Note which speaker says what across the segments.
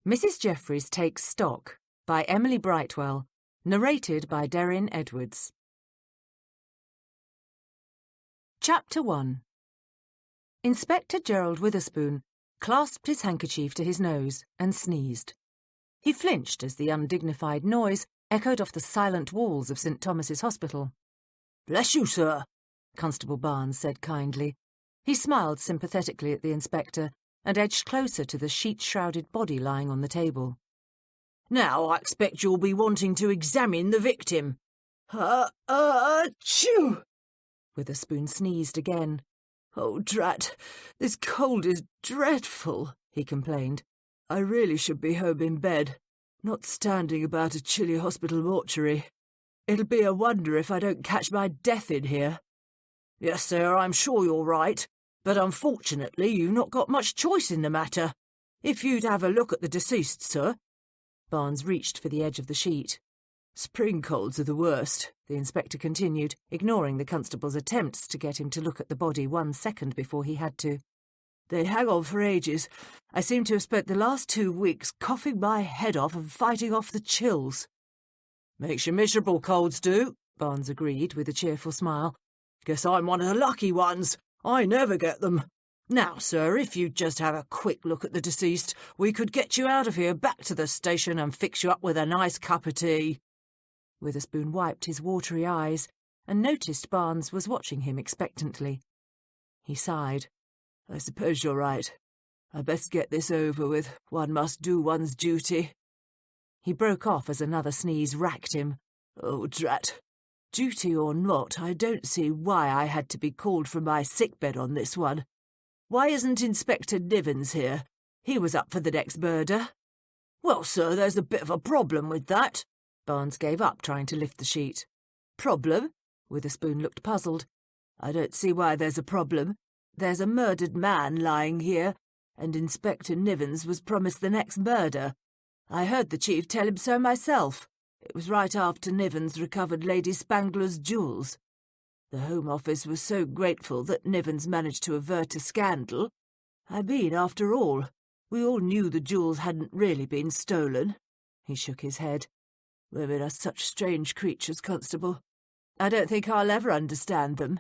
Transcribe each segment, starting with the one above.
Speaker 1: Mrs. Jeffries Takes Stock by Emily Brightwell, narrated by Deryn Edwards. Chapter 1. Inspector Gerald Witherspoon clasped his handkerchief to his nose and sneezed. He flinched as the undignified noise echoed off the silent walls of St. Thomas's Hospital.
Speaker 2: "Bless you, sir,"
Speaker 1: Constable Barnes said kindly. He smiled sympathetically at the inspector and edged closer to the sheet-shrouded body lying on the table.
Speaker 2: "Now I expect you'll be wanting to examine the victim." Achoo!
Speaker 1: Witherspoon sneezed again.
Speaker 2: "Oh, drat, this cold is dreadful," he complained. "I really should be home in bed, not standing about a chilly hospital mortuary. It'll be a wonder if I don't catch my death in here." "Yes, sir, I'm sure you're right, but unfortunately you've not got much choice in the matter. If you'd have a look at the deceased, sir."
Speaker 1: Barnes reached for the edge of the sheet.
Speaker 2: "Spring colds are the worst,"
Speaker 1: the inspector continued, ignoring the constable's attempts to get him to look at the body 1 second before he had to.
Speaker 2: "They hang on for ages. I seem to have spent the last 2 weeks coughing my head off and fighting off the chills." "Makes you miserable, colds do," Barnes agreed with a cheerful smile. "Guess I'm one of the lucky ones. I never get them. Now, sir, if you'd just have a quick look at the deceased, we could get you out of here back to the station and fix you up with a nice cup of tea."
Speaker 1: Witherspoon wiped his watery eyes and noticed Barnes was watching him expectantly. He sighed.
Speaker 2: "I suppose you're right. I'd best get this over with. One must do one's duty."
Speaker 1: He broke off as another sneeze racked him.
Speaker 2: "Oh, drat. Duty or not, I don't see why I had to be called from my sickbed on this one. Why isn't Inspector Nivens here? He was up for the next murder." "Well, sir, there's a bit of a problem with that."
Speaker 1: Barnes gave up trying to lift the sheet.
Speaker 2: "Problem?" Witherspoon looked puzzled. "I don't see why there's a problem. There's a murdered man lying here, and Inspector Nivens was promised the next murder. I heard the chief tell him so myself. It was right after Nivens recovered Lady Spangler's jewels. The Home Office was so grateful that Nivens managed to avert a scandal. I mean, after all, we all knew the jewels hadn't really been stolen." He shook his head. "Women are such strange creatures, Constable. I don't think I'll ever understand them.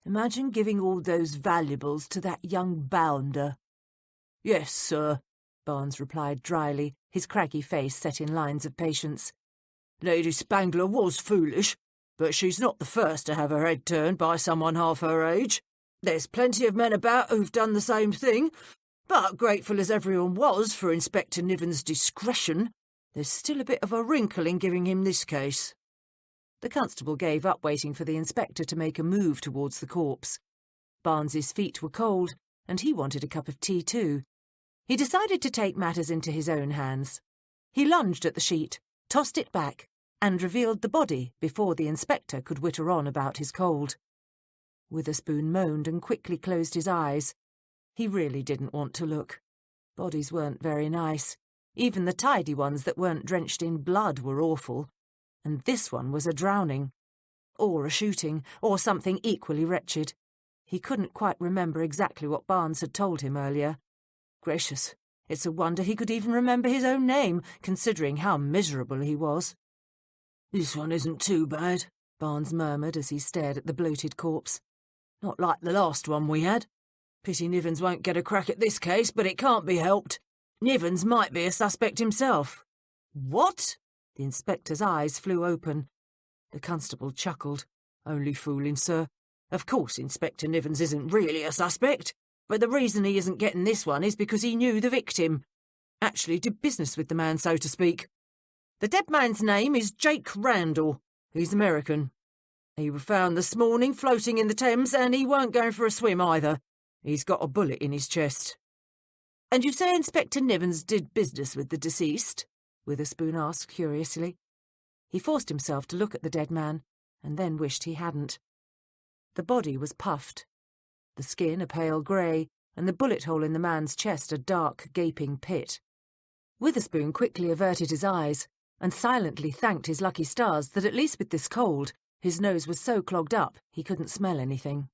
Speaker 2: Imagine giving all those valuables to that young bounder." "Yes, sir," Barnes replied dryly, his craggy face set in lines of patience. "Lady Spangler was foolish, but she's not the first to have her head turned by someone half her age. There's plenty of men about who've done the same thing, but grateful as everyone was for Inspector Nivens' discretion, there's still a bit of a wrinkle in giving him this case."
Speaker 1: The constable gave up waiting for the inspector to make a move towards the corpse. Barnes's feet were cold, and he wanted a cup of tea too. He decided to take matters into his own hands. He lunged at the sheet, tossed it back, and revealed the body before the inspector could witter on about his cold. Witherspoon moaned and quickly closed his eyes. He really didn't want to look. Bodies weren't very nice. Even the tidy ones that weren't drenched in blood were awful. And this one was a drowning. Or a shooting, or something equally wretched. He couldn't quite remember exactly what Barnes had told him earlier. Gracious, it's a wonder he could even remember his own name, considering how miserable he was. "This one isn't too bad," Barnes murmured as he stared at the bloated corpse. "Not like the last one we had. Pity Nivens won't get a crack at this case, but it can't be helped. Nivens might be a suspect himself." "What?" The inspector's eyes flew open. The constable chuckled. "Only fooling, sir. Of course Inspector Nivens isn't really a suspect, but the reason he isn't getting this one is because he knew the victim. Actually did business with the man, so to speak. The dead man's name is Jake Randall. He's American. He was found this morning floating in the Thames, and he weren't going for a swim either. He's got a bullet in his chest." "And you say Inspector Nivens did business with the deceased?" Witherspoon asked curiously. He forced himself to look at the dead man, and then wished he hadn't. The body was puffed, the skin a pale grey, and the bullet hole in the man's chest a dark, gaping pit. Witherspoon quickly averted his eyes, and silently thanked his lucky stars that at least with this cold, his nose was so clogged up he couldn't smell anything.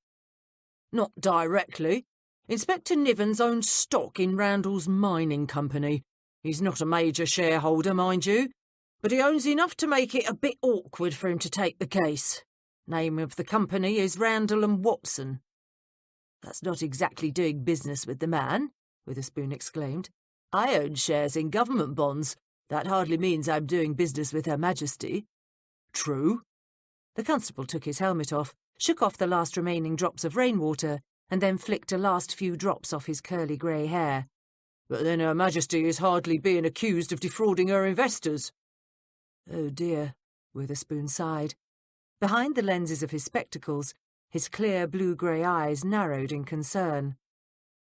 Speaker 1: "Not directly. Inspector Nivens owns stock in Randall's mining company.
Speaker 2: He's not a major shareholder, mind you, but he owns enough to make it a bit awkward for him to take the case. Name of the company is Randall and Watson." "That's not exactly doing business with the man," Witherspoon exclaimed. "I own shares in government bonds. That hardly means I'm doing business with Her Majesty." "True." The constable took his helmet off, shook off the last remaining drops of rainwater, and then flicked a last few drops off his curly grey hair. "But then Her Majesty is hardly being accused of defrauding her investors." "Oh dear," Witherspoon sighed. Behind the lenses of his spectacles, his clear blue-grey eyes narrowed in concern.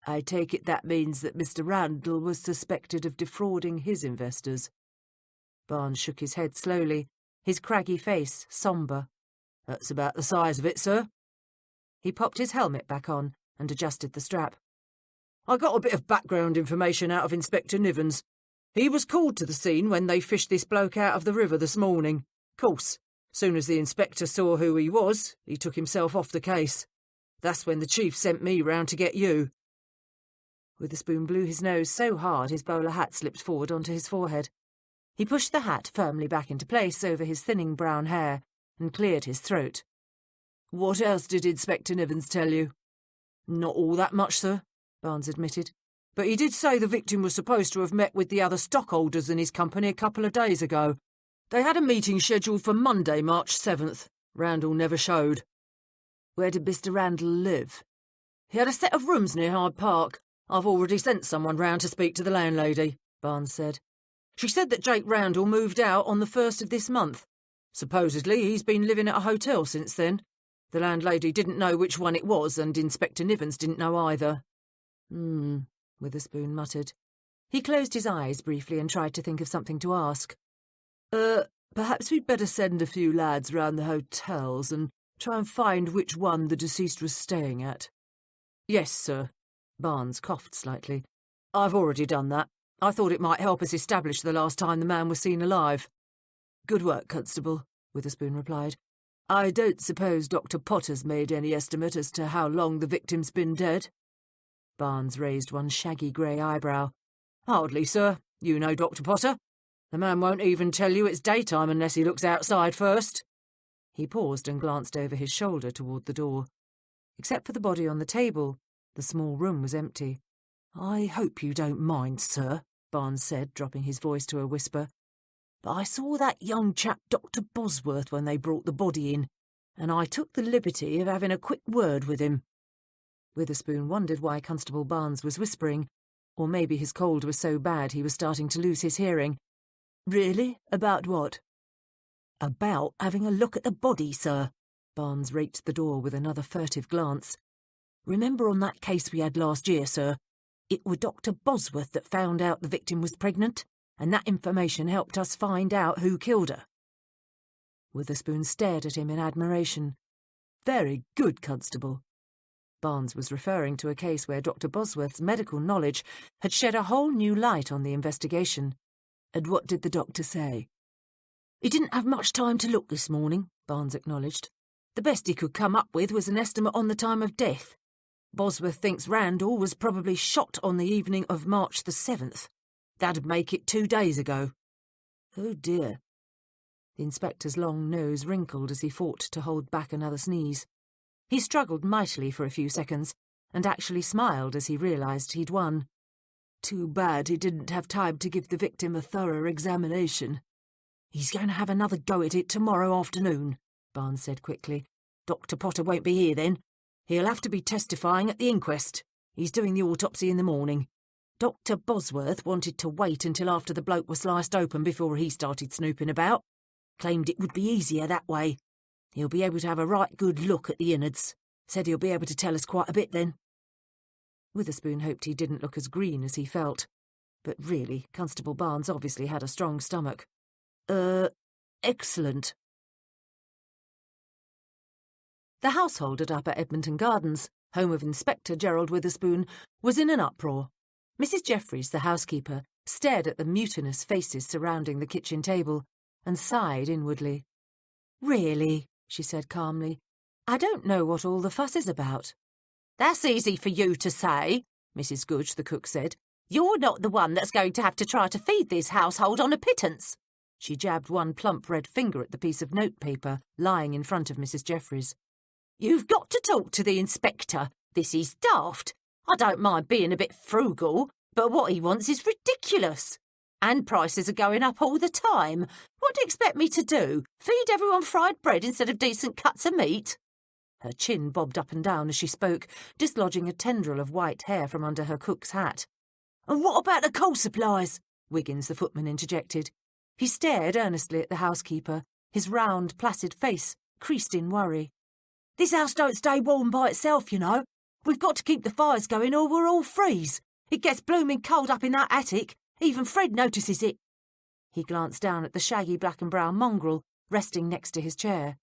Speaker 2: "I take it that means that Mr. Randall was suspected of defrauding his investors." Barnes shook his head slowly, his craggy face sombre. "That's about the size of it, sir." He popped his helmet back on and adjusted the strap. "I got a bit of background information out of Inspector Nivens. He was called to the scene when they fished this bloke out of the river this morning. Course, soon as the inspector saw who he was, he took himself off the case. That's when the chief sent me round to get you." Witherspoon blew his nose so hard his bowler hat slipped forward onto his forehead. He pushed the hat firmly back into place over his thinning brown hair and cleared his throat. "What else did Inspector Nivens tell you?" "Not all that much, sir," Barnes admitted. "But he did say the victim was supposed to have met with the other stockholders in his company a couple of days ago. They had a meeting scheduled for Monday, March 7th. Randall never showed." "Where did Mr. Randall live?" "He had a set of rooms near Hyde Park. I've already sent someone round to speak to the landlady," Barnes said. "She said that Jake Randall moved out on the 1st of this month. Supposedly he's been living at a hotel since then. The landlady didn't know which one it was, and Inspector Nivens didn't know either." Witherspoon muttered. He closed his eyes briefly and tried to think of something to ask. Perhaps we'd better send a few lads round the hotels and try and find which one the deceased was staying at." "Yes, sir." Barnes coughed slightly. "I've already done that. I thought it might help us establish the last time the man was seen alive." "Good work, Constable," Witherspoon replied. "I don't suppose Dr. Potter's made any estimate as to how long the victim's been dead?" Barnes raised one shaggy grey eyebrow. "Hardly, sir. You know Dr. Potter. The man won't even tell you it's daytime unless he looks outside first." He paused and glanced over his shoulder toward the door. Except for the body on the table, the small room was empty. "I hope you don't mind, sir," Barnes said, dropping his voice to a whisper. "But I saw that young chap Dr. Bosworth when they brought the body in, and I took the liberty of having a quick word with him." Witherspoon wondered why Constable Barnes was whispering, or maybe his cold was so bad he was starting to lose his hearing. "Really? About what?" "About having a look at the body, sir." Barnes raked the door with another furtive glance. "Remember on that case we had last year, sir? It were Dr. Bosworth that found out the victim was pregnant, and that information helped us find out who killed her." Witherspoon stared at him in admiration. "Very good, Constable." Barnes was referring to a case where Dr. Bosworth's medical knowledge had shed a whole new light on the investigation. "And what did the doctor say?" "He didn't have much time to look this morning," Barnes acknowledged. "The best he could come up with was an estimate on the time of death. Bosworth thinks Randall was probably shot on the evening of March the 7th. That'd make it 2 days ago." "Oh dear." The inspector's long nose wrinkled as he fought to hold back another sneeze. He struggled mightily for a few seconds, and actually smiled as he realised he'd won. "Too bad he didn't have time to give the victim a thorough examination." "He's going to have another go at it tomorrow afternoon," Barnes said quickly. "Dr. Potter won't be here then. He'll have to be testifying at the inquest. He's doing the autopsy in the morning. Dr. Bosworth wanted to wait until after the bloke was sliced open before he started snooping about. Claimed it would be easier that way. He'll be able to have a right good look at the innards. Said he'll be able to tell us quite a bit then." Witherspoon hoped he didn't look as green as he felt. But really, Constable Barnes obviously had a strong stomach. Excellent." The household at Upper Edmonton Gardens, home of Inspector Gerald Witherspoon, was in an uproar. Mrs. Jeffries, the housekeeper, stared at the mutinous faces surrounding the kitchen table and sighed inwardly. "Really," she said calmly, "I don't know what all the fuss is about." "That's easy for you to say," Mrs. Goodge, the cook, said.
Speaker 1: You're not the one that's going to have to try to feed this household on a pittance. She jabbed one plump red finger at the piece of notepaper lying in front of Mrs. Jeffries. You've got to talk to the inspector. This is daft. I don't mind being a bit frugal, but what he wants is ridiculous. And prices are going up all the time. What do you expect me to do? Feed everyone fried bread instead of decent cuts of meat? Her chin bobbed up and down as she spoke, dislodging a tendril of white hair from under her cook's hat. And what about the coal supplies? Wiggins, the footman, interjected. He stared earnestly at the housekeeper, his round, placid face creased in worry. This house don't stay warm by itself, you know. We've got to keep the fires going or we'll all freeze. It gets blooming cold up in that attic. Even Fred notices it. He glanced down at the shaggy black and brown mongrel resting next to his chair.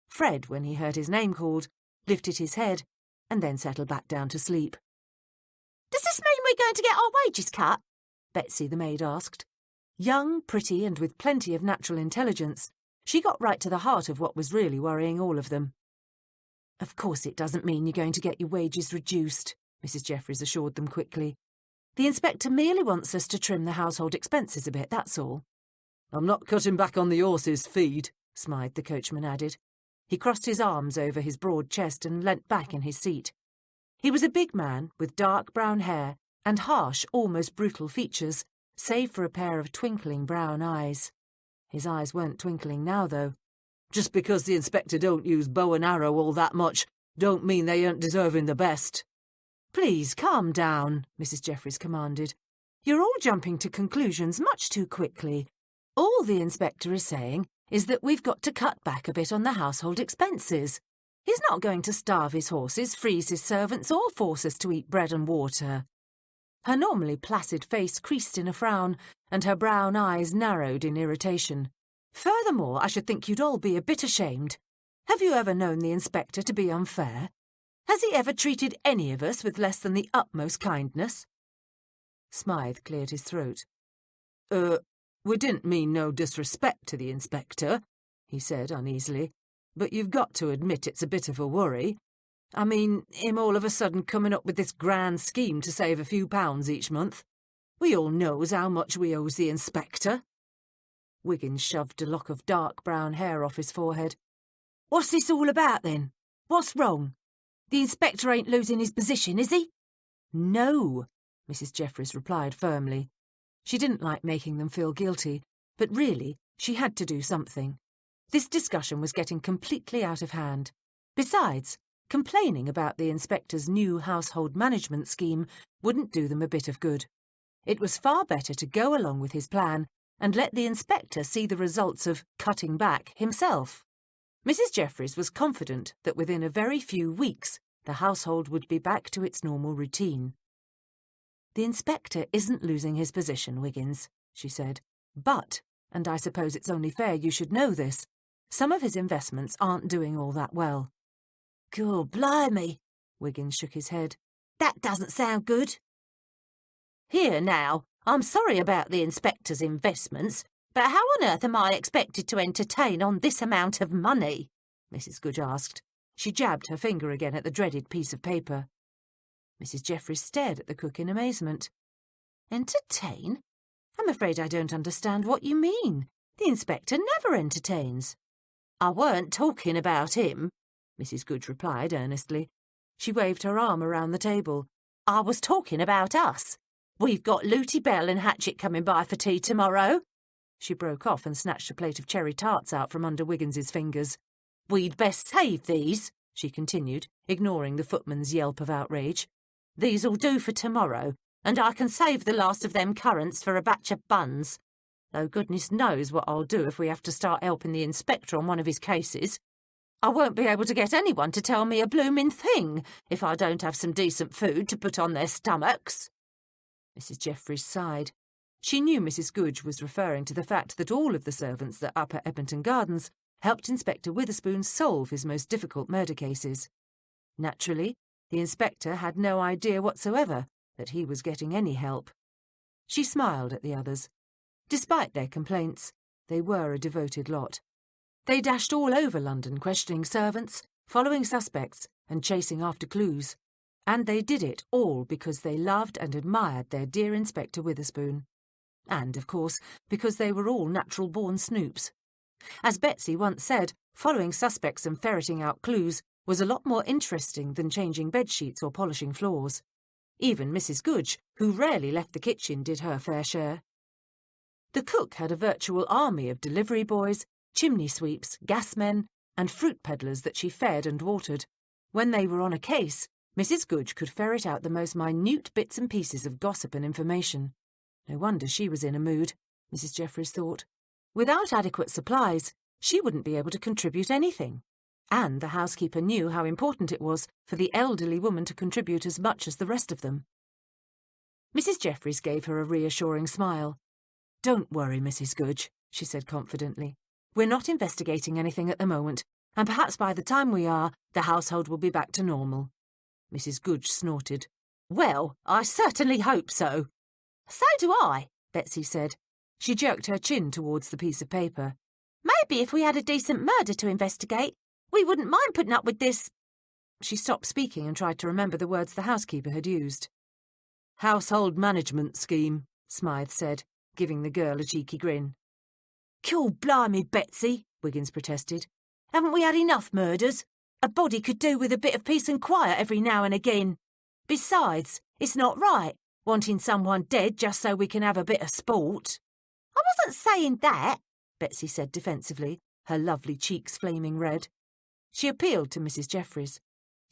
Speaker 1: Fred, when he heard his name called, lifted his head and then settled back down to sleep. Does this mean we're going to get our wages cut? Betsy, the maid, asked. Young, pretty, and with plenty of natural intelligence, she got right to the heart of what was really worrying all of them. Of course it doesn't mean you're going to get your wages reduced, Mrs. Jeffries assured them quickly. The inspector merely wants us to trim the household expenses a bit, that's all. I'm not cutting back on the horse's feed, Smythe, the coachman, added. He crossed his arms over his broad chest and leant back in his seat. He was a big man with dark brown hair and harsh, almost brutal features, save for a pair of twinkling brown eyes. His eyes weren't twinkling now, though. Just because the inspector don't use bow and arrow all that much, don't mean they aren't deserving the best. Please calm down, Mrs. Jeffries commanded. You're all jumping to conclusions much too quickly. All the inspector is saying is that we've got to cut back a bit on the household expenses. He's not going to starve his horses, freeze his servants, or force us to eat bread and water. Her normally placid face creased in a frown, and her brown eyes narrowed in irritation. Furthermore, I should think you'd all be a bit ashamed. Have you ever known the inspector to be unfair? Has he ever treated any of us with less than the utmost kindness? Smythe cleared his throat. We didn't mean no disrespect to the inspector, he said uneasily, but you've got to admit it's a bit of a worry. I mean, him all of a sudden coming up with this grand scheme to save a few pounds each month. We all knows how much we owes the inspector. Wiggins shoved a lock of dark brown hair off his forehead. What's this all about, then? What's wrong? The inspector ain't losing his position, is he? No, Mrs. Jeffries replied firmly. She didn't like making them feel guilty, but really, she had to do something. This discussion was getting completely out of hand. Besides, complaining about the inspector's new household management scheme wouldn't do them a bit of good. It was far better to go along with his plan and let the inspector see the results of cutting back himself. Mrs. Jeffries was confident that within a very few weeks the household would be back to its normal routine. The inspector isn't losing his position, Wiggins, she said. But, and I suppose it's only fair you should know this, some of his investments aren't doing all that well. God blimey, Wiggins shook his head. That doesn't sound good. Here now, I'm sorry about the inspector's investments, but how on earth am I expected to entertain on this amount of money? Mrs. Goodge asked. She jabbed her finger again at the dreaded piece of paper. Mrs. Jeffries stared at the cook in amazement. Entertain? I'm afraid I don't understand what you mean. The inspector never entertains. I weren't talking about him, Mrs. Goodge replied earnestly. She waved her arm around the table. I was talking about us. We've got Looty Bell and Hatchet coming by for tea tomorrow. She broke off and snatched a plate of cherry tarts out from under Wiggins's fingers. We'd best save these, she continued, ignoring the footman's yelp of outrage. These'll do for tomorrow, and I can save the last of them currants for a batch of buns. Though goodness knows what I'll do if we have to start helping the inspector on one of his cases. I won't be able to get anyone to tell me a blooming thing if I don't have some decent food to put on their stomachs. Mrs. Jeffries sighed. She knew Mrs. Goodge was referring to the fact that all of the servants at Upper Edmonton Gardens helped Inspector Witherspoon solve his most difficult murder cases. Naturally, the inspector had no idea whatsoever that he was getting any help. She smiled at the others. Despite their complaints, they were a devoted lot. They dashed all over London questioning servants, following suspects, and chasing after clues. And they did it all because they loved and admired their dear Inspector Witherspoon. And, of course, because they were all natural-born snoops. As Betsy once said, following suspects and ferreting out clues was a lot more interesting than changing bedsheets or polishing floors. Even Mrs. Goodge, who rarely left the kitchen, did her fair share. The cook had a virtual army of delivery boys, chimney sweeps, gasmen, and fruit peddlers that she fed and watered. When they were on a case, Mrs. Goodge could ferret out the most minute bits and pieces of gossip and information. No wonder she was in a mood, Mrs. Jeffries thought. Without adequate supplies, she wouldn't be able to contribute anything. And the housekeeper knew how important it was for the elderly woman to contribute as much as the rest of them. Mrs. Jeffries gave her a reassuring smile. "Don't worry, Mrs. Goodge," she said confidently. "We're not investigating anything at the moment, and perhaps by the time we are, the household will be back to normal." Mrs. Goodge snorted. "Well, I certainly hope so." "So do I," Betsy said. She jerked her chin towards the piece of paper. "Maybe if we had a decent murder to investigate, we wouldn't mind putting up with this." She stopped speaking and tried to remember the words the housekeeper had used. "Household management scheme," Smythe said, giving the girl a cheeky grin. "Cool blimey, Betsy," Wiggins protested. "Haven't we had enough murders? A body could do with a bit of peace and quiet every now and again. Besides, it's not right, wanting someone dead just so we can have a bit of sport." "I wasn't saying that," Betsy said defensively, her lovely cheeks flaming red. She appealed to Mrs. Jeffries.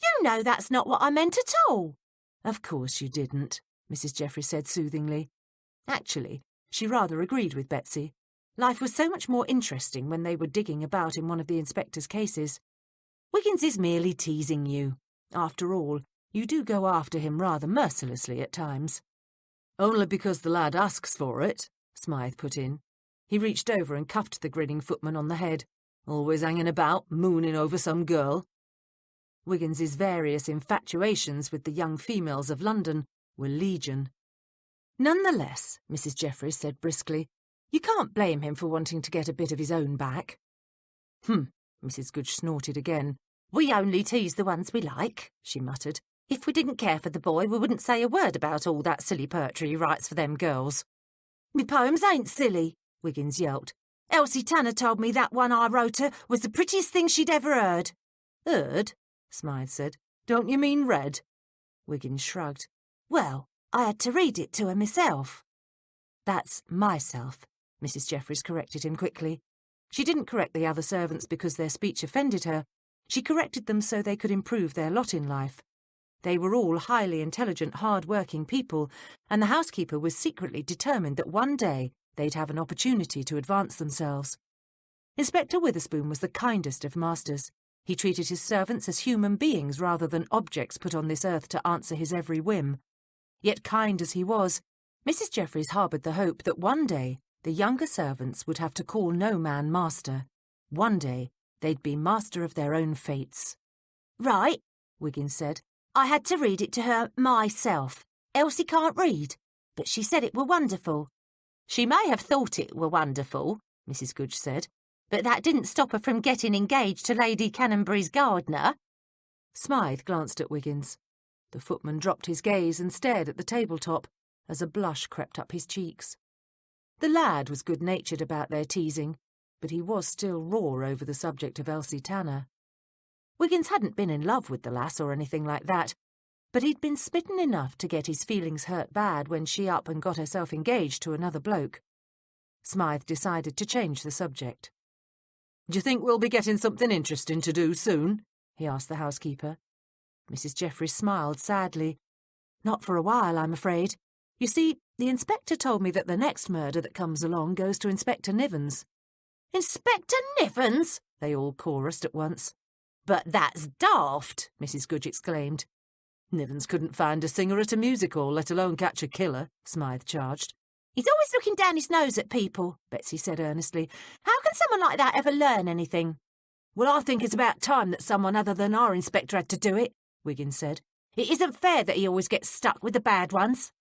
Speaker 1: "You know that's not what I meant at all." "Of course you didn't," Mrs. Jeffries said soothingly. Actually, she rather agreed with Betsy. Life was so much more interesting when they were digging about in one of the inspector's cases. "Wiggins is merely teasing you. After all, you do go after him rather mercilessly at times." "Only because the lad asks for it," Smythe put in. He reached over and cuffed the grinning footman on the head. "Always hanging about, mooning over some girl." Wiggins's various infatuations with the young females of London were legion. "Nonetheless," Mrs. Jeffries said briskly, "you can't blame him for wanting to get a bit of his own back." Mrs. Goodge snorted again. "We only tease the ones we like," she muttered. "If we didn't care for the boy, we wouldn't say a word about all that silly poetry he writes for them girls." "Me poems ain't silly," Wiggins yelped. "Elsie Tanner told me that one I wrote her was the prettiest thing she'd ever heard." "Heard?" Smythe said. "Don't you mean read?" Wiggins shrugged. "Well, I had to read it to her myself." "That's myself," Mrs. Jeffries corrected him quickly. She didn't correct the other servants because their speech offended her. She corrected them so they could improve their lot in life. They were all highly intelligent, hard-working people, and the housekeeper was secretly determined that one day they'd have an opportunity to advance themselves. Inspector Witherspoon was the kindest of masters. He treated his servants as human beings rather than objects put on this earth to answer his every whim. Yet kind as he was, Mrs. Jeffries harboured the hope that one day the younger servants would have to call no man master. One day they'd be master of their own fates. "Right," Wiggins said. "I had to read it to her myself. Elsie can't read, but she said it were wonderful." "She may have thought it were wonderful," Mrs. Goodge said, "but that didn't stop her from getting engaged to Lady Canonbury's gardener." Smythe glanced at Wiggins. The footman dropped his gaze and stared at the tabletop as a blush crept up his cheeks. The lad was good-natured about their teasing, but he was still raw over the subject of Elsie Tanner. Wiggins hadn't been in love with the lass or anything like that, but he'd been smitten enough to get his feelings hurt bad when she up and got herself engaged to another bloke. Smythe decided to change the subject. "Do you think we'll be getting something interesting to do soon?" he asked the housekeeper. Mrs. Jeffries smiled sadly. "Not for a while, I'm afraid. You see, the inspector told me that the next murder that comes along goes to Inspector Nivens." "Inspector Nivens?" they all chorused at once. "But that's daft," Mrs. Goodge exclaimed. "Nivens couldn't find a singer at a music hall, let alone catch a killer," Smythe charged. "He's always looking down his nose at people," Betsy said earnestly. "How can someone like that ever learn anything?" "Well, I think it's about time that someone other than our inspector had to do it," Wiggins said. "It isn't fair that he always gets stuck with the bad ones."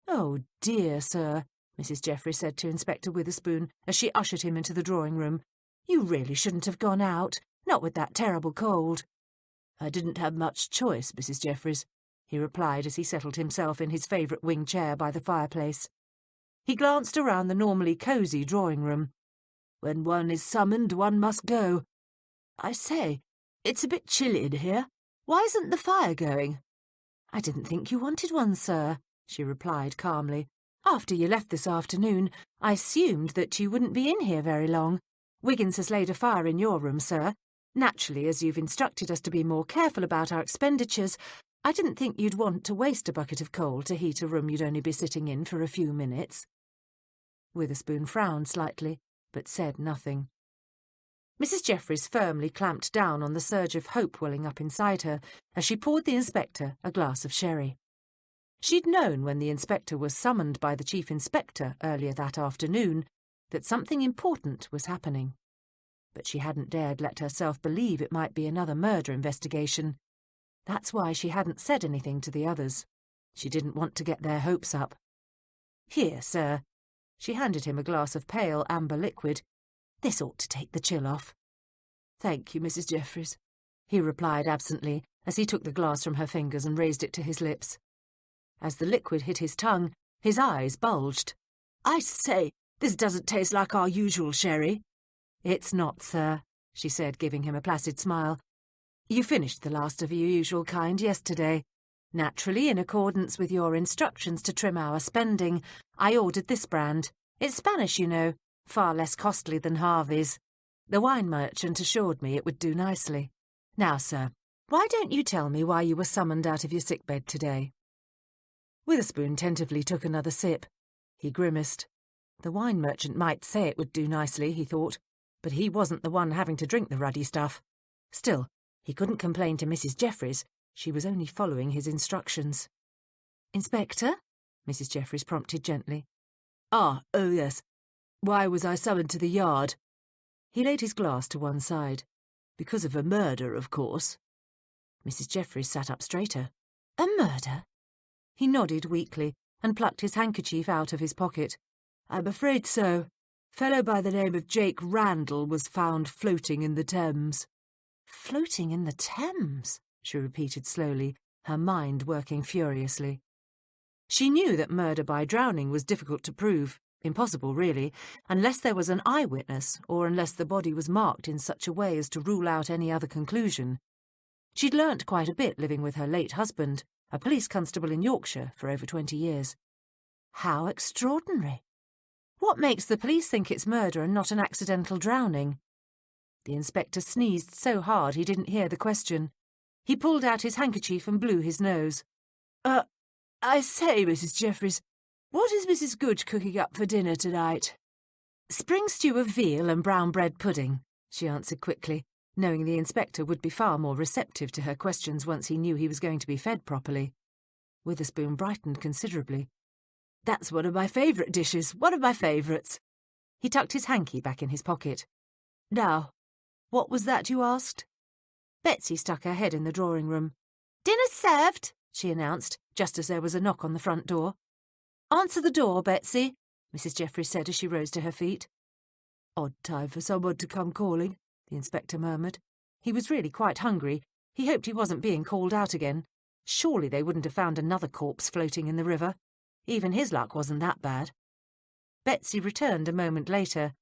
Speaker 1: "Oh, dear, sir," Mrs. Jeffries said to Inspector Witherspoon as she ushered him into the drawing-room. "You really shouldn't have gone out, not with that terrible cold."
Speaker 2: "I didn't have much choice, Mrs. Jeffries," he replied as he settled himself in his favourite wing chair by the fireplace. He glanced around the normally cosy drawing-room. "When one is summoned, one must go. I say, it's a bit chilly in here. Why isn't the fire going?"
Speaker 1: "I didn't think you wanted one, sir," she replied calmly. "After you left this afternoon, I assumed that you wouldn't be in here very long. Wiggins has laid a fire in your room, sir. Naturally, as you've instructed us to be more careful about our expenditures, I didn't think you'd want to waste a bucket of coal to heat a room you'd only be sitting in for a few minutes." Witherspoon frowned slightly, but said nothing. Mrs. Jeffries firmly clamped down on the surge of hope welling up inside her as she poured the inspector a glass of sherry. She'd known when the inspector was summoned by the chief inspector earlier that afternoon that something important was happening. But she hadn't dared let herself believe it might be another murder investigation. That's why she hadn't said anything to the others. She didn't want to get their hopes up. "Here, sir." She handed him a glass of pale amber liquid. "This ought to take the chill off."
Speaker 2: "Thank you, Mrs. Jeffries,"
Speaker 1: he replied absently as he took the glass from her fingers and raised it to his lips. As the liquid hit his tongue, his eyes bulged.
Speaker 2: "I say, this doesn't taste like our usual sherry."
Speaker 1: "It's not, sir," she said, giving him a placid smile. "You finished the last of your usual kind yesterday. Naturally, in accordance with your instructions to trim our spending, I ordered this brand. It's Spanish, you know, far less costly than Harvey's. The wine merchant assured me it would do nicely. Now, sir, why don't you tell me why you were summoned out of your sickbed today?" Witherspoon tentatively took another sip. He grimaced. The wine merchant might say it would do nicely, he thought, but he wasn't the one having to drink the ruddy stuff. Still, he couldn't complain to Mrs. Jeffries. She was only following his instructions. "Inspector?" Mrs. Jeffries prompted gently.
Speaker 2: Oh, yes. Why was I summoned to the yard?"
Speaker 1: He laid his glass to one side.
Speaker 2: "Because of a murder, of course."
Speaker 1: Mrs. Jeffries sat up straighter. "A murder?" He nodded weakly and plucked his handkerchief out of his pocket.
Speaker 2: "I'm afraid so. Fellow by the name of Jake Randall was found floating in the Thames."
Speaker 1: "Floating in the Thames?" she repeated slowly, her mind working furiously. She knew that murder by drowning was difficult to prove, impossible really, unless there was an eyewitness or unless the body was marked in such a way as to rule out any other conclusion. She'd learnt quite a bit living with her late husband, a police constable in Yorkshire, for over 20 years. How extraordinary! What makes the police think it's murder and not an accidental drowning? The inspector sneezed so hard he didn't hear the question. He pulled out his handkerchief and blew his nose.
Speaker 2: I say, Mrs. Jeffries, what is Mrs. Gooch cooking up for dinner tonight?"
Speaker 1: "Spring stew of veal and brown bread pudding," she answered quickly, knowing the inspector would be far more receptive to her questions once he knew he was going to be fed properly. Witherspoon brightened considerably.
Speaker 2: "That's one of my favourite dishes, one of my favourites."
Speaker 1: He tucked his hanky back in his pocket.
Speaker 2: "Now, what was that you asked?"
Speaker 1: Betsy stuck her head in the drawing-room.
Speaker 3: "Dinner served,"
Speaker 1: she announced, just as there was a knock on the front door. "Answer the door, Betsy," Mrs. Jeffries said as she rose to her feet.
Speaker 2: "Odd time for someone to come calling," the inspector murmured.
Speaker 1: He was really quite hungry. He hoped he wasn't being called out again. Surely they wouldn't have found another corpse floating in the river. Even his luck wasn't that bad. Betsy returned a moment later.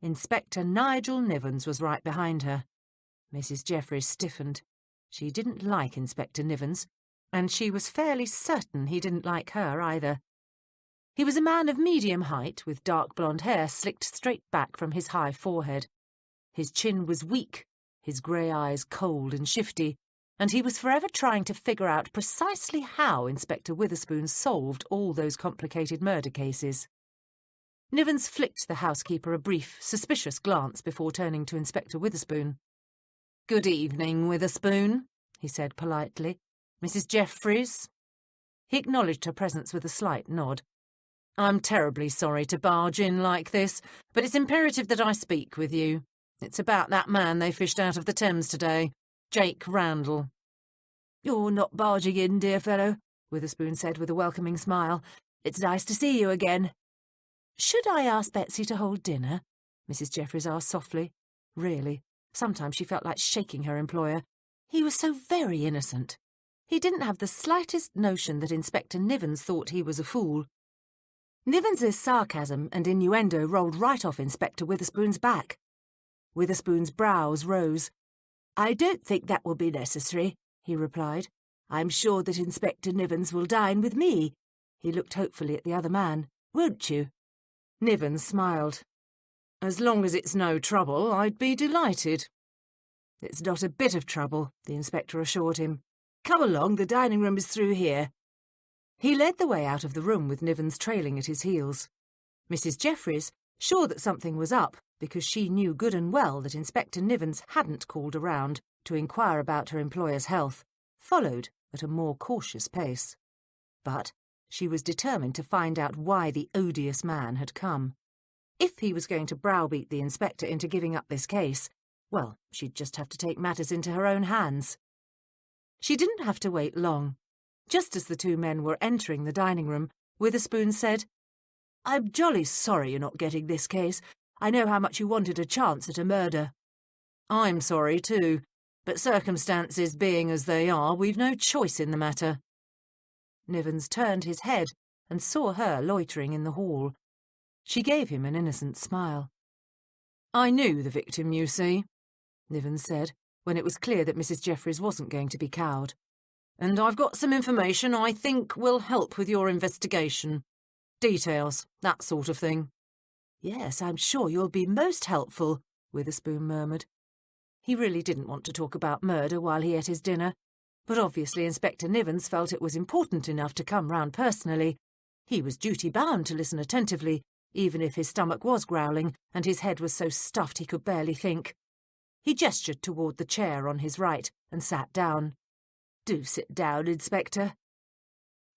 Speaker 1: Inspector Nigel Nivens was right behind her. Mrs. Jeffries stiffened. She didn't like Inspector Nivens, and she was fairly certain he didn't like her either. He was a man of medium height, with dark blonde hair slicked straight back from his high forehead. His chin was weak, his grey eyes cold and shifty, and he was forever trying to figure out precisely how Inspector Witherspoon solved all those complicated murder cases. Nivens flicked the housekeeper a brief, suspicious glance before turning to Inspector Witherspoon. "Good evening, Witherspoon," he said politely. "Mrs. Jeffries?" He acknowledged her presence with a slight nod. "I'm terribly sorry to barge in like this, but it's imperative that I speak with you. It's about that man they fished out of the Thames today, Jake Randall."
Speaker 2: "You're not barging in, dear fellow," Witherspoon said with a welcoming smile. "It's nice to see you again."
Speaker 1: "Should I ask Betsy to hold dinner?" Mrs. Jeffries asked softly. Really, sometimes she felt like shaking her employer. He was so very innocent. He didn't have the slightest notion that Inspector Nivens thought he was a fool. Nivens's sarcasm and innuendo rolled right off Inspector Witherspoon's back. Witherspoon's brows rose. "I don't think that will be necessary," he replied. "I'm sure that Inspector Nivens will dine with me." He looked hopefully at the other man. "Won't you?" Nivens smiled. "As long as it's no trouble, I'd be delighted." "It's not a bit of trouble," the inspector assured him. "Come along, the dining room is through here." He led the way out of the room with Nivens trailing at his heels. Mrs. Jeffries, sure that something was up, because she knew good and well that Inspector Nivens hadn't called around to inquire about her employer's health, followed at a more cautious pace. But she was determined to find out why the odious man had come. If he was going to browbeat the inspector into giving up this case, well, she'd just have to take matters into her own hands. She didn't have to wait long. Just as the two men were entering the dining room, Witherspoon said, "I'm jolly sorry you're not getting this case. I know how much you wanted a chance at a murder." "I'm sorry too, but circumstances being as they are, we've no choice in the matter." Nivens turned his head and saw her loitering in the hall. She gave him an innocent smile. "I knew the victim, you see," Nivens said, when it was clear that Mrs. Jeffries wasn't going to be cowed. "And I've got some information I think will help with your investigation. Details, that sort of thing." "Yes, I'm sure you'll be most helpful," Witherspoon murmured. He really didn't want to talk about murder while he ate his dinner, but obviously Inspector Nivens felt it was important enough to come round personally. He was duty-bound to listen attentively, even if his stomach was growling and his head was so stuffed he could barely think. He gestured toward the chair on his right and sat down. "Do sit down, Inspector."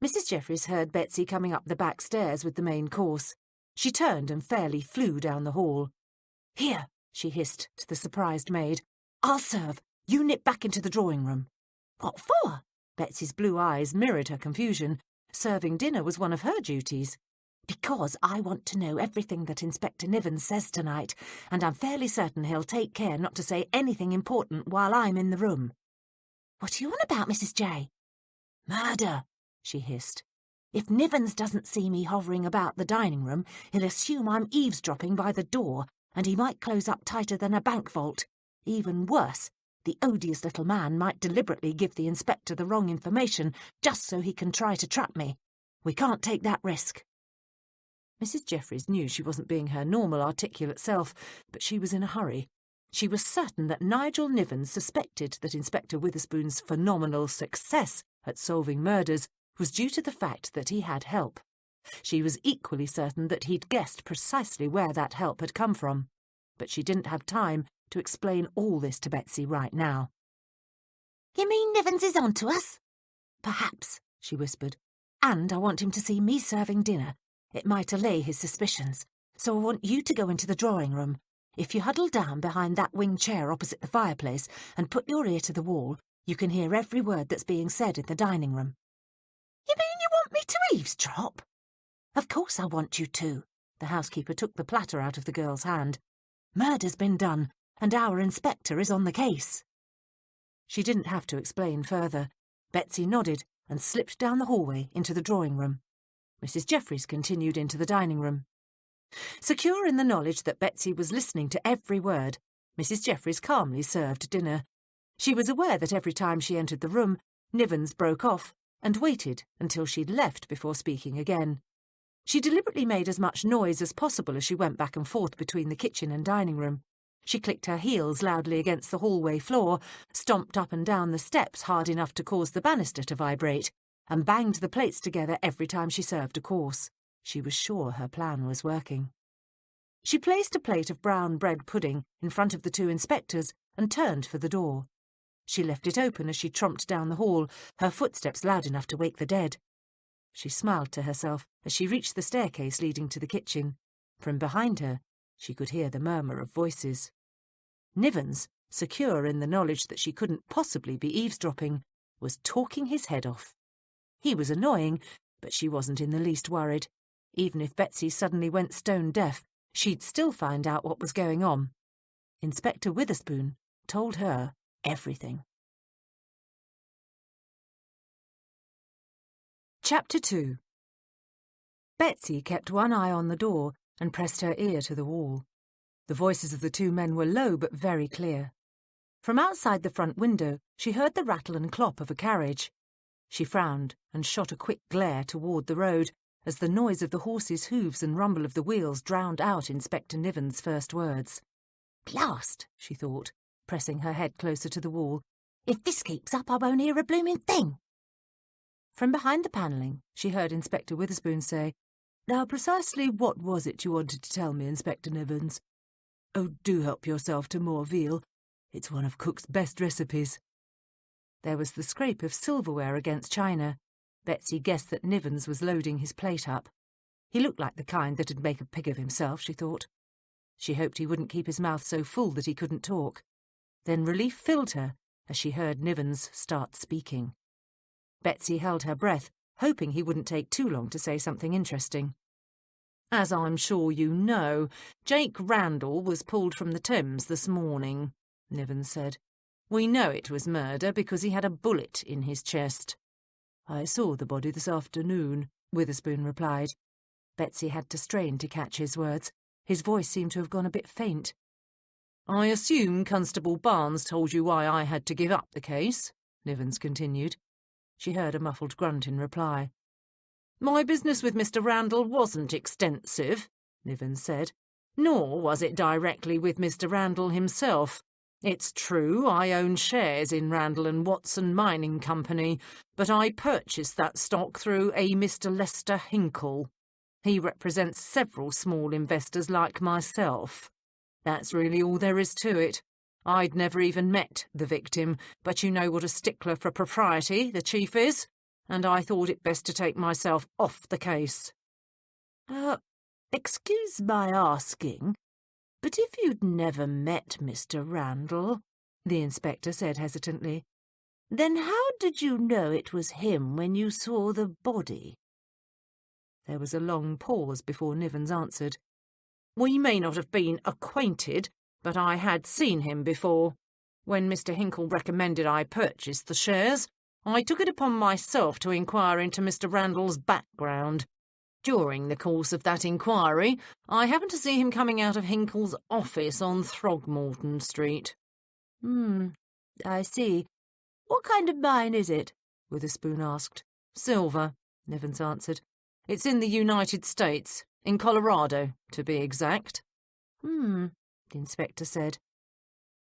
Speaker 1: Mrs. Jeffries heard Betsy coming up the back stairs with the main course. She turned and fairly flew down the hall. "Here," she hissed to the surprised maid. "I'll serve. You nip back into the drawing-room." "What for?" Betsy's blue eyes mirrored her confusion. Serving dinner was one of her duties. "Because I want to know everything that Inspector Nivens says tonight, and I'm fairly certain he'll take care not to say anything important while I'm in the room." "What are you on about, Mrs. J?" "Murder," she hissed. "If Nivens doesn't see me hovering about the dining room, he'll assume I'm eavesdropping by the door, and he might close up tighter than a bank vault. Even worse, the odious little man might deliberately give the inspector the wrong information just so he can try to trap me. We can't take that risk." Mrs. Jeffries knew she wasn't being her normal, articulate self, but she was in a hurry. She was certain that Nigel Nivens suspected that Inspector Witherspoon's phenomenal success at solving murders was due to the fact that he had help. She was equally certain that he'd guessed precisely where that help had come from. But she didn't have time to explain all this to Betsy right now. "You mean Nivens is on to us?" "Perhaps," she whispered. "And I want him to see me serving dinner. It might allay his suspicions. So I want you to go into the drawing-room. If you huddle down behind that wing chair opposite the fireplace and put your ear to the wall, you can hear every word that's being said in the dining room." "You mean you want me to eavesdrop?" "Of course I want you to." The housekeeper took the platter out of the girl's hand. "Murder's been done, and our inspector is on the case." She didn't have to explain further. Betsy nodded and slipped down the hallway into the drawing-room. Mrs. Jeffries continued into the dining room. Secure in the knowledge that Betsy was listening to every word, Mrs. Jeffries calmly served dinner. She was aware that every time she entered the room, Nivens broke off and waited until she'd left before speaking again. She deliberately made as much noise as possible as she went back and forth between the kitchen and dining room. She clicked her heels loudly against the hallway floor, stomped up and down the steps hard enough to cause the banister to vibrate, and banged the plates together every time she served a course. She was sure her plan was working. She placed a plate of brown bread pudding in front of the two inspectors and turned for the door. She left it open as she tromped down the hall, her footsteps loud enough to wake the dead. She smiled to herself as she reached the staircase leading to the kitchen. From behind her, she could hear the murmur of voices. Nivens, secure in the knowledge that she couldn't possibly be eavesdropping, was talking his head off. He was annoying, but she wasn't in the least worried. Even if Betsy suddenly went stone deaf, she'd still find out what was going on. Inspector Witherspoon told her everything. Chapter 2. Betsy kept one eye on the door and pressed her ear to the wall. The voices of the two men were low but very clear. From outside the front window, she heard the rattle and clop of a carriage. She frowned and shot a quick glare toward the road as the noise of the horses' hooves and rumble of the wheels drowned out Inspector Niven's first words. "Blast," she thought, pressing her head closer to the wall. "If this keeps up, I won't hear a blooming thing." From behind the panelling, she heard Inspector Witherspoon say, "Now, precisely what was it you wanted to tell me, Inspector Nivens? Oh, do help yourself to more veal. It's one of Cook's best recipes." There was the scrape of silverware against china. Betsy guessed that Nivens was loading his plate up. He looked like the kind that'd make a pig of himself, she thought. She hoped he wouldn't keep his mouth so full that he couldn't talk. Then relief filled her as she heard Nivens start speaking. Betsy held her breath, hoping he wouldn't take too long to say something interesting. "As I'm sure you know, Jake Randall was pulled from the Thames this morning," Nivens said. "We know it was murder because he had a bullet in his chest." "I saw the body this afternoon," Witherspoon replied. Betsy had to strain to catch his words. His voice seemed to have gone a bit faint. "I assume Constable Barnes told you why I had to give up the case," Nivens continued. She heard a muffled grunt in reply. "My business with Mr. Randall wasn't extensive," Nivens said, "nor was it directly with Mr. Randall himself. It's true I own shares in Randall and Watson Mining Company, but I purchased that stock through a Mr. Lester Hinkle. He represents several small investors like myself. That's really all there is to it. I'd never even met the victim, but you know what a stickler for propriety the chief is, and I thought it best to take myself off the case." Excuse my asking, but if you'd never met Mr. Randall," the inspector said hesitantly, "then how did you know it was him when you saw the body?" There was a long pause before Nivens answered. "We may not have been acquainted, but I had seen him before. When Mr. Hinkle recommended I purchase the shares, I took it upon myself to inquire into Mr. Randall's background. During the course of that inquiry, I happened to see him coming out of Hinkle's office on Throgmorton Street." I see. What kind of mine is it?" Witherspoon asked. "Silver," Nivens answered. "It's in the United States, in Colorado, to be exact." The inspector said.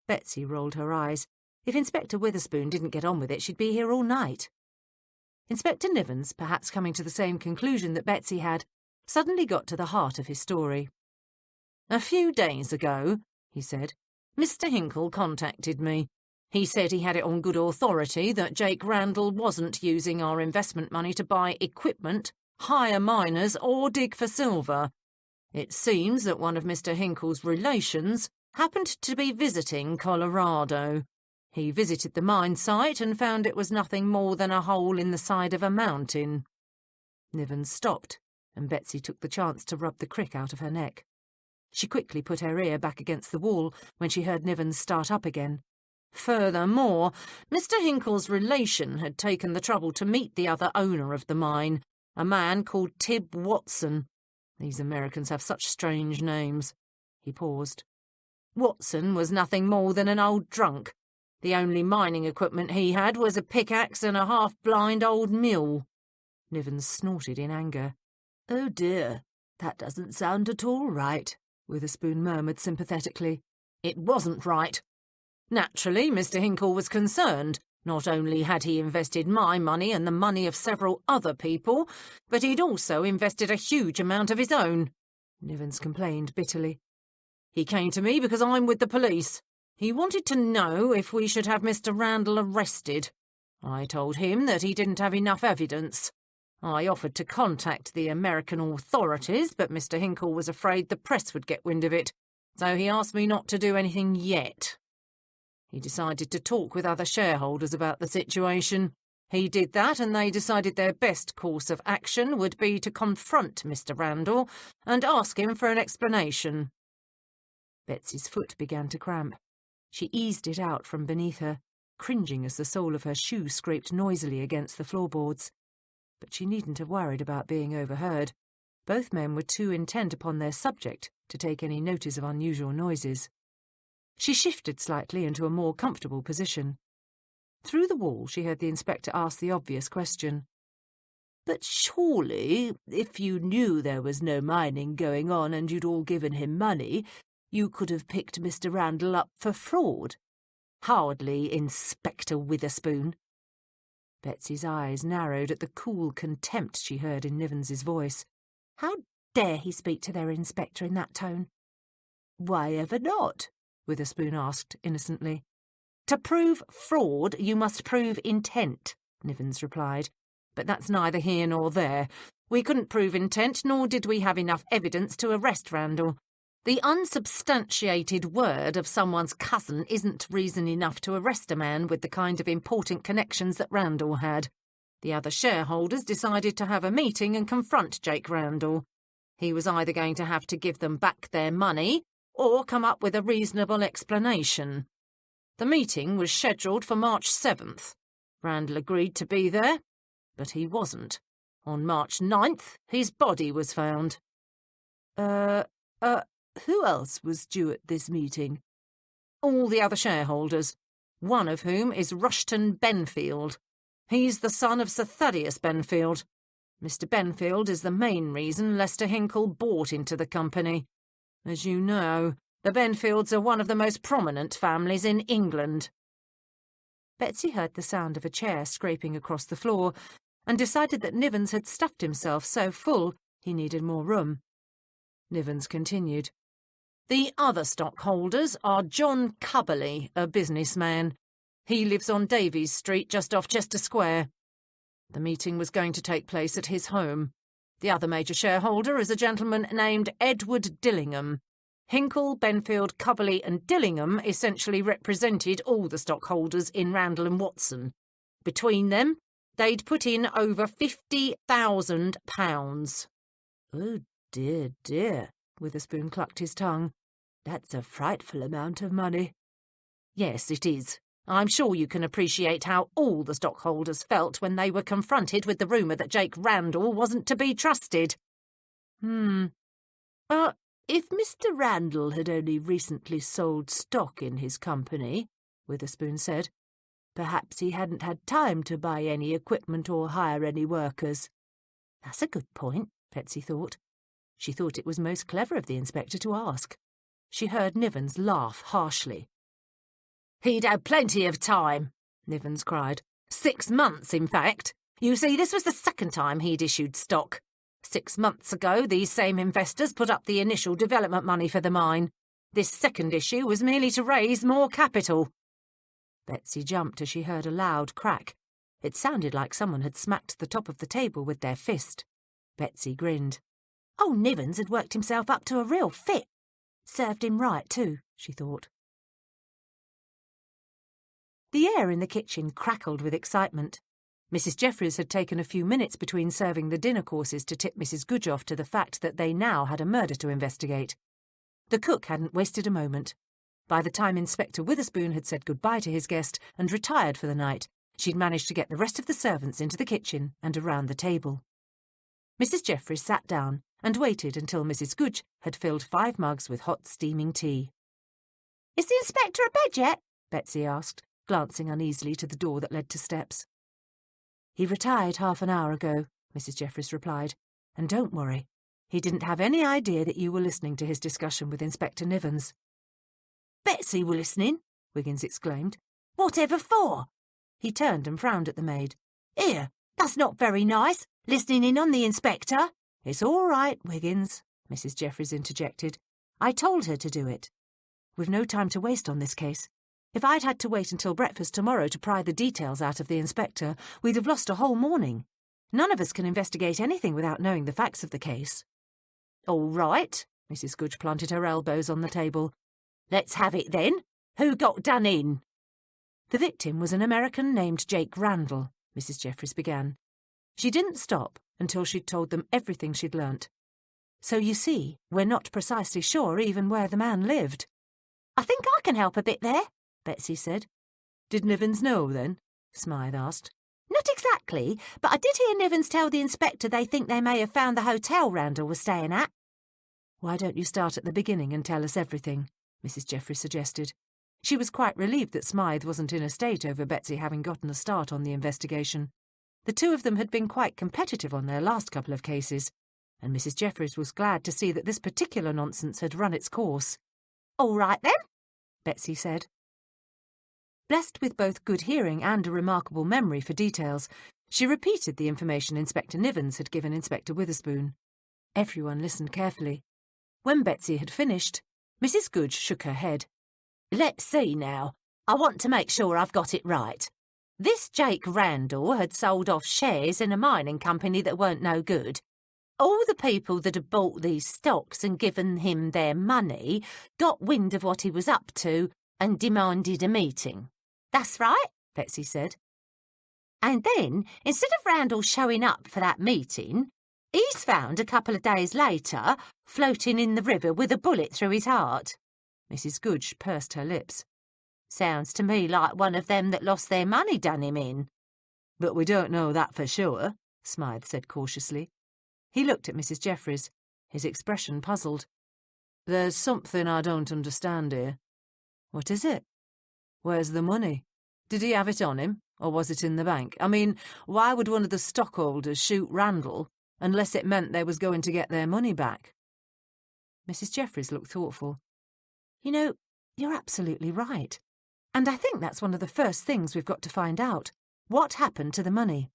Speaker 1: Betsy rolled her eyes. If Inspector Witherspoon didn't get on with it, she'd be here all night. Inspector Nivens, perhaps coming to the same conclusion that Betsy had, suddenly got to the heart of his story. "A few days ago," he said, "Mr. Hinkle contacted me. He said he had it on good authority that Jake Randall wasn't using our investment money to buy equipment, hire miners, or dig for silver. It seems that one of Mr. Hinkle's relations happened to be visiting Colorado. He visited the mine site and found it was nothing more than a hole in the side of a mountain." Nivens stopped, and Betsy took the chance to rub the crick out of her neck. She quickly put her ear back against the wall when she heard Nivens start up again. "Furthermore, Mr. Hinkle's relation had taken the trouble to meet the other owner of the mine, a man called Tib Watson. These Americans have such strange names." He paused. "Watson was nothing more than an old drunk. The only mining equipment he had was a pickaxe and a half-blind old mule." Nivens snorted in anger. "Oh dear, that doesn't sound at all right," Witherspoon murmured sympathetically. "It wasn't right. Naturally, Mr. Hinkle was concerned. Not only had he invested my money and the money of several other people, but he'd also invested a huge amount of his own," Nivens complained bitterly. "He came to me because I'm with the police. He wanted to know if we should have Mr. Randall arrested. I told him that he didn't have enough evidence. I offered to contact the American authorities, but Mr. Hinkle was afraid the press would get wind of it, so he asked me not to do anything yet. He decided to talk with other shareholders about the situation. He did that, and they decided their best course of action would be to confront Mr. Randall and ask him for an explanation." Betsy's foot began to cramp. She eased it out from beneath her, cringing as the sole of her shoe scraped noisily against the floorboards. but she needn't have worried about being overheard. Both men were too intent upon their subject to take any notice of unusual noises. She shifted slightly into a more comfortable position. Through the wall she heard the inspector ask the obvious question.
Speaker 2: "But surely, if you knew there was no mining going on and you'd all given him money, you could have picked Mr. Randall up for fraud."
Speaker 1: "Hardly, Inspector Witherspoon." Betsy's eyes narrowed at the cool contempt she heard in Nivens's voice. How dare he speak to their inspector in that tone?
Speaker 2: "Why ever not?"
Speaker 1: Witherspoon asked innocently. "To prove fraud, you must prove intent," Nivens replied. "But that's neither here nor there. We couldn't prove intent, nor did we have enough evidence to arrest Randall. The unsubstantiated word of someone's cousin isn't reason enough to arrest a man with the kind of important connections that Randall had. The other shareholders decided to have a meeting and confront Jake Randall. He was either going to have to give them back their money or come up with a reasonable explanation. The meeting was scheduled for March 7th. Randall agreed to be there, but he wasn't. On March 9th, his body was found."
Speaker 2: Who else was due at this meeting?"
Speaker 1: "All the other shareholders, one of whom is Rushton Benfield. He's the son of Sir Thaddeus Benfield. Mr. Benfield is the main reason Lester Hinkle bought into the company. As you know, the Benfields are one of the most prominent families in England." Betsy heard the sound of a chair scraping across the floor and decided that Nivens had stuffed himself so full he needed more room. Nivens continued. "The other stockholders are John Cubberley, a businessman. He lives on Davies Street, just off Chester Square. The meeting was going to take place at his home. The other major shareholder is a gentleman named Edward Dillingham. Hinkle, Benfield, Cubberley and Dillingham essentially represented all the stockholders in Randall and Watson. Between them, they'd put in over £50,000.
Speaker 2: "Oh, dear, dear," Witherspoon clucked his tongue. "That's a frightful amount of money."
Speaker 1: "Yes, it is. I'm sure you can appreciate how all the stockholders felt when they were confronted with the rumour that Jake Randall wasn't to be trusted."
Speaker 2: If Mr. Randall had only recently sold stock in his company," Witherspoon said, "perhaps he hadn't had time to buy any equipment or hire any workers."
Speaker 1: That's a good point, Betsy thought. She thought it was most clever of the inspector to ask. She heard Nivens laugh harshly. "He'd had plenty of time," Nivens cried. 6 months, in fact. You see, this was the second time he'd issued stock. 6 months ago, these same investors put up the initial development money for the mine. This second issue was merely to raise more capital. Betsy jumped as she heard a loud crack. It sounded like someone had smacked the top of the table with their fist. Betsy grinned. Oh, Nivens had worked himself up to a real fit. Served him right, too, she thought. The air in the kitchen crackled with excitement. Mrs. Jeffries had taken a few minutes between serving the dinner courses to tip Mrs. Goodge off to the fact that they now had a murder to investigate. The cook hadn't wasted a moment. By the time Inspector Witherspoon had said goodbye to his guest and retired for the night, she'd managed to get the rest of the servants into the kitchen and around the table. Mrs. Jeffries sat down and waited until Mrs. Goodge had filled 5 mugs with hot steaming tea. "Is the inspector abed yet?" Betsy asked, glancing uneasily to the door that led to steps. "He retired half an hour ago," Mrs. Jeffries replied. "And don't worry, he didn't have any idea that you were listening to his discussion with Inspector Nivens." "Betsy were listening," Wiggins exclaimed. "Whatever for?" He turned and frowned at the maid. "Here, that's not very nice, listening in on the inspector." "It's all right, Wiggins," Mrs. Jeffries interjected. "I told her to do it. We've no time to waste on this case. If I'd had to wait until breakfast tomorrow to pry the details out of the inspector, we'd have lost a whole morning. None of us can investigate anything without knowing the facts of the case." "All right," Mrs. Goodge planted her elbows on the table. "Let's have it then. Who got done in?" "The victim was an American named Jake Randall," Mrs. Jeffries began. She didn't stop until she'd told them everything she'd learnt. "So you see, we're not precisely sure even where the man lived." "I think I can help a bit there," Betsy said. "Did Nivens know, then?" Smythe asked. "Not Not exactly, but I did hear Nivens tell the inspector they think they may have found the hotel Randall was staying at.
Speaker 2: Why don't you start at the beginning and tell us everything? Mrs. Jeffries suggested. She was quite relieved that Smythe wasn't in a state over Betsy having gotten a start on the investigation. The two of them had been quite competitive on their last couple of cases, and Mrs. Jeffries was glad to see that this particular nonsense had run its course.
Speaker 1: All right, then,
Speaker 2: Betsy said. Blessed with both good hearing and a remarkable memory for details, she repeated the information Inspector Nivens had given Inspector Witherspoon. Everyone listened carefully. When Betsy had finished, Mrs. Goodge shook her head.
Speaker 1: Let's see now. I want to make sure I've got it right. This Jake Randall had sold off shares in a mining company that weren't no good. All the people that had bought these stocks and given him their money got wind of what he was up to and demanded a meeting. That's right, Betsy said. And then, instead of Randall showing up for that meeting, he's found a couple of days later floating in the river with a bullet through his heart.
Speaker 2: Mrs. Goodge pursed her lips.
Speaker 1: Sounds to me like one of them that lost their money done him in.
Speaker 2: But we don't know that for sure, Smythe said cautiously. He looked at Mrs. Jeffries, his expression puzzled. There's something I don't understand here. What is it? Where's the money? Did he have it on him, or was it in the bank? I mean, why would one of the stockholders shoot Randall unless it meant they was going to get their money back? Mrs. Jeffries looked thoughtful. You know, you're absolutely right. And I think that's one of the first things we've got to find out. What happened to the money?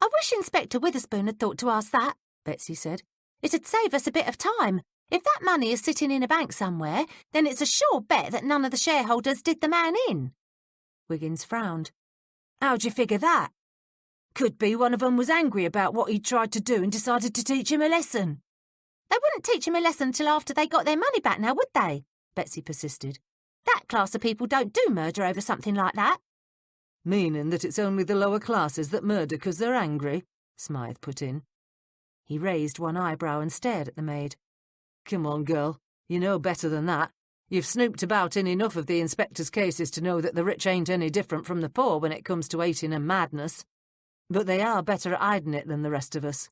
Speaker 1: I wish Inspector Witherspoon had thought to ask that, Betsy said. It'd save us a bit of time. If that money is sitting in a bank somewhere, then it's a sure bet that none of the shareholders did the man in.
Speaker 2: Wiggins frowned. How'd you figure that? Could be one of them was angry about what he'd tried to do and decided to teach him a lesson.
Speaker 1: They wouldn't teach him a lesson till after they got their money back now, would they? Betsy persisted. That class of people don't do murder over something like that.
Speaker 2: Meaning that it's only the lower classes that murder because they're angry, Smythe put in. He raised one eyebrow and stared at the maid. Come on, girl. You know better than that. You've snooped about in enough of the inspector's cases to know that the rich ain't any different from the poor when it comes to hating and madness. But they are better at hiding it than the rest of us.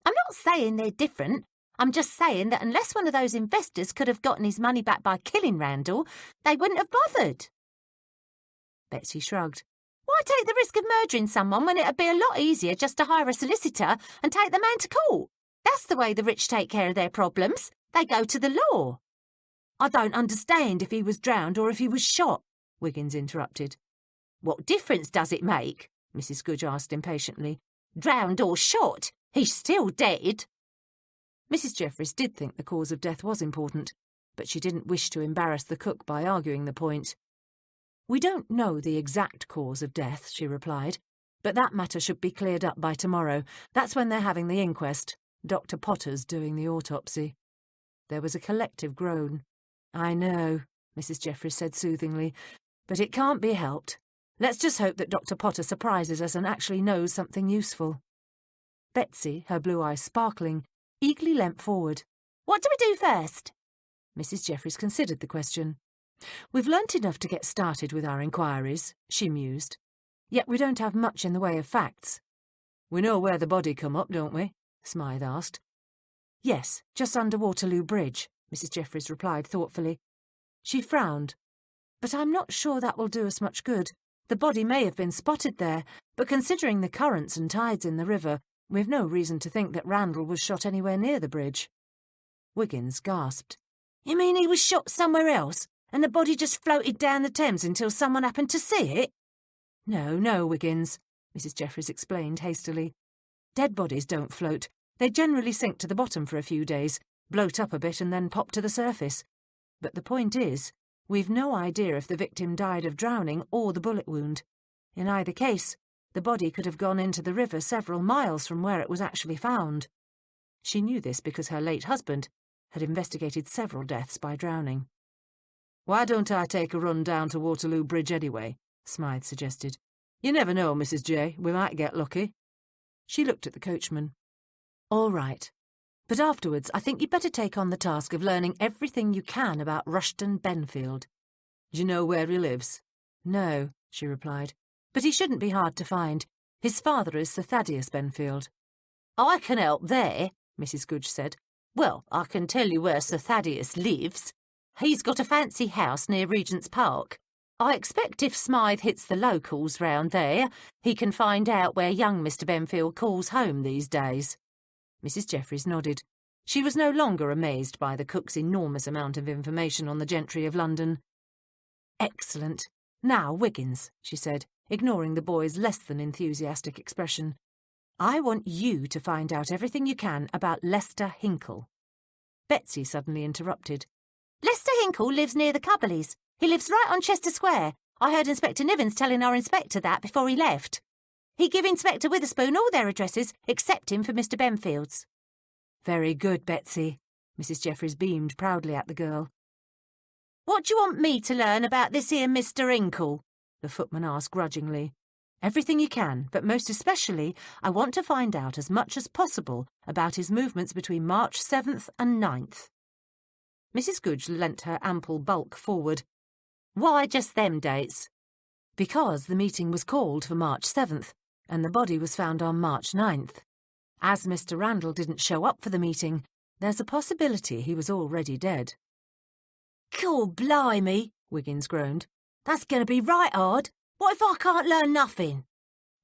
Speaker 1: I'm not saying they're different. I'm just saying that unless one of those investors could have gotten his money back by killing Randall, they wouldn't have bothered.
Speaker 2: Betsy shrugged.
Speaker 1: Why take the risk of murdering someone when it'd be a lot easier just to hire a solicitor and take the man to court? That's the way the rich take care of their problems. They go to the law.
Speaker 2: I don't understand if he was drowned or if he was shot, Wiggins interrupted.
Speaker 1: What difference does it make? Mrs. Goodge asked impatiently. Drowned or shot, he's still dead.
Speaker 2: Mrs. Jeffries did think the cause of death was important, but she didn't wish to embarrass the cook by arguing the point. We don't know the exact cause of death, she replied, but that matter should be cleared up by tomorrow. That's when they're having the inquest. Dr. Potter's doing the autopsy. There was a collective groan. I know, Mrs. Jeffries said soothingly, but it can't be helped. Let's just hope that Dr. Potter surprises us and actually knows something useful. Betsy, her blue eyes sparkling, eagerly leant forward.
Speaker 1: What do we do first?
Speaker 2: Mrs. Jeffries considered the question. We've learnt enough to get started with our inquiries, she mused. Yet we don't have much in the way of facts. We know where the body come up, don't we? Smythe asked. Yes, just under Waterloo Bridge, Mrs. Jeffries replied thoughtfully. She frowned. But I'm not sure that will do us much good. The body may have been spotted there, but considering the currents and tides in the river, we've no reason to think that Randall was shot anywhere near the bridge. Wiggins gasped. You mean he was shot somewhere else, and the body just floated down the Thames until someone happened to see it? No, Wiggins, Mrs. Jeffries explained hastily. Dead bodies don't float. They generally sink to the bottom for a few days, bloat up a bit and then pop to the surface. But the point is, we've no idea if the victim died of drowning or the bullet wound. In either case, the body could have gone into the river several miles from where it was actually found. She knew this because her late husband had investigated several deaths by drowning. Why don't I take a run down to Waterloo Bridge anyway? Smythe suggested. You never know, Mrs. J. We might get lucky. She looked at the coachman. All right. But afterwards, I think you'd better take on the task of learning everything you can about Rushton Benfield. Do you know where he lives? No, she replied.
Speaker 1: But he shouldn't be hard to find. His father is Sir Thaddeus Benfield.
Speaker 2: I can help there, Mrs. Goodge said. Well, I can tell you where Sir Thaddeus lives. He's got a fancy house near Regent's Park. I expect if Smythe hits the locals round there, he can find out where young Mr. Benfield calls home these days.
Speaker 1: Mrs. Jeffries nodded. She was no longer amazed by the cook's enormous amount of information on the gentry of London. Excellent. Now, Wiggins, she said, ignoring the boy's less than enthusiastic expression. I want you to find out everything you can about Lester Hinkle. Betsy suddenly interrupted.
Speaker 2: Lester Hinkle lives near the Cubberleys. He lives right on Chester Square. I heard Inspector Nivens telling our inspector that before he left. He give Inspector Witherspoon all their addresses, except him for Mr. Benfield's.
Speaker 1: Very good, Betsy. Mrs. Jeffries beamed proudly at the girl.
Speaker 2: What do you want me to learn about this here Mr. Hinkle?
Speaker 1: The footman asked grudgingly. Everything you can, but most especially, I want to find out as much as possible about his movements between March 7th and 9th. Mrs. Goodge leant her ample bulk forward.
Speaker 2: Why just them dates?
Speaker 1: Because the meeting was called for March 7th, and the body was found on March 9th. As Mr. Randall didn't show up for the meeting, there's a possibility he was already dead.
Speaker 2: Cool blimey, Wiggins groaned. That's going to be right hard. What if I can't learn nothing?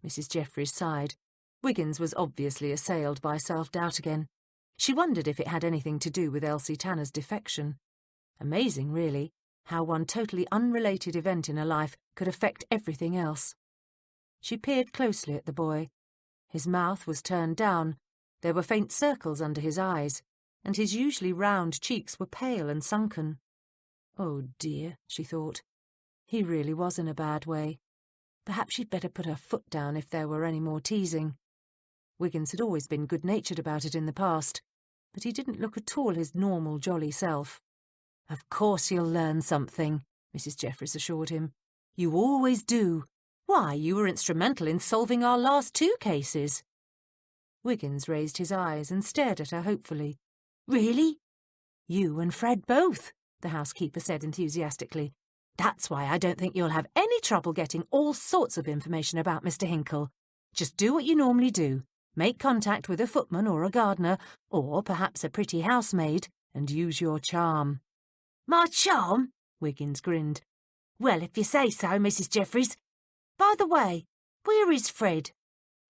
Speaker 1: Mrs. Jeffries sighed. Wiggins was obviously assailed by self-doubt again. She wondered if it had anything to do with Elsie Tanner's defection. Amazing, really, how one totally unrelated event in her life could affect everything else. She peered closely at the boy. His mouth was turned down, there were faint circles under his eyes, and his usually round cheeks were pale and sunken. Oh dear, she thought. He really was in a bad way. Perhaps she'd better put her foot down if there were any more teasing. Wiggins had always been good-natured about it in the past, but he didn't look at all his normal jolly self. Of course you'll learn something, Mrs. Jeffries assured him. You always do. Why, you were instrumental in solving our last 2 cases. Wiggins raised his eyes and stared at her hopefully. Really? You and Fred both, the housekeeper said enthusiastically. That's why I don't think you'll have any trouble getting all sorts of information about Mr. Hinkle. Just do what you normally do. Make contact with a footman or a gardener, or perhaps a pretty housemaid, and use your charm.
Speaker 2: My charm? Wiggins grinned. Well, if you say so, Mrs. Jeffries. By the way, where is Fred?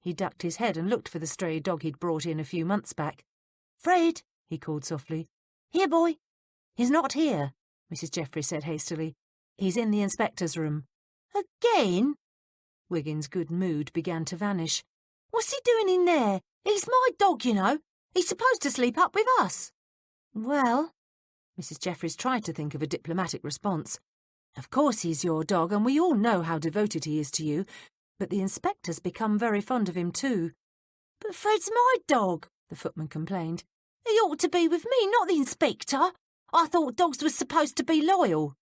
Speaker 1: He ducked his head and looked for the stray dog he'd brought in a few months back.
Speaker 2: Fred,
Speaker 1: he called softly.
Speaker 2: Here, boy.
Speaker 1: He's not here, Mrs. Jeffries said hastily. He's in the inspector's room.
Speaker 2: Again?
Speaker 1: Wiggins' good mood began to vanish.
Speaker 2: What's he doing in there? He's my dog, you know. He's supposed to sleep up with us.
Speaker 1: Well, Mrs. Jeffries tried to think of a diplomatic response. Of course he's your dog, and we all know how devoted he is to you, but the inspector's become very fond of him too.
Speaker 2: But Fred's my dog, the footman complained. He ought to be with me, not the inspector. I thought dogs were supposed to be loyal.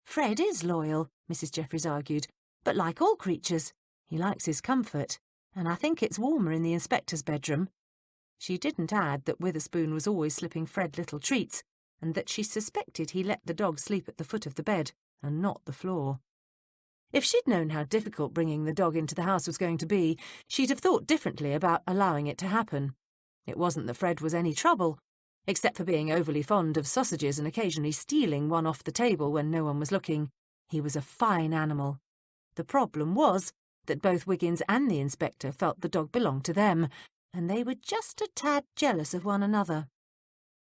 Speaker 1: Fred is loyal, Mrs. Jeffries argued, but like all creatures, he likes his comfort, and I think it's warmer in the inspector's bedroom. She didn't add that Witherspoon was always slipping Fred little treats, and that she suspected he let the dog sleep at the foot of the bed, and not the floor. If she'd known how difficult bringing the dog into the house was going to be, she'd have thought differently about allowing it to happen. It wasn't that Fred was any trouble, except for being overly fond of sausages and occasionally stealing one off the table when no one was looking. He was a fine animal. The problem was that both Wiggins and the inspector felt the dog belonged to them, and they were just a tad jealous of one another.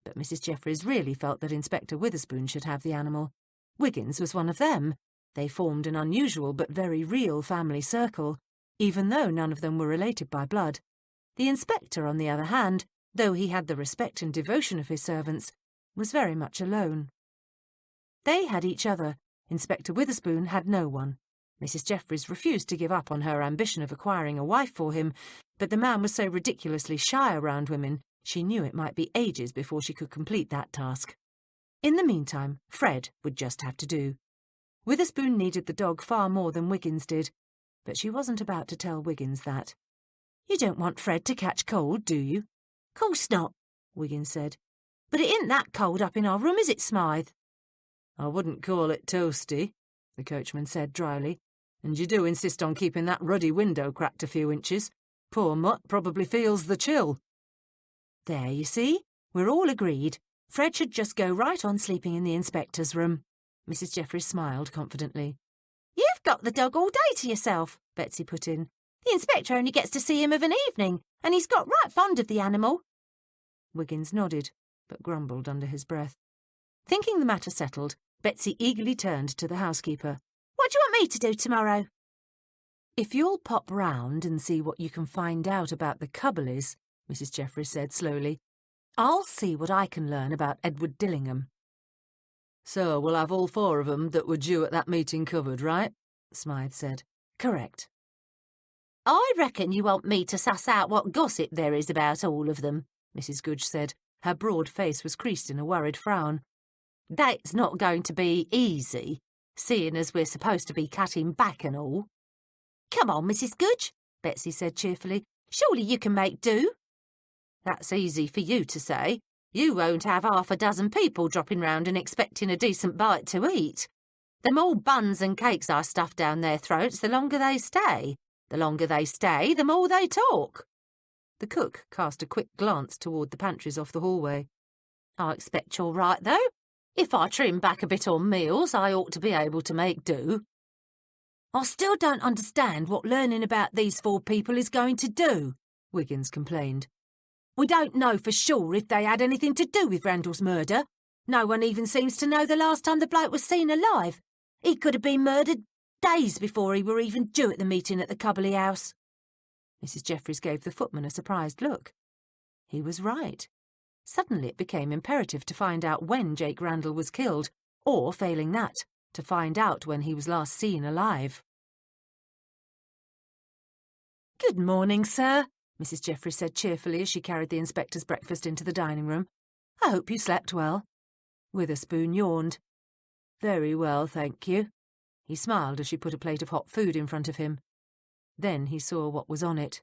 Speaker 1: But Mrs. Jeffries really felt that Inspector Witherspoon should have the animal. Wiggins was one of them. They formed an unusual but very real family circle, even though none of them were related by blood. The inspector, on the other hand, though he had the respect and devotion of his servants, was very much alone. They had each other. Inspector Witherspoon had no one. Mrs. Jeffries refused to give up on her ambition of acquiring a wife for him, but the man was so ridiculously shy around women, she knew it might be ages before she could complete that task. In the meantime, Fred would just have to do. Witherspoon needed the dog far more than Wiggins did, but she wasn't about to tell Wiggins that. You don't want Fred to catch cold, do you?
Speaker 2: Course not, Wiggins said. But it isn't that cold up in our room, is it, Smythe?
Speaker 3: I wouldn't call it toasty, the coachman said dryly.
Speaker 1: And you do insist on keeping that ruddy window cracked a few inches. Poor Mutt probably feels the chill.
Speaker 2: There, you see? We're all agreed. Fred should just go right on sleeping in the inspector's room. Mrs. Jeffries smiled confidently. You've got the dog all day to yourself, Betsy put in. The inspector only gets to see him of an evening, and he's got right fond of the animal. Wiggins nodded, but grumbled under his breath. Thinking the matter settled, Betsy eagerly turned to the housekeeper. What do you want me to do tomorrow? If you'll pop round and see what you can find out about the Cubberleys, Mrs. Jeffries said slowly, I'll see what I can learn about Edward Dillingham.
Speaker 1: So we'll have all 4 of them that were due at that meeting covered, right? Smythe said.
Speaker 2: Correct. I reckon you want me to suss out what gossip there is about all of them, Mrs. Goodge said. Her broad face was creased in a worried frown. That's not going to be easy, seeing as we're supposed to be cutting back and all. Come on, Mrs. Goodge, Betsy said cheerfully. Surely you can make do. That's easy for you to say. You won't have half a dozen people dropping round and expecting a decent bite to eat. The more buns and cakes I stuff down their throats, the longer they stay. The longer they stay, the more they talk.
Speaker 1: The cook cast a quick glance toward the pantries off the hallway.
Speaker 2: I expect you're right, though. If I trim back a bit on meals, I ought to be able to make do. I still don't understand what learning about these 4 people is going to do, Wiggins complained. We don't know for sure if they had anything to do with Randall's murder. No one even seems to know the last time the bloke was seen alive. He could have been murdered days before he were even due at the meeting at the Cubberley house. Mrs. Jeffries gave the footman a surprised look. He was right. Suddenly it became imperative to find out when Jake Randall was killed, or, failing that, to find out when he was last seen alive. Good morning, sir, Mrs. Jeffries said cheerfully as she carried the inspector's breakfast into the dining room. I hope you slept well. Witherspoon yawned. Very well, thank you. He smiled as she put a plate of hot food in front of him. Then he saw what was on it.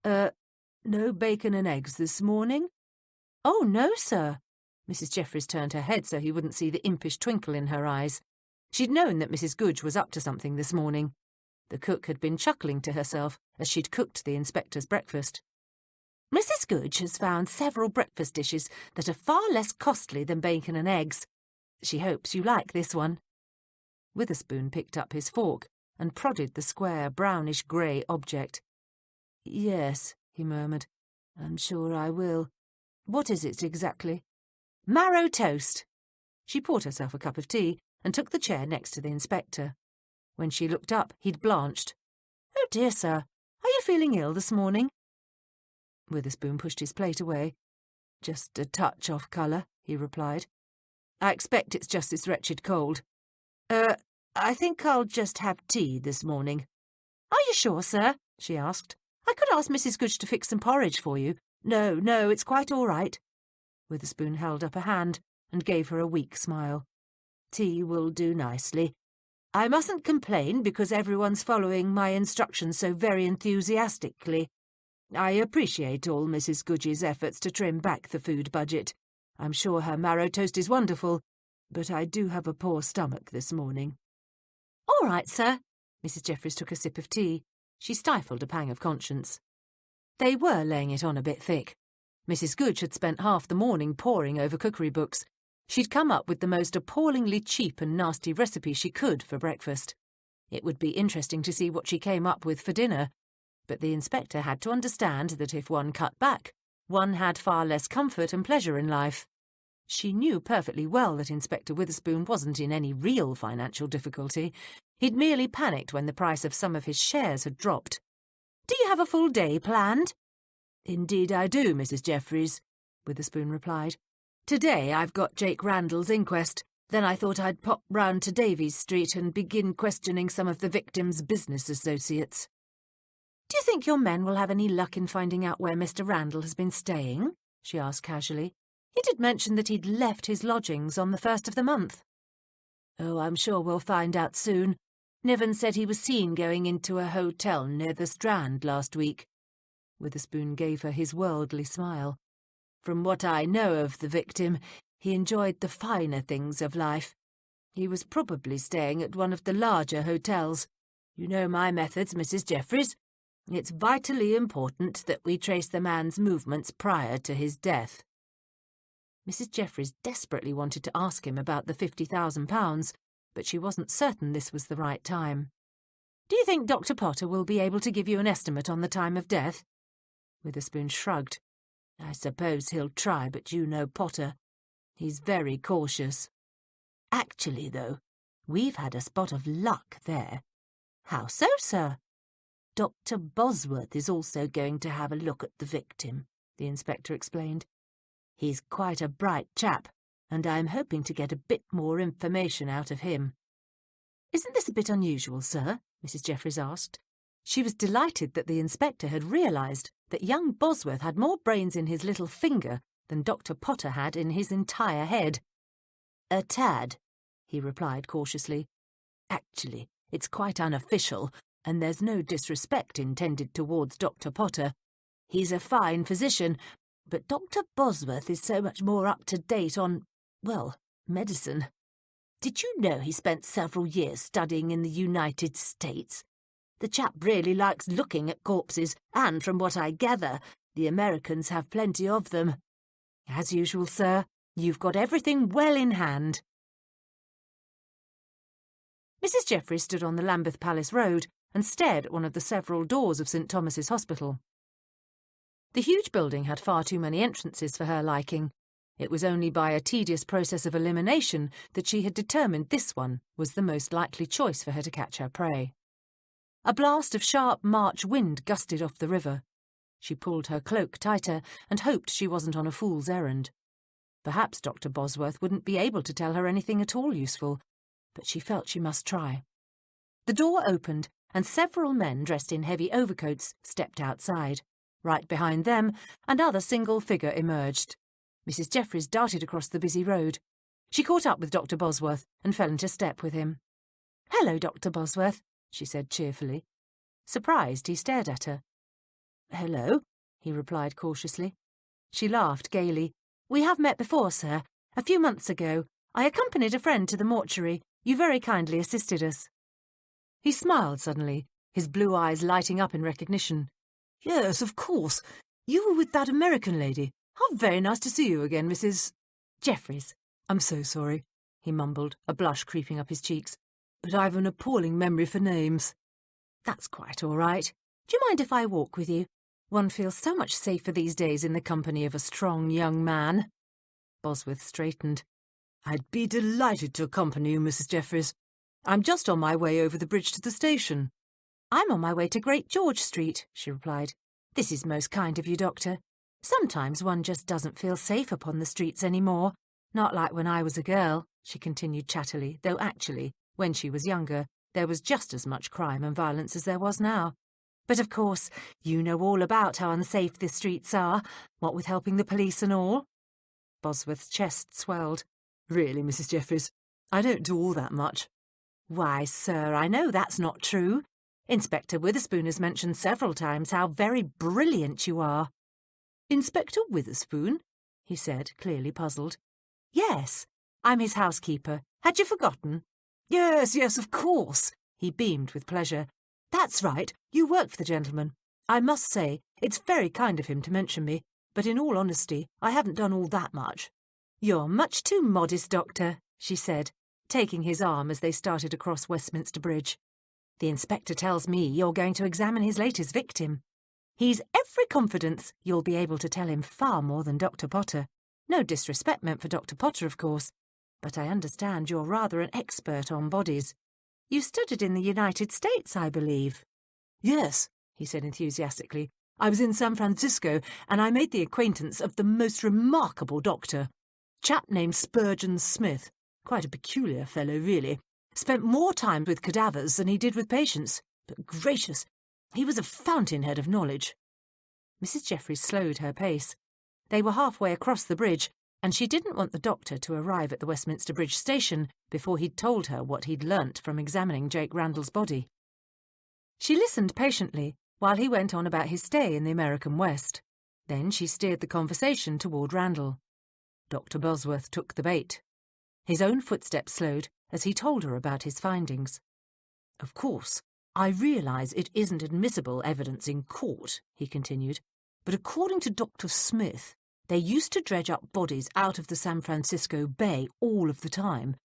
Speaker 2: No bacon and eggs this morning? Oh, no, sir. Mrs. Jeffries turned her head so he wouldn't see the impish twinkle in her eyes. She'd known that Mrs. Goodge was up to something this morning. The cook had been chuckling to herself as she'd cooked the inspector's breakfast. Mrs. Goodge has found several breakfast dishes that are far less costly than bacon and eggs. She hopes you like this one. Witherspoon picked up his fork and prodded the square, brownish-grey object. Yes, he murmured. I'm sure I will. What is it exactly? Marrow toast. She poured herself a cup of tea and took the chair next to the inspector. When she looked up, he'd blanched. Oh dear, sir. Are you feeling ill this morning? Witherspoon pushed his plate away. Just a touch off colour, he replied. I expect it's just this wretched cold. I think I'll just have tea this morning. Are you sure, sir? She asked. I could ask Mrs. Goodge to fix some porridge for you. No, it's quite all right. Witherspoon held up a hand and gave her a weak smile. Tea will do nicely. I mustn't complain because everyone's following my instructions so very enthusiastically. I appreciate all Mrs. Goodge's efforts to trim back the food budget. I'm sure her marrow toast is wonderful, but I do have a poor stomach this morning. All right, sir. Mrs. Jeffries took a sip of tea. She stifled a pang of conscience. They were laying it on a bit thick. Mrs. Goodge had spent half the morning poring over cookery books. She'd come up with the most appallingly cheap and nasty recipe she could for breakfast. It would be interesting to see what she came up with for dinner, but the inspector had to understand that if one cut back, one had far less comfort and pleasure in life. She knew perfectly well that Inspector Witherspoon wasn't in any real financial difficulty. He'd merely panicked when the price of some of his shares had dropped. Do you have a full day planned? Indeed I do, Mrs. Jeffries, Witherspoon replied. Today I've got Jake Randall's inquest. Then I thought I'd pop round to Davies Street and begin questioning some of the victim's business associates. Do you think your men will have any luck in finding out where Mr. Randall has been staying? She asked casually. He did mention that he'd left his lodgings on the 1st of the month. Oh, I'm sure we'll find out soon. Niven said he was seen going into a hotel near the Strand last week. Witherspoon gave her his worldly smile. From what I know of the victim, he enjoyed the finer things of life. He was probably staying at one of the larger hotels. You know my methods, Mrs. Jeffries. It's vitally important that we trace the man's movements prior to his death."
Speaker 1: Mrs. Jeffries desperately wanted to ask him about the £50,000, but she wasn't certain this was the right time. "Do you think Dr. Potter will be able to give you an estimate on the time of death?" Witherspoon shrugged.
Speaker 2: "I suppose he'll try, but you know Potter. He's very cautious. Actually, though, we've had a spot of luck there."
Speaker 1: "How so, sir?"
Speaker 2: "Dr. Bosworth is also going to have a look at the victim," the inspector explained. "He's quite a bright chap, and I'm hoping to get a bit more information out of him."
Speaker 1: "Isn't this a bit unusual, sir?" Mrs. Jeffries asked. She was delighted that the inspector had realised that young Bosworth had more brains in his little finger than Dr. Potter had in his entire head.
Speaker 2: "A tad," he replied cautiously. "Actually, it's quite unofficial, and there's no disrespect intended towards Dr. Potter. He's a fine physician, but Dr. Bosworth is so much more up-to-date on, well, medicine. Did you know he spent several years studying in the United States? The chap really likes looking at corpses, and from what I gather, the Americans have plenty of them."
Speaker 1: "As usual, sir, you've got everything well in hand." Mrs. Jeffries stood on the Lambeth Palace Road and stared at one of the several doors of St. Thomas's Hospital. The huge building had far too many entrances for her liking. It was only by a tedious process of elimination that she had determined this one was the most likely choice for her to catch her prey. A blast of sharp March wind gusted off the river. She pulled her cloak tighter and hoped she wasn't on a fool's errand. Perhaps Dr. Bosworth wouldn't be able to tell her anything at all useful, but she felt she must try. The door opened, and several men dressed in heavy overcoats stepped outside. Right behind them, another single figure emerged. Mrs. Jeffries darted across the busy road. She caught up with Dr. Bosworth and fell into step with him. "Hello, Dr. Bosworth," she said cheerfully. Surprised, he stared at her.
Speaker 2: "Hello," he replied cautiously.
Speaker 1: She laughed gaily. "We have met before, sir. A few months ago. I accompanied a friend to the mortuary. You very kindly assisted us." He smiled suddenly, his blue eyes lighting up in recognition. "Yes, of course. You were with that American lady. How very nice to see you again, Mrs. Jeffries. I'm so sorry," he mumbled, a blush creeping up his cheeks. "But I've an appalling memory for names." "That's quite all right. Do you mind if I walk with you? One feels so much safer these days in the company of a strong young man." Bosworth straightened. "I'd be delighted to accompany you, Mrs. Jeffries. I'm just on my way over the bridge to the station." "I'm on my way to Great George Street," she replied. "This is most kind of you, Doctor. Sometimes one just doesn't feel safe upon the streets any more. Not like when I was a girl," she continued chattily, though actually, when she was younger, there was just as much crime and violence as there was now. "But of course, you know all about how unsafe the streets are, what with helping the police and all." Bosworth's chest swelled. "Really, Mrs. Jeffries, I don't do all that much." "Why, sir, I know that's not true. Inspector Witherspoon has mentioned several times how very brilliant you are." "Inspector Witherspoon?" he said, clearly puzzled. "Yes, I'm his housekeeper. Had you forgotten?" Yes, of course." He beamed with pleasure. "That's right, you work for the gentleman. I must say, it's very kind of him to mention me, but in all honesty, I haven't done all that much." "You're much too modest, Doctor," she said, taking his arm as they started across Westminster Bridge. "The inspector tells me you're going to examine his latest victim. He's every confidence you'll be able to tell him far more than Dr. Potter. No disrespect meant for Dr. Potter, of course, but I understand you're rather an expert on bodies. You studied in the United States, I believe." "Yes," he said enthusiastically. "I was in San Francisco, and I made the acquaintance of the most remarkable doctor. Chap named Spurgeon Smith. Quite a peculiar fellow, really. Spent more time with cadavers than he did with patients. But gracious, he was a fountainhead of knowledge." Mrs. Jeffries slowed her pace. They were halfway across the bridge, and she didn't want the doctor to arrive at the Westminster Bridge station before he'd told her what he'd learnt from examining Jake Randall's body. She listened patiently while he went on about his stay in the American West. Then she steered the conversation toward Randall. Dr. Bosworth took the bait. His own footsteps slowed as he told her about his findings. "Of course, I realise it isn't admissible evidence in court, he continued, but according to Dr. Smith, they used to dredge up bodies out of the San Francisco Bay all of the time.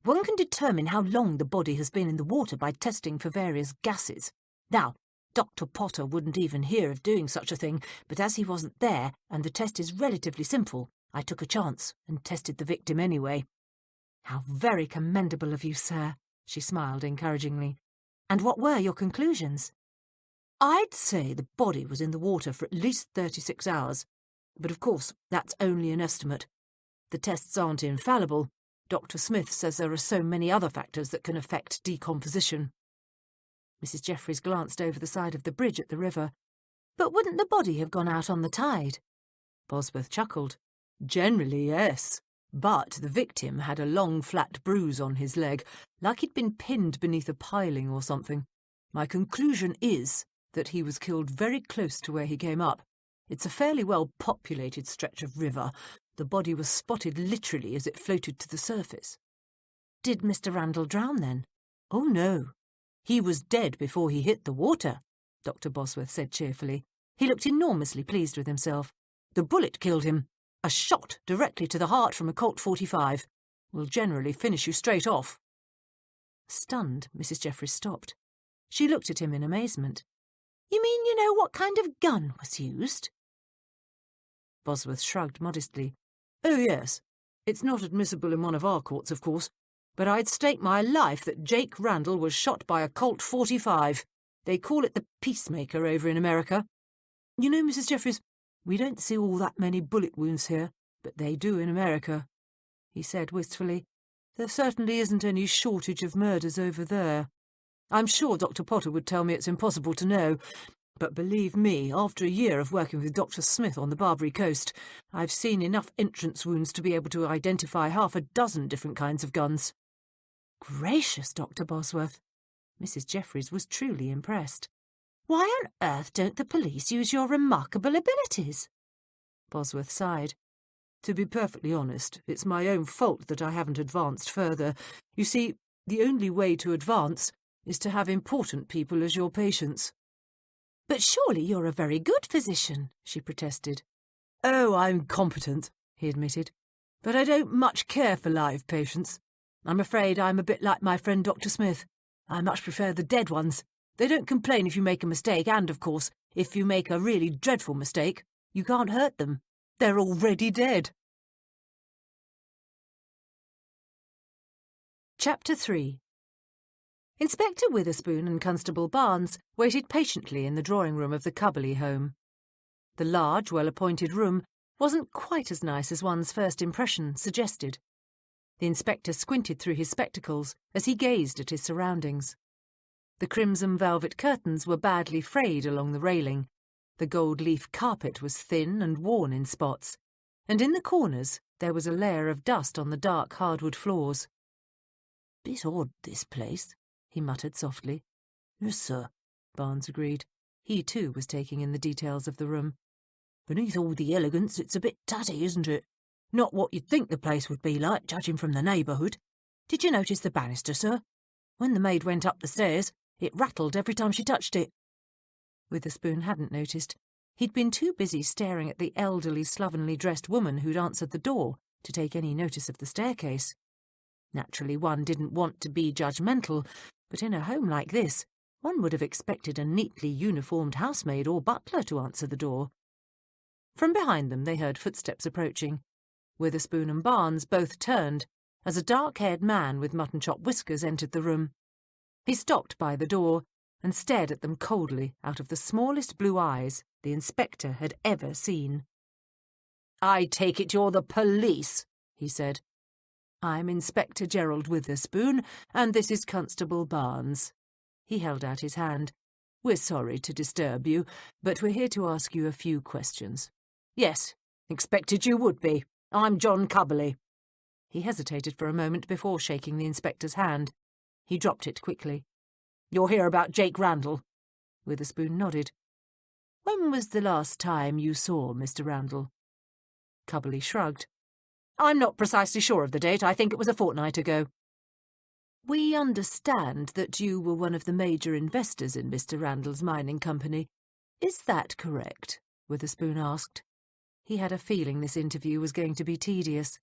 Speaker 1: One can determine how long the body has been in the water by testing for various gases. Now, Dr. Potter wouldn't even hear of doing such a thing, but as he wasn't there, and the test is relatively simple, I took a chance and tested the victim anyway. How very commendable of you, sir, she smiled encouragingly. And what were your conclusions? I'd say the body was in the water for at least 36 hours, but of course that's only an estimate. The tests aren't infallible. Dr. Smith says there are so many other factors that can affect decomposition. Mrs. Jeffries glanced over the side of the bridge at the river. But wouldn't the body have gone out on the tide? Bosworth chuckled. Generally, yes. But the victim had a long, flat bruise on his leg, like he'd been pinned beneath a piling or something. My conclusion is that he was killed very close to where he came up. It's a fairly well-populated stretch of river. The body was spotted literally as it floated to the surface. Did Mr. Randall drown then? Oh, no. He was dead before he hit the water, Dr. Bosworth said cheerfully. He looked enormously pleased with himself. The bullet killed him. A shot directly to the heart from a Colt .45 will generally finish you straight off. Stunned, Mrs. Jeffries stopped. She looked at him in amazement. You mean you know what kind of gun was used? Bosworth shrugged modestly. Oh, yes. It's not admissible in one of our courts, of course, but I'd stake my life that Jake Randall was shot by a Colt .45. They call it the Peacemaker over in America. You know, Mrs. Jeffries, we don't see all that many bullet wounds here, but they do in America, he said wistfully. There certainly isn't any shortage of murders over there. I'm sure Dr. Potter would tell me it's impossible to know, but believe me, after a year of working with Dr. Smith on the Barbary Coast, I've seen enough entrance wounds to be able to identify half a dozen different kinds of guns. Gracious, Dr. Bosworth. Mrs. Jeffries was truly impressed. Why on earth don't the police use your remarkable abilities? Bosworth sighed. To be perfectly honest, it's my own fault that I haven't advanced further. You see, the only way to advance is to have important people as your patients. But surely you're a very good physician, she protested. Oh, I'm competent, he admitted, but I don't much care for live patients. I'm afraid I'm a bit like my friend Dr. Smith. I much prefer the dead ones. They don't complain if you make a mistake, and, of course, if you make a really dreadful mistake, you can't hurt them. They're already dead. Chapter 3. Inspector Witherspoon and Constable Barnes waited patiently in the drawing-room of the Cubberley home. The large, well-appointed room wasn't quite as nice as one's first impression suggested. The inspector squinted through his spectacles as he gazed at his surroundings. The crimson velvet curtains were badly frayed along the railing, the gold-leaf carpet was thin and worn in spots, and in the corners there was a layer of dust on the dark hardwood floors. "Bit odd, this place," he muttered softly. "Yes, sir," Barnes agreed. He, too, was taking in the details of the room. "Beneath all the elegance, it's a bit tatty, isn't it? Not what you'd think the place would be like, judging from the neighbourhood. Did you notice the banister, sir? When the maid went up the stairs, it rattled every time she touched it." Witherspoon hadn't noticed. He'd been too busy staring at the elderly, slovenly dressed woman who'd answered the door to take any notice of the staircase. Naturally, one didn't want to be judgmental, but in a home like this, one would have expected a neatly uniformed housemaid or butler to answer the door. From behind them they heard footsteps approaching. Witherspoon and Barnes both turned as a dark-haired man with mutton-chop whiskers entered the room. He stopped by the door and stared at them coldly out of the smallest blue eyes the inspector had ever seen. "I take it you're the police," he said. "I'm Inspector Gerald Witherspoon, and this is Constable Barnes." He held out his hand. "We're sorry to disturb you, but we're here to ask you a few questions." "Yes, expected you would be. I'm John Cubberley." He hesitated for a moment before shaking the inspector's hand. He dropped it quickly. "You're here about Jake Randall?" Witherspoon nodded. "When was the last time you saw Mr. Randall?" Cubberley shrugged. "I'm not precisely sure of the date. I think it was a fortnight ago."
Speaker 2: We understand that you were one of the major investors in Mr. Randall's mining company. Is that correct? Witherspoon asked. He had a feeling this interview was going to be tedious.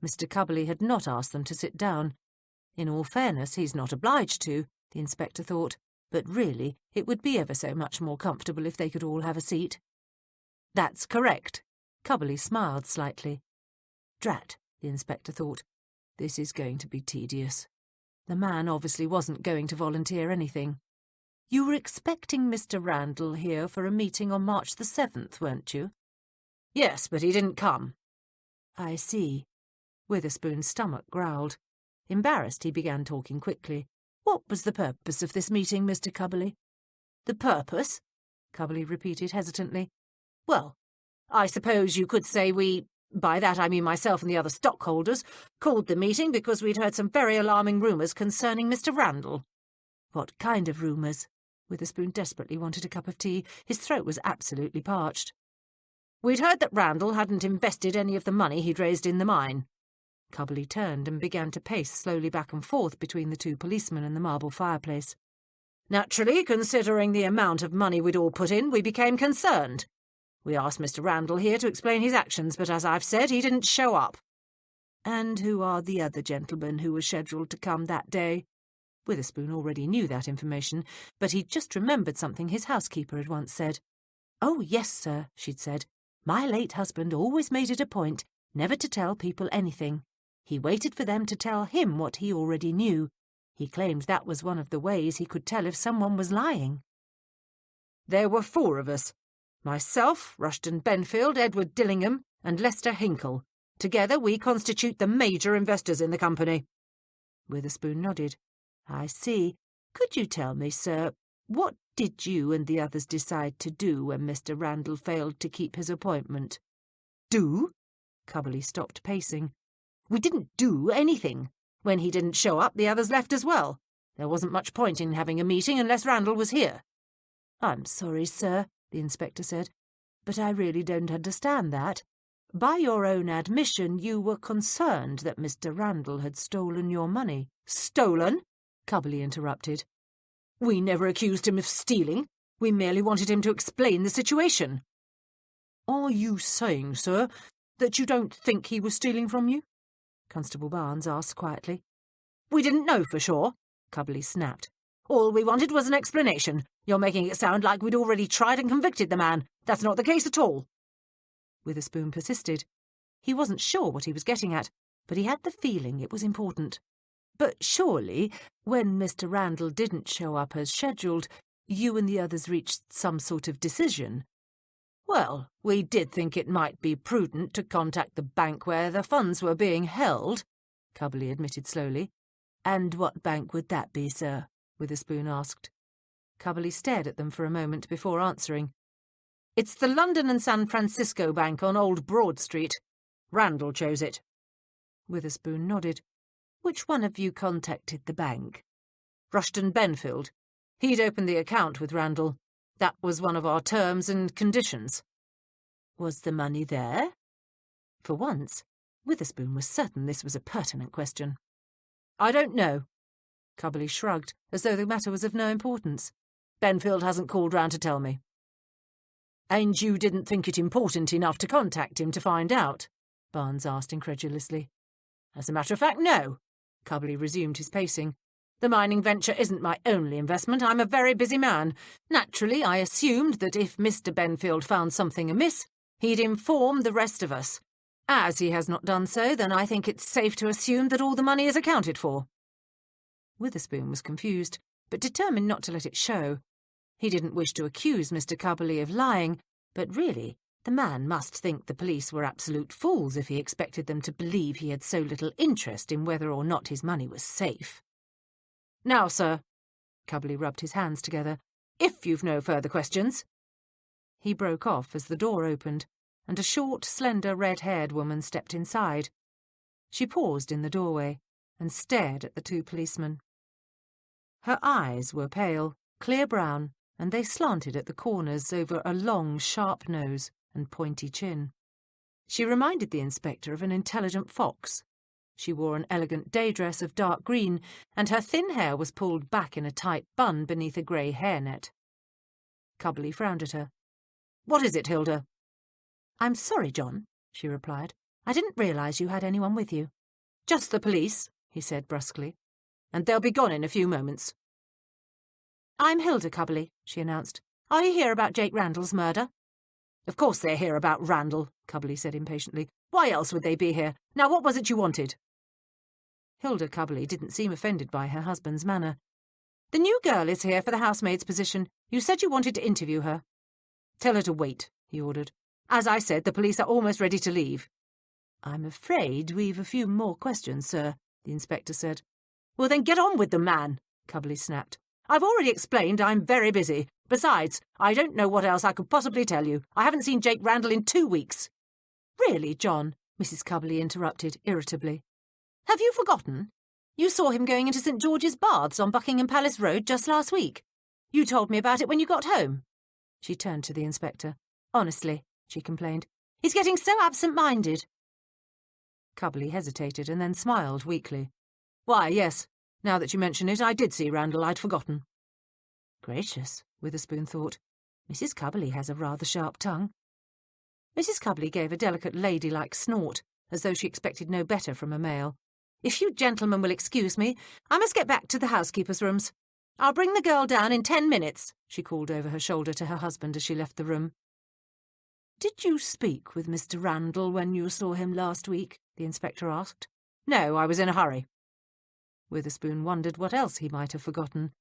Speaker 2: Mr. Cubberley had not asked them to sit down. In all fairness, he's not obliged to, the inspector thought, but really it would be ever so much more comfortable if they could all have a seat. That's correct. Cubberley smiled slightly. Drat, the inspector thought. This is going to be tedious. The man obviously wasn't going to volunteer anything. You were expecting Mr. Randall here for a meeting on March the 7th, weren't you?
Speaker 1: Yes, but he didn't come.
Speaker 2: I see. Witherspoon's stomach growled. Embarrassed, he began talking quickly. What was the purpose of this meeting, Mr. Cubberley?
Speaker 1: The purpose? Cubberley repeated hesitantly. Well, I suppose you could say by that I mean myself and the other stockholders, called the meeting because we'd heard some very alarming rumours concerning Mr. Randall.
Speaker 2: What kind of rumours? Witherspoon desperately wanted a cup of tea. His throat was absolutely parched.
Speaker 1: We'd heard that Randall hadn't invested any of the money he'd raised in the mine.
Speaker 2: Cubberley turned and began to pace slowly back and forth between the two policemen and the marble fireplace.
Speaker 1: Naturally, considering the amount of money we'd all put in, we became concerned. We asked Mr. Randall here to explain his actions, but as I've said, he didn't show up.
Speaker 2: And who are the other gentlemen who were scheduled to come that day? Witherspoon already knew that information, but he'd just remembered something his housekeeper had once said. Oh, yes, sir, she'd said. My late husband always made it a point never to tell people anything. He waited for them to tell him what he already knew. He claimed that was one of the ways he could tell if someone was lying.
Speaker 1: There were 4 of us. Myself, Rushton Benfield, Edward Dillingham, and Lester Hinkle. Together we constitute the major investors in the company.
Speaker 2: Witherspoon nodded. I see. Could you tell me, sir, what did you and the others decide to do when Mr. Randall failed to keep his appointment?
Speaker 1: Do?
Speaker 2: Cubberley stopped pacing.
Speaker 1: We didn't do anything. When he didn't show up, the others left as well. There wasn't much point in having a meeting unless Randall was here.
Speaker 2: I'm sorry, sir, the inspector said, but I really don't understand that. By your own admission, you were concerned that Mr. Randall had stolen your money.
Speaker 1: Stolen?
Speaker 2: Cubberley interrupted.
Speaker 1: We never accused him of stealing. We merely wanted him to explain the situation.
Speaker 2: Are you saying, sir, that you don't think he was stealing from you? Constable Barnes asked quietly.
Speaker 1: We didn't know for sure, Cubberley snapped. All we wanted was an explanation. You're making it sound like we'd already tried and convicted the man. That's not the case at all.
Speaker 2: Witherspoon persisted. He wasn't sure what he was getting at, but he had the feeling it was important. But surely, when Mr. Randall didn't show up as scheduled, you and the others reached some sort of decision.
Speaker 1: Well, we did think it might be prudent to contact the bank where the funds were being held,
Speaker 2: Cubberley admitted slowly. And what bank would that be, sir? Witherspoon asked. Cubberley stared at them for a moment before answering.
Speaker 1: It's the London and San Francisco Bank on Old Broad Street. Randall chose it.
Speaker 2: Witherspoon nodded. Which one of you contacted the bank?
Speaker 1: Rushton Benfield. He'd opened the account with Randall. That was one of our terms and conditions.
Speaker 2: Was the money there? For once, Witherspoon was certain this was a pertinent question.
Speaker 1: I don't know.
Speaker 2: Cubberley shrugged, as though the matter was of no importance.
Speaker 1: Benfield hasn't called round to tell me. And you didn't think it important enough to contact him to find out? Barnes asked incredulously. As a matter of fact, no. Cubberley resumed his pacing. The mining venture isn't my only investment. I'm a very busy man. Naturally, I assumed that if Mr. Benfield found something amiss, he'd inform the rest of us. As he has not done so, then I think it's safe to assume that all the money is accounted for.
Speaker 2: Witherspoon was confused, but determined not to let it show. He didn't wish to accuse Mr. Cubberley of lying, but really, the man must think the police were absolute fools if he expected them to believe he had so little interest in whether or not his money was safe.
Speaker 1: Now, sir, Cubberley rubbed his hands together, if you've no further questions.
Speaker 2: He broke off as the door opened, and a short, slender, red-haired woman stepped inside. She paused in the doorway and stared at the 2 policemen. Her eyes were pale, clear brown, and they slanted at the corners over a long, sharp nose and pointy chin. She reminded the inspector of an intelligent fox.
Speaker 1: She wore an elegant day dress of dark green, and her thin hair was pulled back in a tight bun beneath a grey hairnet. Cubbly frowned at her. "What is it, Hilda?" "I'm sorry, John," she replied. "I didn't realise you had anyone with you." "Just the police," he said brusquely, "and they'll be gone in a few moments." "I'm Hilda Cubbly," she announced. "Are you here about Jake Randall's murder?" "Of course they're here about Randall," Cubbly said impatiently. "Why else would they be here? Now what was it you wanted?" Hilda Cubbly didn't seem offended by her husband's manner. "The new girl is here for the housemaid's position. You said you wanted to interview her." "Tell her to wait," he ordered. "As I said, the police are almost ready to leave." "I'm afraid we've a few more questions, sir," the inspector said. "Well, then get on with them, man," Cubbly snapped. "I've already explained I'm very busy. Besides, I don't know what else I could possibly tell you. I haven't seen Jake Randall in 2 weeks. "Really, John," Mrs. Cubbly interrupted irritably. "Have you forgotten? You saw him going into St. George's Baths on Buckingham Palace Road just last week. You told me about it when you got home." She turned to the inspector. "Honestly," she complained, "he's getting so absent-minded." Cubbly hesitated and then smiled weakly. "Why, yes. Now that you mention it, I did see Randall. I'd forgotten." Gracious, Witherspoon thought. Mrs. Cubbly has a rather sharp tongue. Mrs. Cubbly gave a delicate ladylike snort, as though she expected no better from a male. "If you gentlemen will excuse me, I must get back to the housekeeper's rooms. I'll bring the girl down in 10 minutes, she called over her shoulder to her husband as she left the room. "Did you speak with Mr. Randall when you saw him last week?" the inspector asked. "No, I was in a hurry." Witherspoon wondered what else he might have forgotten,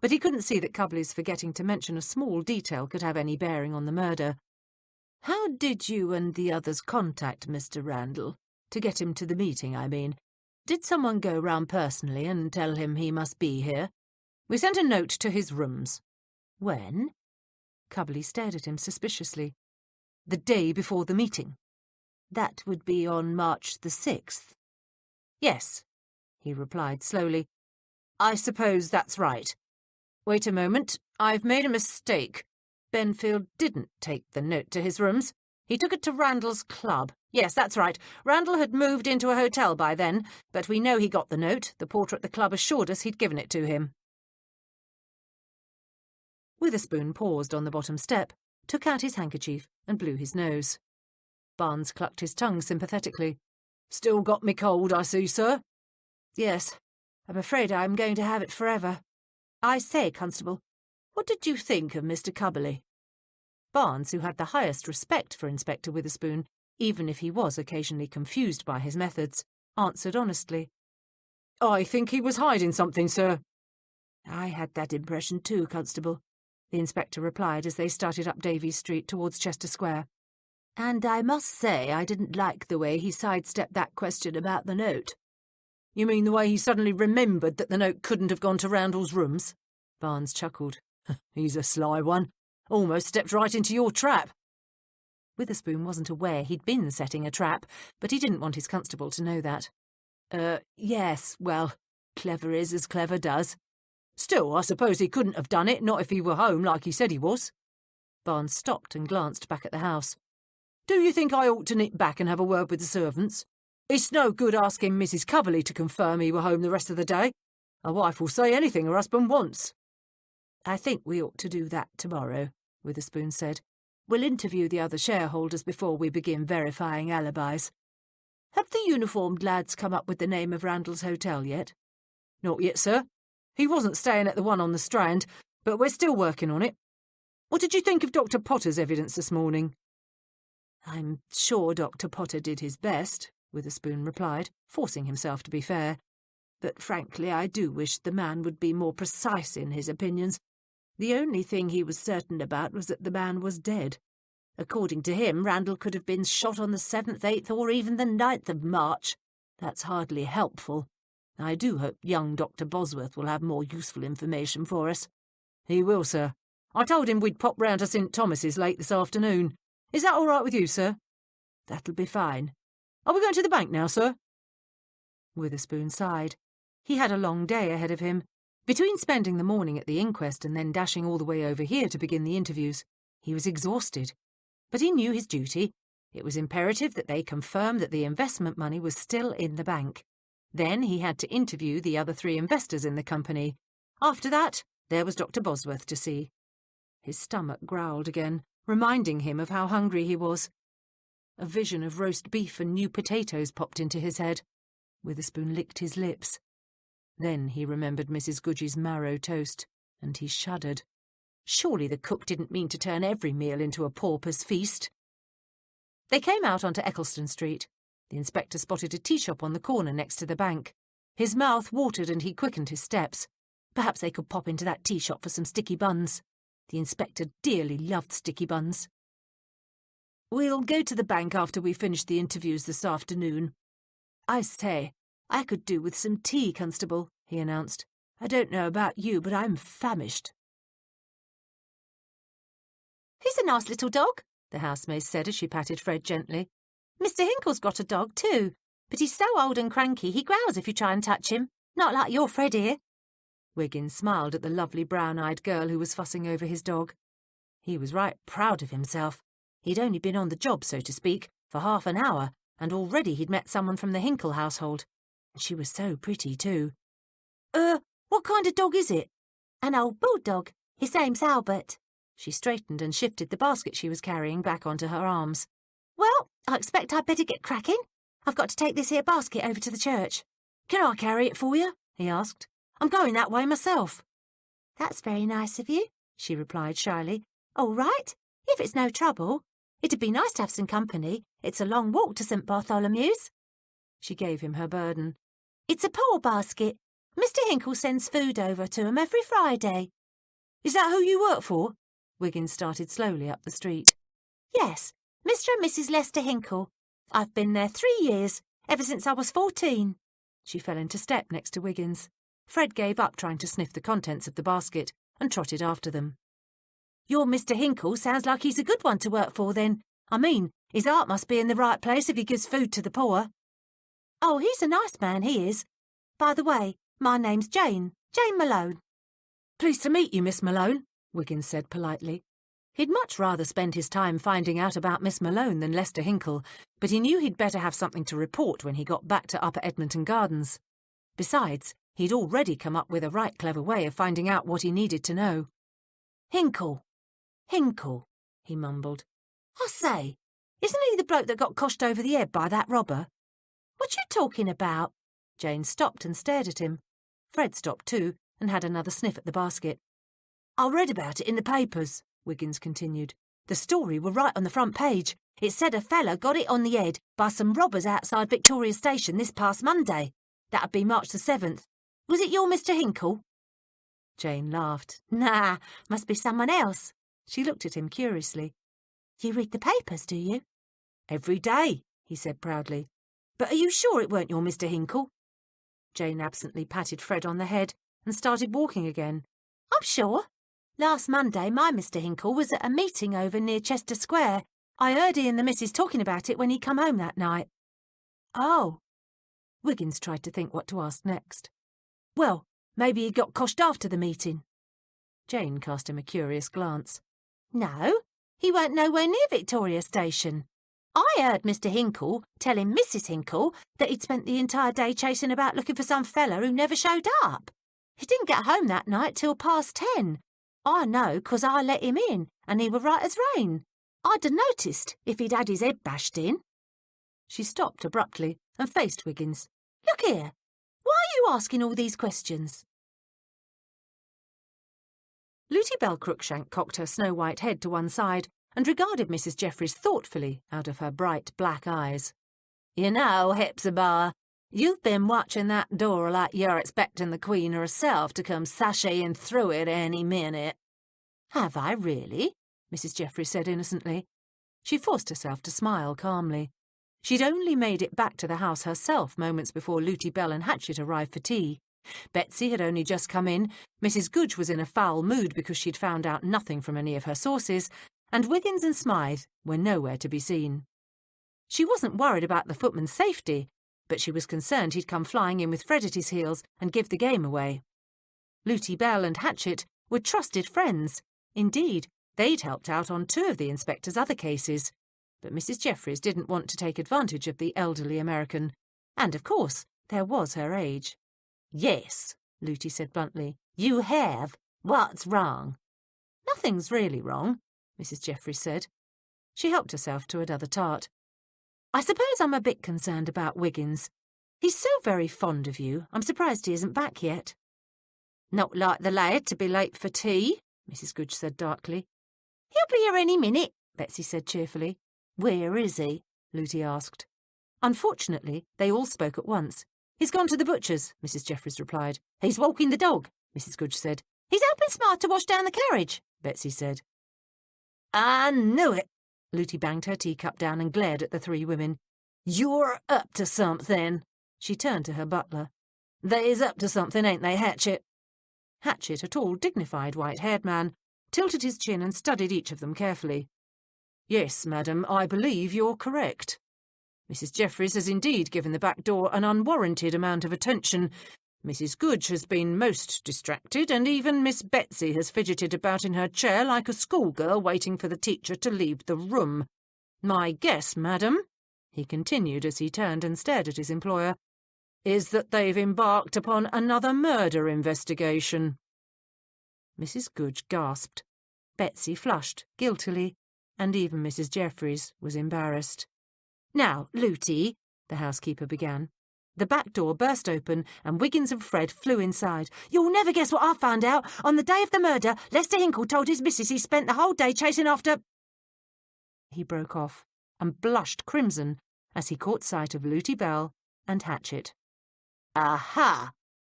Speaker 1: but he couldn't see that Cubbly's forgetting to mention a small detail could have any bearing on the murder. "How did you and the others contact Mr. Randall? To get him to the meeting, I mean. Did someone go round personally and tell him he must be here?" "We sent a note to his rooms." "When?" Cubbly stared at him suspiciously. "The day before the meeting." "That would be on March the 6th. "Yes," he replied slowly. "I suppose that's right. Wait a moment, I've made a mistake. Benfield didn't take the note to his rooms. He took it to Randall's club. Yes, that's right. Randall had moved into a hotel by then, but we know he got the note. The porter at the club assured us he'd given it to him." Witherspoon paused on the bottom step, took out his handkerchief and blew his nose. Barnes clucked his tongue sympathetically. "Still got me cold, I see, sir." "Yes, I'm afraid I'm going to have it forever. I say, Constable, what did you think of Mr. Cubbly?" Barnes, who had the highest respect for Inspector Witherspoon, even if he was occasionally confused by his methods, answered honestly. "I think he was hiding something, sir." "I had that impression too, Constable," the inspector replied as they started up Davies Street towards Chester Square. "And I must say I didn't like the way he sidestepped that question about the note." "You mean the way he suddenly remembered that the note couldn't have gone to Randall's rooms?" Barnes chuckled. "He's a sly one. Almost stepped right into your trap." Witherspoon wasn't aware he'd been setting a trap, but he didn't want his constable to know that. Yes, well, clever is as clever does. Still, I suppose he couldn't have done it, not if he were home like he said he was." Barnes stopped and glanced back at the house. "Do you think I ought to nip back and have a word with the servants? It's no good asking Mrs. Cubbly to confirm he were home the rest of the day. A wife will say anything her husband wants." "I think we ought to do that tomorrow," Witherspoon said. "We'll interview the other shareholders before we begin verifying alibis. Have the uniformed lads come up with the name of Randall's hotel yet?" "Not yet, sir. He wasn't staying at the one on the Strand, but we're still working on it. What did you think of Dr. Potter's evidence this morning?" "I'm sure Dr. Potter did his best," Witherspoon replied, forcing himself to be fair. "But frankly, I do wish the man would be more precise in his opinions. The only thing he was certain about was that the man was dead. According to him, Randall could have been shot on the 7th, 8th, or even the 9th of March. That's hardly helpful. I do hope young Dr. Bosworth will have more useful information for us." "He will, sir. I told him we'd pop round to St. Thomas's late this afternoon. Is that all right with you, sir?" "That'll be fine." "Are we going to the bank now, sir?" Witherspoon sighed. He had a long day ahead of him. Between spending the morning at the inquest and then dashing all the way over here to begin the interviews, he was exhausted. But he knew his duty. It was imperative that they confirm that the investment money was still in the bank. Then he had to interview the other 3 investors in the company. After that, there was Dr. Bosworth to see. His stomach growled again, reminding him of how hungry he was. A vision of roast beef and new potatoes popped into his head. Witherspoon licked his lips. Then he remembered Mrs. Goodge's marrow toast, and he shuddered. Surely the cook didn't mean to turn every meal into a pauper's feast. They came out onto Eccleston Street. The inspector spotted a tea shop on the corner next to the bank. His mouth watered and he quickened his steps. Perhaps they could pop into that tea shop for some sticky buns. The inspector dearly loved sticky buns. "We'll go to the bank after we finish the interviews this afternoon. I say, I could do with some tea, Constable," he announced. "I don't know about you, but I'm famished."
Speaker 3: "He's a nice little dog," the housemaid said as she patted Fred gently. "Mr. Hinkle's got a dog too, but he's so old and cranky he growls if you try and touch him. Not like your Fred here."
Speaker 1: Wiggins smiled at the lovely brown-eyed girl who was fussing over his dog. He was right proud of himself. He'd only been on the job, so to speak, for half an hour, and already he'd met someone from the Hinkle household. And she was so pretty, too.
Speaker 3: What kind of dog is it?" "An old bulldog. His name's Albert."
Speaker 1: She straightened and shifted the basket she was carrying back onto her arms.
Speaker 3: "Well, I expect I'd better get cracking. I've got to take this here basket over to the church."
Speaker 1: "Can I carry it for you?" he asked. "I'm going that way myself."
Speaker 3: "That's very nice of you," she replied shyly. "All right, if it's no trouble. It'd be nice to have some company. It's a long walk to St. Bartholomew's."
Speaker 1: She gave him her burden.
Speaker 3: "It's a poor basket. Mr. Hinkle sends food over to 'em every Friday."
Speaker 1: "Is that who you work for?" Wiggins started slowly up the street.
Speaker 3: "Yes, Mr. and Mrs. Lester Hinkle. I've been there 3 years, ever since I was 14.
Speaker 1: She fell into step next to Wiggins. Fred gave up trying to sniff the contents of the basket and trotted after them. "Your Mr. Hinkle sounds like he's a good one to work for, then. I mean, his heart must be in the right place if he gives food to the poor."
Speaker 3: "Oh, he's a nice man, he is. By the way, my name's Jane Malone."
Speaker 1: "Pleased to meet you, Miss Malone," Wiggins said politely. He'd much rather spend his time finding out about Miss Malone than Lester Hinkle, but he knew he'd better have something to report when he got back to Upper Edmonton Gardens. Besides, he'd already come up with a right clever way of finding out what he needed to know. Hinkle, he mumbled. "I say, isn't he the bloke that got coshed over the head by that robber?"
Speaker 3: "What you talking about?"
Speaker 1: Jane stopped and stared at him. Fred stopped too and had another sniff at the basket. "I read about it in the papers," Wiggins continued. "The story were right on the front page. It said a fella got it on the head by some robbers outside Victoria Station this past Monday. That'd be March the 7th. Was it your Mr. Hinkle?" Jane laughed.
Speaker 3: "Nah, must be someone else."
Speaker 1: She looked at him curiously.
Speaker 3: "You read the papers, do you?"
Speaker 1: "Every day," he said proudly. "But are you sure it weren't your Mr. Hinkle?" Jane absently patted Fred on the head and started walking again.
Speaker 3: "I'm sure. Last Monday my Mr. Hinkle was at a meeting over near Chester Square. I heard he and the missus talking about it when he come home that night."
Speaker 1: "Oh." Wiggins tried to think what to ask next. "Well, maybe he got coshed after the meeting." Jane cast him a curious glance.
Speaker 3: "No, he weren't nowhere near Victoria Station. I heard Mr. Hinkle telling Mrs. Hinkle that he'd spent the entire day chasing about looking for some fella who never showed up. He didn't get home that night till past 10. I know 'cause I let him in, and he were right as rain. I'd have noticed if he'd had his head bashed in."
Speaker 1: She stopped abruptly and faced Wiggins.
Speaker 3: "Look here, why are you asking all these questions?"
Speaker 1: Lucy Bell Crookshank cocked her snow-white head to one side and regarded Mrs. Jeffries thoughtfully out of her bright black eyes.
Speaker 2: "You know, Hepzibah, you've been watching that door like you're expecting the Queen herself to come sashaying through it any minute."
Speaker 1: "Have I really?" Mrs. Jeffries said innocently. She forced herself to smile calmly. She'd only made it back to the house herself moments before Luty Bell and Hatchet arrived for tea. Betsy had only just come in, Mrs. Goodge was in a foul mood because she'd found out nothing from any of her sources, and Wiggins and Smythe were nowhere to be seen. She wasn't worried about the footman's safety, but she was concerned he'd come flying in with Fred at his heels and give the game away. Luty Bell and Hatchet were trusted friends. Indeed, they'd helped out on 2 of the inspector's other cases. But Mrs. Jeffries didn't want to take advantage of the elderly American. And, of course, There was her age.
Speaker 3: Yes, Looty said bluntly. You have. What's wrong?
Speaker 1: Nothing's really wrong, Mrs. Jeffries said. She helped herself to another tart. I suppose I'm a bit concerned about Wiggins. He's so very fond of you. I'm surprised he isn't back yet.
Speaker 3: Not like the lad to be late for tea,
Speaker 1: Mrs. Goodge said darkly.
Speaker 3: He'll be here any minute,
Speaker 1: Betsy said cheerfully.
Speaker 3: Where is he?
Speaker 1: Looty asked. Unfortunately, they all spoke at once. He's gone to the butcher's, Mrs. Jeffries replied.
Speaker 3: He's walking the dog,
Speaker 1: Mrs. Goodge said.
Speaker 3: He's helping Smart to wash down the carriage,
Speaker 1: Betsy said.
Speaker 3: I knew it.
Speaker 1: Looty banged her teacup down and glared at the three women.
Speaker 3: You're up to something.
Speaker 1: She turned to her butler.
Speaker 3: They's up to something, ain't they, Hatchet?
Speaker 1: Hatchet, a tall, dignified, white-haired man, tilted his chin and studied each of them carefully. Yes, madam, I believe you're correct. Mrs. Jeffries has indeed given the back door an unwarranted amount of attention. Mrs. Goodge has been most distracted, and even Miss Betsy has fidgeted about in her chair like a schoolgirl waiting for the teacher to leave the room. My guess, madam, he continued as he turned and stared at his employer, is that they've embarked upon another murder investigation. Mrs. Goodge gasped. Betsy flushed guiltily, and even Mrs. Jeffries was embarrassed. Now, Looty, the housekeeper began. The back door burst open, and Wiggins and Fred flew inside.
Speaker 3: You'll never guess what I found out. On the day of the murder, Lester Hinkle told his missus he spent the whole day chasing after...
Speaker 1: He broke off and blushed crimson as he caught sight of Looty Bell and Hatchet.
Speaker 3: Aha!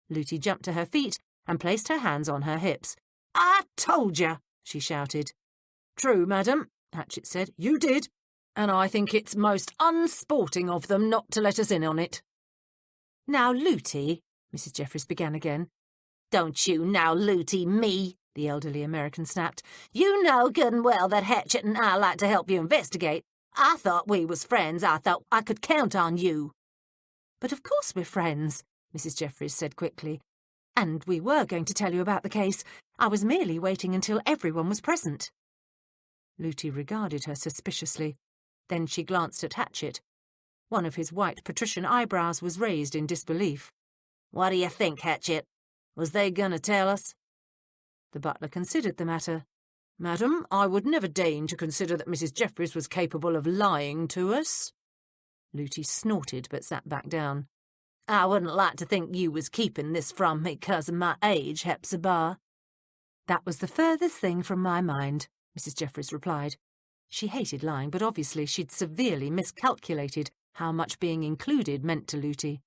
Speaker 1: Looty jumped to her feet and placed her hands on her hips.
Speaker 3: I told you,
Speaker 1: she shouted. True, madam, Hatchet said. You did, and I think it's most unsporting of them not to let us in on it. Now, Looty, Mrs. Jeffries began again.
Speaker 3: Don't you now, Looty, me, the elderly American snapped. You know good and well that Hatchet and I like to help you investigate. I thought we was friends. I thought I could count on you.
Speaker 1: But of course we're friends, Mrs. Jeffries said quickly. And we were going to tell you about the case. I was merely waiting until everyone was present. Looty regarded her suspiciously. Then she glanced at Hatchet. One of his white patrician eyebrows was raised in disbelief.
Speaker 3: What do you think, Hatchet? Was they going to tell us?
Speaker 1: The butler considered the matter. Madam, I would never deign to consider that Mrs. Jeffries was capable of lying to us. Looty snorted but sat back down.
Speaker 3: I wouldn't like to think you was keeping this from me 'cause of my age, Hepzibah.
Speaker 1: That was the furthest thing from my mind, Mrs. Jeffries replied. She hated lying, but obviously she'd severely miscalculated how much being included meant to Looty.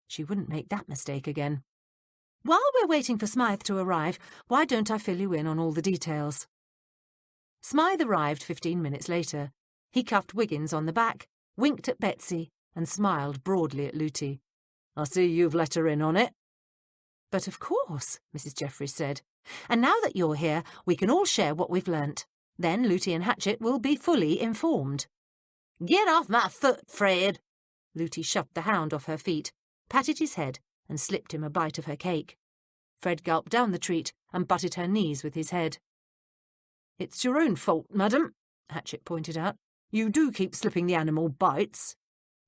Speaker 1: She wouldn't make that mistake again. While we're waiting for Smythe to arrive, why don't I fill you in on all the details? Smythe arrived 15 minutes later. He cuffed Wiggins on the back, winked at Betsy, and smiled broadly at Looty. I see you've let her in on it. But of course, Mrs. Jeffries said. And now that you're here, we can all share what we've learnt. Then Looty and Hatchet will be fully informed.
Speaker 3: Get off my foot, Fred.
Speaker 1: Looty shoved the hound off her feet, patted his head, and slipped him a bite of her cake. Fred gulped down the treat and butted her knees with his head. It's your own fault, madam, Hatchet pointed out. You do keep slipping the animal bites.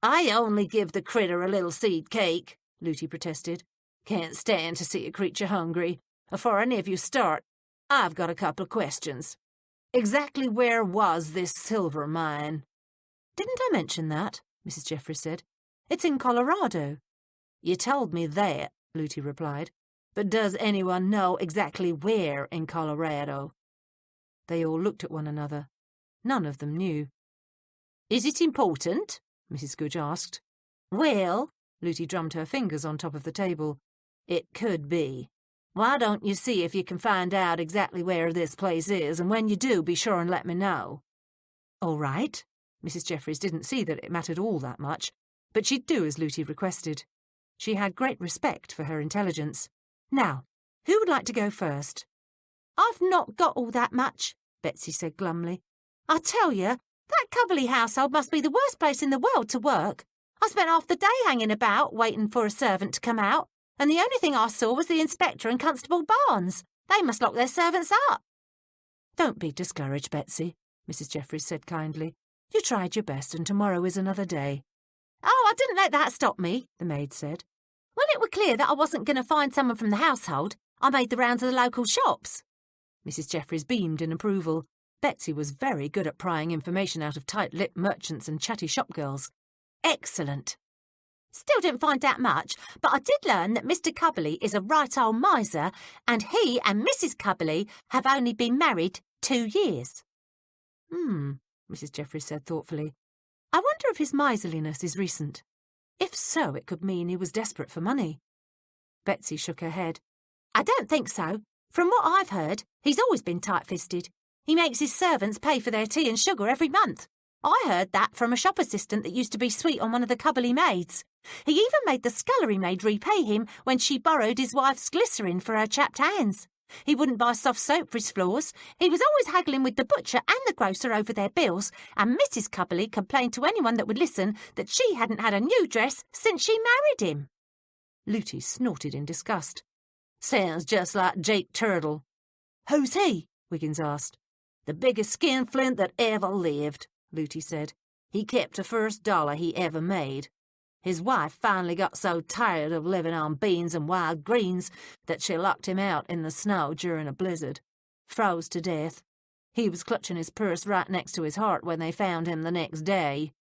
Speaker 3: I only give the critter a little seed cake, Looty protested. Can't stand to see a creature hungry. Afore any of you start, I've got a couple of questions. Exactly where was this silver mine?
Speaker 1: Didn't I mention that? Mrs. Jeffries said. It's in Colorado.
Speaker 3: You told me that, Looty replied. But does anyone know exactly where in Colorado?
Speaker 1: They all looked at one another. None of them knew.
Speaker 3: Is it important?
Speaker 1: Mrs. Goodge asked.
Speaker 3: Well,
Speaker 1: Looty drummed her fingers on top of the table.
Speaker 3: It could be. Why don't you see if you can find out exactly where this place is, and when you do, be sure and let me know.
Speaker 1: All right. Mrs. Jeffries didn't see that it mattered all that much, but she'd do as Looty requested. She had great respect for her intelligence. Now, who would like to go first?
Speaker 3: I've not got all that much, Betsy said glumly. I tell you, that Coverley household must be the worst place in the world to work. I spent half the day hanging about, waiting for a servant to come out, and the only thing I saw was the inspector and Constable Barnes. They must lock their servants up.
Speaker 1: Don't be discouraged, Betsy, Mrs. Jeffries said kindly. You tried your best, and tomorrow is another day.
Speaker 3: Oh, I didn't let that stop me, the maid said. When it were clear that I wasn't going to find someone from the household, I made the rounds of the local shops.
Speaker 1: Mrs. Jeffries beamed in approval. Betsy was very good at prying information out of tight-lipped merchants and chatty shopgirls. Excellent.
Speaker 3: Still didn't find out much, but I did learn that Mr. Cubberley is a right old miser, and he and Mrs. Cubberley have only been married 2 years.
Speaker 1: Mrs. Jeffries said thoughtfully. I wonder if his miserliness is recent. If so, it could mean he was desperate for money. Betsy shook her head.
Speaker 3: I don't think so. From what I've heard, he's always been tight-fisted. He makes his servants pay for their tea and sugar every month. I heard that from a shop assistant that used to be sweet on one of the Cubberley maids. He even made the scullery maid repay him when she borrowed his wife's glycerin for her chapped hands. He wouldn't buy soft soap for his floors. He was always haggling with the butcher and the grocer over their bills, and Mrs. Cubberley complained to anyone that would listen that she hadn't had a new dress since she married him.
Speaker 1: Looty snorted in disgust. Sounds just like Jake Turtle.
Speaker 2: Who's he?
Speaker 1: Wiggins asked.
Speaker 2: The biggest skinflint that ever lived, Looty said. He kept the first dollar he ever made. His wife finally got so tired of living on beans and wild greens that she locked him out in the snow during a blizzard. Froze to death. He was clutching his purse right next to his heart when they found him the next day.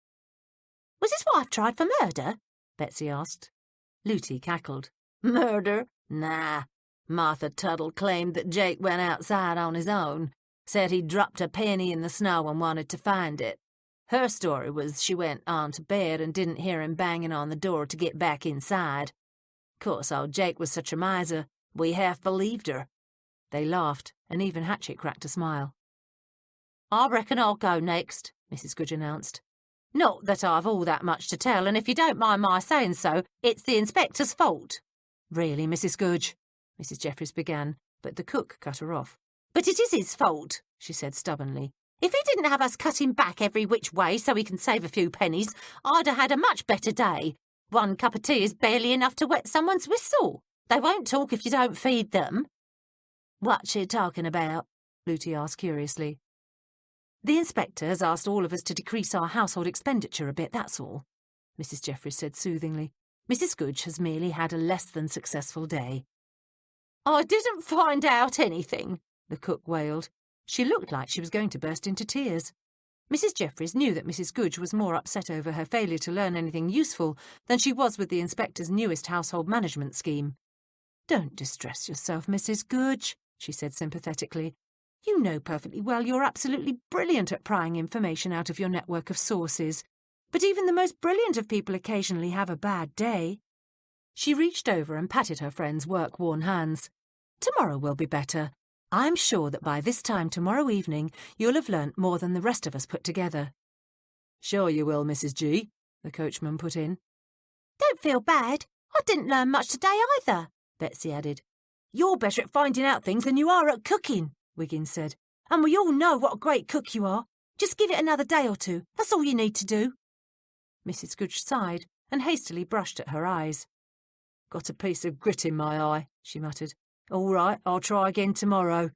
Speaker 3: Was his wife tried for murder?
Speaker 1: Betsy asked. Looty cackled.
Speaker 2: Murder? Nah. Martha Tuttle claimed that Jake went outside on his own, said he dropped a penny in the snow and wanted to find it. Her story was she went on to bed and didn't hear him banging on the door to get back inside. Course old Jake was such a miser, we half believed her.
Speaker 1: They laughed, and even Hatchet cracked a smile.
Speaker 2: I reckon I'll go next, Mrs. Goodge announced. Not that I've all that much to tell, and if you don't mind my saying so, it's the inspector's fault.
Speaker 1: Really, Mrs. Goodge? Mrs. Jeffries began, but the cook cut her off.
Speaker 2: But it is his fault, she said stubbornly. If he didn't have us cut him back every which way so he can save a few pennies, I'd have had a much better day. 1 cup of tea is barely enough to wet someone's whistle. They won't talk if you don't feed them.
Speaker 1: What's she talking about? Looty asked curiously. The inspector has asked all of us to decrease our household expenditure a bit, that's all, Mrs. Jeffries said soothingly. Mrs. Goodge has merely had a less than successful day.
Speaker 2: I didn't find out anything,
Speaker 1: the cook wailed. She looked like she was going to burst into tears. Mrs. Jeffries knew that Mrs. Goodge was more upset over her failure to learn anything useful than she was with the inspector's newest household management scheme. Don't distress yourself, Mrs. Goodge, she said sympathetically. You know perfectly well you're absolutely brilliant at prying information out of your network of sources. But even the most brilliant of people occasionally have a bad day. She reached over and patted her friend's work-worn hands. Tomorrow will be better. I'm sure that by this time tomorrow evening you'll have learnt more than the rest of us put together. Sure you will, Mrs. G, the coachman put in.
Speaker 3: Don't feel bad. I didn't learn much today either,
Speaker 1: Betsy added.
Speaker 2: You're better at finding out things than you are at cooking, Wiggins said. And we all know what a great cook you are. Just give it another day or two. That's all you need to do.
Speaker 1: Mrs. Goodge sighed and hastily brushed at her eyes. Got a piece of grit in my eye, she muttered. All right, I'll try again tomorrow.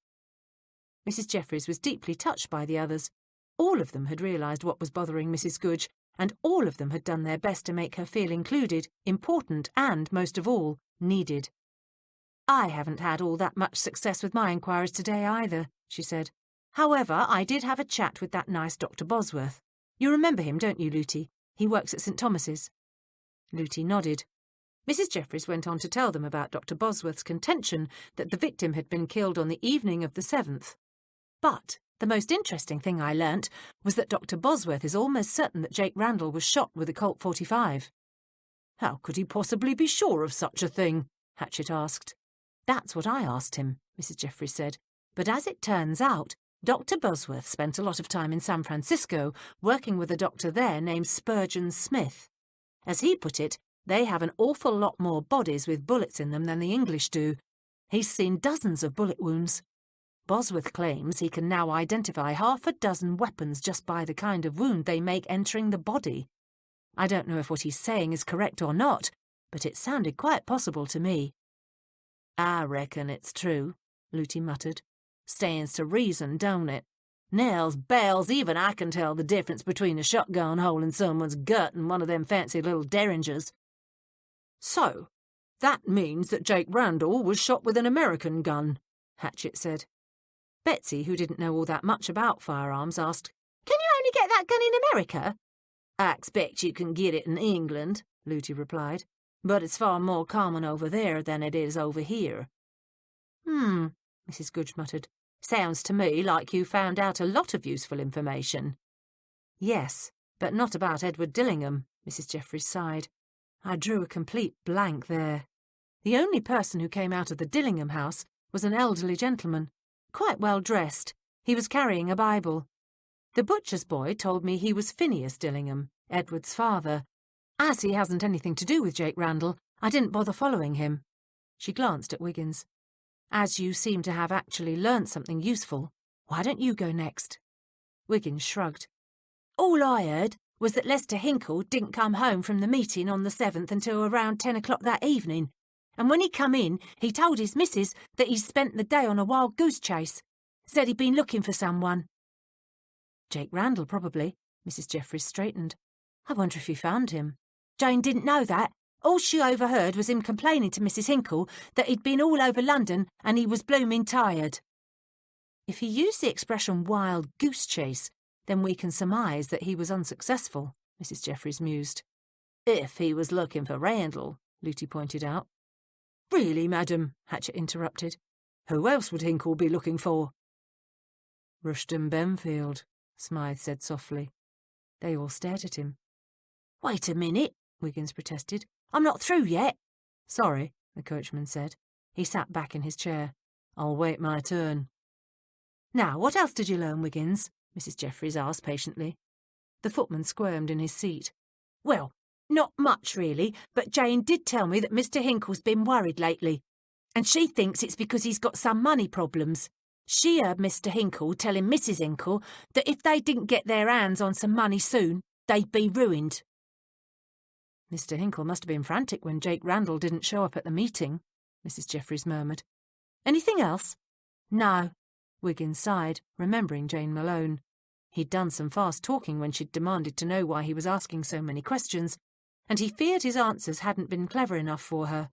Speaker 1: Mrs. Jeffries was deeply touched by the others. All of them had realised what was bothering Mrs. Goodge, and all of them had done their best to make her feel included, important, and, most of all, needed. I haven't had all that much success with my inquiries today either, she said. However, I did have a chat with that nice Dr. Bosworth. You remember him, don't you, Looty? He works at St. Thomas's. Looty nodded. Mrs. Jeffries went on to tell them about Dr. Bosworth's contention that the victim had been killed on the evening of the 7th. But the most interesting thing I learnt was that Dr. Bosworth is almost certain that Jake Randall was shot with a Colt 45. How could he possibly be sure of such a thing? Hatchet asked. That's what I asked him, Mrs. Jeffries said. But as it turns out, Dr. Bosworth spent a lot of time in San Francisco working with a doctor there named Spurgeon Smith. As he put it, they have an awful lot more bodies with bullets in them than the English do. He's seen dozens of bullet wounds. Bosworth claims he can now identify 6 weapons just by the kind of wound they make entering the body. I don't know if what he's saying is correct or not, but it sounded quite possible to me. I reckon it's true, Looty muttered. Stands to reason, don't it? Nails, bells, even I can tell the difference between a shotgun hole in someone's gut and one of them fancy little derringers. So, That means that Jake Randall was shot with an American gun, Hatchett said. Betsy, who didn't know all that much about firearms, asked,
Speaker 3: Can you only get that gun in America?
Speaker 2: I expect you can get it in England, Looty replied, but it's far more common over there than it is over here.
Speaker 3: Mrs. Goodge muttered. Sounds to me like you found out a lot of useful information.
Speaker 1: Yes, but not about Edward Dillingham, Mrs. Jeffries sighed. I drew a complete blank there. The only person who came out of the Dillingham house was an elderly gentleman, quite well dressed. He was carrying a Bible. The butcher's boy told me he was Phineas Dillingham, Edward's father. As he hasn't anything to do with Jake Randall, I didn't bother following him. She glanced at Wiggins. As you seem to have actually learnt something useful, why don't you go next? Wiggins shrugged.
Speaker 3: All I heard was that Lester Hinkle didn't come home from the meeting on the 7th until around 10 o'clock that evening, and when he come in, he told his missus that he'd spent the day on a wild goose chase. Said he'd been looking for someone.
Speaker 1: Jake Randall, probably. Mrs. Jeffries straightened. I wonder if he found him.
Speaker 3: Jane didn't know that. All she overheard was him complaining to Mrs. Hinkle that he'd been all over London and he was blooming tired.
Speaker 1: If he used the expression wild goose chase, then we can surmise that he was unsuccessful, Mrs. Jeffries mused.
Speaker 2: If he was looking for Randall, Looty pointed out.
Speaker 1: Really, madam, Hatchett interrupted. Who else would Hinkle be looking for? Rushton Benfield, Smythe said softly. They all stared at him.
Speaker 3: Wait a minute, Wiggins protested. I'm not through yet.
Speaker 1: Sorry, the coachman said. He sat back in his chair. I'll wait my turn. Now, what else did you learn, Wiggins? Mrs. Jeffries asked patiently. The footman squirmed in his seat.
Speaker 3: Well, not much really, but Jane did tell me that Mr. Hinkle's been worried lately, and she thinks it's because he's got some money problems. She heard Mr. Hinkle telling Mrs. Hinkle that if they didn't get their hands on some money soon, they'd be ruined.
Speaker 1: Mr. Hinkle must have been frantic when Jake Randall didn't show up at the meeting, Mrs. Jeffries murmured. Anything else?
Speaker 3: No.
Speaker 1: Wiggins sighed, remembering Jane Malone. He'd done some fast talking when she'd demanded to know why he was asking so many questions, and he feared his answers hadn't been clever enough for her.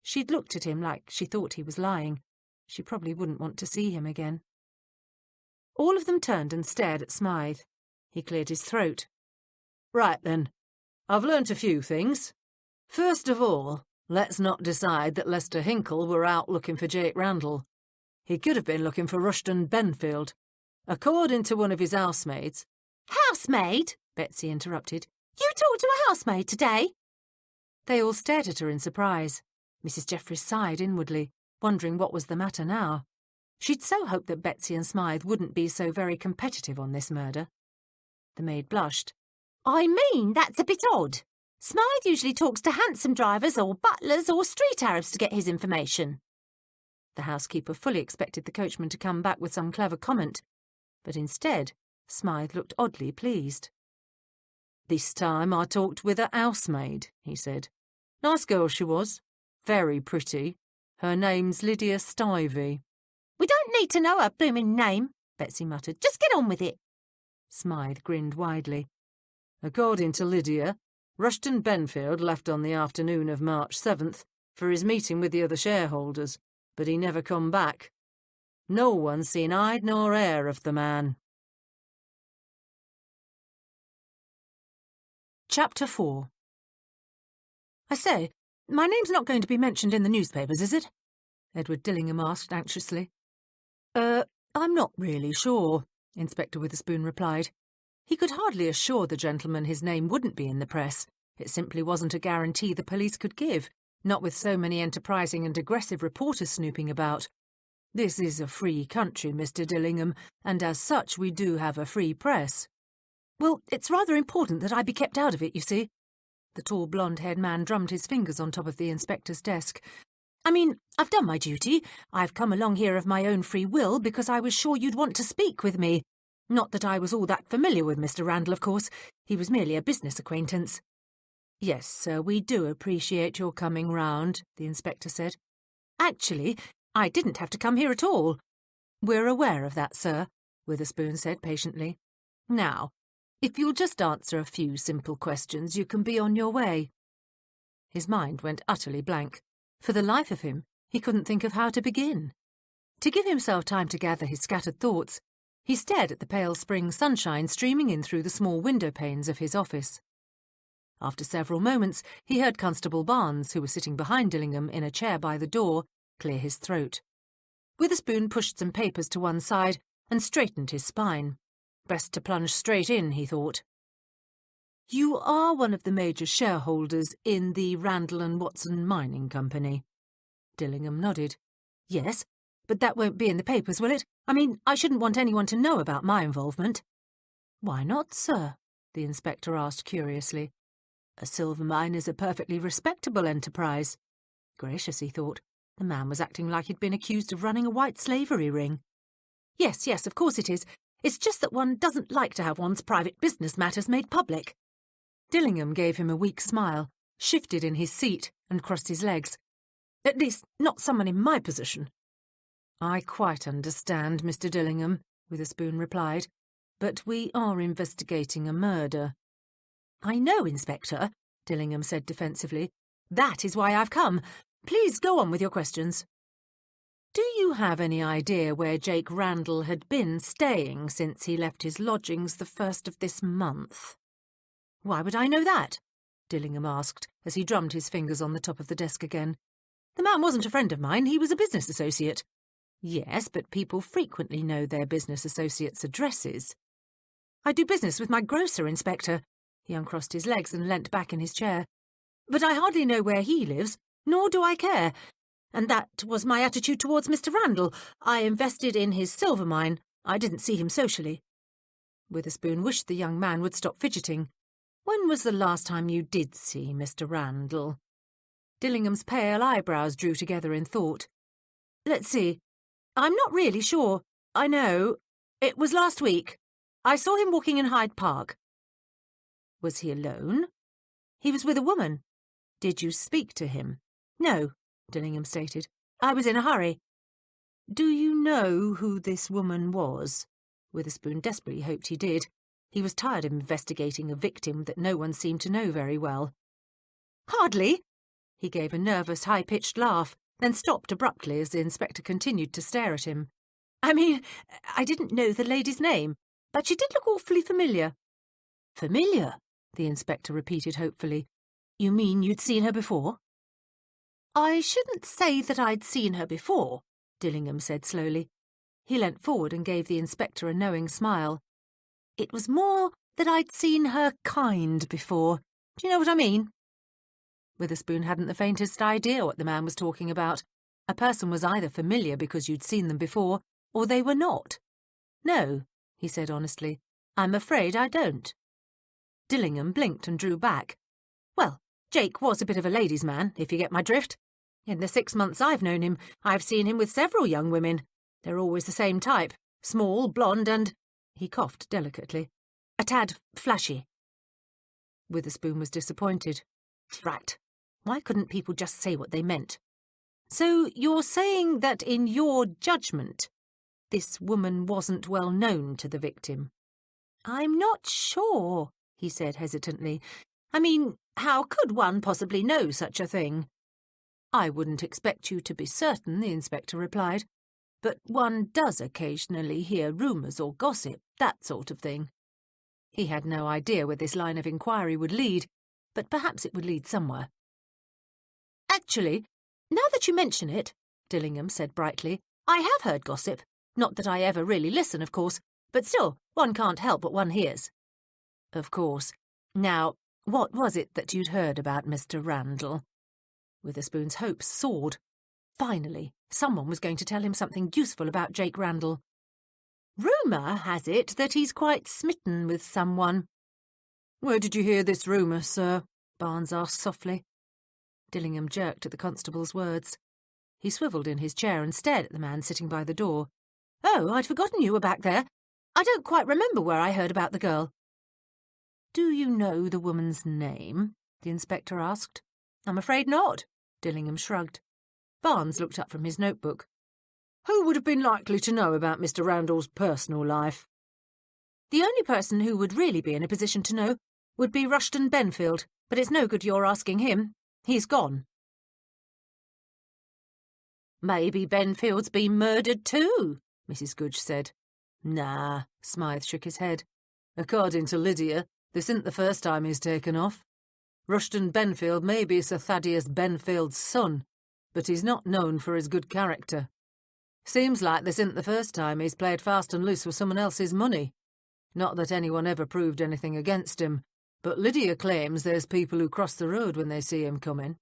Speaker 1: She'd looked at him like she thought he was lying. She probably wouldn't want to see him again. All of them turned and stared at Smythe. He cleared his throat. Right then. I've learnt a few things. First of all, let's not decide that Lester Hinkle were out looking for Jake Randall. He could have been looking for Rushton Benfield. According to one of his housemaids...
Speaker 3: Housemaid? Betsy interrupted. You talked to a housemaid today?
Speaker 1: They all stared at her in surprise. Mrs. Jeffries sighed inwardly, wondering what was the matter now. She'd so hoped that Betsy and Smythe wouldn't be so very competitive on this murder. The maid blushed.
Speaker 3: I mean, that's a bit odd. Smythe usually talks to hansom drivers or butlers or street Arabs to get his information.
Speaker 1: The housekeeper fully expected the coachman to come back with some clever comment, but instead, Smythe looked oddly pleased. This time I talked with a housemaid, he said. Nice girl she was. Very pretty. Her name's Lydia Stivey.
Speaker 3: We don't need to know her blooming name, Betsy muttered. Just get on with it.
Speaker 1: Smythe grinned widely. According to Lydia, Rushton Benfield left on the afternoon of March 7th for his meeting with the other shareholders, but he never come back. No one's seen hide nor hair of the man. Chapter 4. I say, my name's not going to be mentioned in the newspapers, is it? Edward Dillingham asked anxiously. I'm not really sure, Inspector Witherspoon replied. He could hardly assure the gentleman his name wouldn't be in the press. It simply wasn't a guarantee the police could give, not with so many enterprising and aggressive reporters snooping about. This is a free country, Mr. Dillingham, and as such we do have a free press. Well, it's rather important that I be kept out of it, you see. The tall blonde-haired man drummed his fingers on top of the inspector's desk. I mean, I've done my duty. I've come along here of my own free will because I was sure you'd want to speak with me. Not that I was all that familiar with Mr. Randall, of course. He was merely a business acquaintance. Yes, sir, we do appreciate your coming round, the inspector said. Actually, I didn't have to come here at all. We're aware of that, sir, Witherspoon said patiently. Now, if you'll just answer a few simple questions, you can be on your way. His mind went utterly blank. For the life of him, he couldn't think of how to begin. To give himself time to gather his scattered thoughts, he stared at the pale spring sunshine streaming in through the small window panes of his office. After several moments, he heard Constable Barnes, who was sitting behind Dillingham in a chair by the door, clear his throat. Witherspoon pushed some papers to one side and straightened his spine. Best to plunge straight in, he thought. "You are one of the major shareholders in the Randall and Watson Mining Company." Dillingham nodded. "Yes, but that won't be in the papers, will it? I mean, I shouldn't want anyone to know about my involvement." "Why not, sir?" the inspector asked curiously. "A silver mine is a perfectly respectable enterprise." Gracious, he thought. The man was acting like he'd been accused of running a white slavery ring. Yes, of course it is. It's just that one doesn't like to have one's private business matters made public." Dillingham gave him a weak smile, shifted in his seat and crossed his legs. "At least, not someone in my position." "I quite understand, Mr. Dillingham," Witherspoon replied, "but we are investigating a murder." "I know, Inspector," Dillingham said defensively. "That is why I've come. Please go on with your questions." "Do you have any idea where Jake Randall had been staying since he left his lodgings the 1st of this month?" "Why would I know that?" Dillingham asked, as he drummed his fingers on the top of the desk again. "The man wasn't a friend of mine, he was a business associate." "Yes, but people frequently know their business associates' addresses." "I do business with my grocer, Inspector." He uncrossed his legs and leant back in his chair. "But I hardly know where he lives, nor do I care. And that was my attitude towards Mr. Randall. I invested in his silver mine. I didn't see him socially." Witherspoon wished the young man would stop fidgeting. "When was the last time you did see Mr. Randall?" Dillingham's pale eyebrows drew together in thought. "Let's see. I'm not really sure. I know. It was last week. I saw him walking in Hyde Park." "Was he alone?" "He was with a woman." "Did you speak to him?" "No," Dillingham stated. "I was in a hurry." "Do you know who this woman was?" Witherspoon desperately hoped he did. He was tired of investigating a victim that no one seemed to know very well. "Hardly." He gave a nervous, high-pitched laugh, then stopped abruptly as the inspector continued to stare at him. "I mean, I didn't know the lady's name, but she did look awfully familiar." "Familiar?" the inspector repeated hopefully. "You mean you'd seen her before?" "I shouldn't say that I'd seen her before," Dillingham said slowly. He leant forward and gave the inspector a knowing smile. "It was more that I'd seen her kind before. Do you know what I mean?" Witherspoon hadn't the faintest idea what the man was talking about. A person was either familiar because you'd seen them before, or they were not. "No," he said honestly. "I'm afraid I don't." Dillingham blinked and drew back. "Well, Jake was a bit of a ladies' man, if you get my drift. In the 6 months I've known him, I've seen him with several young women. They're always the same type, small, blonde and—" he coughed delicately, "a tad flashy." Witherspoon was disappointed. Drat! Why couldn't people just say what they meant? "So you're saying that in your judgment, this woman wasn't well known to the victim?" "I'm not sure," he said hesitantly. "I mean, how could one possibly know such a thing?" "I wouldn't expect you to be certain," the inspector replied. "But one does occasionally hear rumours or gossip, that sort of thing." He had no idea where this line of inquiry would lead, but perhaps it would lead somewhere. "Actually, now that you mention it," Dillingham said brightly, "I have heard gossip. Not that I ever really listen, of course, but still, one can't help what one hears." "Of course. Now, what was it that you'd heard about Mr. Randall?" Witherspoon's hopes soared. Finally, someone was going to tell him something useful about Jake Randall. "Rumour has it that he's quite smitten with someone." "Where did you hear this rumour, sir?" Barnes asked softly. Dillingham jerked at the constable's words. He swivelled in his chair and stared at the man sitting by the door. "Oh, I'd forgotten you were back there. I don't quite remember where I heard about the girl." "Do you know the woman's name?" the inspector asked. "I'm afraid not," Dillingham shrugged. Barnes looked up from his notebook. "Who would have been likely to know about Mr. Randall's personal life?" "The only person who would really be in a position to know would be Rushton Benfield, but it's no good your asking him. He's gone."
Speaker 3: Maybe Benfield's been murdered too, Mrs. Goodge said.
Speaker 2: Nah, Smythe shook his head. According to Lydia, this isn't the first time he's taken off. Rushton Benfield may be Sir Thaddeus Benfield's son, but he's not known for his good character. Seems like this isn't the first time he's played fast and loose with someone else's money. Not that anyone ever proved anything against him, but Lydia claims there's people who cross the road when they see him coming.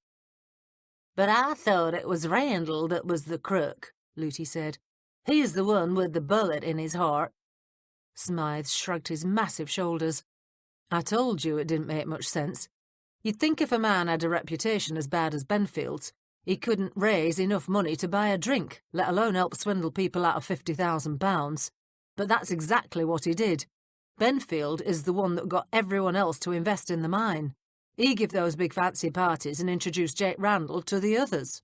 Speaker 3: But I thought it was Randall that was the crook, Looty said. He's the one with the bullet in his heart.
Speaker 2: Smythe shrugged his massive shoulders. I told you it didn't make much sense. You'd think if a man had a reputation as bad as Benfield's, he couldn't raise enough money to buy a drink, let alone help swindle people out of £50,000. But that's exactly what he did. Benfield is the one that got everyone else to invest in the mine. He gave those big fancy parties and introduced Jake Randall to the others.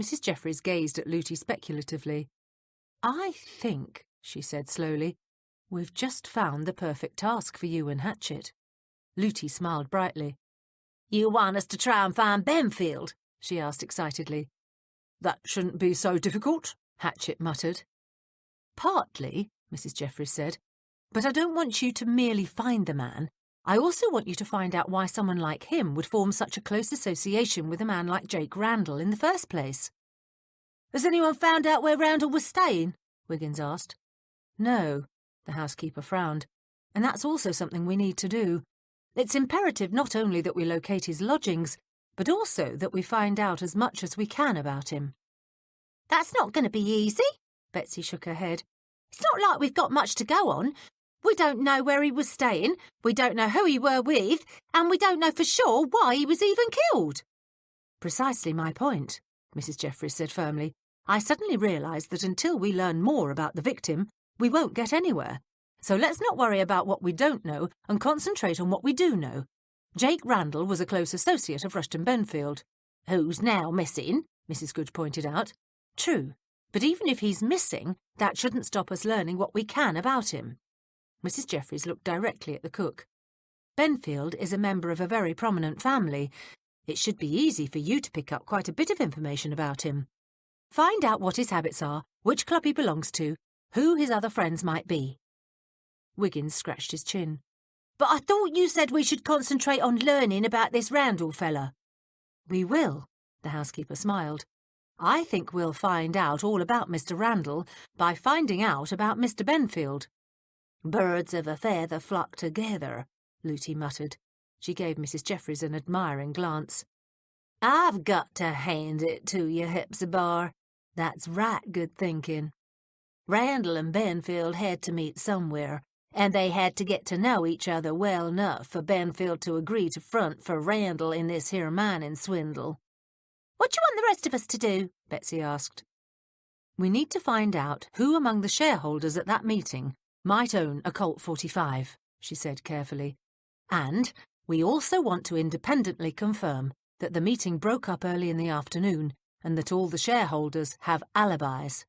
Speaker 1: Mrs. Jeffries gazed at Looty speculatively. I think, she said slowly, we've just found the perfect task for you and Hatchet. Looty smiled brightly.
Speaker 3: You want us to try and find Benfield?
Speaker 1: She asked excitedly.
Speaker 2: That shouldn't be so difficult, Hatchet muttered.
Speaker 1: Partly, Mrs. Jeffries said, but I don't want you to merely find the man. I also want you to find out why someone like him would form such a close association with a man like Jake Randall in the first place.
Speaker 3: Has anyone found out where Randall was staying? Wiggins asked.
Speaker 1: No, the housekeeper frowned, and that's also something we need to do. It's imperative not only that we locate his lodgings, but also that we find out as much as we can about him.
Speaker 3: That's not going to be easy, Betsy shook her head. It's not like we've got much to go on. We don't know where he was staying, we don't know who he were with, and we don't know for sure why he was even killed.
Speaker 1: Precisely my point, Mrs. Jeffries said firmly. I suddenly realised that until we learn more about the victim, we won't get anywhere. So let's not worry about what we don't know and concentrate on what we do know. Jake Randall was a close associate of Rushton Benfield.
Speaker 3: Who's now missing,
Speaker 1: Mrs. Goodge pointed out. True, but even if he's missing, that shouldn't stop us learning what we can about him. Mrs. Jeffries looked directly at the cook. Benfield is a member of a very prominent family. It should be easy for you to pick up quite a bit of information about him. Find out what his habits are, which club he belongs to, who his other friends might be. Wiggins scratched his chin.
Speaker 3: But I thought you said we should concentrate on learning about this Randall fella.
Speaker 1: We will, the housekeeper smiled. I think we'll find out all about Mr. Randall by finding out about Mr. Benfield.
Speaker 3: Birds of a feather flock together,
Speaker 1: Looty muttered. She gave Mrs. Jeffries an admiring glance.
Speaker 3: I've got to hand it to you, Hepzibah. That's right good thinking. Randall and Benfield had to meet somewhere, and they had to get to know each other well enough for Benfield to agree to front for Randall in this here mining swindle. What do you want the rest of us to do? Betsy asked.
Speaker 1: We need to find out who among the shareholders at that meeting might own a Colt 45, she said carefully. And we also want to independently confirm that the meeting broke up early in the afternoon and that all the shareholders have alibis.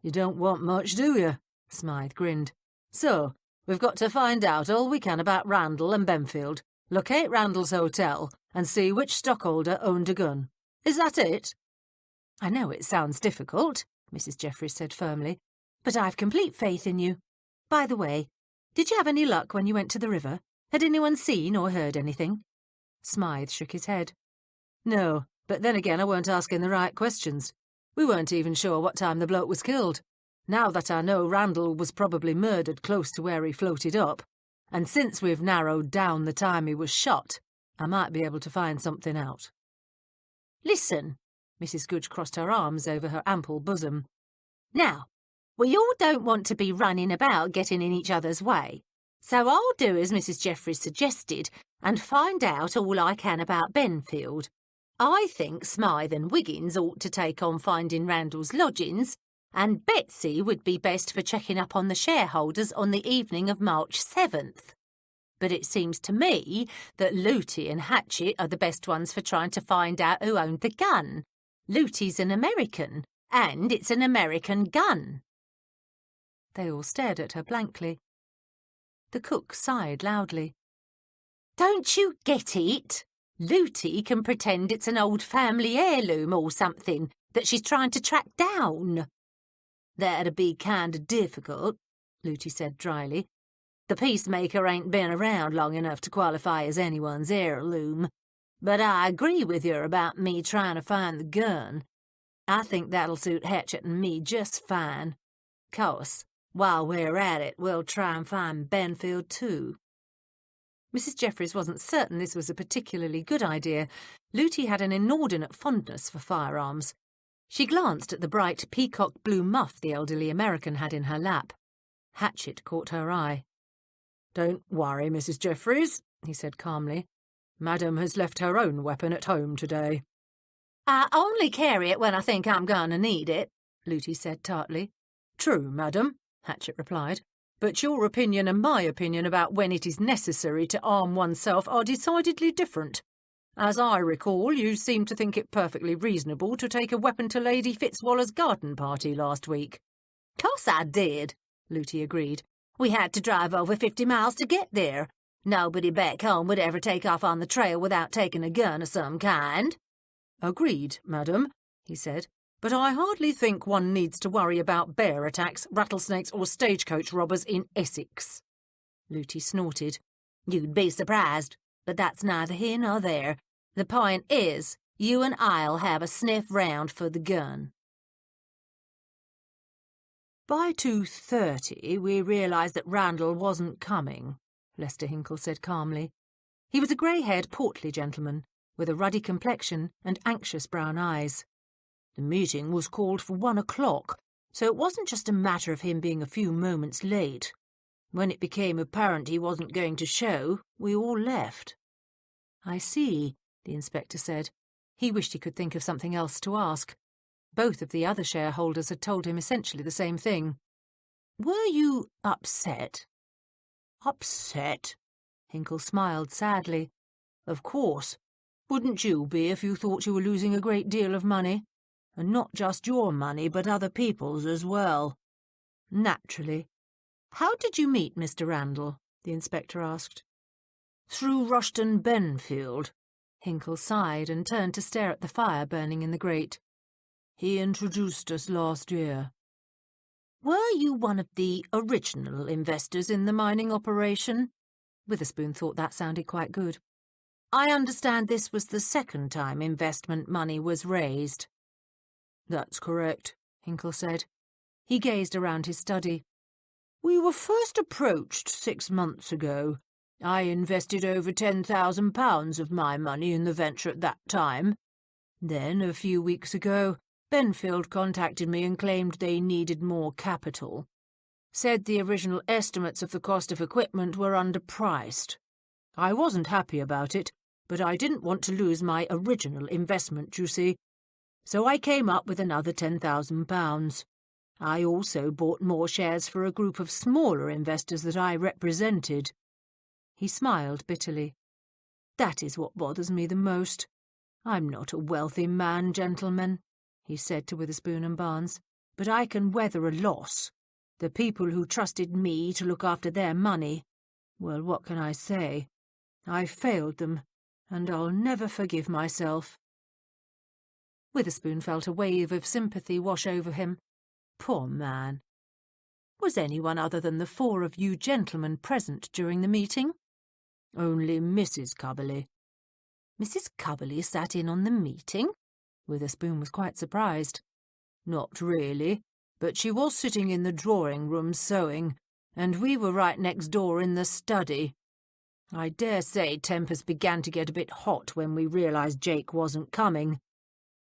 Speaker 2: You don't want much, do you? Smythe grinned. So, we've got to find out all we can about Randall and Benfield, locate Randall's hotel, and see which stockholder owned a gun. Is that it?
Speaker 1: I know it sounds difficult, Mrs. Jeffries said firmly, but I've complete faith in you. By the way, did you have any luck when you went to the river? Had anyone seen or heard anything?
Speaker 2: Smythe shook his head. No, but then again I weren't asking the right questions. We weren't even sure what time the bloke was killed. Now that I know Randall was probably murdered close to where he floated up, and since we've narrowed down the time he was shot, I might be able to find something out.
Speaker 3: Listen, Mrs. Goodge crossed her arms over her ample bosom. Now, we all don't want to be running about getting in each other's way, so I'll do as Mrs. Jeffries suggested and find out all I can about Benfield. I think Smythe and Wiggins ought to take on finding Randall's lodgings, and Betsy would be best for checking up on the shareholders on the evening of March 7th. But it seems to me that Looty and Hatchet are the best ones for trying to find out who owned the gun. Looty's an American, and it's an American gun.
Speaker 1: They all stared at her blankly. The cook sighed loudly.
Speaker 3: Don't you get it? Looty can pretend it's an old family heirloom or something, that she's trying to track down?"
Speaker 2: "That'd be kind of difficult," Looty said dryly. "The peacemaker ain't been around long enough to qualify as anyone's heirloom. But I agree with you about me trying to find the gun. I think that'll suit Hatchet and me just fine. Course, while we're at it, we'll try and find Benfield too."
Speaker 1: Mrs. Jeffries wasn't certain this was a particularly good idea. Looty had an inordinate fondness for firearms. She glanced at the bright peacock blue muff the elderly American had in her lap. Hatchet caught her eye. "Don't worry, Mrs. Jeffries," he said calmly. "Madam has left her own weapon at home today."
Speaker 2: "I only carry it when I think I'm going to need it," Looty said tartly.
Speaker 1: "True, madam," Hatchet replied, "but your opinion and my opinion about when it is necessary to arm oneself are decidedly different. As I recall, you seemed to think it perfectly reasonable to take a weapon to Lady Fitzwaller's garden party last week."
Speaker 2: "Course I did," Looty agreed. "We had to drive over 50 miles to get there. Nobody back home would ever take off on the trail without taking a gun of some kind."
Speaker 1: "Agreed, madam," he said, "but I hardly think one needs to worry about bear attacks, rattlesnakes or stagecoach robbers in Essex."
Speaker 2: Looty snorted. "You'd be surprised, but that's neither here nor there. The point is, you and I'll have a sniff round for the gun."
Speaker 1: "By 2:30 we realised that Randall wasn't coming," Lester Hinkle said calmly. He was a grey-haired, portly gentleman, with a ruddy complexion and anxious brown eyes. "The meeting was called for 1 o'clock, so it wasn't just a matter of him being a few moments late. When it became apparent he wasn't going to show, we all left." "I see," the inspector said. He wished he could think of something else to ask. Both of the other shareholders had told him essentially the same thing. "Were you upset?" "Upset?" Hinkle smiled sadly. "Of course. Wouldn't you be if you thought you were losing a great deal of money? And not just your money, but other people's as well." "Naturally. How did you meet Mr. Randall?" the inspector asked. "Through Rushton Benfield." Hinkle sighed and turned to stare at the fire burning in the grate. "He introduced us last year." "Were you one of the original investors in the mining operation?" Witherspoon thought that sounded quite good. "I understand this was the second time investment money was raised." "That's correct," Hinkle said. He gazed around his study. "We were first approached 6 months ago. I invested over £10,000 of my money in the venture at that time. Then, a few weeks ago, Benfield contacted me and claimed they needed more capital. Said the original estimates of the cost of equipment were underpriced. I wasn't happy about it, but I didn't want to lose my original investment, you see. So I came up with another £10,000. I also bought more shares for a group of smaller investors that I represented." He smiled bitterly. "That is what bothers me the most. I'm not a wealthy man, gentlemen," he said to Witherspoon and Barnes, "but I can weather a loss. The people who trusted me to look after their money, well, what can I say? I failed them, and I'll never forgive myself." Witherspoon felt a wave of sympathy wash over him. Poor man. "Was anyone other than the 4 of you gentlemen present during the meeting?" "Only Mrs. Cubberley." "Mrs. Cubberley sat in on the meeting?" Witherspoon was quite surprised. "Not really, but she was sitting in the drawing-room sewing, and we were right next door in the study. I dare say tempers began to get a bit hot when we realised Jake wasn't coming.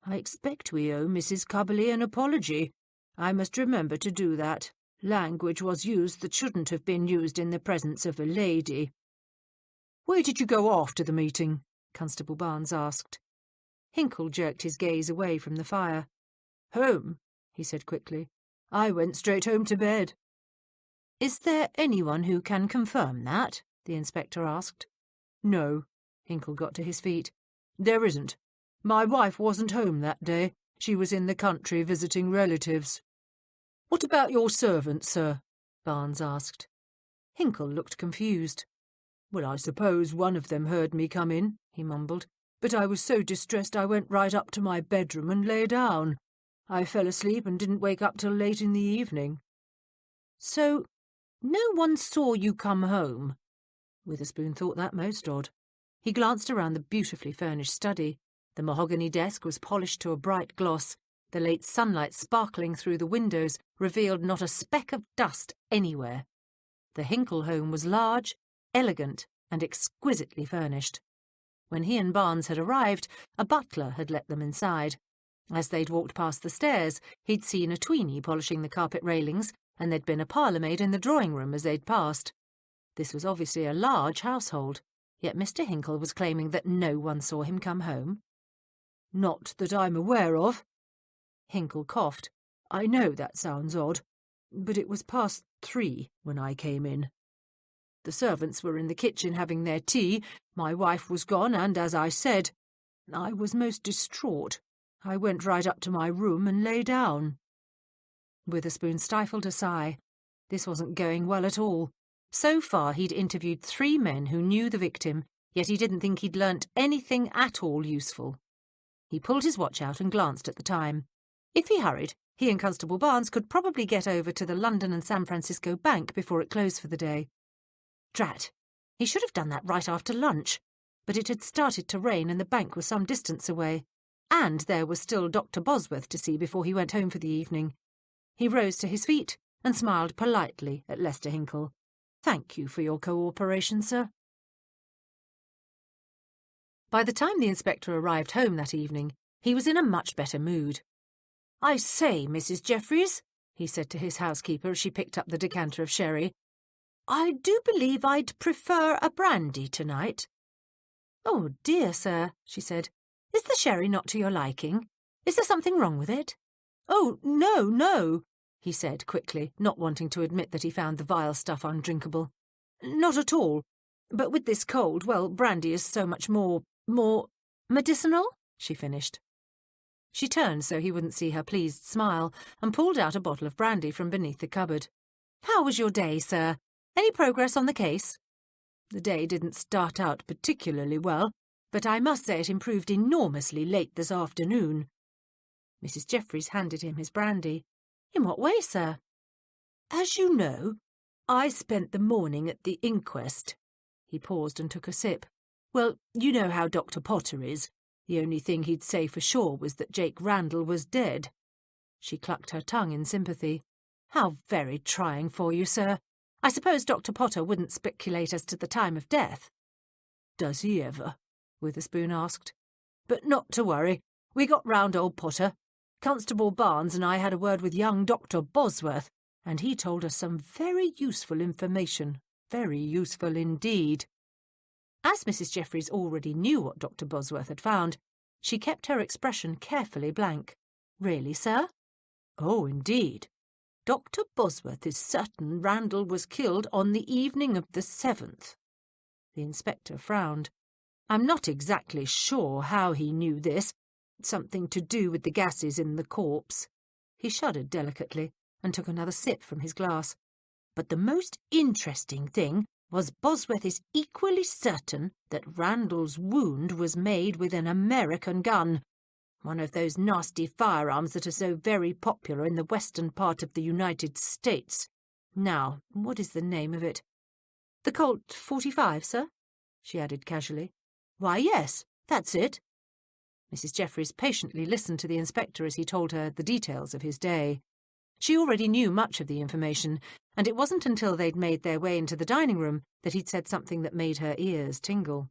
Speaker 1: I expect we owe Mrs. Cubberley an apology. I must remember to do that. Language was used that shouldn't have been used in the presence of a lady." "Where did you go after the meeting?" Constable Barnes asked. Hinkle jerked his gaze away from the fire. "Home," he said quickly. "I went straight home to bed." "Is there anyone who can confirm that?" the inspector asked. "No." Hinkle got to his feet. "There isn't. My wife wasn't home that day. She was in the country visiting relatives." "What about your servants, sir?" Barnes asked. Hinkle looked confused. "Well, I suppose one of them heard me come in," he mumbled, "but I was so distressed I went right up to my bedroom and lay down.
Speaker 2: I fell asleep and didn't wake up till late in the evening."
Speaker 1: "So, no one saw you come home?" Witherspoon thought that most odd. He glanced around the beautifully furnished study. The mahogany desk was polished to a bright gloss. The late sunlight sparkling through the windows revealed not a speck of dust anywhere. The Hinkle home was large, elegant, and exquisitely furnished. When he and Barnes had arrived, a butler had let them inside. As they'd walked past the stairs, he'd seen a tweenie polishing the carpet railings, and there'd been a parlourmaid in the drawing-room as they'd passed. This was obviously a large household, yet Mr. Hinkle was claiming that no one saw him come home.
Speaker 2: "Not that I'm aware of."
Speaker 1: Hinkle coughed.
Speaker 2: "I know that sounds odd, but it was past 3 when I came in. The servants were in the kitchen having their tea, my wife was gone, and, as I said, I was most distraught. I went right up to my room and lay down."
Speaker 1: Witherspoon stifled a sigh. This wasn't going well at all. So far he'd interviewed 3 men who knew the victim, yet he didn't think he'd learnt anything at all useful. He pulled his watch out and glanced at the time. If he hurried, he and Constable Barnes could probably get over to the London and San Francisco bank before it closed for the day. Drat! He should have done that right after lunch. But it had started to rain and the bank was some distance away. And there was still Dr. Bosworth to see before he went home for the evening. He rose to his feet and smiled politely at Lester Hinkle. "Thank you for your cooperation, sir." By the time the inspector arrived home that evening, he was in a much better mood. "I say, Mrs. Jeffries," he said to his housekeeper as she picked up the decanter of sherry, "I do believe I'd prefer a brandy tonight." "Oh, dear, sir," she said. "Is the sherry not to your liking? Is there something wrong with it?"
Speaker 2: "Oh, no,"
Speaker 1: he said quickly, not wanting to admit that he found the vile stuff undrinkable.
Speaker 2: "Not at all. But with this cold, well, brandy is so much more...
Speaker 1: "Medicinal?" she finished. She turned so he wouldn't see her pleased smile and pulled out a bottle of brandy from beneath the cupboard. "How was your day, sir? Any progress on the case?"
Speaker 2: "The day didn't start out particularly well, but I must say it improved enormously late this afternoon."
Speaker 1: Mrs. Jeffries handed him his brandy. "In what way, sir?"
Speaker 2: "As you know, I spent the morning at the inquest." He paused and took a sip. "Well, you know how Dr. Potter is. The only thing he'd say for sure was that Jake Randall was dead."
Speaker 1: She clucked her tongue in sympathy. "How very trying for you, sir. I suppose Dr. Potter wouldn't speculate as to the time of death."
Speaker 2: "Does he ever?" Witherspoon asked. "But not to worry. We got round old Potter. Constable Barnes and I had a word with young Dr. Bosworth, and he told us some very useful information. Very useful indeed."
Speaker 1: As Mrs. Jeffries already knew what Dr. Bosworth had found, she kept her expression carefully blank. "Really, sir?"
Speaker 2: "Oh, indeed. Dr. Bosworth is certain Randall was killed on the evening of the 7th.
Speaker 1: The inspector frowned.
Speaker 2: "I'm not exactly sure how he knew this. Something to do with the gases in the corpse."
Speaker 1: He shuddered delicately and took another sip from his glass.
Speaker 2: "But the most interesting thing was Bosworth is equally certain that Randall's wound was made with an American gun, one of those nasty firearms that are so very popular in the western part of the United States. Now, what is the name of it?"
Speaker 1: "The Colt 45, sir?" she added casually.
Speaker 2: "Why, yes, that's it."
Speaker 1: Mrs. Jeffries patiently listened to the inspector as he told her the details of his day. She already knew much of the information, and it wasn't until they'd made their way into the dining room that he'd said something that made her ears tingle.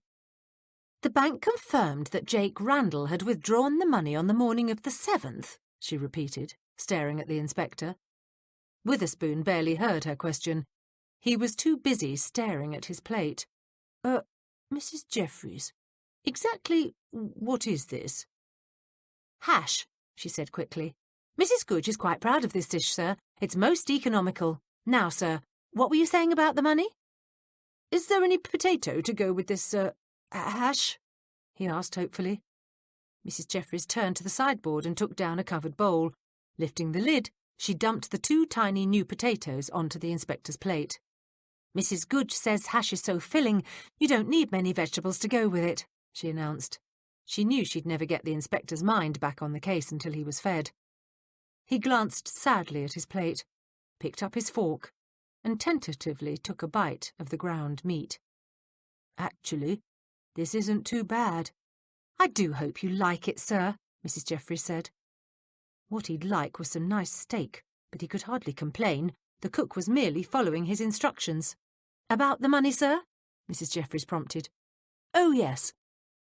Speaker 1: "The bank confirmed that Jake Randall had withdrawn the money on the morning of the 7th, she repeated, staring at the inspector. Witherspoon barely heard her question. He was too busy staring at his plate.
Speaker 2: Mrs. Jeffries, exactly what is this?"
Speaker 1: "Hash," she said quickly. "Mrs. Goodge is quite proud of this dish, sir. It's most economical. Now, sir, what were you saying about the money?"
Speaker 2: "Is there any potato to go with this, hash?" he asked hopefully.
Speaker 1: Mrs. Jeffries turned to the sideboard and took down a covered bowl. Lifting the lid, she dumped the 2 tiny new potatoes onto the inspector's plate. "Mrs. Goodge says hash is so filling, you don't need many vegetables to go with it," she announced. She knew she'd never get the inspector's mind back on the case until he was fed. He glanced sadly at his plate, picked up his fork, and tentatively took a bite of the ground meat. "Actually, this isn't too bad." "I do hope you like it, sir," Mrs. Jeffries said. What he'd like was some nice steak, but he could hardly complain. The cook was merely following his instructions. "About the money, sir?" Mrs. Jeffries prompted. "Oh, yes.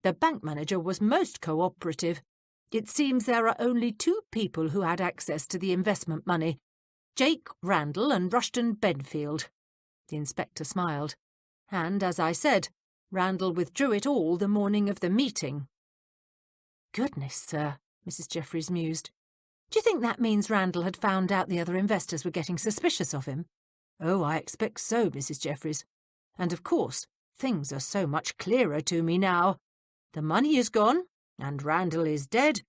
Speaker 1: The bank manager was most cooperative. It seems there are only two people who had access to the investment money, Jake Randall and Rushton Benfield." The inspector smiled. "And, as I said, Randall withdrew it all the morning of the meeting." "Goodness, sir," Mrs. Jeffries mused. "Do you think that means Randall had found out the other investors were getting suspicious of him?" "Oh, I expect so, Mrs. Jeffries. And, of course, things are so much clearer to me now. The money is gone, and Randall is dead.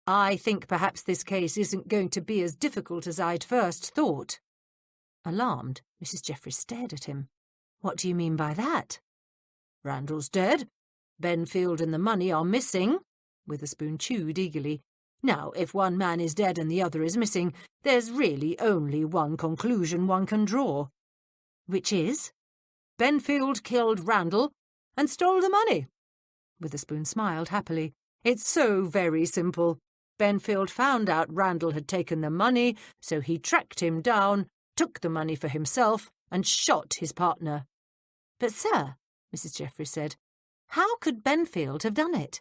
Speaker 1: I think perhaps this case isn't going to be as difficult as I'd first thought." Alarmed, Mrs. Jeffries stared at him. "What do you mean by that?" "Randall's dead. Benfield and the money are missing." Witherspoon chewed eagerly. "Now, if one man is dead and the other is missing, there's really only one conclusion one can draw." "Which is?" "Benfield killed Randall and stole the money." Witherspoon smiled happily. "It's so very simple. Benfield found out Randall had taken the money, so he tracked him down, took the money for himself, and shot his partner." "But, sir," Mrs. Jeffries said, "how could Benfield have done it?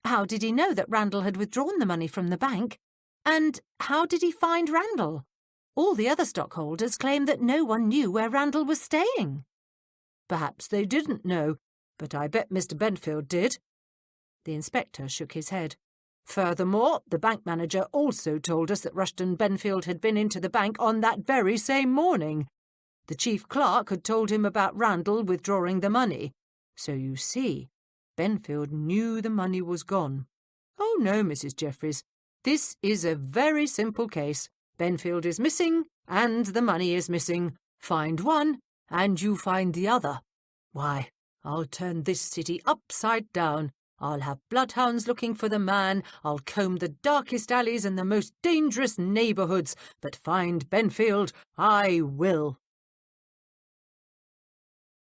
Speaker 1: How did he know that Randall had withdrawn the money from the bank? And how did he find Randall? All the other stockholders claim that no one knew where Randall was staying." "Perhaps they didn't know, but I bet Mr. Benfield did." The inspector shook his head. "Furthermore, the bank manager also told us that Rushton Benfield had been into the bank on that very same morning. The chief clerk had told him about Randall withdrawing the money. So you see, Benfield knew the money was gone." "Oh, no, Mrs. Jeffries. This is a very simple case. Benfield is missing, and the money is missing. Find one, and you find the other. Why, I'll turn this city upside down. I'll have bloodhounds looking for the man. I'll comb the darkest alleys and the most dangerous neighbourhoods. But find Benfield I will."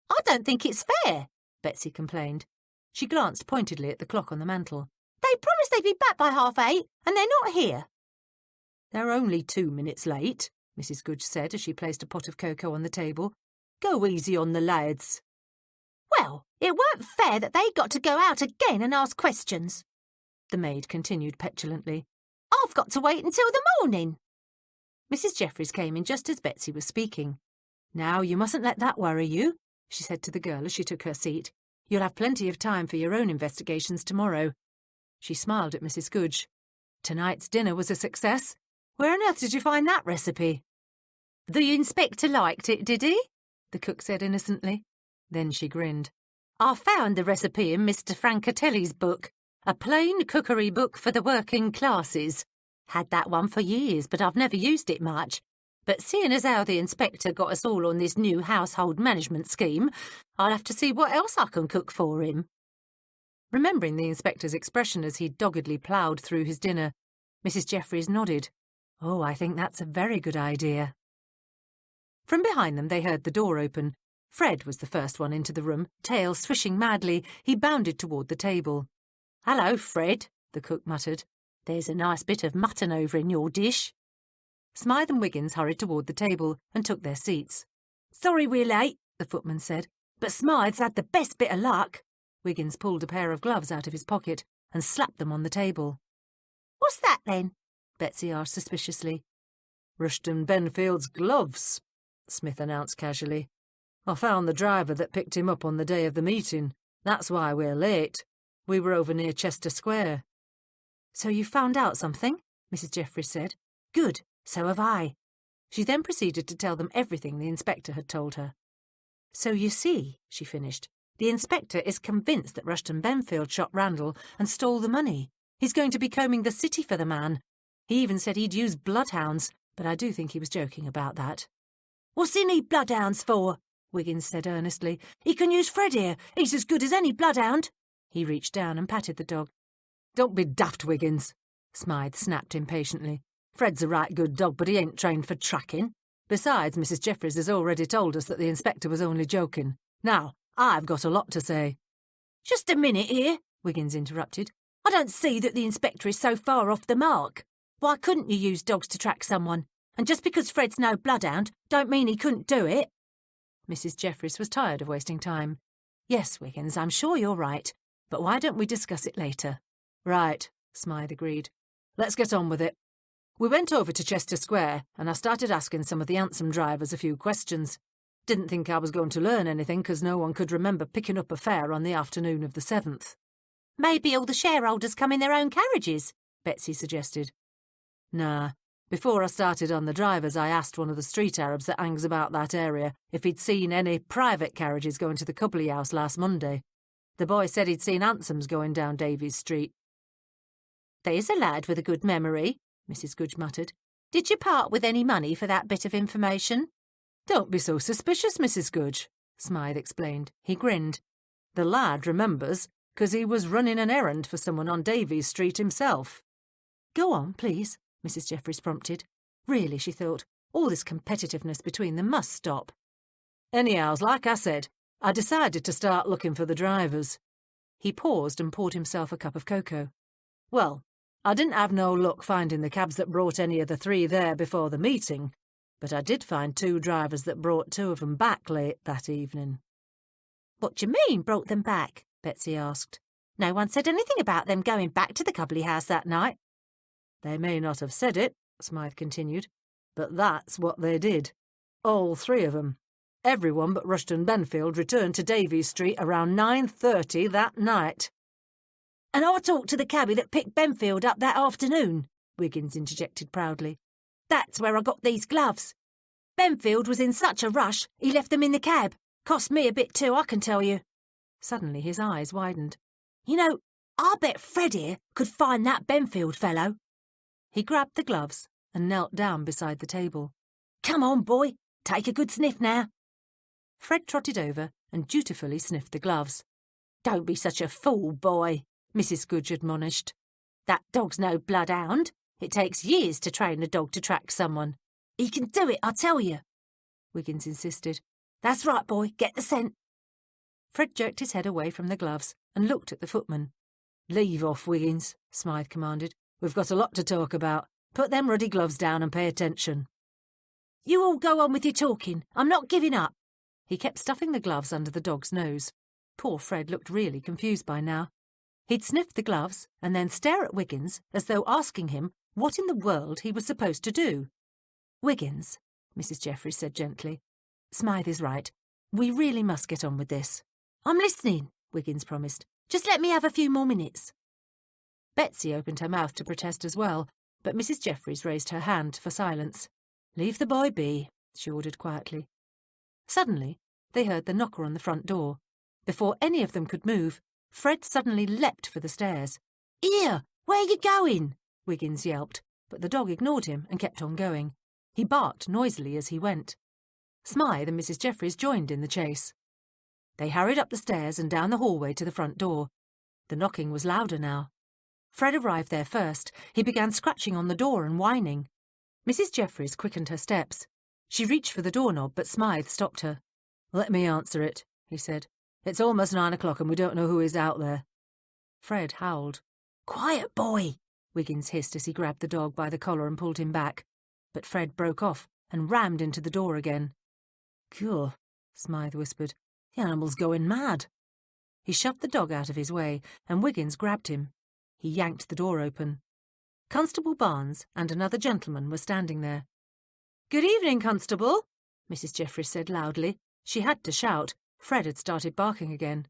Speaker 3: "I don't think it's fair," Betsy complained. She glanced pointedly at the clock on the mantel. "They promised they'd be back by 8:30, and they're not here."
Speaker 1: "They're only 2 minutes late," Mrs. Goodge said as she placed a pot of cocoa on the table. "Go easy on the lads."
Speaker 3: "Well, it weren't fair that they got to go out again and ask questions,"
Speaker 1: the maid continued petulantly.
Speaker 3: "I've got to wait until the morning."
Speaker 1: Mrs. Jeffries came in just as Betsy was speaking. "Now, you mustn't let that worry you," she said to the girl as she took her seat. "You'll have plenty of time for your own investigations tomorrow." She smiled at Mrs. Goodge. "Tonight's dinner was a success. Where on earth did you find that recipe?"
Speaker 3: "The inspector liked it, did he?"
Speaker 1: the cook said innocently. Then she grinned.
Speaker 3: "I found the recipe in Mr. Francatelli's book, A Plain Cookery Book for the Working Classes. Had that one for years, but I've never used it much. But seeing as how the inspector got us all on this new household management scheme, I'll have to see what else I can cook for him."
Speaker 1: Remembering the inspector's expression as he doggedly ploughed through his dinner, Mrs. Jeffries nodded. "Oh, I think that's a very good idea." From behind them they heard the door open. Fred was the first one into the room, tail swishing madly. He bounded toward the table.
Speaker 3: "Hello, Fred,"
Speaker 1: the cook muttered.
Speaker 3: "There's a nice bit of mutton over in your dish."
Speaker 1: Smythe and Wiggins hurried toward the table and took their seats.
Speaker 3: "Sorry we're late," the footman said, "but Smythe's had the best bit of luck."
Speaker 1: Wiggins pulled a pair of gloves out of his pocket and slapped them on the table.
Speaker 3: "What's that, then?"
Speaker 1: Betsy asked suspiciously. "Rushton Benfield's gloves," Smith announced casually. "I found the driver that picked him up on the day of the meeting. That's why we're late. We were over near Chester Square." "So you found out something?" Mrs. Jeffries said. "Good, so have I." She then proceeded to tell them everything the inspector had told her. "So you see," she finished, "the inspector is convinced that Rushton Benfield shot Randall and stole the money. He's going to be combing the city for the man. He even said he'd use bloodhounds, but I do think he was joking about that."
Speaker 3: "What's he need bloodhounds for?" Wiggins said earnestly. "He can use Fred here. He's as good as any bloodhound."
Speaker 1: He reached down and patted the dog. "Don't be daft, Wiggins," Smythe snapped impatiently. Fred's a right good dog, but he ain't trained for tracking. Besides, Mrs. Jeffries has already told us that the inspector was only joking. Now, I've got a lot to say."
Speaker 3: "Just a minute here," Wiggins interrupted. "I don't see that the inspector is so far off the mark. Why couldn't you use dogs to track someone? And just because Fred's no bloodhound, don't mean he couldn't do it."
Speaker 1: Mrs. Jeffries was tired of wasting time. "Yes, Wiggins, I'm sure you're right. But why don't we discuss it later?" "Right," Smythe agreed. "Let's get on with it. We went over to Chester Square, and I started asking some of the hansom drivers a few questions. Didn't think I was going to learn anything, because no one could remember picking up a fare on the afternoon of the 7th.
Speaker 3: "Maybe all the shareholders come in their own carriages,"
Speaker 1: Betsy suggested. "Nah. Before I started on the drivers, I asked one of the street Arabs that hangs about that area if he'd seen any private carriages going to the Cubley House last Monday. The boy said he'd seen hansoms going down Davies Street."
Speaker 3: "There's a lad with a good memory," Mrs. Goodge muttered. "Did you part with any money for that bit of information?"
Speaker 1: "Don't be so suspicious, Mrs. Goodge," Smythe explained. He grinned. "The lad remembers, 'cause he was running an errand for someone on Davies Street himself." "Go on, please," Mrs. Jeffries prompted. Really, she thought, all this competitiveness between them must stop. "Anyhow, like I said, I decided to start looking for the drivers." He paused and poured himself a cup of cocoa. "Well, I didn't have no luck finding the cabs that brought any of the 3 there before the meeting, but I did find 2 drivers that brought 2 of them back late that evening."
Speaker 3: "What do you mean, brought them back?" Betsy asked. "No one said anything about them going back to the Cubley House that night."
Speaker 1: "They may not have said it," Smythe continued, "but that's what they did. All 3 of them. Everyone but Rushton Benfield returned to Davies Street around 9:30 that night."
Speaker 3: "And I talked to the cabby that picked Benfield up that afternoon," Wiggins interjected proudly. "That's where I got these gloves. Benfield was in such a rush, he left them in the cab. Cost me a bit too, I can tell you."
Speaker 1: Suddenly his eyes widened.
Speaker 3: "You know, I bet Fred here could find that Benfield fellow."
Speaker 1: He grabbed the gloves and knelt down beside the table.
Speaker 3: "Come on, boy, take a good sniff now."
Speaker 1: Fred trotted over and dutifully sniffed the gloves.
Speaker 3: "Don't be such a fool, boy," Mrs. Goodge admonished. "That dog's no bloodhound. It takes years to train a dog to track someone. He can do it, I tell you."
Speaker 1: Wiggins insisted.
Speaker 3: "That's right, boy, get the scent."
Speaker 1: Fred jerked his head away from the gloves and looked at the footman. "Leave off, Wiggins," Smythe commanded. "We've got a lot to talk about. Put them ruddy gloves down and pay attention."
Speaker 3: "You all go on with your talking. I'm not giving up."
Speaker 1: He kept stuffing the gloves under the dog's nose. Poor Fred looked really confused by now. He'd sniff the gloves and then stare at Wiggins as though asking him what in the world he was supposed to do. "Wiggins," Mrs. Jeffries said gently, "Smythe is right. We really must get on with this."
Speaker 3: "I'm listening," Wiggins promised. "Just let me have a few more minutes."
Speaker 1: Betsy opened her mouth to protest as well, but Mrs. Jeffries raised her hand for silence. "Leave the boy be," she ordered quietly. Suddenly, they heard the knocker on the front door. Before any of them could move, Fred suddenly leapt for the stairs.
Speaker 3: "Here, where are you going?"
Speaker 1: Wiggins yelped, but the dog ignored him and kept on going. He barked noisily as he went. Smythe and Mrs. Jeffries joined in the chase. They hurried up the stairs and down the hallway to the front door. The knocking was louder now. Fred arrived there first. He began scratching on the door and whining. Mrs. Jeffries quickened her steps. She reached for the doorknob, but Smythe stopped her. "Let me answer it," he said. "It's almost 9 o'clock and we don't know who is out there." Fred howled.
Speaker 3: "Quiet, boy,"
Speaker 1: Wiggins hissed as he grabbed the dog by the collar and pulled him back. But Fred broke off and rammed into the door again. "Cool," Smythe whispered. "The animal's going mad." He shoved the dog out of his way, and Wiggins grabbed him. He yanked the door open. Constable Barnes and another gentleman were standing there. "Good evening, Constable," Mrs. Jeffries said loudly. She had to shout. Fred had started barking again.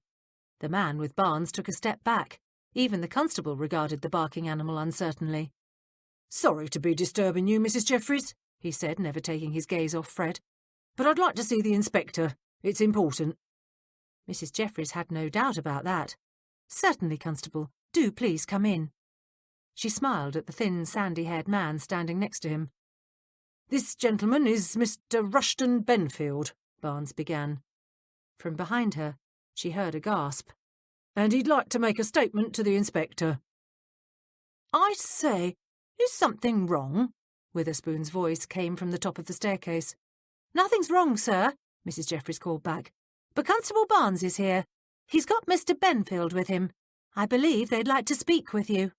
Speaker 1: The man with Barnes took a step back. Even the constable regarded the barking animal uncertainly. "Sorry to be disturbing you, Mrs. Jeffries," he said, never taking his gaze off Fred. "But I'd like to see the inspector. It's important." Mrs. Jeffries had no doubt about that. "Certainly, Constable. Do please come in." She smiled at the thin, sandy-haired man standing next to him. "This gentleman is Mr. Rushton Benfield," Barnes began. From behind her, she heard a gasp. "And he'd like to make a statement to the inspector." "I say, is something wrong?" Witherspoon's voice came from the top of the staircase.
Speaker 3: "Nothing's wrong, sir," Mrs. Jeffries called back. "But Constable Barnes is here. He's got Mr. Benfield with him. I believe they'd like to speak with you."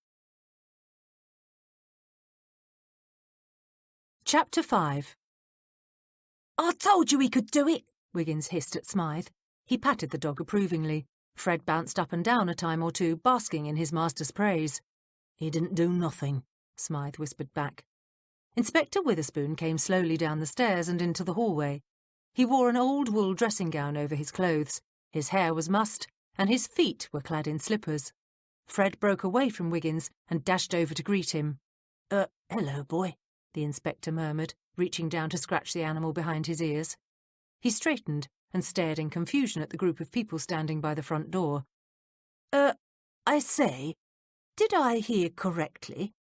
Speaker 1: Chapter 5.
Speaker 2: "I told you he could do it,"
Speaker 1: Wiggins hissed at Smythe. He patted the dog approvingly. Fred bounced up and down a time or two, basking in his master's praise.
Speaker 2: "He didn't do nothing,"
Speaker 1: Smythe whispered back. Inspector Witherspoon came slowly down the stairs and into the hallway. He wore an old wool dressing gown over his clothes. His hair was mussed, and his feet were clad in slippers. Fred broke away from Wiggins and dashed over to greet him.
Speaker 2: Hello, boy,"
Speaker 1: the inspector murmured, reaching down to scratch the animal behind his ears. He straightened and stared in confusion at the group of people standing by the front door.
Speaker 2: I say, did I hear correctly?"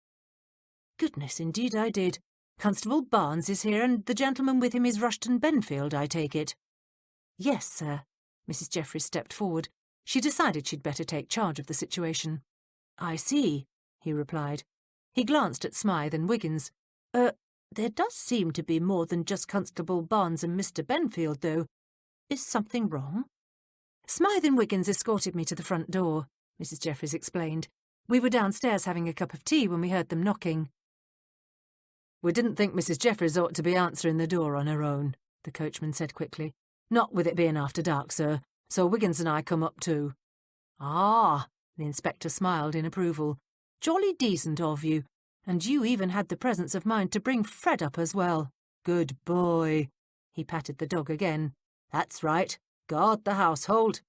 Speaker 1: "Goodness, indeed I did. Constable Barnes is here, and the gentleman with him is Rushton Benfield, I take it." "Yes, sir." Mrs. Jeffries stepped forward. She decided she'd better take charge of the situation.
Speaker 2: "I see,"
Speaker 1: he replied. He glanced at Smythe and Wiggins.
Speaker 2: There does seem to be more than just Constable Barnes and Mr. Benfield, though. Is something wrong?"
Speaker 1: "Smythe and Wiggins escorted me to the front door," Mrs. Jeffries explained. "We were downstairs having a cup of tea when we heard them knocking."
Speaker 2: "We didn't think Mrs. Jeffries ought to be answering the door on her own," the coachman said quickly. "Not with it being after dark, sir, so Wiggins and I come up too."
Speaker 1: "Ah," the inspector smiled in approval. "Jolly decent of you. And you even had the presence of mind to bring Fred up as well. Good boy." He patted the dog again. "That's right. Guard the household."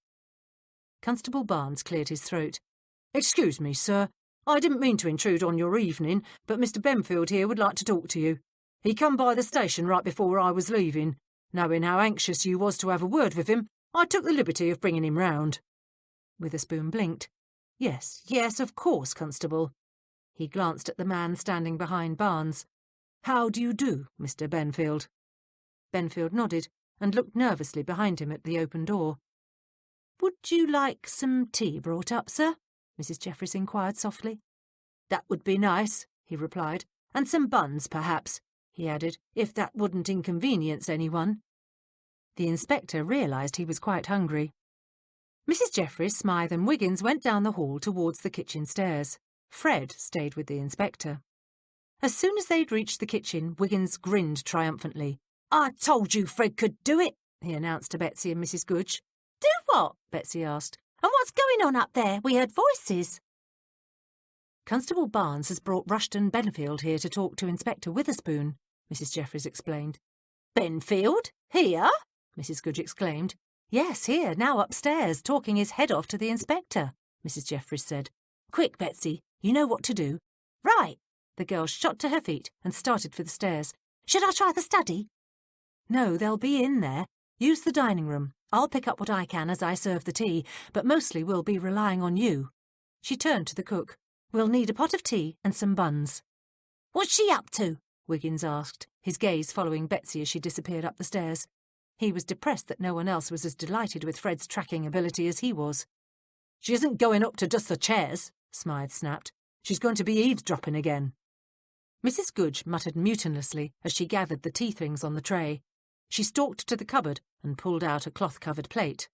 Speaker 1: Constable Barnes cleared his throat. "Excuse me, sir. I didn't mean to intrude on your evening, but Mr. Benfield here would like to talk to you. He come by the station right before I was leaving. Knowing how anxious you was to have a word with him, I took the liberty of bringing him round." Witherspoon blinked. Yes, of course, Constable." He glanced at the man standing behind Barnes. "How do you do, Mr. Benfield?" Benfield nodded and looked nervously behind him at the open door. "Would you like some tea brought up, sir?" Mrs. Jeffries inquired softly. "That would be nice," he replied. "And some buns, perhaps," he added, "if that wouldn't inconvenience anyone." The inspector realised he was quite hungry. Mrs. Jeffries, Smythe and Wiggins went down the hall towards the kitchen stairs. Fred stayed with the inspector. As soon as they'd reached the kitchen, Wiggins grinned triumphantly.
Speaker 2: "I told you Fred could do it,"
Speaker 1: he announced to Betsy and Mrs. Goodge.
Speaker 3: "Do what?"
Speaker 1: Betsy asked.
Speaker 3: "And what's going on up there? We heard voices."
Speaker 1: "Constable Barnes has brought Rushton Benfield here to talk to Inspector Witherspoon," Mrs. Jeffries explained.
Speaker 3: "Benfield? Here?"
Speaker 1: Mrs. Goodge exclaimed. "Yes, here, now upstairs, talking his head off to the inspector," Mrs. Jeffries said. "Quick, Betsy, you know what to do."
Speaker 3: "Right."
Speaker 1: The girl shot to her feet and started for the stairs.
Speaker 3: "Should I try the study?"
Speaker 1: "No, they'll be in there. Use the dining room. I'll pick up what I can as I serve the tea, but mostly we'll be relying on you." She turned to the cook. "We'll need a pot of tea and some buns."
Speaker 3: "What's she up to?"
Speaker 1: Wiggins asked, his gaze following Betsy as she disappeared up the stairs. He was depressed that no one else was as delighted with Fred's tracking ability as he was. "She isn't going up to dust the chairs," Smythe snapped. "She's going to be eavesdropping again." Mrs. Goodge muttered mutinously as she gathered the tea things on the tray. She stalked to the cupboard and pulled out a cloth-covered plate.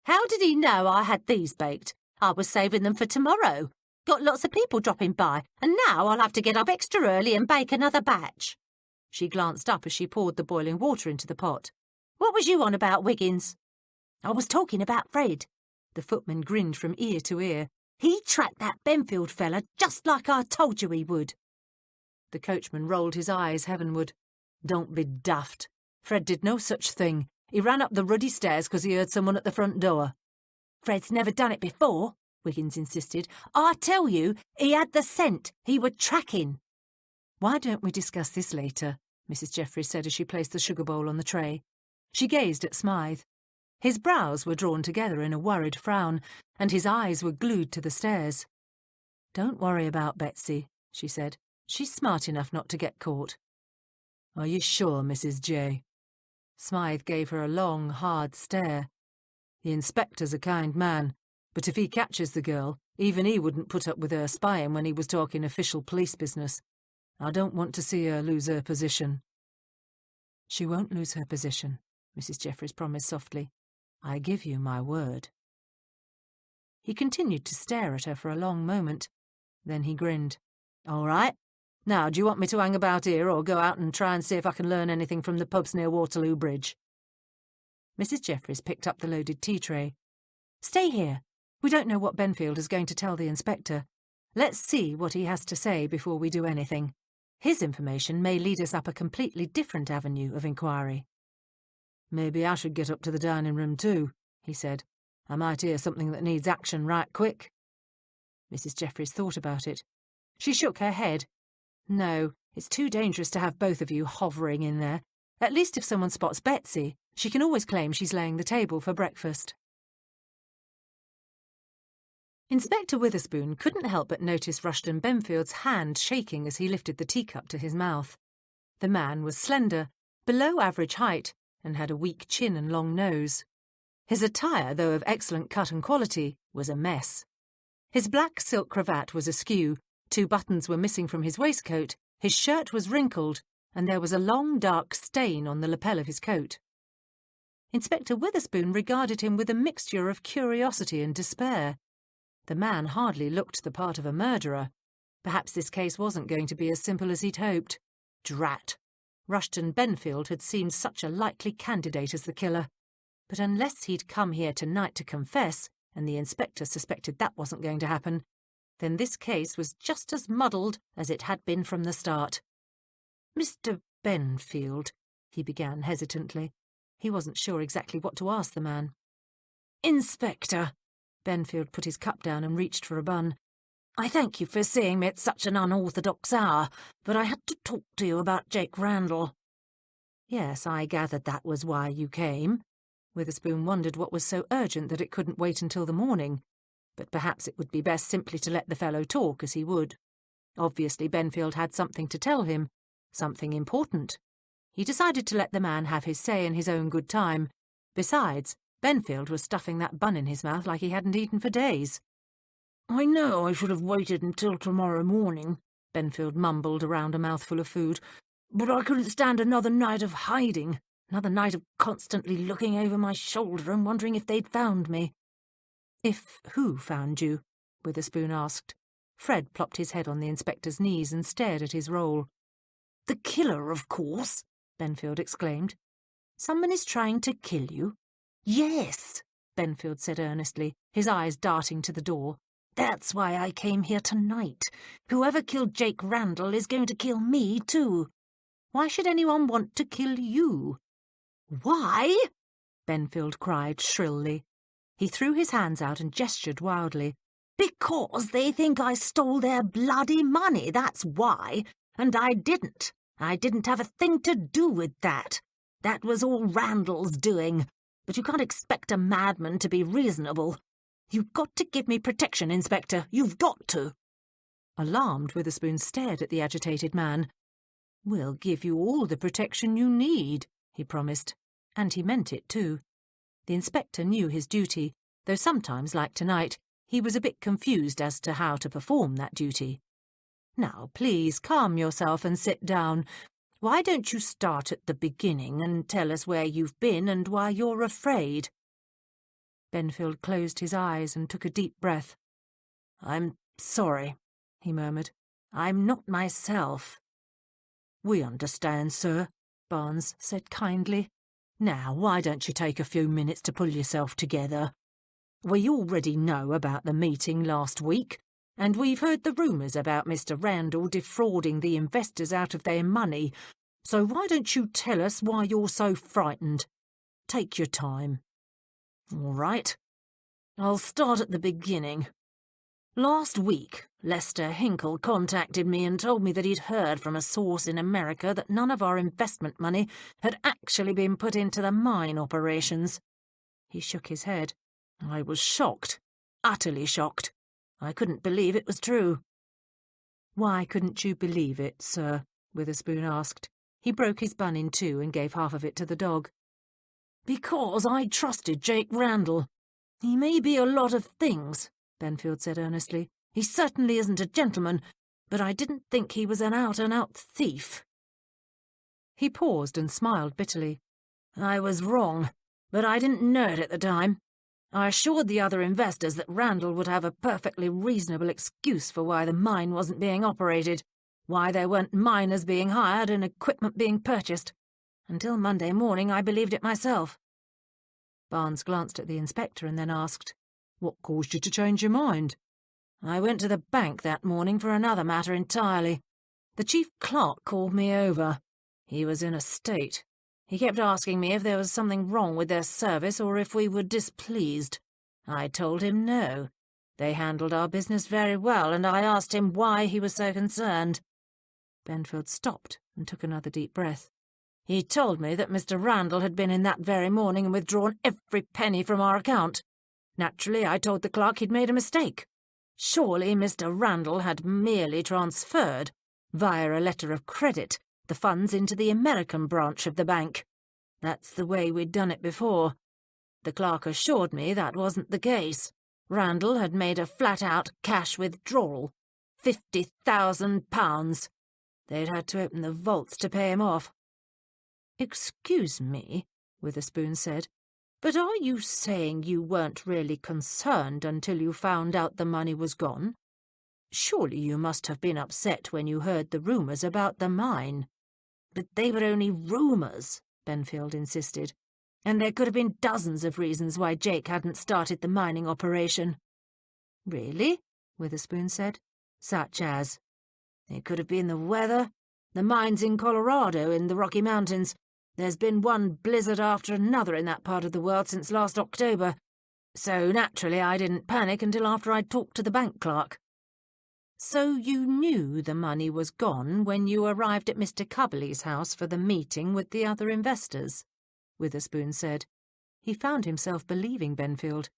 Speaker 3: "How did he know I had these baked? I was saving them for tomorrow. Got lots of people dropping by, and now I'll have to get up extra early and bake another batch."
Speaker 1: She glanced up as she poured the boiling water into the pot.
Speaker 3: "What was you on about, Wiggins?"
Speaker 2: "I was talking about Fred."
Speaker 1: The footman grinned from ear to ear.
Speaker 2: "He tracked that Benfield fella just like I told you he would."
Speaker 1: The coachman rolled his eyes heavenward. "Don't be daft. Fred did no such thing. He ran up the ruddy stairs because he heard someone at the front door."
Speaker 2: "Fred's never done it before," Wiggins insisted. "I tell you, he had the scent. He were tracking."
Speaker 1: "Why don't we discuss this later?" Mrs. Jeffries said as she placed the sugar bowl on the tray. She gazed at Smythe. His brows were drawn together in a worried frown, and his eyes were glued to the stairs. "Don't worry about Betsy," she said. "She's smart enough not to get caught." "Are you sure, Mrs. J?" Smythe gave her a long, hard stare. "The inspector's a kind man, but if he catches the girl, even he wouldn't put up with her spying when he was talking official police business. I don't want to see her lose her position."
Speaker 2: "She won't lose her position," Mrs. Jeffries promised softly. "I give you my word." He continued to stare at her for a long moment. Then he grinned.
Speaker 1: "All right. Now, do you want me to hang about here or go out and try and see if I can learn anything from the pubs near Waterloo Bridge?"
Speaker 2: Mrs. Jeffries picked up the loaded tea tray. "Stay here. We don't know what Benfield is going to tell the inspector. Let's see what he has to say before we do anything. His information may lead us up a completely different avenue of inquiry."
Speaker 1: "Maybe I should get up to the dining room too," he said. "I might hear something that needs action right quick."
Speaker 2: Mrs. Jeffries thought about it. She shook her head. "No, it's too dangerous to have both of you hovering in there. At least if someone spots Betsy, she can always claim she's laying the table for breakfast." Inspector Witherspoon couldn't help but notice Rushton Benfield's hand shaking as he lifted the teacup to his mouth. The man was slender, below average height, and had a weak chin and long nose. His attire, though of excellent cut and quality, was a mess. His black silk cravat was askew, 2 buttons were missing from his waistcoat, his shirt was wrinkled, and there was a long dark stain on the lapel of his coat. Inspector Witherspoon regarded him with a mixture of curiosity and despair. The man hardly looked the part of a murderer. Perhaps this case wasn't going to be as simple as he'd hoped. Drat! Rushton Benfield had seemed such a likely candidate as the killer. But unless he'd come here tonight to confess, and the inspector suspected that wasn't going to happen, then this case was just as muddled as it had been from the start. "Mr. Benfield," he began hesitantly. He wasn't sure exactly what to ask the man. "Inspector," Benfield put his cup down and reached for a bun. "I thank you for seeing me at such an unorthodox hour, but I had to talk to you about Jake Randall." "Yes, I gathered that was why you came." Witherspoon wondered what was so urgent that it couldn't wait until the morning, but perhaps it would be best simply to let the fellow talk as he would. Obviously Benfield had something to tell him, something important. He decided to let the man have his say in his own good time. Besides, Benfield was stuffing that bun in his mouth like he hadn't eaten for days. "I know I should have waited until tomorrow morning," Benfield mumbled around a mouthful of food, "but I couldn't stand another night of hiding, another night of constantly looking over my shoulder and wondering if they'd found me." "If who found you?" Witherspoon asked. Fred plopped his head on the inspector's knees and stared at his roll. "The killer, of course," Benfield exclaimed. "Someone is trying to kill you?" "Yes," Benfield said earnestly, his eyes darting to the door. "That's why I came here tonight. Whoever killed Jake Randall is going to kill me, too." "Why should anyone want to kill you?" "Why?" Benfield cried shrilly. He threw his hands out and gestured wildly. "Because they think I stole their bloody money, that's why. And I didn't. I didn't have a thing to do with that. That was all Randall's doing. But you can't expect a madman to be reasonable. You've got to give me protection, Inspector. You've got to." Alarmed, Witherspoon stared at the agitated man. "We'll give you all the protection you need," he promised. And he meant it, too. The inspector knew his duty, though sometimes, like tonight, he was a bit confused as to how to perform that duty. "Now, please, calm yourself and sit down. Why don't you start at the beginning and tell us where you've been and why you're afraid?" Benfield closed his eyes and took a deep breath. "I'm sorry," he murmured. "I'm not myself." "We understand, sir," Barnes said kindly. "Now, why don't you take a few minutes to pull yourself together? We already know about the meeting last week, and we've heard the rumours about Mr. Randall defrauding the investors out of their money, so why don't you tell us why you're so frightened? Take your time." "All right. I'll start at the beginning. Last week, Lester Hinkle contacted me and told me that he'd heard from a source in America that none of our investment money had actually been put into the mine operations." He shook his head. "I was shocked, utterly shocked. I couldn't believe it was true." "Why couldn't you believe it, sir?" Witherspoon asked. He broke his bun in two and gave half of it to the dog. "Because I trusted Jake Randall. He may be a lot of things," Benfield said earnestly. "He certainly isn't a gentleman,
Speaker 1: but I didn't think he was an out-and-out thief." He paused and smiled bitterly. "I was wrong, but I didn't know it at the time. I assured the other investors that Randall would have a perfectly reasonable excuse for why the mine wasn't being operated, why there weren't miners being hired and equipment being purchased. Until Monday morning, I believed it myself." Barnes glanced at the inspector and then asked, "What caused you to change your mind?" "I went to the bank that morning for another matter entirely. The chief clerk called me over. He was in a state. He kept asking me if there was something wrong with their service or if we were displeased. I told him no. They handled our business very well, and I asked him why he was so concerned." Benfield stopped and took another deep breath. "He told me that Mr. Randall had been in that very morning and withdrawn every penny from our account. Naturally, I told the clerk he'd made a mistake. Surely Mr. Randall had merely transferred, via a letter of credit, the funds into the American branch of the bank. That's the way we'd done it before. The clerk assured me that wasn't the case. Randall had made a flat-out cash withdrawal, £50,000. They'd had to open the vaults to pay him off." "Excuse me," Witherspoon said, "but are you saying you weren't really concerned until you found out the money was gone? Surely you must have been upset when you heard the rumours about the mine." "But they were only rumours," Benfield insisted, "and there could have been dozens of reasons why Jake hadn't started the mining operation." "Really?" Witherspoon said. "Such as?" "It could have been the weather. The mine's in Colorado, in the Rocky Mountains. There's been one blizzard after another in that part of the world since last October. So naturally I didn't panic until after I'd talked to the bank clerk." "So you knew the money was gone when you arrived at Mr. Cubberley's house for the meeting with the other investors?" Witherspoon said. He found himself believing Benfield.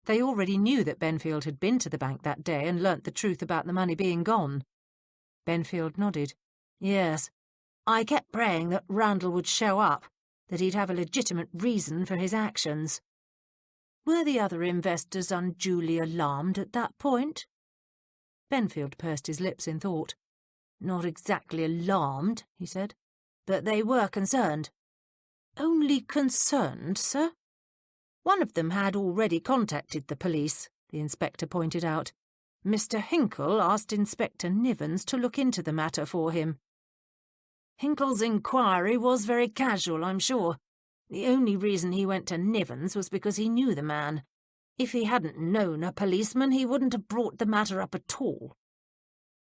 Speaker 1: They already knew that Benfield had been to the bank that day and learnt the truth about the money being gone. Benfield nodded. "Yes. I kept praying that Randall would show up, that he'd have a legitimate reason for his actions." "Were the other investors unduly alarmed at that point?" Benfield pursed his lips in thought. "Not exactly alarmed," he said, "but they were concerned." "Only concerned, sir?" "One of them had already contacted the police," the inspector pointed out. "Mr. Hinkle asked Inspector Nivens to look into the matter for him." "Hinkle's inquiry was very casual, I'm sure. The only reason he went to Nivens was because he knew the man. If he hadn't known a policeman, he wouldn't have brought the matter up at all."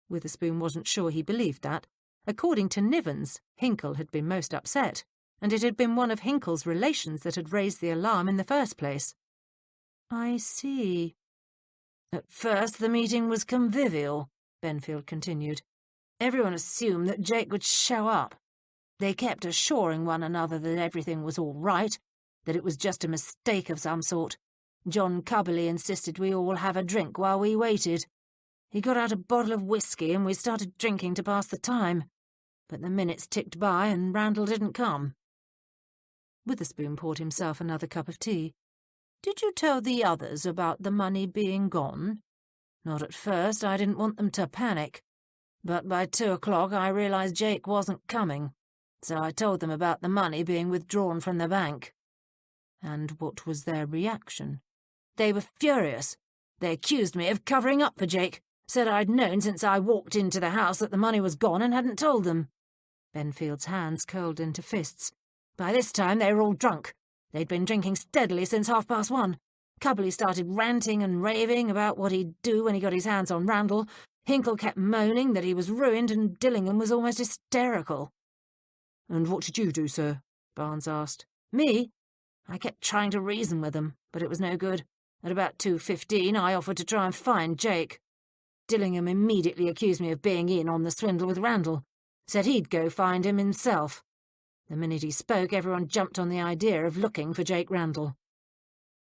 Speaker 1: Witherspoon wasn't sure he believed that. According to Nivens, Hinkle had been most upset, and it had been one of Hinkle's relations that had raised the alarm in the first place. "I see." "At first the meeting was convivial," Benfield continued. "Everyone assumed that Jake would show up. They kept assuring one another that everything was all right, that it was just a mistake of some sort. John Cubberley insisted we all have a drink while we waited. He got out a bottle of whiskey and we started drinking to pass the time. But the minutes ticked by and Randall didn't come." Witherspoon poured himself another cup of tea. "Did you tell the others about the money being gone?" "Not at first. I didn't want them to panic. But by 2 o'clock I realised Jake wasn't coming, so I told them about the money being withdrawn from the bank." "And what was their reaction?" "They were furious. They accused me of covering up for Jake, said I'd known since I walked into the house that the money was gone and hadn't told them." Benfield's hands curled into fists. "By this time they were all drunk. They'd been drinking steadily since 1:30. Cubberley started ranting and raving about what he'd do when he got his hands on Randall. Hinkle kept moaning that he was ruined, and Dillingham was almost hysterical." "And what did you do, sir?" Barnes asked. "Me? I kept trying to reason with them, but it was no good. At about 2:15 I offered to try and find Jake. Dillingham immediately accused me of being in on the swindle with Randall. Said he'd go find him himself. The minute he spoke, everyone jumped on the idea of looking for Jake Randall."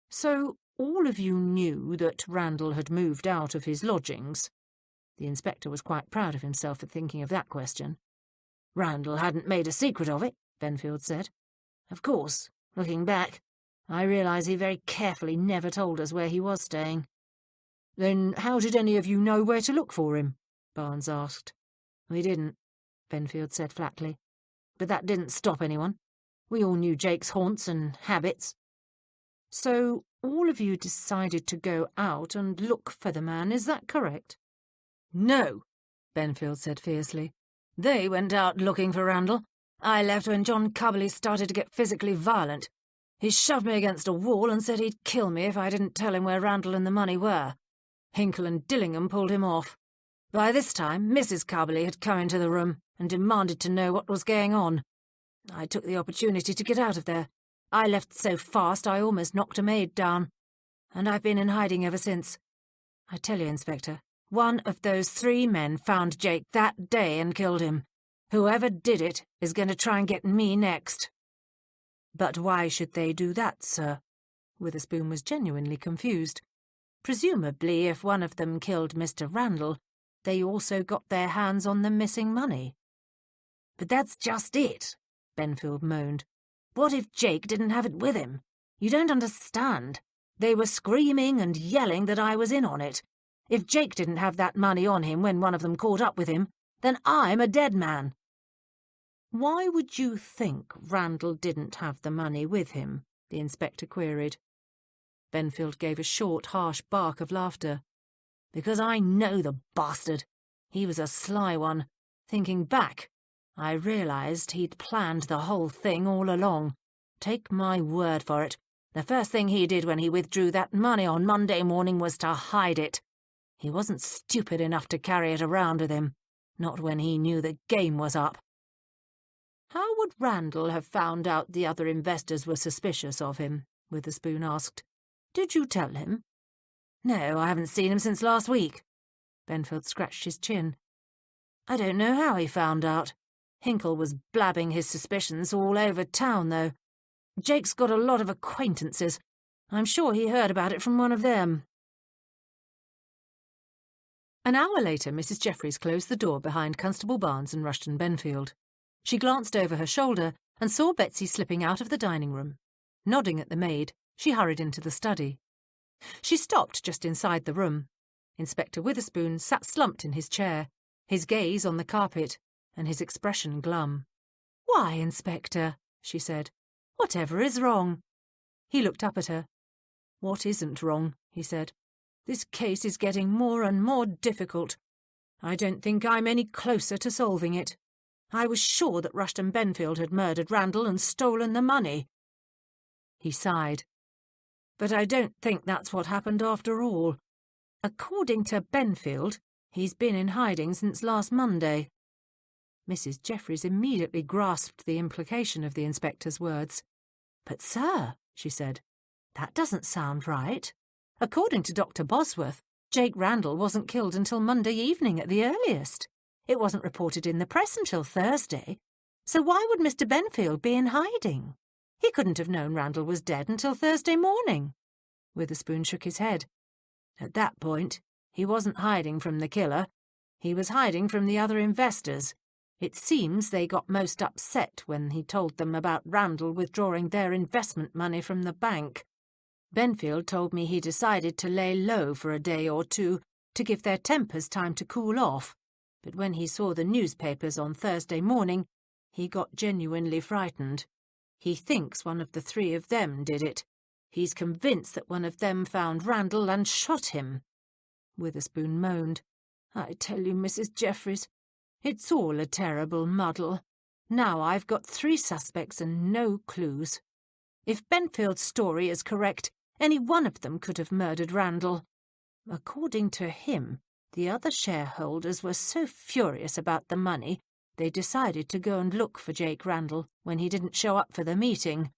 Speaker 1: "So all of you knew that Randall had moved out of his lodgings?" The inspector was quite proud of himself for thinking of that question. "Randall hadn't made a secret of it," Benfield said. "Of course, looking back, I realise he very carefully never told us where he was staying." "Then how did any of you know where to look for him?" Barnes asked. We didn't, Benfield said flatly. But that didn't stop anyone. We all knew Jake's haunts and habits. So all of you decided to go out and look for the man, is that correct? No, Benfield said fiercely. They went out looking for Randall. I left when John Cubley started to get physically violent. He shoved me against a wall and said he'd kill me if I didn't tell him where Randall and the money were. Hinkle and Dillingham pulled him off. By this time, Mrs. Cubley had come into the room and demanded to know what was going on. I took the opportunity to get out of there. I left so fast I almost knocked a maid down. And I've been in hiding ever since. I tell you, Inspector, one of those 3 men found Jake that day and killed him. Whoever did it is going to try and get me next. But why should they do that, sir? Witherspoon was genuinely confused. Presumably, if one of them killed Mr. Randall, they also got their hands on the missing money. But that's just it, Benfield moaned. What if Jake didn't have it with him? You don't understand. They were screaming and yelling that I was in on it. If Jake didn't have that money on him when one of them caught up with him, then I'm a dead man. Why would you think Randall didn't have the money with him? The inspector queried. Benfield gave a short, harsh bark of laughter. Because I know the bastard. He was a sly one. Thinking back, I realised he'd planned the whole thing all along. Take my word for it. The first thing he did when he withdrew that money on Monday morning was to hide it. He wasn't stupid enough to carry it around with him. Not when he knew the game was up. How would Randall have found out the other investors were suspicious of him? Witherspoon asked. Did you tell him? No, I haven't seen him since last week. Benfield scratched his chin. I don't know how he found out. Hinkle was blabbing his suspicions all over town, though. Jake's got a lot of acquaintances. I'm sure he heard about it from one of them. An hour later, Mrs. Jeffries closed the door behind Constable Barnes and Rushton Benfield. She glanced over her shoulder and saw Betsy slipping out of the dining room. Nodding at the maid, she hurried into the study. She stopped just inside the room. Inspector Witherspoon sat slumped in his chair, his gaze on the carpet, and his expression glum. "Why, Inspector?" she said. "Whatever is wrong?" He looked up at her. "What isn't wrong?" he said. "This case is getting more and more difficult. I don't think I'm any closer to solving it. I was sure that Rushton Benfield had murdered Randall and stolen the money." He sighed. "But I don't think that's what happened after all. According to Benfield, he's been in hiding since last Monday." Mrs. Jeffries immediately grasped the implication of the inspector's words. "But, sir," she said, "that doesn't sound right. According to Dr. Bosworth, Jake Randall wasn't killed until Monday evening at the earliest. It wasn't reported in the press until Thursday. So why would Mr. Benfield be in hiding? He couldn't have known Randall was dead until Thursday morning." Witherspoon shook his head. "At that point, he wasn't hiding from the killer. He was hiding from the other investors. It seems they got most upset when he told them about Randall withdrawing their investment money from the bank. Benfield told me he decided to lay low for a day or two to give their tempers time to cool off. But when he saw the newspapers on Thursday morning, he got genuinely frightened. He thinks one of the 3 of them did it. He's convinced that one of them found Randall and shot him." Witherspoon moaned. "I tell you, Mrs. Jeffries, it's all a terrible muddle. Now I've got 3 suspects and no clues. If Benfield's story is correct, any one of them could have murdered Randall. According to him, the other shareholders were so furious about the money, they decided to go and look for Jake Randall when he didn't show up for the meeting.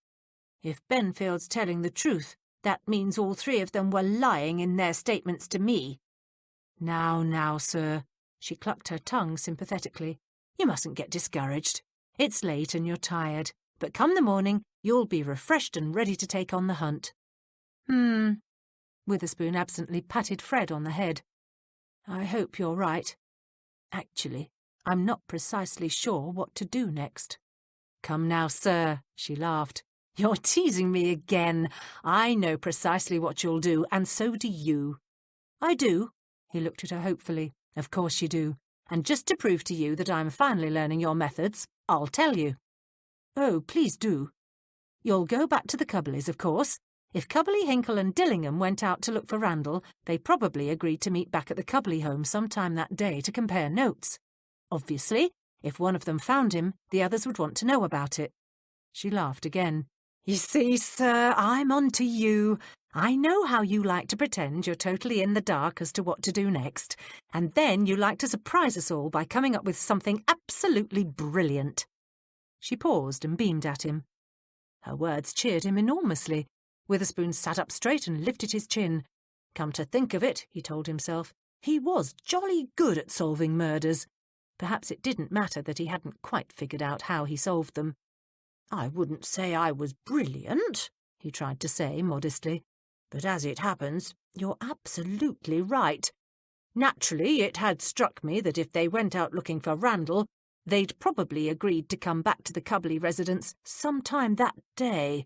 Speaker 1: If Benfield's telling the truth, that means all 3 of them were lying in their statements to me." Now, sir," she clucked her tongue sympathetically, "you mustn't get discouraged. It's late and you're tired, but come the morning, you'll be refreshed and ready to take on the hunt." Witherspoon absently patted Fred on the head. "I hope you're right. Actually, I'm not precisely sure what to do next." "Come now, sir," she laughed. "You're teasing me again. I know precisely what you'll do, and so do you." "I do?" He looked at her hopefully. "Of course you do. and just to prove to you that I'm finally learning your methods, I'll tell you." "Oh, please do." "You'll go back to the Cubbleys, of course. If Cubbly, Hinkle and Dillingham went out to look for Randall, they probably agreed to meet back at the Cubbly home sometime that day to compare notes. Obviously, if one of them found him, the others would want to know about it." She laughed again. "You see, sir, I'm on to you. I know how you like to pretend you're totally in the dark as to what to do next, and then you like to surprise us all by coming up with something absolutely brilliant." She paused and beamed at him. Her words cheered him enormously. Witherspoon sat up straight and lifted his chin. Come to think of it, he told himself, he was jolly good at solving murders. Perhaps it didn't matter that he hadn't quite figured out how he solved them. "I wouldn't say I was brilliant," he tried to say modestly, "but as it happens, you're absolutely right. Naturally, it had struck me that if they went out looking for Randall, they'd probably agreed to come back to the Cubbly residence sometime that day."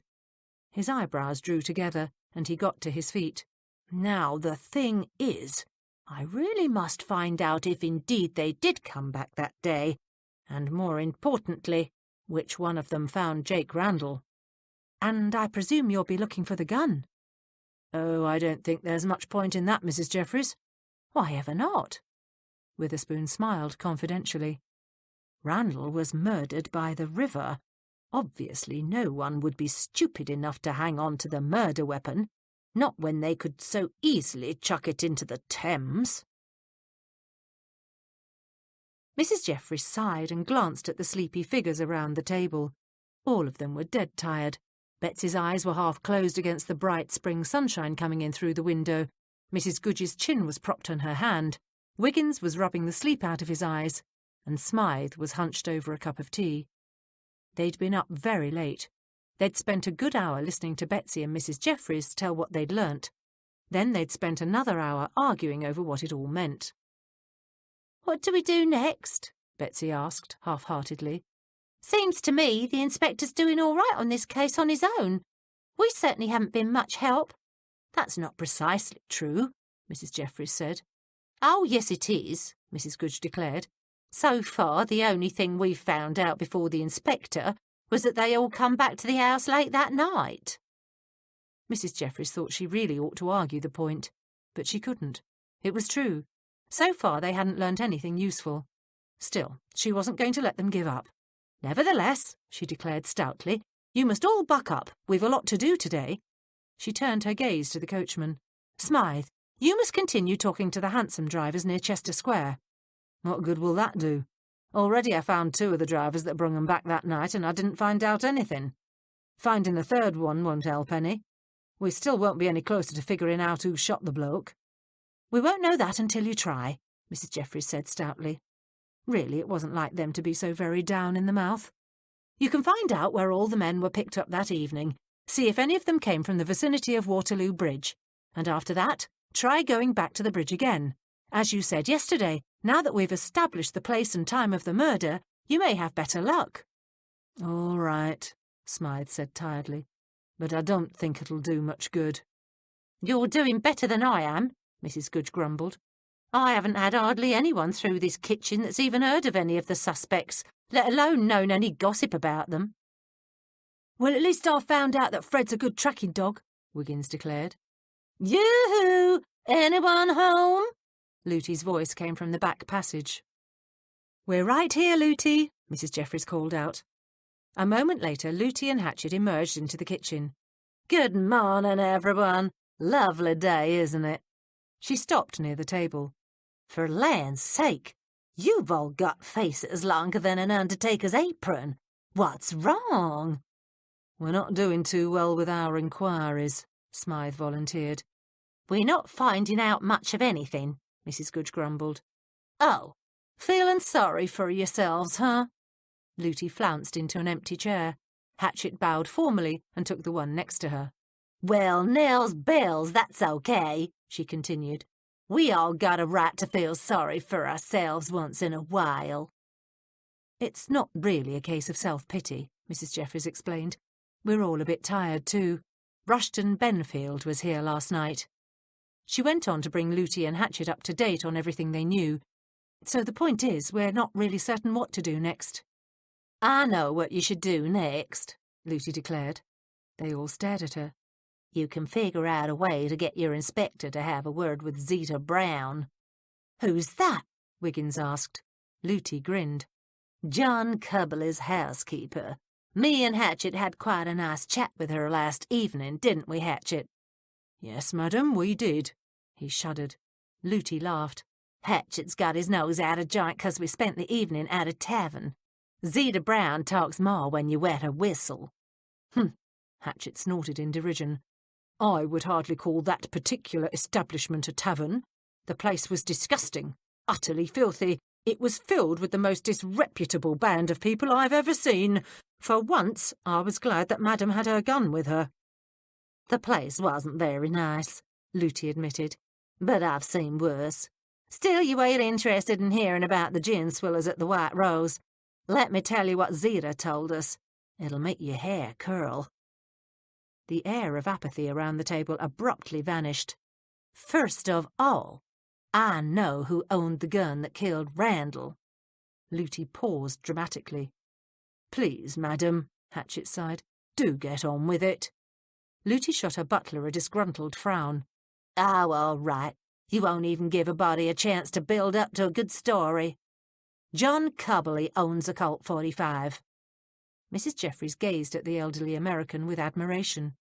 Speaker 1: His eyebrows drew together, and he got to his feet. "Now, the thing is, I really must find out if indeed they did come back that day, and more importantly, which one of them found Jake Randall." "And I presume you'll be looking for the gun?" "Oh, I don't think there's much point in that, Mrs. Jeffries." "Why ever not?" Witherspoon smiled confidentially. "Randall was murdered by the river. Obviously no one would be stupid enough to hang on to the murder weapon, not when they could so easily chuck it into the Thames." Mrs. Jeffries sighed and glanced at the sleepy figures around the table. All of them were dead tired. Betsy's eyes were half closed against the bright spring sunshine coming in through the window. Mrs. Goodge's chin was propped on her hand. Wiggins was rubbing the sleep out of his eyes, and Smythe was hunched over a cup of tea. They'd been up very late. They'd spent a good hour listening to Betsy and Mrs. Jeffries tell what they'd learnt. Then they'd spent another hour arguing over what it all meant.
Speaker 3: "What do we do next?"
Speaker 1: Betsy asked, half-heartedly.
Speaker 3: "Seems to me the inspector's doing all right on this case on his own. We certainly haven't been much help."
Speaker 1: "That's not precisely true," Mrs. Jeffries said.
Speaker 3: "Oh, yes, it is," Mrs. Goodge declared. "So far, the only thing we've found out before the inspector was that they all come back to the house late that night."
Speaker 1: Mrs. Jeffries thought she really ought to argue the point, but she couldn't. It was true. So far they hadn't learnt anything useful. Still, she wasn't going to let them give up. "Nevertheless," she declared stoutly, "you must all buck up. We've a lot to do today." She turned her gaze to the coachman. "Smythe, you must continue talking to the hansom drivers near Chester Square." "What good will that do? Already I found 2 of the drivers that brung 'em back that night, and I didn't find out anything. Finding the 3rd one won't help any. We still won't be any closer to figuring out who shot the bloke." "We won't know that until you try," Mrs. Jeffries said stoutly. Really, it wasn't like them to be so very down in the mouth. "You can find out where all the men were picked up that evening, see if any of them came from the vicinity of Waterloo Bridge, and after that, try going back to the bridge again. As you said yesterday, now that we've established the place and time of the murder, you may have better luck." "All right," Smythe said tiredly, "but I don't think it'll do much good."
Speaker 3: "You're doing better than I am," Mrs. Goodge grumbled. "I haven't had hardly anyone through this kitchen that's even heard of any of the suspects, let alone known any gossip about them."
Speaker 1: "Well, at least I've found out that Fred's a good tracking dog," Wiggins declared.
Speaker 3: "Yoo-hoo! Anyone home?"
Speaker 1: Luti's voice came from the back passage. "We're right here, Lutie," Mrs. Jeffries called out. A moment later, Lutie and Hatchet emerged into the kitchen.
Speaker 2: "Good morning, everyone. Lovely day, isn't it?"
Speaker 1: She stopped near the table.
Speaker 2: "For land's sake, you've all got faces longer than an undertaker's apron. What's wrong?"
Speaker 1: "We're not doing too well with our inquiries," Smythe volunteered.
Speaker 3: "We're not finding out much of anything," Mrs. Goodge grumbled.
Speaker 2: "Oh, feeling sorry for yourselves, huh?"
Speaker 1: Lutie flounced into an empty chair. Hatchet bowed formally and took the one next to her.
Speaker 2: "Well, Nels Bells, that's okay," she continued. "We all got a right to feel sorry for ourselves once in a while."
Speaker 1: "It's not really a case of self-pity," Mrs. Jeffries explained. "We're all a bit tired, too. Rushton Benfield was here last night." She went on to bring Lutie and Hatchet up to date on everything they knew. So the point is, we're not really certain what to do next.
Speaker 3: I know what you should do next,
Speaker 1: Looty declared. They all stared at her.
Speaker 3: You can figure out a way to get your inspector to have a word with Zeta Brown.
Speaker 1: Who's that? Wiggins asked. Looty grinned.
Speaker 3: John Cubbly's housekeeper. Me and Hatchet had quite a nice chat with her last evening, didn't we, Hatchet?
Speaker 1: Yes, madam, we did. He shuddered. Looty laughed.
Speaker 3: Hatchet's got his nose out of joint 'cause we spent the evening at a tavern. Zeta Brown talks more when you wet her whistle.
Speaker 1: Hatchet snorted in derision. I would hardly call that particular establishment a tavern. The place was disgusting, utterly filthy. It was filled with the most disreputable band of people I've ever seen. For once, I was glad that Madam had her gun with her.
Speaker 3: The place wasn't very nice, Looty admitted, but I've seen worse. Still, you ain't interested in hearing about the gin swillers at the White Rose. Let me tell you what Zeta told us. It'll make your hair curl.
Speaker 1: The air of apathy around the table abruptly vanished.
Speaker 3: First of all, I know who owned the gun that killed Randall.
Speaker 1: Looty paused dramatically. Please, madam, Hatchet sighed, do get on with it. Looty shot her butler a disgruntled frown.
Speaker 3: Oh, all right. You won't even give a body a chance to build up to a good story. John Cubbly owns a Colt 45.
Speaker 1: Mrs. Jeffries gazed at the elderly American with admiration.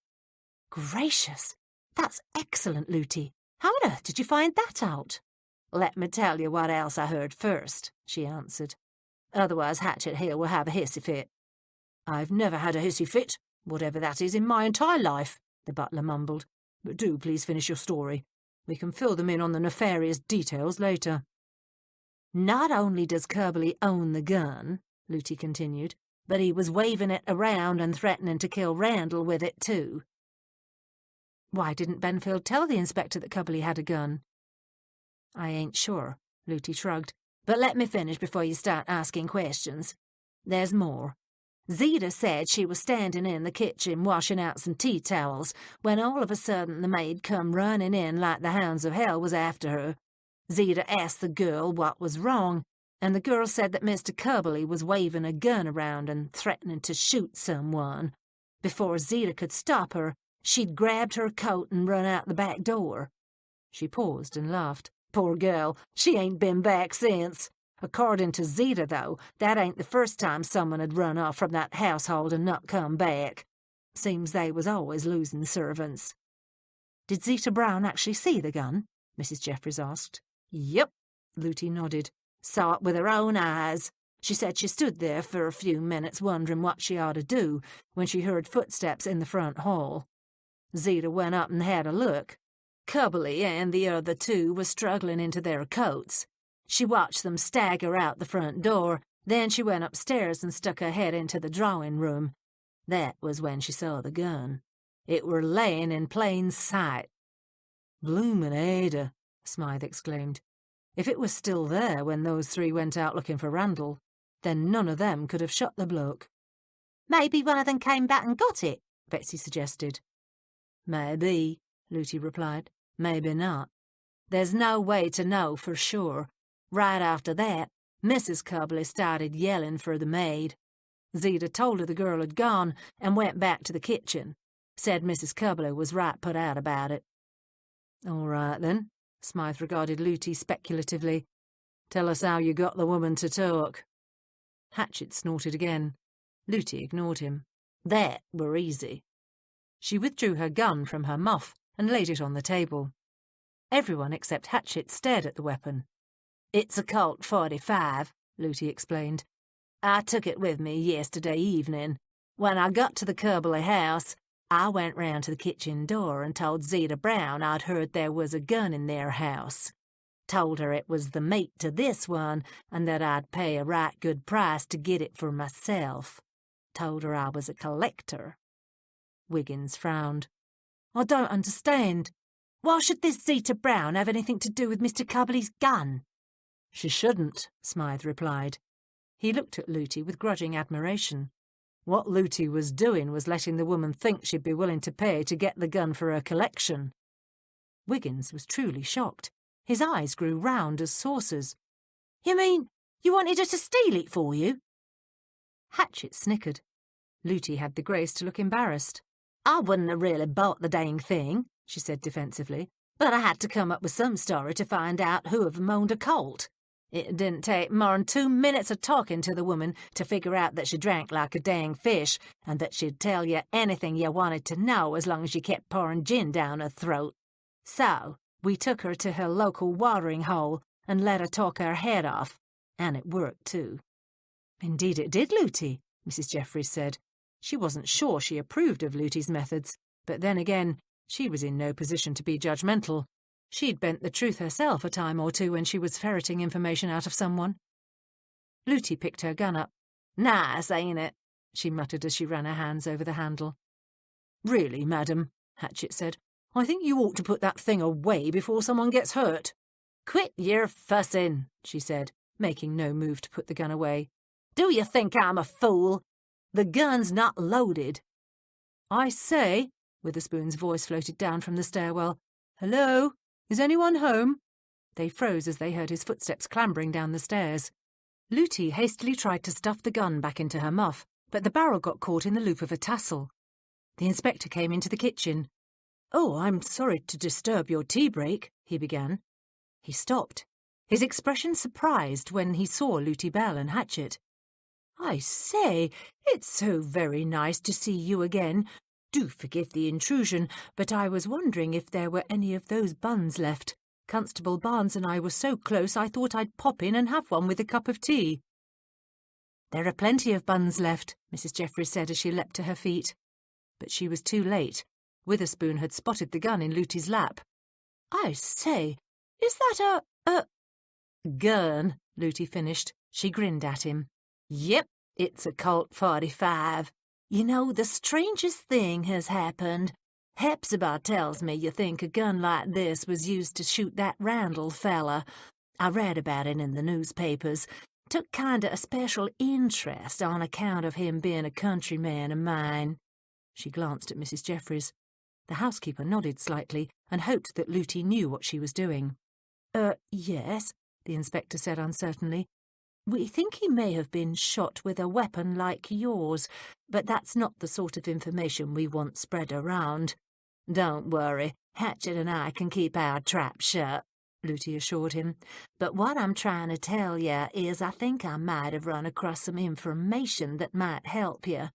Speaker 3: Gracious! That's excellent, Looty. How on earth did you find that out? Let me tell you what else I heard first, she answered. Otherwise Hatchet here will have a hissy fit.
Speaker 1: I've never had a hissy fit, whatever that is, in my entire life, the butler mumbled. But do please finish your story. We can fill them in on the nefarious details later.
Speaker 3: Not only does Cubbly own the gun, Looty continued, but he was waving it around and threatening to kill Randall with it too.
Speaker 1: Why didn't Benfield tell the inspector that Cubbly had a gun?
Speaker 3: I ain't sure, Looty shrugged, but let me finish before you start asking questions. There's more. Zeta said she was standing in the kitchen washing out some tea towels when all of a sudden the maid come running in like the hounds of hell was after her. Zeta asked the girl what was wrong, and the girl said that Mr. Cubbly was waving a gun around and threatening to shoot someone. Before Zeta could stop her, she'd grabbed her coat and run out the back door.
Speaker 1: She paused and laughed.
Speaker 3: Poor girl, she ain't been back since. According to Zeta, though, that ain't the first time someone had run off from that household and not come back. Seems they was always losing servants.
Speaker 1: Did Zeta Brown actually see the gun? Mrs. Jeffries asked.
Speaker 3: Yep, Looty nodded. Saw it with her own eyes. She said she stood there for a few minutes wondering what she ought to do when she heard footsteps in the front hall. Zeta went up and had a look. Cubbly and the other two were struggling into their coats. She watched them stagger out the front door, then she went upstairs and stuck her head into the drawing room. That was when she saw the gun. It were laying in plain sight.
Speaker 1: Bloomin' Ada, Smythe exclaimed. If it was still there when those three went out looking for Randall, then none of them could have shot the bloke.
Speaker 3: Maybe one of them came back and got it,
Speaker 1: Betsy suggested.
Speaker 3: Maybe, Looty replied. Maybe not. There's no way to know for sure. Right after that, Mrs. Cubbly started yelling for the maid. Zeta told her the girl had gone and went back to the kitchen. Said Mrs. Cubbly was right put out about it.
Speaker 1: All right, then. Smythe regarded Looty speculatively. Tell us how you got the woman to talk. Hatchet snorted again. Looty ignored him.
Speaker 3: That were easy.
Speaker 1: She withdrew her gun from her muff and laid it on the table. Everyone except Hatchet stared at the weapon.
Speaker 3: It's a Colt 45, Looty explained. I took it with me yesterday evening. When I got to the Cubbly house, I went round to the kitchen door and told Zeta Brown I'd heard there was a gun in their house. Told her it was the mate to this one and that I'd pay a right good price to get it for myself. Told her I was a collector.
Speaker 1: Wiggins frowned.
Speaker 3: I don't understand. Why should this Zeta Brown have anything to do with Mr. Cubbly's gun?
Speaker 1: She shouldn't, Smythe replied. He looked at Looty with grudging admiration. What Looty was doing was letting the woman think she'd be willing to pay to get the gun for her collection. Wiggins was truly shocked. His eyes grew round as saucers.
Speaker 3: You mean you wanted her to steal it for you?
Speaker 1: Hatchett snickered. Looty had the grace to look embarrassed.
Speaker 3: I wouldn't have really bought the dang thing, she said defensively, but I had to come up with some story to find out who have owned a colt. It didn't take more'n 2 minutes of talking to the woman to figure out that she drank like a dang fish and that she'd tell you anything you wanted to know as long as you kept pouring gin down her throat. So, we took her to her local watering hole and let her talk her head off. And it worked, too.
Speaker 1: Indeed it did, Looty, Mrs. Jeffries said. She wasn't sure she approved of Looty's methods, but then again, she was in no position to be judgmental. She'd bent the truth herself a time or two when she was ferreting information out of someone. Looty picked her gun up.
Speaker 3: Nice, ain't it?
Speaker 1: She muttered as she ran her hands over the handle. Really, madam, Hatchett said, I think you ought to put that thing away before someone gets hurt.
Speaker 3: Quit your fussing, she said, making no move to put the gun away. Do you think I'm a fool? The gun's not loaded.
Speaker 1: I say, Witherspoon's voice floated down from the stairwell. Hello? Is anyone home? They froze as they heard his footsteps clambering down the stairs. Looty hastily tried to stuff the gun back into her muff, but the barrel got caught in the loop of a tassel. The inspector came into the kitchen. Oh, I'm sorry to disturb your tea break, he began. He stopped, his expression surprised when he saw Looty Bell and Hatchett. I say, it's so very nice to see you again. Do forgive the intrusion, but I was wondering if there were any of those buns left. Constable Barnes and I were so close I thought I'd pop in and have one with a cup of tea. There are plenty of buns left, Mrs. Jeffries said as she leapt to her feet. But she was too late. Witherspoon had spotted the gun in Looty's lap. I say, is that a...
Speaker 3: Gun,
Speaker 1: Looty finished. She grinned at him.
Speaker 3: Yep, it's a Colt 45. You know, the strangest thing has happened. Hepzibah tells me you think a gun like this was used to shoot that Randall fella. I read about it in the newspapers. Took kinda a special interest on account of him being a countryman of mine.
Speaker 1: She glanced at Mrs. Jeffries. The housekeeper nodded slightly and hoped that Looty knew what she was doing.
Speaker 3: Yes, the inspector said uncertainly. We think he may have been shot with a weapon like yours, but that's not the sort of information we want spread around. Don't worry, Hatchett and I can keep our trap shut, Looty assured him. But what I'm trying to tell you is I think I might have run across some information that might help you.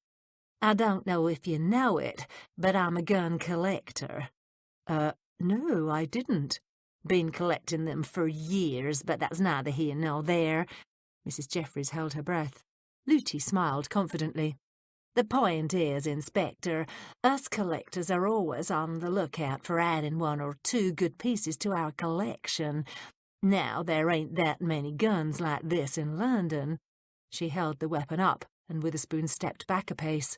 Speaker 3: I don't know if you know it, but I'm a gun collector.
Speaker 1: No, I didn't.
Speaker 3: Been collecting them for years, but that's neither here nor there.
Speaker 1: Mrs. Jeffries held her breath. Looty smiled confidently.
Speaker 3: The point is, Inspector, us collectors are always on the lookout for adding 1 or 2 good pieces to our collection. Now, there ain't that many guns like this in London.
Speaker 1: She held the weapon up, and Witherspoon stepped back a pace.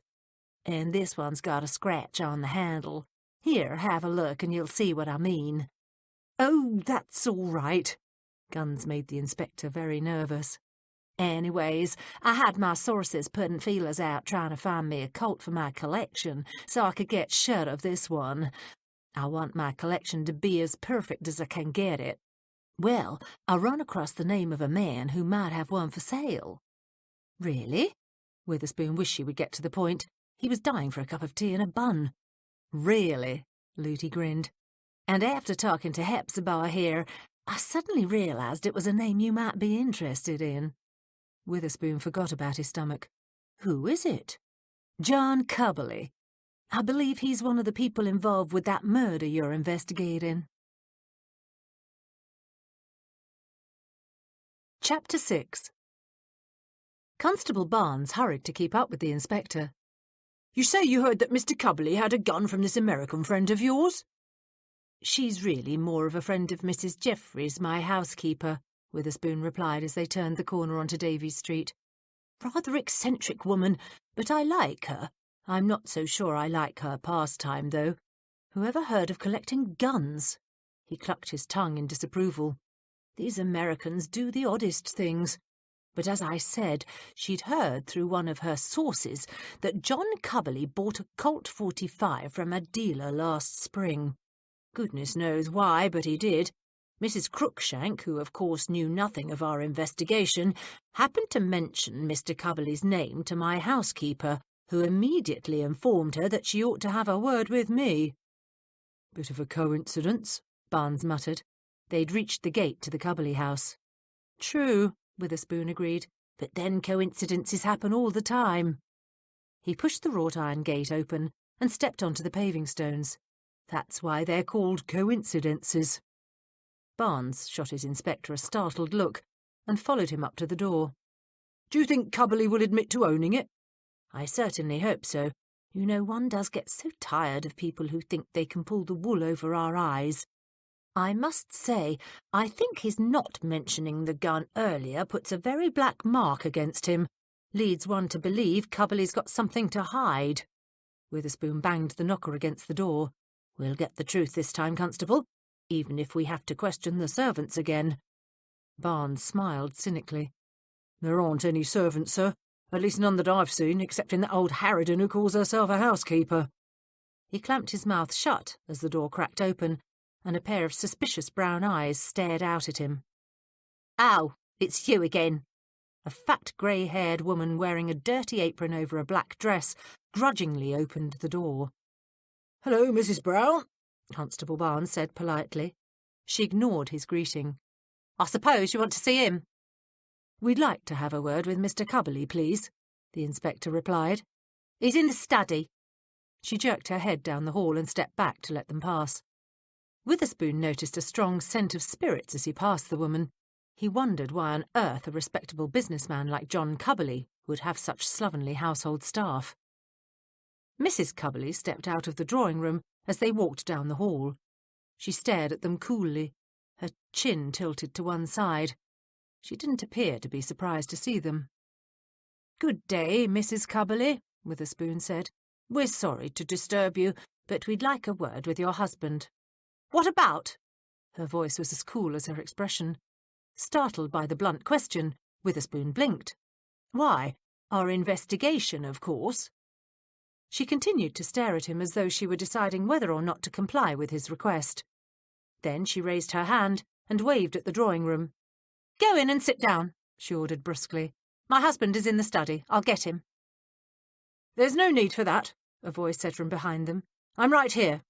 Speaker 3: And this one's got a scratch on the handle. Here, have a look and you'll see what I mean.
Speaker 1: Oh, that's all right. Guns made the inspector very nervous.
Speaker 3: Anyways, I had my sources putting feelers out trying to find me a Colt for my collection so I could get shut of this one. I want my collection to be as perfect as I can get it. Well, I run across the name of a man who might have one for sale.
Speaker 1: Really? Witherspoon wished she would get to the point. He was dying for a cup of tea and a bun.
Speaker 3: Really?
Speaker 1: Looty grinned.
Speaker 3: And after talking to Hepzibah here, I suddenly realized it was a name you might be interested in.
Speaker 1: Witherspoon forgot about his stomach. Who is it?
Speaker 3: John Cubbly. I believe he's one of the people involved with that murder you're investigating.
Speaker 1: Chapter 6. Constable Barnes hurried to keep up with the inspector. You say you heard that Mr. Cubbly had a gun from this American friend of yours?
Speaker 3: She's really more of a friend of Mrs. Jeffries, my housekeeper, Witherspoon replied as they turned the corner onto Davies Street.
Speaker 1: Rather eccentric woman, but I like her. I'm not so sure I like her pastime, though. Whoever heard of collecting guns? He clucked his tongue in disapproval. These Americans do the oddest things. But as I said, she'd heard through one of her sources that John Cubbly bought a Colt 45 from a dealer last spring. Goodness knows why, but he did.
Speaker 2: Mrs. Crookshank, who of course knew nothing of our investigation, happened to mention Mr. Cubberley's name to my housekeeper, who immediately informed her that she ought to have a word with me." "Bit of a coincidence," Barnes muttered. They'd reached the gate to the Cubberley house. "True," Witherspoon agreed, "but then coincidences happen all the time." He pushed the wrought-iron gate open and stepped onto the paving stones. "That's why they're called coincidences." Barnes shot his inspector a startled look and followed him up to the door. "Do you think Cubberley will admit to owning it?" "I certainly hope so. You know, one does get so tired of people who think they can pull the wool over our eyes. I must say, I think his not mentioning the gun earlier puts a very black mark against him. Leads one to believe Cubberley's got something to hide." Witherspoon banged the knocker against the door. "We'll get the truth this time, Constable, even if we have to question the servants again." Barnes smiled cynically. "There aren't any servants, sir. At least none that I've seen, excepting that old harridan who calls herself a housekeeper." He clamped his mouth shut as the door cracked open, and a pair of suspicious brown eyes stared out at him. "Oh, it's you again." A fat, grey-haired woman wearing a dirty apron over a black dress grudgingly opened the door. "Hello, Mrs. Brown," Constable Barnes said politely. She ignored his greeting. "I suppose you want to see him?" "We'd like to have a word with Mr. Cubberley, please," the inspector replied. "He's in the study." She jerked her head down the hall and stepped back to let them pass. Witherspoon noticed a strong scent of spirits as he passed the woman. He wondered why on earth a respectable businessman like John Cubberley would have such slovenly household staff. Mrs. Cubberley stepped out of the drawing-room as they walked down the hall. She stared at them coolly, her chin tilted to one side. She didn't appear to be surprised to see them. "Good day, Mrs. Cubberley," Witherspoon said. "We're sorry to disturb you, but we'd like a word with your husband." "What about?" Her voice was as cool as her expression. Startled by the blunt question, Witherspoon blinked. "Why, our investigation, of course." She continued to stare at him as though she were deciding whether or not to comply with his request. Then she raised her hand and waved at the drawing-room. "Go in and sit down," she ordered brusquely. "My husband is in the study. I'll get him." "There's no need for that," a voice said from behind them. "I'm right here."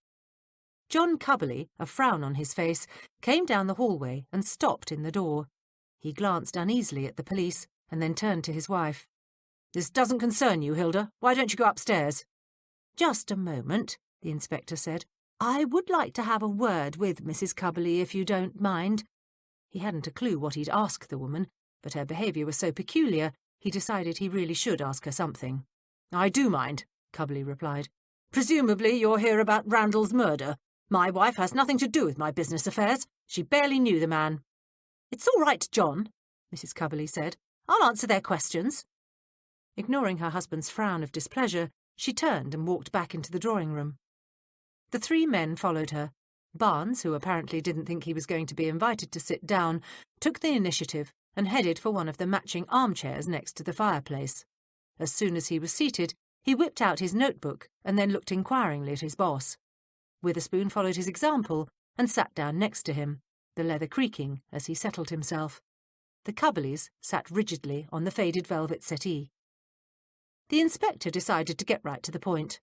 Speaker 2: John Cubberley, a frown on his face, came down the hallway and stopped in the door. He glanced uneasily at the police and then turned to his wife. "This doesn't concern you, Hilda. Why don't you go upstairs?" "Just a moment," the inspector said. "I would like to have a word with Mrs. Cubberley, if you don't mind." He hadn't a clue what he'd ask the woman, but her behaviour was so peculiar he decided he really should ask her something. "I do mind," Cubberley replied. "Presumably you're here about Randall's murder. My wife has nothing to do with my business affairs. She barely knew the man." "It's all right, John," Mrs. Cubberley said. "I'll answer their questions." Ignoring her husband's frown of displeasure, she turned and walked back into the drawing-room. The three men followed her. Barnes, who apparently didn't think he was going to be invited to sit down, took the initiative and headed for one of the matching armchairs next to the fireplace. As soon as he was seated, he whipped out his notebook and then looked inquiringly at his boss. Witherspoon followed his example and sat down next to him, the leather creaking as he settled himself. The Cubberleys sat rigidly on the faded velvet settee. The inspector decided to get right to the point.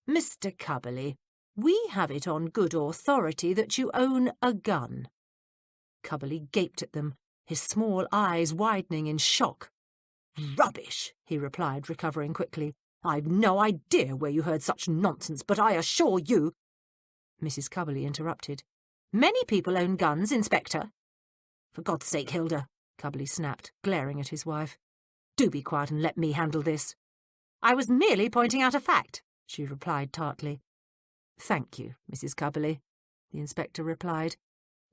Speaker 2: "Mr. Cubberley, we have it on good authority that you own a gun." Cubberley gaped at them, his small eyes widening in shock. "Rubbish," he replied, recovering quickly. "I've no idea where you heard such nonsense, but I assure you—" Mrs. Cubberley interrupted. "Many people own guns, Inspector." "For God's sake, Hilda," Cubberley snapped, glaring at his wife. "Do be quiet and let me handle this." "I was merely pointing out a fact," she replied tartly. "Thank you, Mrs. Cubberley," the inspector replied.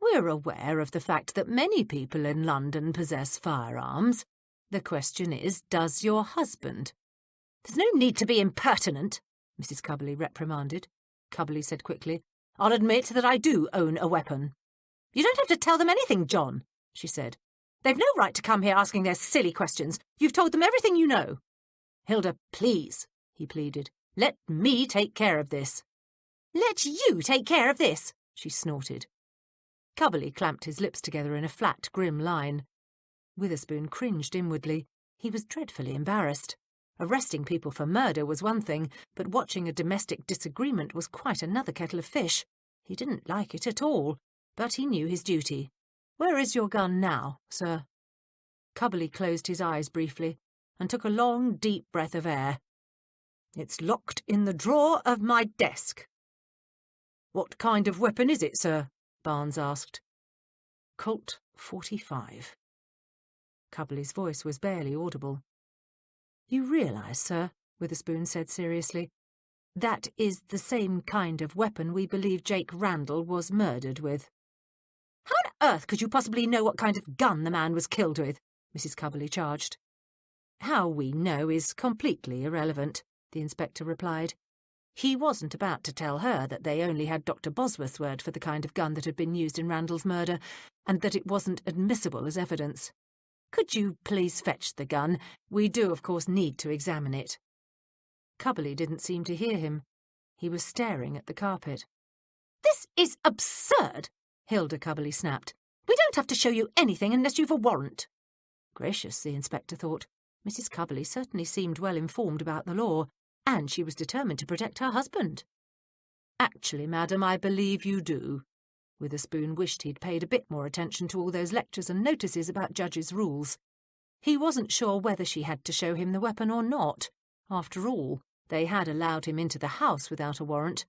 Speaker 2: "We're aware of the fact that many people in London possess firearms. The question is, does your husband?" "There's no need to be impertinent," Mrs. Cubberley reprimanded. Cubberley said quickly, "I'll admit that I do own a weapon." "You don't have to tell them anything, John," she said. "They've no right to come here asking their silly questions. You've told them everything you know." "Hilda, please," he pleaded. "Let me take care of this." "Let you take care of this," she snorted.
Speaker 1: Cubbly clamped his lips together in a flat, grim line. Witherspoon cringed inwardly. He was dreadfully embarrassed. Arresting people for murder was one thing, but watching a domestic disagreement was quite another kettle of fish. He didn't like it at all, but he knew his duty. "Where is your gun now, sir?" Cubbly closed his eyes briefly and took a long, deep breath of air. "It's locked in the drawer of my desk." "What kind of weapon is it, sir?" Barnes asked. "Colt 45. Cubbly's voice was barely audible. "You realise, sir," Witherspoon said seriously, "that is the same kind of weapon we believe Jake Randall was murdered with." "How on earth could you possibly know what kind of gun the man was killed with?" Mrs. Cubbly charged. "How we know is completely irrelevant," the inspector replied. He wasn't about to tell her that they only had Dr. Bosworth's word for the kind of gun that had been used in Randall's murder, and that it wasn't admissible as evidence. "Could you please fetch the gun? We do, of course, need to examine it." Cubbly didn't seem to hear him. He was staring at the carpet. "This is absurd," Hilda Cubbly snapped. "We don't have to show you anything unless you've a warrant." Gracious, the inspector thought. Mrs. Cubbly certainly seemed well informed about the law, and she was determined to protect her husband. "Actually, madam, I believe you do." Witherspoon wished he'd paid a bit more attention to all those lectures and notices about judges' rules. He wasn't sure whether she had to show him the weapon or not. After all, they had allowed him into the house without a warrant.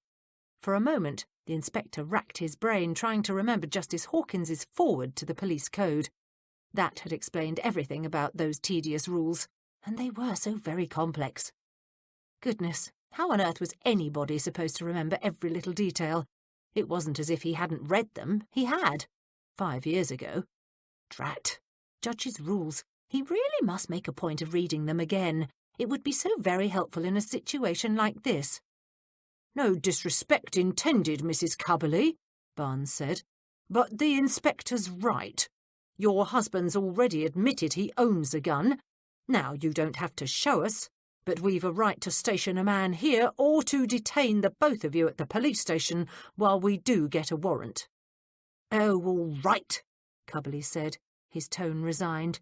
Speaker 1: For a moment, the inspector racked his brain trying to remember Justice Hawkins's foreword to the police code. That had explained everything about those tedious rules, and they were so very complex. Goodness, how on earth was anybody supposed to remember every little detail? It wasn't as if he hadn't read them. He had. 5 years ago. Drat. Judge's rules. He really must make a point of reading them again. It would be so very helpful in a situation like this. "No disrespect intended, Mrs. Cubbly," Barnes said, "but the inspector's right. Your husband's already admitted he owns a gun. Now, you don't have to show us, but we've a right to station a man here or to detain the both of you at the police station while we do get a warrant." "Oh, all right," Cubbly said, his tone resigned.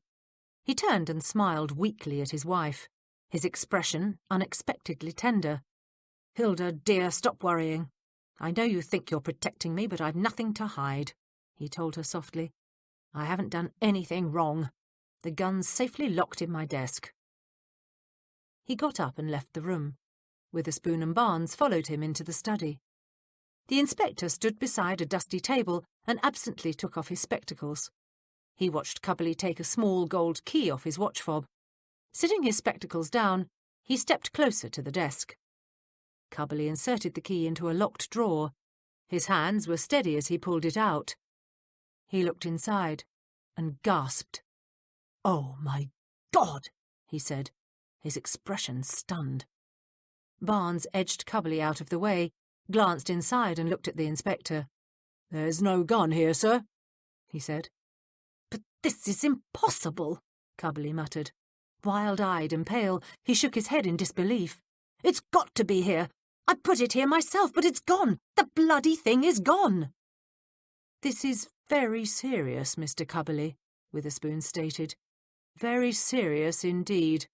Speaker 1: He turned and smiled weakly at his wife, his expression unexpectedly tender. "Hilda, dear, stop worrying. I know you think you're protecting me, but I've nothing to hide," he told her softly. "I haven't done anything wrong. The gun's safely locked in my desk." He got up and left the room. Witherspoon and Barnes followed him into the study. The inspector stood beside a dusty table and absently took off his spectacles. He watched Cubbly take a small gold key off his watch fob. Sitting his spectacles down, he stepped closer to the desk. Cubbly inserted the key into a locked drawer. His hands were steady as he pulled it out. He looked inside and gasped. "Oh, my God!" he said, his expression stunned. Barnes edged Cubbly out of the way, glanced inside and looked at the inspector. "There's no gun here, sir," he said. "But this is impossible," Cubbly muttered. Wild-eyed and pale, he shook his head in disbelief. "It's got to be here. I put it here myself, but it's gone. The bloody thing is gone." "This is very serious, Mr. Cubbly," Witherspoon stated. "Very serious indeed."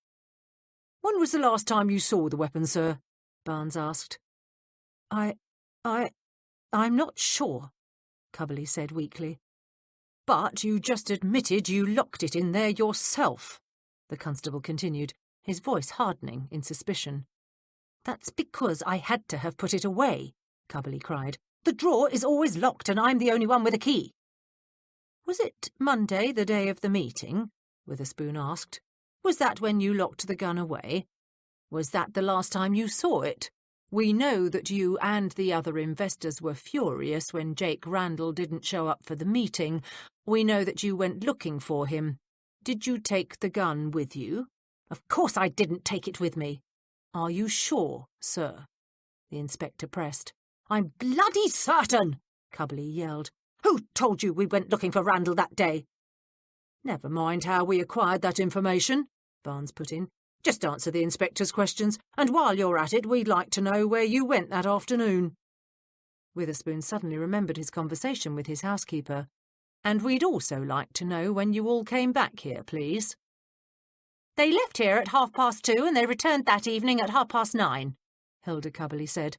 Speaker 1: "When was the last time you saw the weapon, sir?" Barnes asked. I'm not sure," Cubbly said weakly. "But you just admitted you locked it in there yourself," the constable continued, his voice hardening in suspicion. "That's because I had to have put it away," Cubbly cried. "The drawer is always locked and I'm the only one with a key." "Was it Monday, the day of the meeting?" Witherspoon asked. "Was that when you locked the gun away? Was that the last time you saw it? We know that you and the other investors were furious when Jake Randall didn't show up for the meeting. We know that you went looking for him. Did you take the gun with you?" "Of course I didn't take it with me." "Are you sure, sir?" the inspector pressed. "I'm bloody certain," Cubbly yelled. "Who told you we went looking for Randall that day?" "Never mind how we acquired that information," Barnes put in. "Just answer the inspector's questions, and while you're at it, we'd like to know where you went that afternoon." Witherspoon suddenly remembered his conversation with his housekeeper. "And we'd also like to know when you all came back here, please."
Speaker 3: "They left here at 2:30 and they returned that evening at 9:30, Hilda Cubberley said.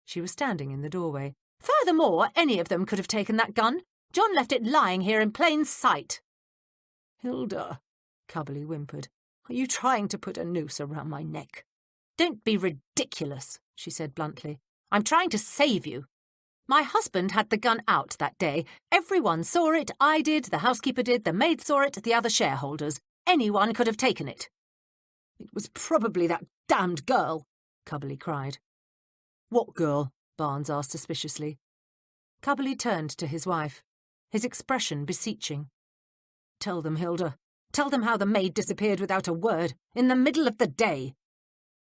Speaker 1: She was standing in the doorway.
Speaker 3: "Furthermore, any of them could have taken that gun. John left it lying here in plain sight."
Speaker 1: "Hilda," Cubberley whimpered, "are you trying to put a noose around my neck?"
Speaker 3: "Don't be ridiculous," she said bluntly. "I'm trying to save you. My husband had the gun out that day. Everyone saw it. I did, the housekeeper did, the maid saw it, the other shareholders. Anyone could have taken it."
Speaker 1: "It was probably that damned girl," Cubberley cried. "What girl?" Barnes asked suspiciously. Cubberley turned to his wife, his expression beseeching. "Tell them, Hilda. Tell them how the maid disappeared without a word, in the middle of the day."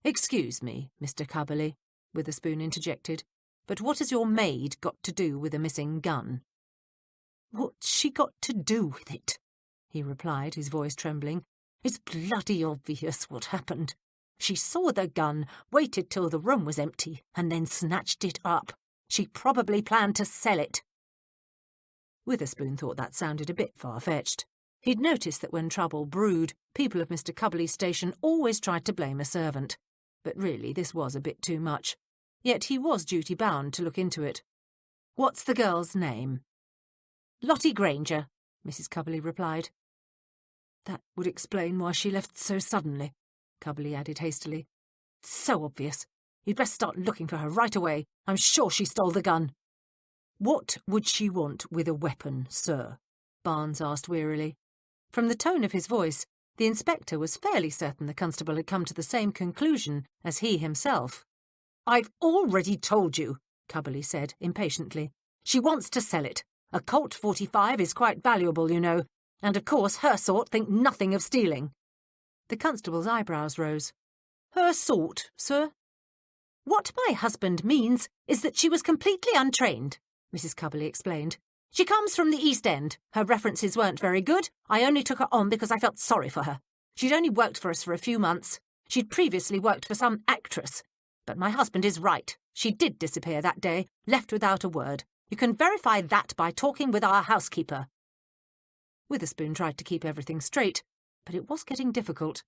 Speaker 1: "Excuse me, Mr. Cubberley," Witherspoon interjected, "but what has your maid got to do with a missing gun?" "What's she got to do with it?" he replied, his voice trembling. "It's bloody obvious what happened. She saw the gun, waited till the room was empty, and then snatched it up. She probably planned to sell it." Witherspoon thought that sounded a bit far-fetched. He'd noticed that when trouble brewed, people of Mr. Cubberley's station always tried to blame a servant. But really, this was a bit too much. Yet he was duty-bound to look into it. "What's the girl's name?"
Speaker 3: "Lottie Granger,"
Speaker 1: Mrs. Cubberley replied. "That would explain why she left so suddenly," Cubberley added hastily. "It's so obvious. You'd best start looking for her right away. I'm sure she stole the gun." "What would she want with a weapon, sir?" Barnes asked wearily. From the tone of his voice, the inspector was fairly certain the constable had come to the same conclusion as he himself. "I've already told you," Cubberley said impatiently. "She wants to sell it. A Colt .45 is quite valuable, you know, and of course her sort think nothing of stealing." The constable's eyebrows rose. "Her sort, sir?"
Speaker 3: "What my husband means is that she was completely untrained," Mrs. Cubberley explained. "She comes from the East End. Her references weren't very good. I only took her on because I felt sorry for her. She'd only worked for us for a few months. She'd previously worked for some actress. But my husband is right. She did disappear that day, left without a word. You can verify that by talking with our housekeeper." Witherspoon tried to keep everything straight, but it was getting difficult,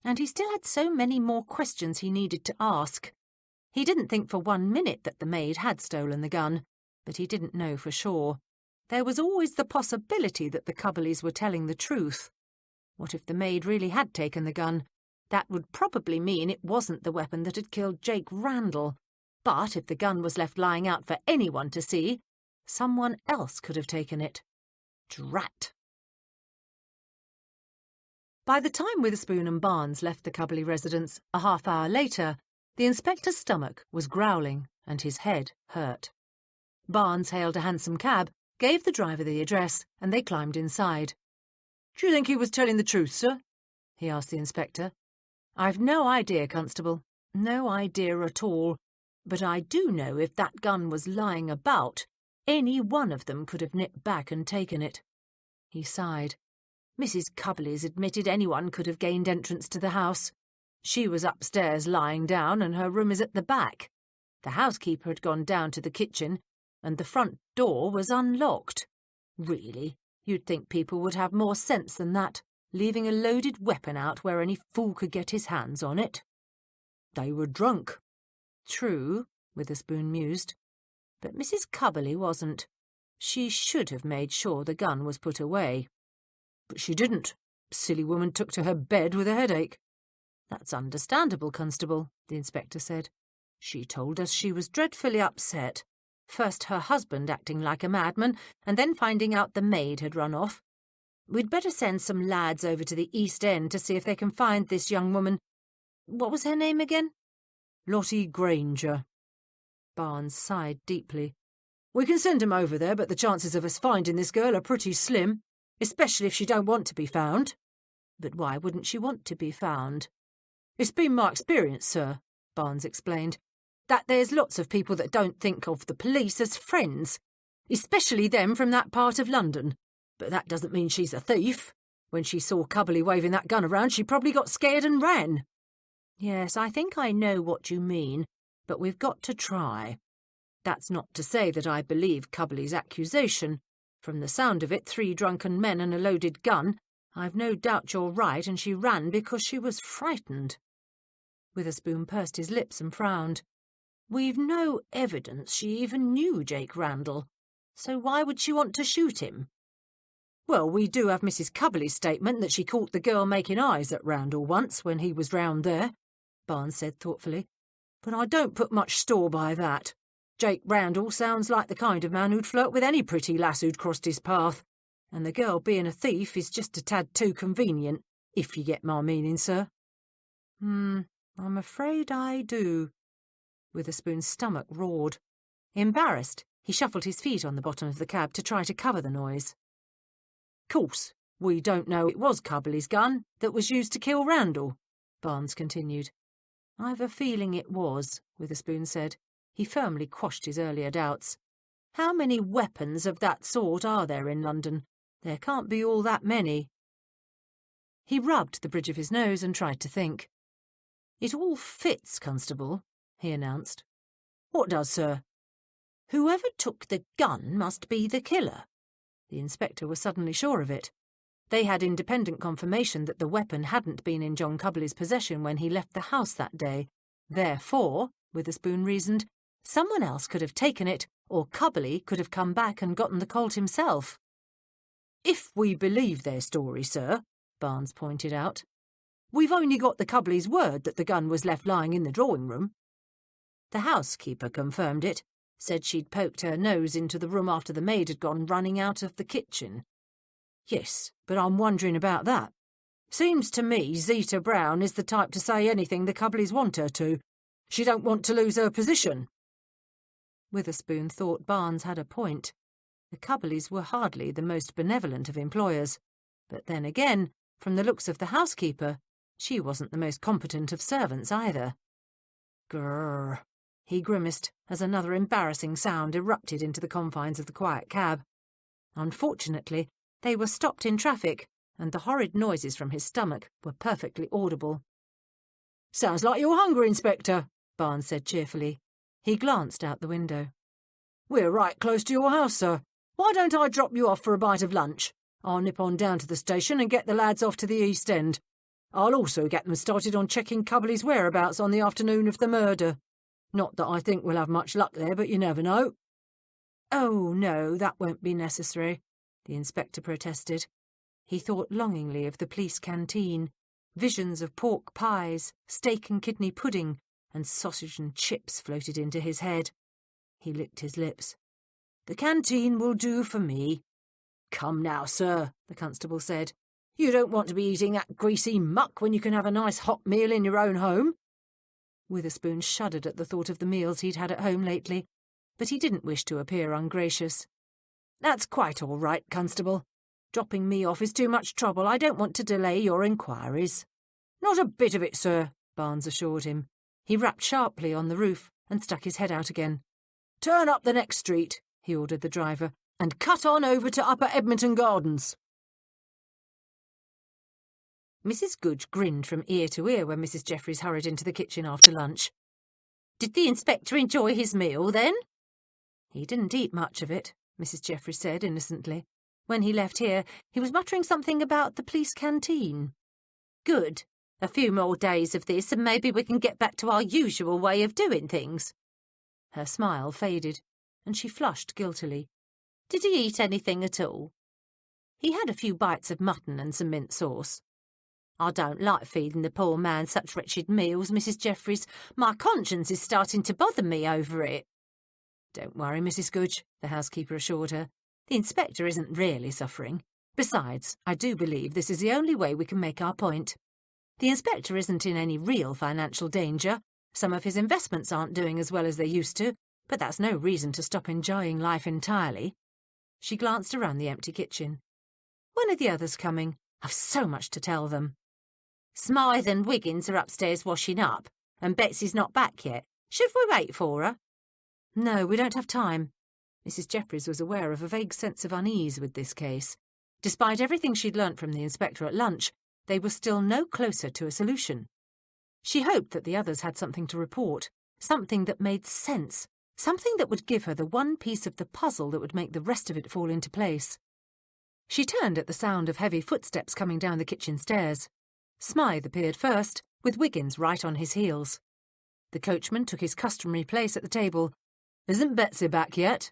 Speaker 3: and he still had so many more questions he needed to ask. He didn't think for 1 minute that the maid had stolen the gun, but he didn't know for sure. There was always the possibility that the Cubberleys were telling the truth. What if the maid really had taken the gun? That would probably mean it wasn't the weapon that had killed Jake Randall. But if the gun was left lying out for anyone to see, someone else could have taken it. Drat! By the time Witherspoon and Barnes left the Cubberley residence a half-hour later, the inspector's stomach was growling and his head hurt. Barnes hailed a hansom cab, gave the driver the address, and they climbed inside. "Do you think he was telling the truth, sir?" he asked the inspector. "I've no idea, Constable. No idea at all. But I do know if that gun was lying about, any one of them could have nipped back and taken it." He sighed. Mrs. Cubberley's admitted anyone could have gained entrance to the house. She was upstairs lying down, and her room is at the back. The housekeeper had gone down to the kitchen, and the front door was unlocked. Really, you'd think people would have more sense than that, leaving a loaded weapon out where any fool could get his hands on it. "They were drunk." "True," Witherspoon mused. "But Mrs. Cubberley wasn't. She should have made sure the gun was put away." "But she didn't. Silly woman took to her bed with a headache." "That's understandable, Constable," the inspector said. "She told us she was dreadfully upset. First her husband acting like a madman, and then finding out the maid had run off. We'd better send some lads over to the East End to see if they can find this young woman. What was her name again?" "Lottie Granger." Barnes sighed deeply. "We can send 'em over there, but the chances of us finding this girl are pretty slim, especially if she don't want to be found." "But why wouldn't she want to be found?" "It's been my experience, sir," Barnes explained, "that there's lots of people that don't think of the police as friends, especially them from that part of London. But that doesn't mean she's a thief. When she saw Cubberley waving that gun around, she probably got scared and ran." "Yes, I think I know what you mean, but we've got to try."
Speaker 1: That's not to say that I believe Cubley's accusation. From the sound of it, 3 drunken men and a loaded gun. I've no doubt you're right, and she ran because she was frightened. Witherspoon pursed his lips and frowned. We've no evidence she even knew Jake Randall, so why would she want to shoot him? Well, we do have Mrs. Cubley's statement that she caught the girl making eyes at Randall once when he was round there, Barnes said thoughtfully. But I don't put much store by that. Jake Randall sounds like the kind of man who'd flirt with any pretty lass who'd crossed his path, and the girl being a thief is just a tad too convenient, if you get my meaning, sir. I'm afraid I do. Witherspoon's stomach roared. Embarrassed, he shuffled his feet on the bottom of the cab to try to cover the noise. Course, we don't know it was Cubley's gun that was used to kill Randall, Barnes continued. I've a feeling it was, Witherspoon said. He firmly quashed his earlier doubts. How many weapons of that sort are there in London? There can't be all that many. He rubbed the bridge of his nose and tried to think. It all fits, Constable, he announced. What does, sir? Whoever took the gun must be the killer. The inspector was suddenly sure of it. They had independent confirmation that the weapon hadn't been in John Cubley's possession when he left the house that day. Therefore, Witherspoon reasoned, someone else could have taken it, or Cubley could have come back and gotten the Colt himself. If we believe their story, sir, Barnes pointed out, we've only got the Cubley's word that the gun was left lying in the drawing-room. The housekeeper confirmed it, said she'd poked her nose into the room after the maid had gone running out of the kitchen. Yes, but I'm wondering about that. Seems to me Zeta Brown is the type to say anything the Cubleys want her to. She don't want to lose her position. Witherspoon thought Barnes had a point. The Cubleys were hardly the most benevolent of employers. But then again, from the looks of the housekeeper, she wasn't the most competent of servants either. Grrr, he grimaced as another embarrassing sound erupted into the confines of the quiet cab. Unfortunately, they were stopped in traffic, and the horrid noises from his stomach were perfectly audible. Sounds like you're hungry, Inspector, Barnes said cheerfully. He glanced out the window. We're right close to your house, sir. Why don't I drop you off for a bite of lunch? I'll nip on down to the station and get the lads off to the East End. I'll also get them started on checking Cubley's whereabouts on the afternoon of the murder. Not that I think we'll have much luck there, but you never know. Oh, no, that won't be necessary, the inspector protested. He thought longingly of the police canteen. Visions of pork pies, steak and kidney pudding, and sausage and chips floated into his head. He licked his lips. The canteen will do for me. Come now, sir, the constable said. You don't want to be eating that greasy muck when you can have a nice hot meal in your own home. Witherspoon shuddered at the thought of the meals he'd had at home lately, but he didn't wish to appear ungracious. That's quite all right, Constable. Dropping me off is too much trouble. I don't want to delay your inquiries. Not a bit of it, sir, Barnes assured him. He rapped sharply on the roof and stuck his head out again. Turn up the next street, he ordered the driver, and cut on over to Upper Edmonton Gardens. Mrs. Goodge grinned from ear to ear when Mrs. Jeffries hurried into the kitchen after lunch. Did the inspector enjoy his meal, then? He didn't eat much of it, Mrs. Jeffries said innocently. When he left here, he was muttering something about the police canteen. Good. A few more days of this, and maybe we can get back to our usual way of doing things. Her smile faded, and she flushed guiltily. Did he eat anything at all? He had a few bites of mutton and some mint sauce. I don't like feeding the poor man such wretched meals, Mrs. Jeffries. My conscience is starting to bother me over it. Don't worry, Mrs. Goodge, the housekeeper assured her. The inspector isn't really suffering. Besides, I do believe this is the only way we can make our point. The inspector isn't in any real financial danger. Some of his investments aren't doing as well as they used to, but that's no reason to stop enjoying life entirely. She glanced around the empty kitchen. When are the others coming? I've so much to tell them. Smythe and Wiggins are upstairs washing up, and Betsy's not back yet. Should we wait for her? No, we don't have time. Mrs. Jeffries was aware of a vague sense of unease with this case. Despite everything she'd learnt from the inspector at lunch, they were still no closer to a solution. She hoped that the others had something to report, something that made sense, something that would give her the one piece of the puzzle that would make the rest of it fall into place. She turned at the sound of heavy footsteps coming down the kitchen stairs. Smythe appeared first, with Wiggins right on his heels. The coachman took his customary place at the table. "Isn't Betsy back yet?"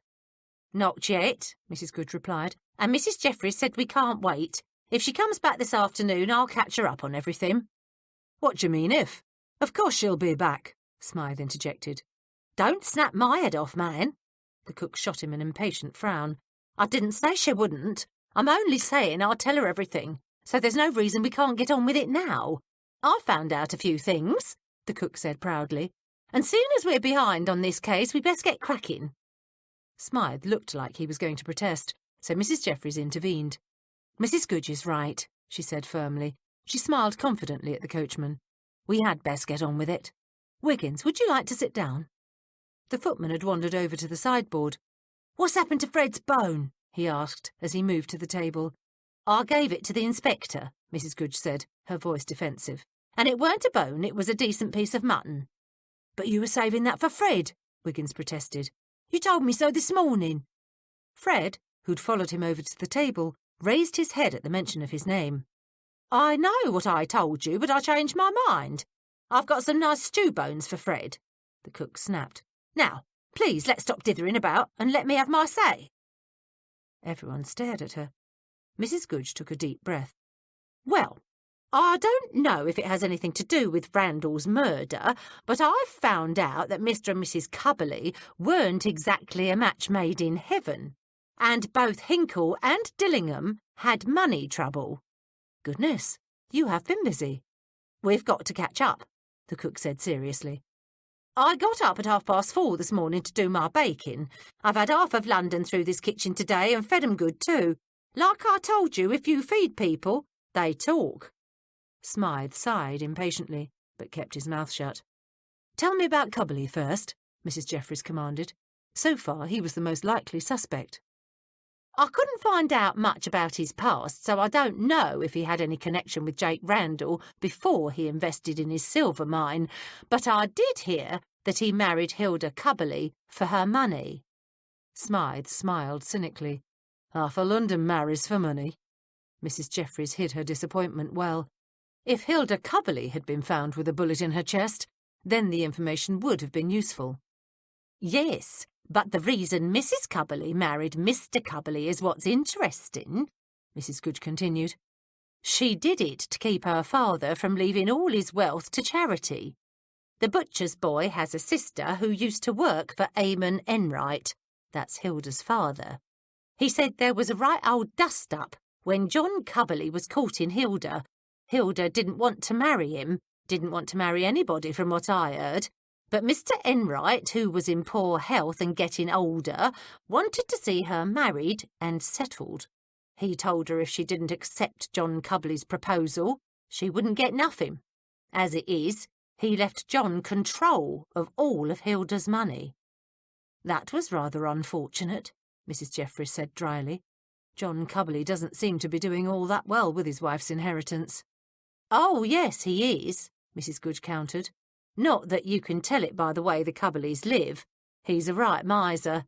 Speaker 3: "Not yet," Mrs. Goode replied, "and Mrs. Jeffries said we can't wait. If she comes back this afternoon, I'll catch her up on everything."
Speaker 1: "What do you mean, if? Of course she'll be back," Smythe interjected.
Speaker 3: "Don't snap my head off, man." The cook shot him an impatient frown. "I didn't say she wouldn't. I'm only saying I'll tell her everything, so there's no reason we can't get on with it now. I found out a few things," the cook said proudly, "and seeing as we're behind on this case, we best get cracking."
Speaker 1: Smythe looked like he was going to protest, so Mrs. Jeffries intervened. "Mrs. Goode is right," she said firmly. She smiled confidently at the coachman. "We had best get on with it. Wiggins, would you like to sit down?" The footman had wandered over to the sideboard. "What's happened to Fred's bone?" he asked as he moved to the table.
Speaker 3: "I gave it to the inspector," Mrs. Goode said, her voice defensive. "And it weren't a bone, it was a decent piece of mutton."
Speaker 2: "But you were saving that for Fred," Wiggins protested. "You told me so this morning."
Speaker 1: Fred, who'd followed him over to the table, raised his head at the mention of his name.
Speaker 3: "I know what I told you, but I changed my mind. I've got some nice stew bones for Fred," the cook snapped. "Now, please let's stop dithering about and let me have my say."
Speaker 1: Everyone stared at her. Mrs. Goode took a deep breath.
Speaker 3: "Well, I don't know if it has anything to do with Randall's murder, but I've found out that Mr. and Mrs. Cubberley weren't exactly a match made in heaven, and both Hinkle and Dillingham had money trouble."
Speaker 1: "Goodness, you have been busy."
Speaker 3: "We've got to catch up," the cook said seriously. "I got up at 4:30 this morning to do my baking. I've had half of London through this kitchen today and fed 'em good too. Like I told you, if you feed people, they talk."
Speaker 1: Smythe sighed impatiently, but kept his mouth shut. "Tell me about Cubberley first," Mrs. Jeffries commanded. So far, he was the most likely suspect.
Speaker 3: "I couldn't find out much about his past, so I don't know if he had any connection with Jake Randall before he invested in his silver mine, but I did hear that he married Hilda Cubberley for her money."
Speaker 1: Smythe smiled cynically. "Half of London marries for money." Mrs. Jeffries hid her disappointment well. If Hilda Cubberley had been found with a bullet in her chest, then the information would have been useful.
Speaker 3: "Yes, but the reason Mrs. Cubberley married Mr. Cubberley is what's interesting," Mrs. Goode continued. "She did it to keep her father from leaving all his wealth to charity. The butcher's boy has a sister who used to work for Eamon Enright. That's Hilda's father. He said there was a right old dust-up when John Cubberley was courting Hilda. Hilda didn't want to marry him, didn't want to marry anybody from what I heard, but Mr. Enright, who was in poor health and getting older, wanted to see her married and settled. He told her if she didn't accept John Cubberley's proposal, she wouldn't get nothing. As it is, he left John control of all of Hilda's money."
Speaker 1: "That was rather unfortunate," Mrs. Jeffries said dryly. "John Cubberley doesn't seem to be doing all that well with his wife's inheritance."
Speaker 3: "Oh, yes, he is," Mrs. Goode countered. "Not that you can tell it by the way the Cubberleys live. He's a right miser.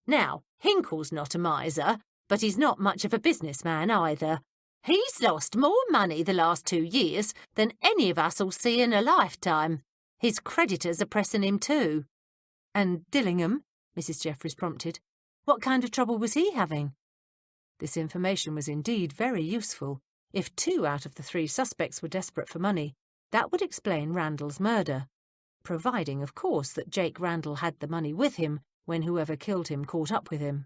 Speaker 3: Now, Hinkle's not a miser, but he's not much of a businessman either. He's lost more money the last 2 years than any of us'll see in a lifetime. His creditors are pressing him too."
Speaker 1: "And Dillingham?" Mrs. Jeffries prompted. "What kind of trouble was he having?" This information was indeed very useful. If 2 out of the 3 suspects were desperate for money, that would explain Randall's murder, providing, of course, that Jake Randall had the money with him when whoever killed him caught up with him.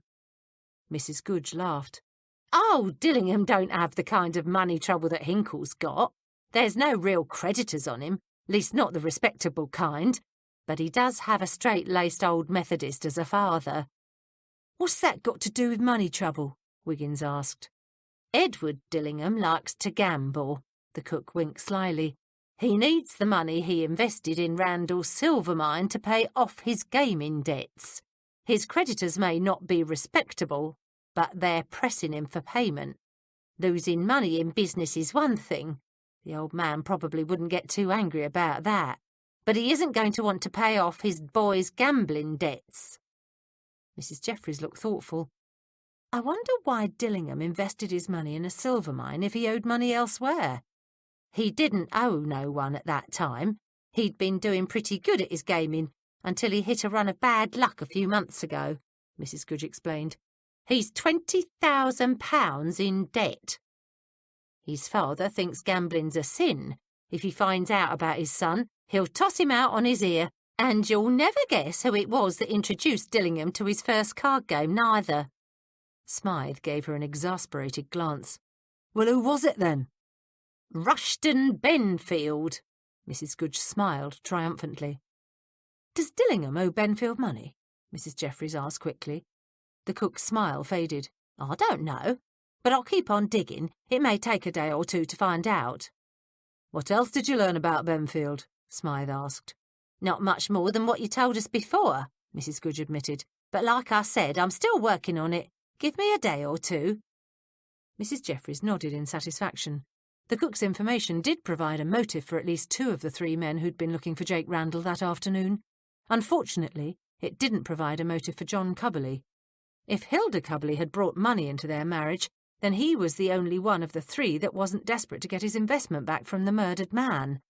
Speaker 1: Mrs. Goode laughed.
Speaker 3: "Oh, Dillingham don't have the kind of money trouble that Hinkle's got. There's no real creditors on him, least not the respectable kind, but he does have a straight-laced old Methodist as a father."
Speaker 1: "What's that got to do with money trouble?" Wiggins asked.
Speaker 3: "Edward Dillingham likes to gamble," the cook winked slyly. "He needs the money he invested in Randall's silver mine to pay off his gaming debts. His creditors may not be respectable, but they're pressing him for payment. Losing money in business is one thing. The old man probably wouldn't get too angry about that. but he isn't going to want to pay off his boy's gambling debts."
Speaker 1: Mrs. Jeffries looked thoughtful. "I wonder why Dillingham invested his money in a silver mine if he owed money elsewhere."
Speaker 3: "He didn't owe no one at that time. He'd been doing pretty good at his gaming until he hit a run of bad luck a few months ago," Mrs. Goodge explained. "He's £20,000 in debt. His father thinks gambling's a sin. If he finds out about his son, he'll toss him out on his ear, and you'll never guess who it was that introduced Dillingham to his first card game, neither."
Speaker 1: Smythe gave her an exasperated glance. "Well, who was it then?"
Speaker 3: "Rushton Benfield."
Speaker 1: Mrs. Goodge smiled triumphantly. "Does Dillingham owe Benfield money?" Mrs. Jeffries asked quickly. The cook's smile faded.
Speaker 3: "I don't know, but I'll keep on digging. It may take a day or two to find out."
Speaker 1: "What else did you learn about Benfield?" Smythe asked.
Speaker 3: "Not much more than what you told us before," Mrs. Goodge admitted. "But like I said, I'm still working on it. Give me a day or two."
Speaker 1: Mrs. Jeffries nodded in satisfaction. The cook's information did provide a motive for at least 2 of the 3 men who'd been looking for Jake Randall that afternoon. Unfortunately, it didn't provide a motive for John Cubberley. If Hilda Cubberley had brought money into their marriage, then he was the only one of the 3 that wasn't desperate to get his investment back from the murdered man.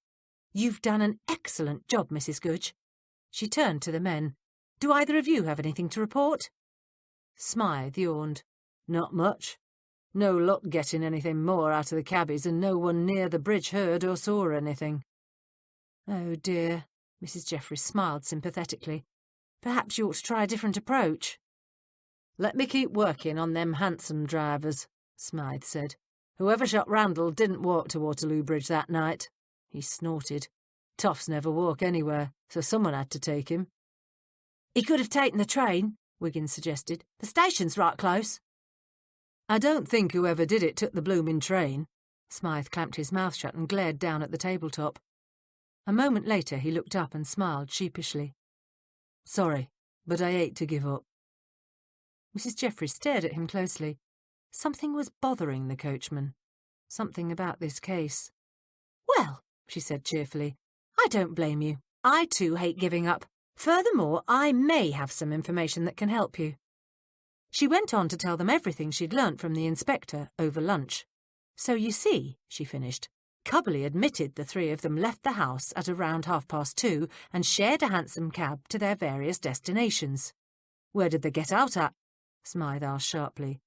Speaker 1: "You've done an excellent job, Mrs. Goodge." She turned to the men. "Do either of you have anything to report?" Smythe yawned. "Not much. No luck getting anything more out of the cabbies, and no one near the bridge heard or saw anything." "Oh, dear," Mrs. Jeffries smiled sympathetically. "Perhaps you ought to try a different approach." "Let me keep working on them hansom drivers," Smythe said. "Whoever shot Randall didn't walk to Waterloo Bridge that night." He snorted. "Toffs never walk anywhere, so someone had to take him." "He could have taken the train," Wiggins suggested. "The station's right close." "I don't think whoever did it took the blooming train." Smythe clamped his mouth shut and glared down at the tabletop. A moment later he looked up and smiled sheepishly. "Sorry, but I hate to give up." Mrs. Jeffries stared at him closely. Something was bothering the coachman. Something about this case.
Speaker 3: "Well," she said cheerfully, "I don't blame you. I too hate giving up. Furthermore, I may have some information that can help you."
Speaker 1: She went on to tell them everything she'd learnt from the inspector over lunch. "So you see," she finished, "Cubberley admitted the 3 of them left the house at around 2:30 and shared a hansom cab to their various destinations." "Where did they get out at?" Smythe asked sharply.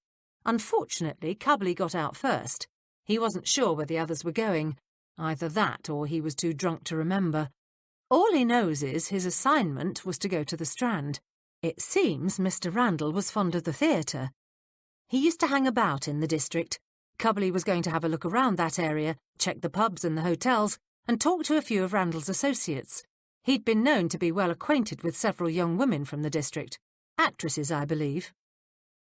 Speaker 1: "Unfortunately, Cubberley got out first. He wasn't sure where the others were going. Either that or he was too drunk to remember. All he knows is his assignment was to go to the Strand. It seems Mr. Randall was fond of the theatre. He used to hang about in the district. Cubberley was going to have a look around that area, check the pubs and the hotels, and talk to a few of Randall's associates. He'd been known to be well acquainted with several young women from the district. Actresses, I believe."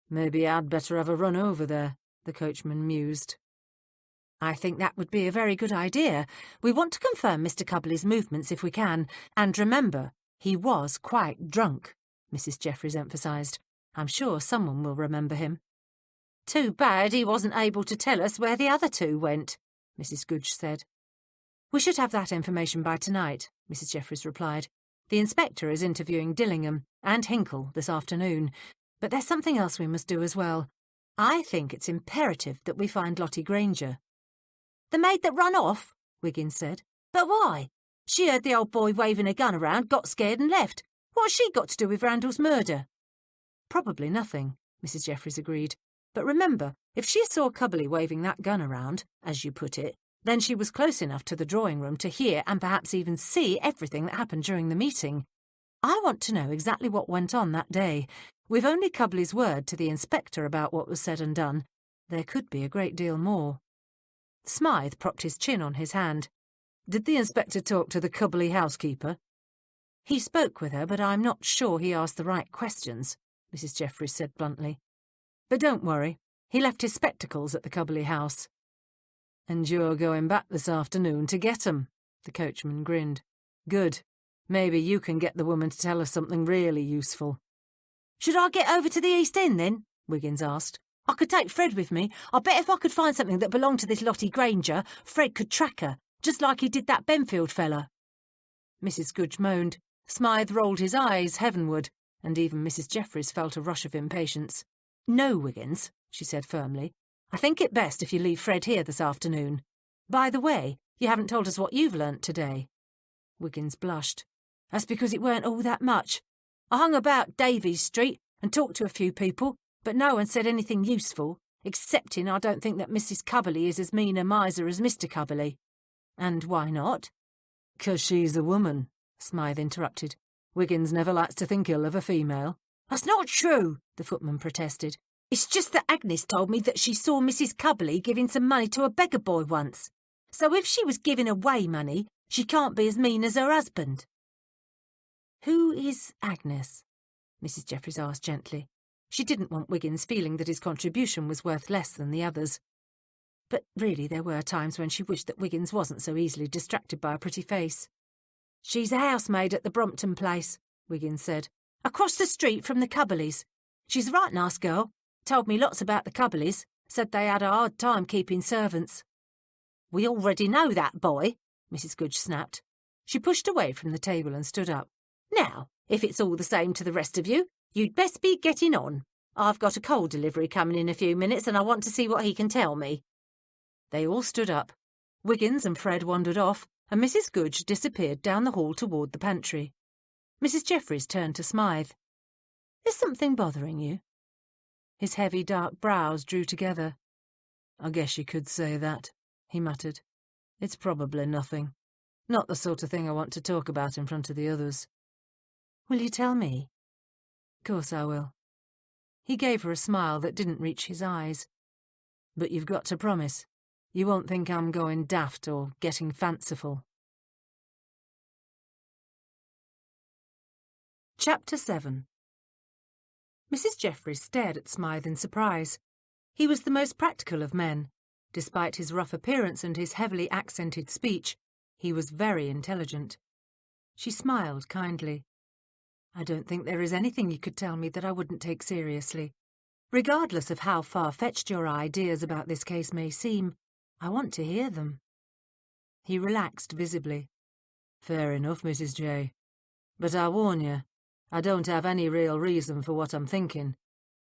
Speaker 1: "Maybe I'd better have a run over there," the coachman mused. "I think that would be a very good idea. We want to confirm Mr. Cubberley's movements if we can. And remember, he was quite drunk," Mrs. Jeffries emphasised. "I'm sure someone will remember him."
Speaker 3: "Too bad he wasn't able to tell us where the other 2 went," Mrs. Goodge said.
Speaker 1: "We should have that information by tonight," Mrs. Jeffries replied. "The inspector is interviewing Dillingham and Hinkle this afternoon. But there's something else we must do as well. I think it's imperative that we find Lottie Granger."
Speaker 3: "The maid that run off?" Wiggins said. "But why? She heard the old boy waving a gun around, got scared and left. What's she got to do with Randall's murder?"
Speaker 1: "Probably nothing," Mrs. Jeffries agreed. "But remember, if she saw Cubberley waving that gun around, as you put it, then she was close enough to the drawing room to hear and perhaps even see everything that happened during the meeting. I want to know exactly what went on that day. We've only Cubberley's word to the inspector about what was said and done. There could be a great deal more." Smythe propped his chin on his hand. "Did the inspector talk to the Cubberley housekeeper?" "He spoke with her, but I'm not sure he asked the right questions," Mrs. Jeffries said bluntly. "But don't worry, he left his spectacles at the Cubberley house." "And you're going back this afternoon to get 'em?" The coachman grinned. "Good. Maybe you can get the woman to tell us something really useful."
Speaker 3: "Should I get over to the East End then?" Wiggins asked. "I could take Fred with me. I bet if I could find something that belonged to this Lottie Granger, Fred could track her, just like he did that Benfield fella."
Speaker 1: Mrs. Goodge moaned. Smythe rolled his eyes heavenward, and even Mrs. Jeffries felt a rush of impatience. "No, Wiggins," she said firmly. "I think it best if you leave Fred here this afternoon. By the way, you haven't told us what you've learnt today." Wiggins blushed. "That's because it weren't all that much. I hung about Davies Street and talked to a few people, but no one said anything useful, excepting I don't think that Mrs. Cubberley is as mean a miser as Mr. Cubberley." "And why not?" "'Cause she's a woman," Smythe interrupted. "Wiggins never likes to think ill of a female." "That's not true," the footman protested. "It's just that Agnes told me that she saw Mrs. Cubberley giving some money to a beggar boy once. So if she was giving away money, she can't be as mean as her husband." "Who is Agnes?" Mrs. Jeffries asked gently. She didn't want Wiggins feeling that his contribution was worth less than the others. But really there were times when she wished that Wiggins wasn't so easily distracted by a pretty face. "She's a housemaid at the Brompton place," Wiggins said. "Across the street from the Cubberleys. She's a right nice girl. Told me lots about the Cubberleys. Said they had a hard time keeping servants." "We already know that, boy," Mrs. Goodge snapped. She pushed away from the table and stood up. "Now, if it's all the same to the rest of you, you'd best be getting on. I've got a coal delivery coming in a few minutes and I want to see what he can tell me." They all stood up. Wiggins and Fred wandered off, and Mrs. Goodge disappeared down the hall toward the pantry. Mrs. Jeffries turned to Smythe. "Is something bothering you?" His heavy dark brows drew together. "I guess you could say that," he muttered. "It's probably nothing. Not the sort of thing I want to talk about in front of the others." "Will you tell me?" "Course I will." He gave her a smile that didn't reach his eyes. "But you've got to promise. You won't think I'm going daft or getting fanciful." Chapter 7. Mrs. Jeffries stared at Smythe in surprise. He was the most practical of men. Despite his rough appearance and his heavily accented speech, he was very intelligent. She smiled kindly. "I don't think there is anything you could tell me that I wouldn't take seriously. Regardless of how far-fetched your ideas about this case may seem, I want to hear them." He relaxed visibly. "Fair enough, Mrs. J. But I warn you, I don't have any real reason for what I'm thinking.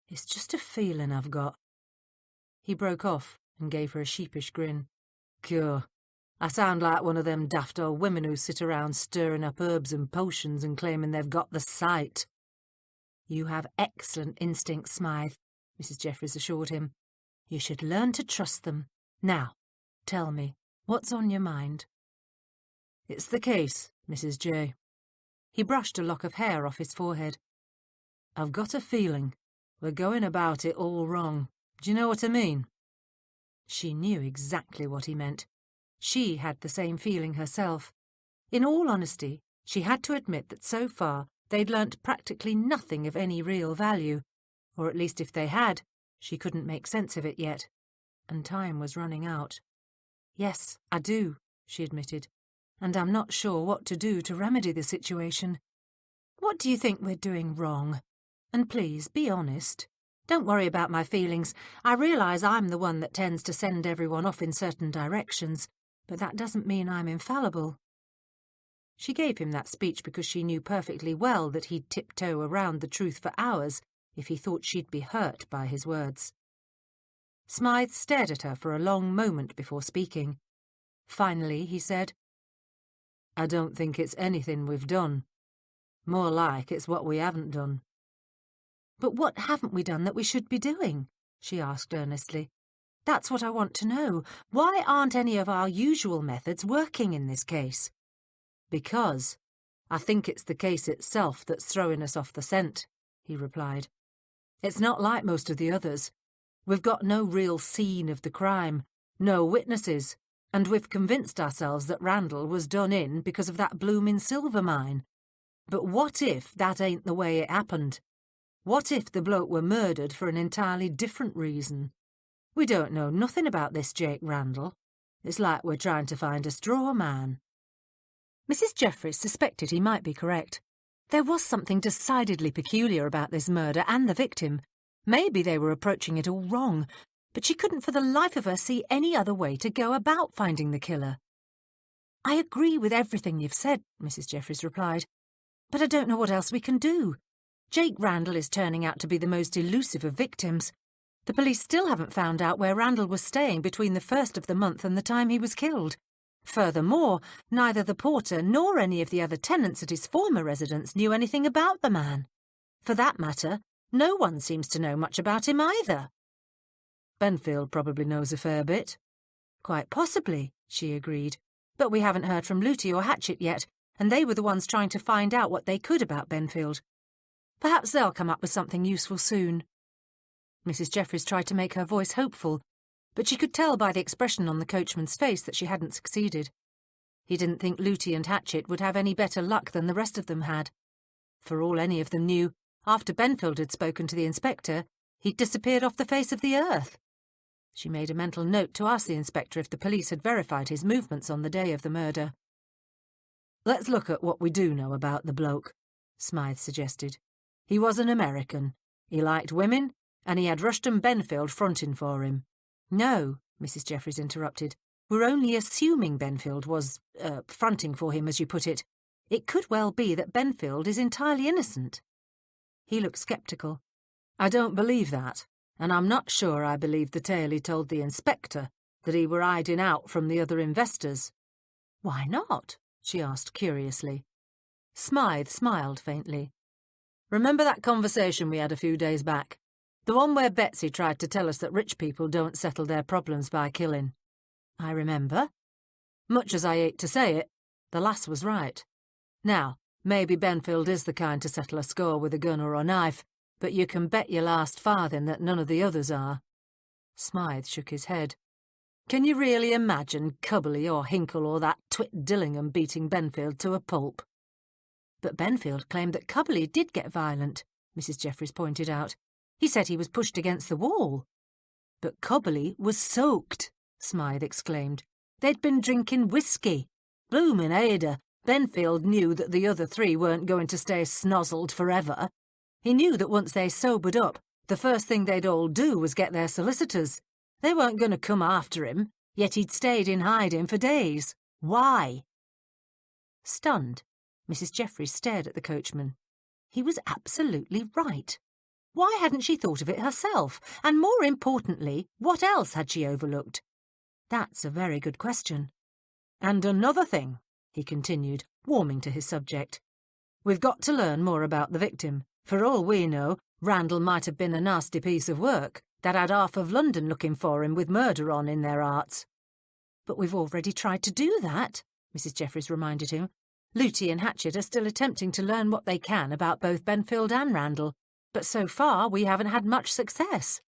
Speaker 1: It's just a feeling I've got." He broke off and gave her a sheepish grin. "Cure. I sound like one of them daft old women who sit around stirring up herbs and potions and claiming they've got the sight." "You have excellent instincts, Smythe," Mrs. Jeffries assured him. "You should learn to trust them. Now, tell me, what's on your mind?" "It's the case, Mrs. J." He brushed a lock of hair off his forehead. "I've got a feeling we're going about it all wrong. Do you know what I mean?" She knew exactly what he meant. She had the same feeling herself. In all honesty, she had to admit that so far they'd learnt practically nothing of any real value, or at least if they had, she couldn't make sense of it yet, and time was running out. "Yes, I do," she admitted, "and I'm not sure what to do to remedy the situation. What do you think we're doing wrong? And please, be honest. Don't worry about my feelings. I realise I'm the one that tends to send everyone off in certain directions, but that doesn't mean I'm infallible." She gave him that speech because she knew perfectly well that he'd tiptoe around the truth for hours if he thought she'd be hurt by his words. Smythe stared at her for a long moment before speaking. Finally, he said, "I don't think it's anything we've done. More like it's what we haven't done." "But what haven't we done that we should be doing?" she asked earnestly. "That's what I want to know. Why aren't any of our usual methods working in this case?" "Because I think it's the case itself that's throwing us off the scent," he replied. "It's not like most of the others. We've got no real scene of the crime, no witnesses, and we've convinced ourselves that Randall was done in because of that bloomin' silver mine. But what if that ain't the way it happened? What if the bloke were murdered for an entirely different reason? We don't know nothing about this Jake Randall. It's like we're trying to find a straw man." Mrs. Jeffries suspected he might be correct. There was something decidedly peculiar about this murder and the victim. Maybe they were approaching it all wrong, but she couldn't for the life of her see any other way to go about finding the killer. I agree with everything you've said, Mrs. Jeffries replied, but I don't know what else we can do. Jake Randall is turning out to be the most elusive of victims. The police still haven't found out where Randall was staying between the 1st of the month and the time he was killed. Furthermore, neither the porter nor any of the other tenants at his former residence knew anything about the man. For that matter, no one seems to know much about him either.
Speaker 2: Benfield probably knows a fair bit.
Speaker 1: Quite possibly, she agreed. But we haven't heard from Looty or Hatchet yet, and they were the ones trying to find out what they could about Benfield. Perhaps they'll come up with something useful soon. Mrs. Jeffries tried to make her voice hopeful, but she could tell by the expression on the coachman's face that she hadn't succeeded. He didn't think Looty and Hatchet would have any better luck than the rest of them had. For all any of them knew, after Benfield had spoken to the inspector, he'd disappeared off the face of the earth. She made a mental note to ask the inspector if the police had verified his movements on the day of the murder.
Speaker 2: Let's look at what we do know about the bloke, Smythe suggested. He was an American. He liked women, and he had Rushton Benfield fronting for him.
Speaker 1: No, Mrs. Jeffries interrupted. We're only assuming Benfield was, fronting for him, as you put it. It could well be that Benfield is entirely innocent. He looked sceptical.
Speaker 2: I don't believe that, and I'm not sure I believe the tale he told the inspector, that he were hiding out from the other investors.
Speaker 1: Why not? She asked curiously.
Speaker 2: Smythe smiled faintly. Remember that conversation we had a few days back? The one where Betsy tried to tell us that rich people don't settle their problems by killing.
Speaker 1: I remember.
Speaker 2: Much as I hate to say it, the lass was right. Now, maybe Benfield is the kind to settle a score with a gun or a knife, but you can bet your last farthing that none of the others are.
Speaker 1: Smythe shook his head.
Speaker 2: Can you really imagine Cubbly or Hinkle or that twit Dillingham beating Benfield to a pulp?
Speaker 1: But Benfield claimed that Cubbly did get violent, Mrs. Jeffries pointed out. He said he was pushed against the wall.
Speaker 2: But Cubbly was soaked, Smythe exclaimed. They'd been drinking whiskey. Bloomin' Ada, Benfield knew that the other three weren't going to stay snozzled forever. He knew that once they sobered up, the first thing they'd all do was get their solicitors. They weren't going to come after him, yet he'd stayed in hiding for days. Why?
Speaker 1: Stunned, Mrs. Jeffries stared at the coachman. He was absolutely right. Why hadn't she thought of it herself? And more importantly, what else had she overlooked? That's a very good question.
Speaker 2: And another thing, he continued, warming to his subject. We've got to learn more about the victim. For all we know, Randall might have been a nasty piece of work that had half of London looking for him with murder on in their hearts.
Speaker 1: But we've already tried to do that, Mrs. Jeffries reminded him. Looty and Hatchet are still attempting to learn what they can about both Benfield and Randall, but so far we haven't had much success.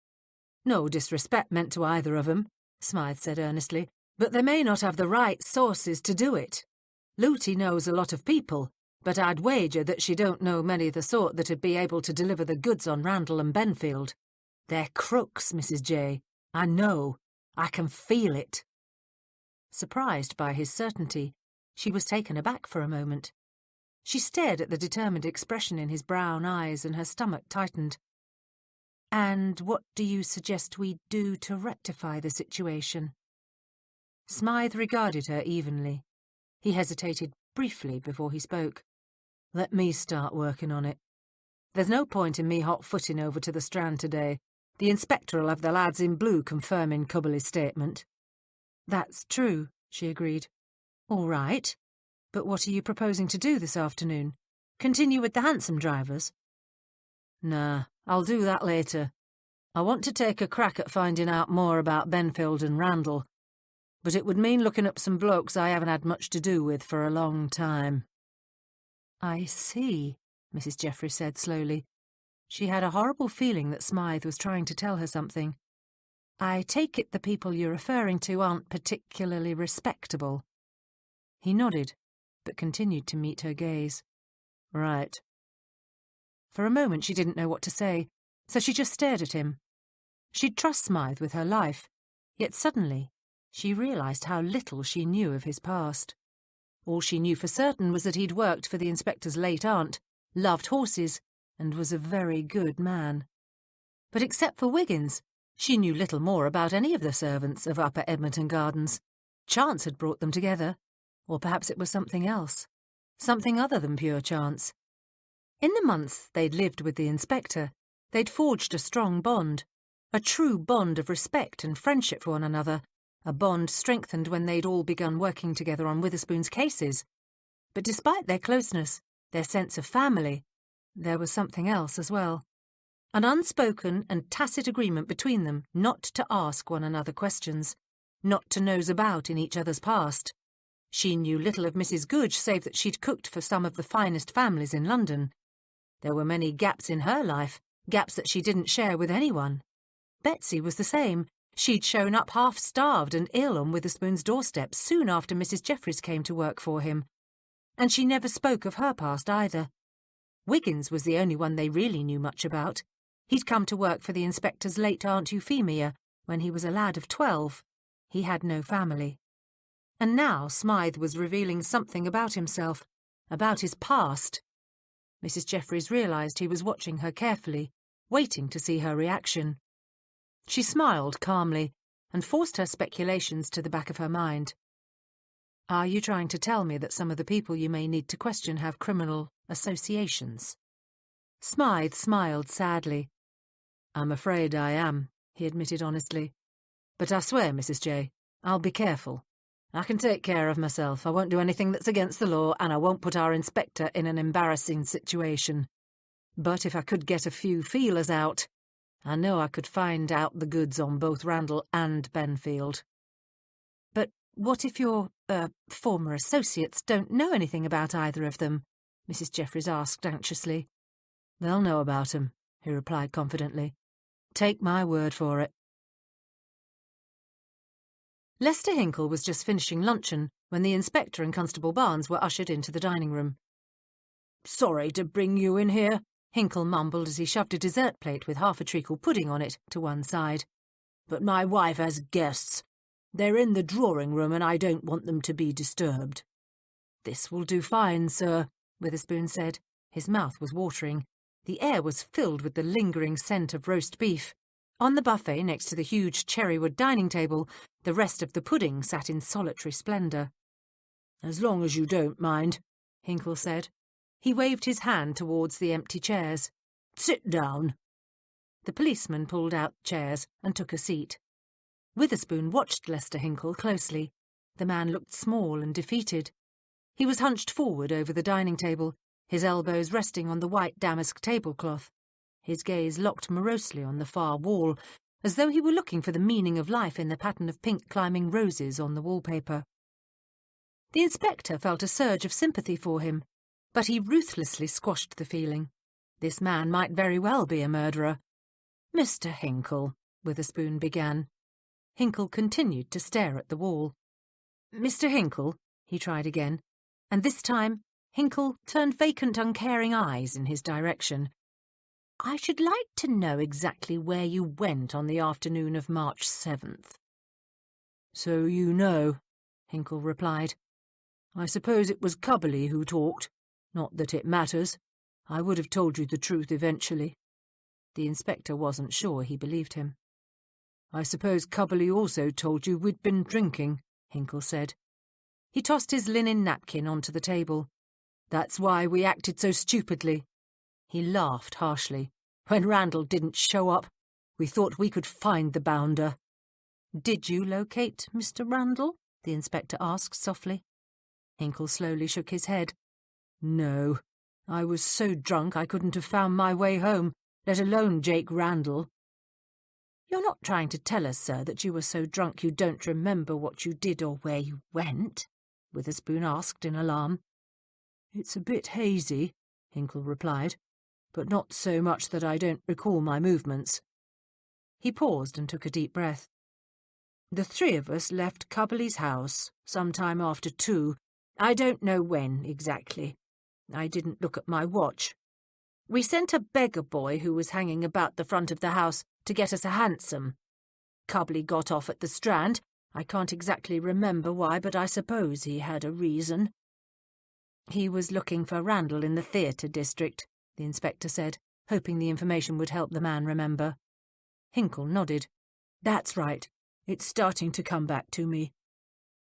Speaker 2: No disrespect meant to either of them, Smythe said earnestly, but they may not have the right sources to do it. Looty knows a lot of people, but I'd wager that she don't know many of the sort that'd be able to deliver the goods on Randall and Benfield. They're crooks, Mrs. J. I know. I can feel it.
Speaker 1: Surprised by his certainty, she was taken aback for a moment. She stared at the determined expression in his brown eyes and her stomach tightened. And what do you suggest we do to rectify the situation? Smythe regarded her evenly. He hesitated briefly before he spoke.
Speaker 2: Let me start working on it. There's no point in me hot-footing over to the Strand today. The inspector'll have the lads in blue confirming Cubbly's statement.
Speaker 1: That's true, she agreed. All right. But what are you proposing to do this afternoon? Continue with the hansom drivers?
Speaker 2: Nah, I'll do that later. I want to take a crack at finding out more about Benfield and Randall, but it would mean looking up some blokes I haven't had much to do with for a long time.
Speaker 1: I see, Mrs. Jeffries said slowly. She had a horrible feeling that Smythe was trying to tell her something. I take it the people you're referring to aren't particularly respectable. He nodded, but continued to meet her gaze.
Speaker 2: Right.
Speaker 1: For a moment she didn't know what to say, so she just stared at him. She'd trust Smythe with her life, yet suddenly she realised how little she knew of his past. All she knew for certain was that he'd worked for the inspector's late aunt, loved horses, and was a very good man. But except for Wiggins, she knew little more about any of the servants of Upper Edmonton Gardens. Chance had brought them together, Or perhaps it was something else. Something other than pure chance. In the months they'd lived with the inspector, they'd forged a strong bond. A true bond of respect and friendship for one another. A bond strengthened when they'd all begun working together on Witherspoon's cases. But despite their closeness, their sense of family, there was something else as well. An unspoken and tacit agreement between them not to ask one another questions, not to nose about in each other's past. She knew little of Mrs. Goodge save that she'd cooked for some of the finest families in London. There were many gaps in her life, gaps that she didn't share with anyone. Betsy was the same. She'd shown up half-starved and ill on Witherspoon's doorstep soon after Mrs. Jeffries came to work for him. And she never spoke of her past either. Wiggins was the only one they really knew much about. He'd come to work for the inspector's late Aunt Euphemia when he was a lad of 12. He had no family. And now Smythe was revealing something about himself, about his past. Mrs. Jeffries realised he was watching her carefully, waiting to see her reaction. She smiled calmly and forced her speculations to the back of her mind. Are you trying to tell me that some of the people you may need to question have criminal associations? Smythe smiled sadly. I'm afraid I am, he admitted honestly. But I swear, Mrs. J, I'll be careful. I can take care of myself. I won't do anything that's against the law, and I won't put our inspector in an embarrassing situation. But if I could get a few feelers out, I know I could find out the goods on both Randall and Benfield. But what if your, former associates don't know anything about either of them? Mrs. Jeffries asked anxiously. They'll know about 'em, he replied confidently. Take my word for it. Lester Hinkle was just finishing luncheon when the inspector and Constable Barnes were ushered into the dining room. Sorry to bring you in here, Hinkle mumbled as he shoved a dessert plate with half a treacle pudding on it to one side. But my wife has guests. They're in the drawing-room and I don't want them to be disturbed. This will do fine, sir, Witherspoon said. His mouth was watering. The air was filled with the lingering scent of roast beef. On the buffet next to the huge cherrywood dining table, the rest of the pudding sat in solitary splendour. As long as you don't mind, Hinkle said. He waved his hand towards the empty chairs. Sit down. The policeman pulled out chairs and took a seat. Witherspoon watched Lester Hinkle closely. The man looked small and defeated. He was hunched forward over the dining table, his elbows resting on the white damask tablecloth. His gaze locked morosely on the far wall, as though he were looking for the meaning of life in the pattern of pink climbing roses on the wallpaper. The inspector felt a surge of sympathy for him, but he ruthlessly squashed the feeling. This man might very well be a murderer. Mr. Hinkle, Witherspoon began. Hinkle continued to stare at the wall. Mr. Hinkle, he tried again, and this time Hinkle turned vacant, uncaring eyes in his direction. I should like to know exactly where you went on the afternoon of March 7th. So you know, Hinkle replied. I suppose it was Cubberley who talked. Not that it matters. I would have told you the truth eventually. The inspector wasn't sure he believed him. I suppose Cubberley also told you we'd been drinking, Hinkle said. He tossed his linen napkin onto the table. That's why we acted so stupidly. He laughed harshly. When Randall didn't show up, we thought we could find the bounder. Did you locate Mr. Randall? The inspector asked softly. Hinkle slowly shook his head. No, I was so drunk I couldn't have found my way home, let alone Jake Randall. You're not trying to tell us, sir, that you were so drunk you don't remember what you did or where you went? Witherspoon asked in alarm. It's a bit hazy, Hinkle replied, but not so much that I don't recall my movements. He paused and took a deep breath. The three of us left Cubberley's house sometime after 2. I don't know when exactly. I didn't look at my watch. We sent a beggar boy who was hanging about the front of the house to get us a hansom. Cubberley got off at the Strand. I can't exactly remember why, but I suppose he had a reason. He was looking for Randall in the theatre district, the inspector said, hoping the information would help the man remember. Hinkle nodded. That's right. It's starting to come back to me.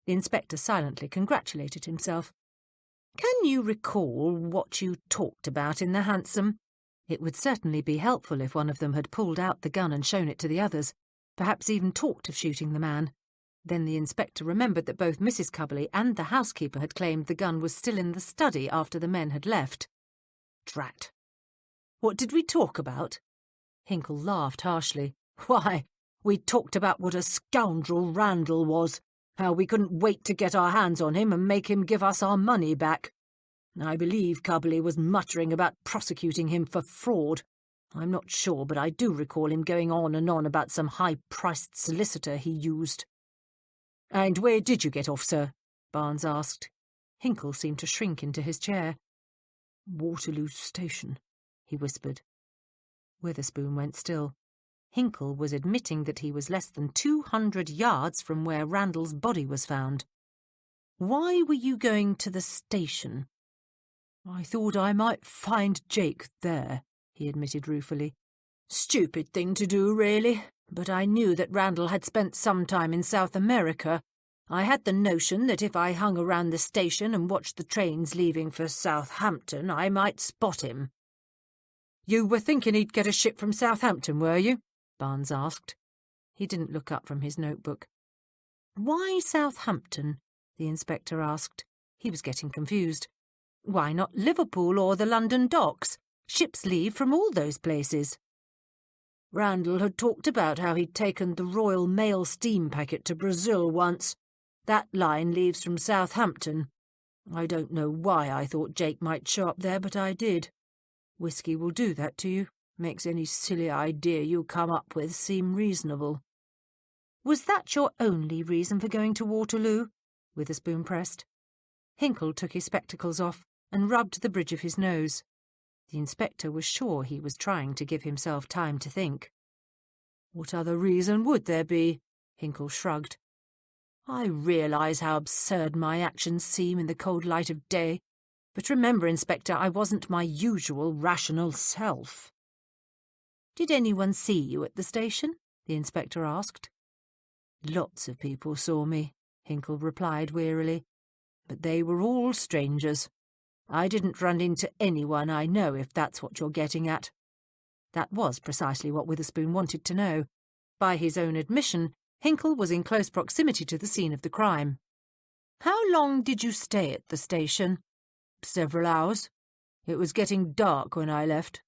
Speaker 1: The inspector silently congratulated himself. "Can you recall what you talked about in the hansom?" It would certainly be helpful if one of them had pulled out the gun and shown it to the others, perhaps even talked of shooting the man. Then the inspector remembered that both Mrs. Cubberley and the housekeeper had claimed the gun was still in the study after the men had left. Drat! What did we talk about? Hinkle laughed harshly. Why, we talked about what a scoundrel Randall was, how we couldn't wait to get our hands on him and make him give us our money back. I believe Cubberley was muttering about prosecuting him for fraud. I'm not sure, but I do recall him going on and on about some high-priced solicitor he used. "And where did you get off, sir?" Barnes asked. Hinkle seemed to shrink into his chair. "Waterloo Station," he whispered. Witherspoon went still. Hinkle was admitting that he was less than 200 yards from where Randall's body was found. "Why were you going to the station?" "I thought I might find Jake there," he admitted ruefully. "Stupid thing to do, really, but I knew that Randall had spent some time in South America. I had the notion that if I hung around the station and watched the trains leaving for Southampton, I might spot him." "You were thinking he'd get a ship from Southampton, were you?" Barnes asked. He didn't look up from his notebook. "Why Southampton?" the inspector asked. He was getting confused. "Why not Liverpool or the London docks? Ships leave from all those places." "Randall had talked about how he'd taken the Royal Mail steam packet to Brazil once. That line leaves from Southampton. I don't know why I thought Jake might show up there, but I did. Whiskey will do that to you. Makes any silly idea you come up with seem reasonable." "Was that your only reason for going to Waterloo?" Witherspoon pressed. Hinkle took his spectacles off and rubbed the bridge of his nose. The inspector was sure he was trying to give himself time to think. "What other reason would there be?" Hinkle shrugged. "I realise how absurd my actions seem in the cold light of day, but remember, Inspector, I wasn't my usual rational self." "Did anyone see you at the station?" the inspector asked. "Lots of people saw me," Hinkle replied wearily, "but they were all strangers. I didn't run into anyone I know, if that's what you're getting at." That was precisely what Witherspoon wanted to know. By his own admission, Hinkle was in close proximity to the scene of the crime. "How long did you stay at the station?" "Several hours. It was getting dark when I left."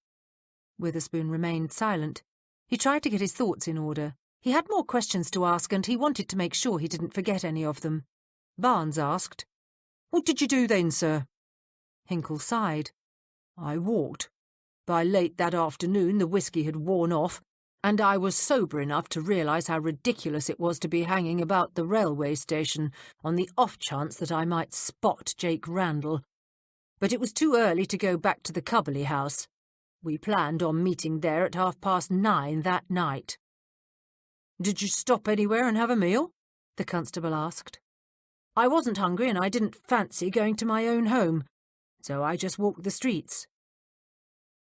Speaker 1: Witherspoon remained silent. He tried to get his thoughts in order. He had more questions to ask, and he wanted to make sure he didn't forget any of them. Barnes asked, "What did you do then, sir?" Hinkle sighed. "I walked. By late that afternoon the whiskey had worn off, and I was sober enough to realise how ridiculous it was to be hanging about the railway station on the off chance that I might spot Jake Randall. But it was too early to go back to the Cubberley house. We planned on meeting there at 9:30 that night." "Did you stop anywhere and have a meal?" the constable asked. "I wasn't hungry and I didn't fancy going to my own home, so I just walked the streets."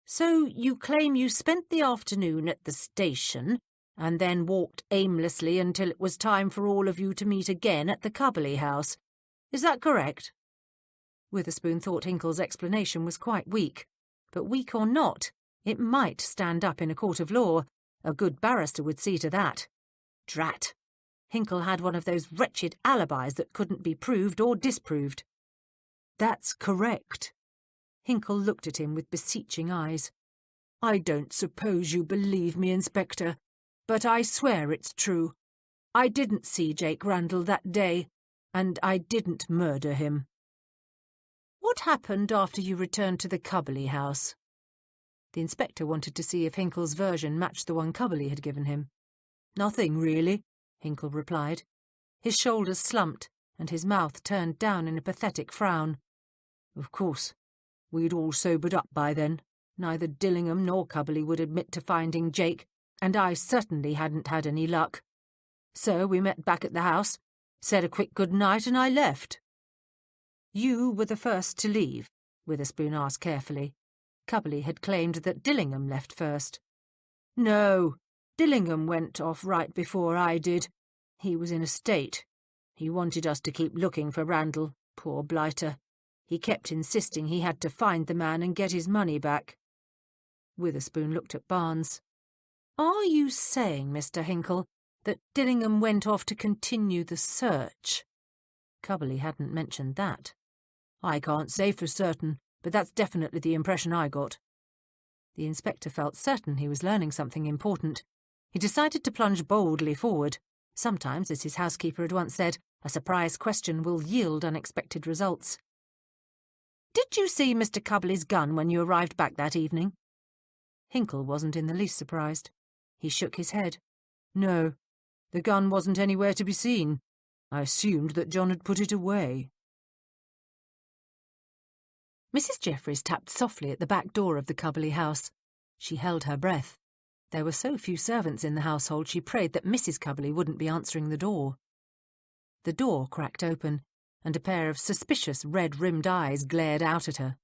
Speaker 1: "So you claim you spent the afternoon at the station and then walked aimlessly until it was time for all of you to meet again at the Cubberley house. Is that correct?" Witherspoon thought Hinkle's explanation was quite weak. But weak or not, it might stand up in a court of law. A good barrister would see to that. Drat! Hinkle had one of those wretched alibis that couldn't be proved or disproved. "That's correct." Hinkle looked at him with beseeching eyes. "I don't suppose you believe me, Inspector, but I swear it's true. I didn't see Jake Randall that day, and I didn't murder him." "What happened after you returned to the Cubberley house?" The inspector wanted to see if Hinkle's version matched the one Cubberley had given him. "Nothing, really," Hinkle replied. His shoulders slumped, and his mouth turned down in a pathetic frown. "Of course, we'd all sobered up by then. Neither Dillingham nor Cubberley would admit to finding Jake, and I certainly hadn't had any luck. So we met back at the house, said a quick good night, and I left." "You were the first to leave?" Witherspoon asked carefully. Cubberley had claimed that Dillingham left first. "No, Dillingham went off right before I did. He was in a state.
Speaker 2: He wanted us to keep looking for Randall, poor blighter. He kept insisting he had to find the man and get his money back. Witherspoon looked at Barnes. Are you saying, Mr. Hinkle, that Dillingham went off to continue the search? Cubbly hadn't mentioned that. I can't say for certain, but that's definitely the impression I got. The inspector felt certain he was learning something important. He decided to plunge boldly forward. Sometimes, as his housekeeper had once said, a surprise question will yield unexpected results. Did you see Mr. Cubbly's gun when you arrived back that evening? Hinkle wasn't in the least surprised. He shook his head. No, the gun wasn't anywhere to be seen. I assumed that John had put it away. Mrs. Jeffries tapped softly at the back door of the Cubbly house. She held her breath. There were so few servants in the household she prayed that Mrs. Cubbly wouldn't be answering the door. The door cracked open, and a pair of suspicious red-rimmed eyes glared out at her.